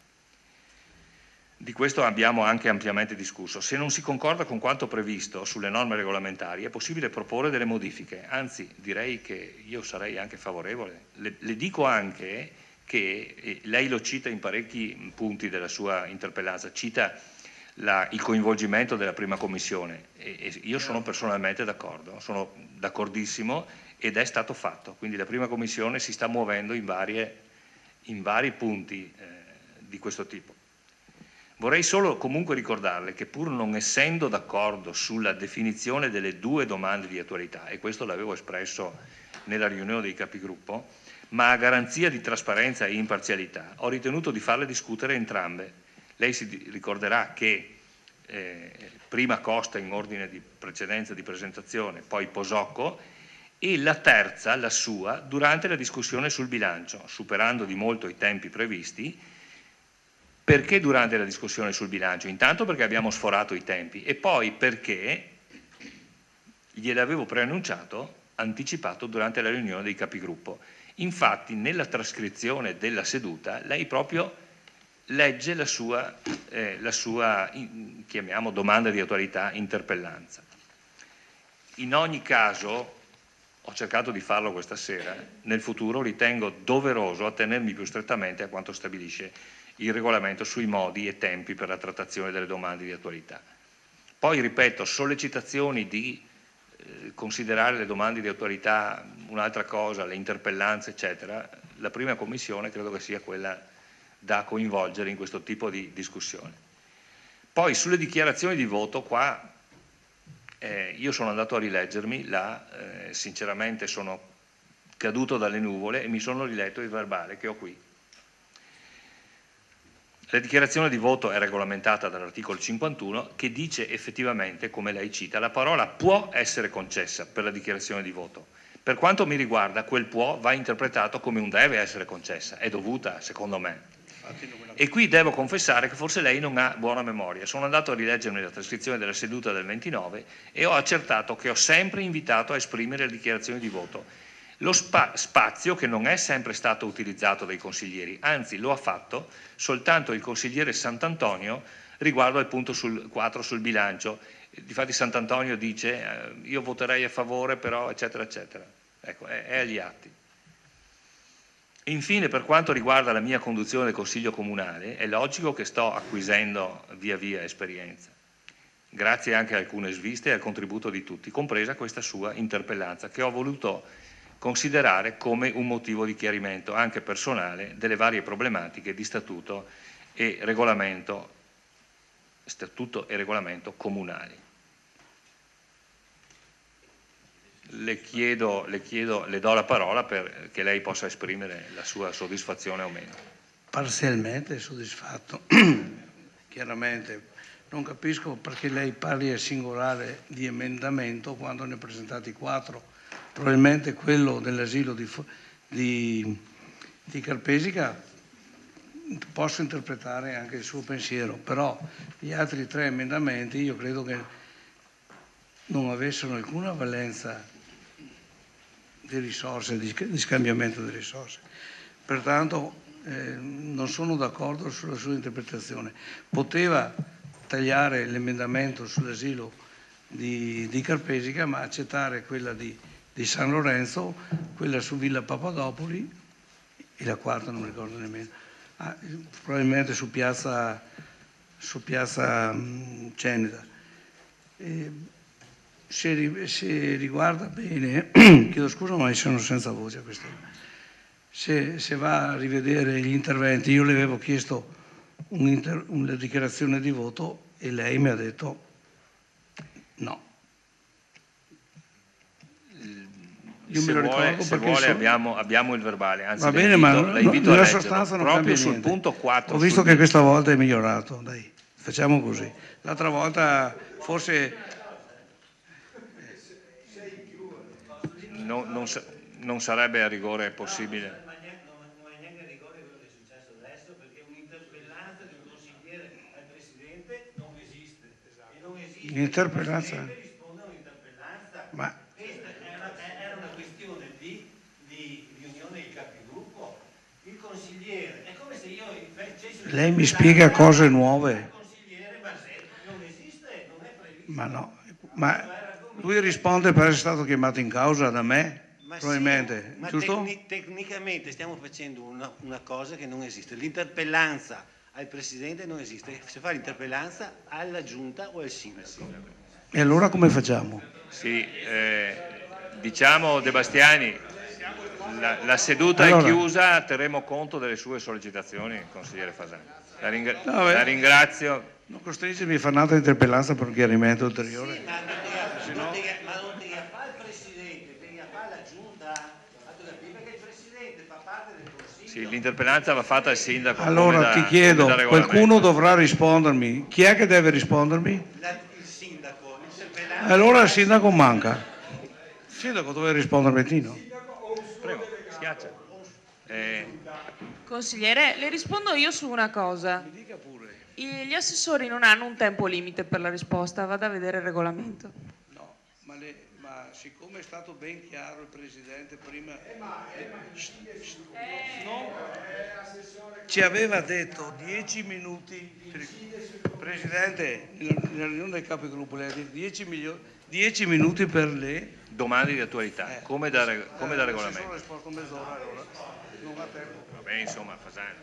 Di questo abbiamo anche ampiamente discusso. Se non si concorda con quanto previsto sulle norme regolamentari è possibile proporre delle modifiche, anzi direi che io sarei anche favorevole. Le dico anche che lei lo cita in parecchi punti della sua interpellanza, cita il coinvolgimento della prima commissione e io sono personalmente d'accordo, sono d'accordissimo ed è stato fatto, quindi la prima commissione si sta muovendo in vari punti di questo tipo. Vorrei solo comunque ricordarle che pur non essendo d'accordo sulla definizione delle due domande di attualità, e questo l'avevo espresso nella riunione dei capigruppo, ma a garanzia di trasparenza e imparzialità, ho ritenuto di farle discutere entrambe. Lei si ricorderà che prima Costa in ordine di precedenza di presentazione, poi Posocco, e la terza, la sua, durante la discussione sul bilancio, superando di molto i tempi previsti. Perché durante la discussione sul bilancio? Intanto perché abbiamo sforato i tempi e poi perché gliel'avevo preannunciato, anticipato durante la riunione dei capigruppo. Infatti nella trascrizione della seduta lei proprio legge la sua chiamiamo domanda di attualità, interpellanza. In ogni caso, ho cercato di farlo questa sera, nel futuro ritengo doveroso attenermi più strettamente a quanto stabilisce il regolamento sui modi e tempi per la trattazione delle domande di attualità. Poi, ripeto, sollecitazioni di considerare le domande di attualità un'altra cosa, le interpellanze, eccetera, la prima commissione credo che sia quella da coinvolgere in questo tipo di discussione. Poi, sulle dichiarazioni di voto, qua io sono andato a rileggermi, sinceramente sono caduto dalle nuvole e mi sono riletto il verbale che ho qui. La dichiarazione di voto è regolamentata dall'articolo 51 che dice effettivamente, come lei cita, la parola può essere concessa per la dichiarazione di voto. Per quanto mi riguarda, quel può va interpretato come un deve essere concessa, è dovuta secondo me. E qui devo confessare che forse lei non ha buona memoria. Sono andato a rileggermi la trascrizione della seduta del 29 e ho accertato che ho sempre invitato a esprimere le dichiarazioni di voto. Lo spazio che non è sempre stato utilizzato dai consiglieri, anzi lo ha fatto soltanto il consigliere Sant'Antonio riguardo al punto 4 sul bilancio. Difatti Sant'Antonio dice io voterei a favore però eccetera eccetera. Ecco, è agli atti. Infine, per quanto riguarda la mia conduzione del Consiglio Comunale, è logico che sto acquisendo via via esperienza, grazie anche a alcune sviste e al contributo di tutti, compresa questa sua interpellanza, che ho voluto considerare come un motivo di chiarimento anche personale delle varie problematiche di statuto e regolamento comunali. Le do la parola perché lei possa esprimere la sua soddisfazione o meno. Parzialmente soddisfatto. Chiaramente non capisco perché lei parli a singolare di emendamento quando ne ha presentati 4. Probabilmente quello dell'asilo di Carpesica posso interpretare anche il suo pensiero, però gli altri 3 emendamenti io credo che non avessero alcuna valenza di risorse, di scambiamento di risorse. Pertanto non sono d'accordo sulla sua interpretazione. Poteva tagliare l'emendamento sull'asilo di Carpesica, ma accettare quella di San Lorenzo, quella su Villa Papadopoli e la quarta non mi ricordo nemmeno, probabilmente su piazza Ceneda. Se riguarda bene, chiedo scusa ma sono senza voce a quest'ora, se va a rivedere gli interventi, io le avevo chiesto una dichiarazione di voto e lei mi ha detto No. Se vuole abbiamo il verbale, anzi va bene, la invito a nella leggerlo, sostanza non proprio cambia sul niente. punto 4. Ho visto che questa volta è migliorato, dai, facciamo così. L'altra volta forse... Non sarebbe a rigore possibile. L'interpellanza? Ma Era una questione di riunione dei capigruppo. Il consigliere, è come se io facessi... lei mi spiega cose nuove. Il consigliere non esiste, non è previsto. Ma no, ma lui risponde per essere stato chiamato in causa da me, probabilmente, ma giusto? Tecnicamente stiamo facendo una cosa che non esiste. L'interpellanza al Presidente non esiste, si fa l'interpellanza alla Giunta o al Sindaco. E allora come facciamo? Sì, diciamo De Bastiani, la seduta è chiusa, terremo conto delle sue sollecitazioni, consigliere Fasani. La ringrazio. Non costringermi a fare un'altra interpellanza per un chiarimento ulteriore. Sì, ma non devi fare il Presidente, devi fare la Giunta, perché il Presidente fa parte del Consiglio. Sì, l'interpellanza va fatta al sindaco. Allora ti chiedo, qualcuno dovrà rispondermi. Chi è che deve rispondermi? Il sindaco, l'interpellanza. Allora il sindaco manca. Il sindaco deve rispondermi Tino. Prego, schiaccia. Consigliere, le rispondo io su una cosa. Mi dica pure. Gli assessori non hanno un tempo limite per la risposta, vada a vedere il regolamento. No, ma siccome è stato ben chiaro il Presidente prima... ci aveva detto 10 minuti... Presidente, nella riunione del capigruppo lei ha detto 10 minuti per le... Domande di attualità, come da regolamento. Ho risposto mezz'ora allora. Non ha tempo. Vabbè, insomma, Fasani.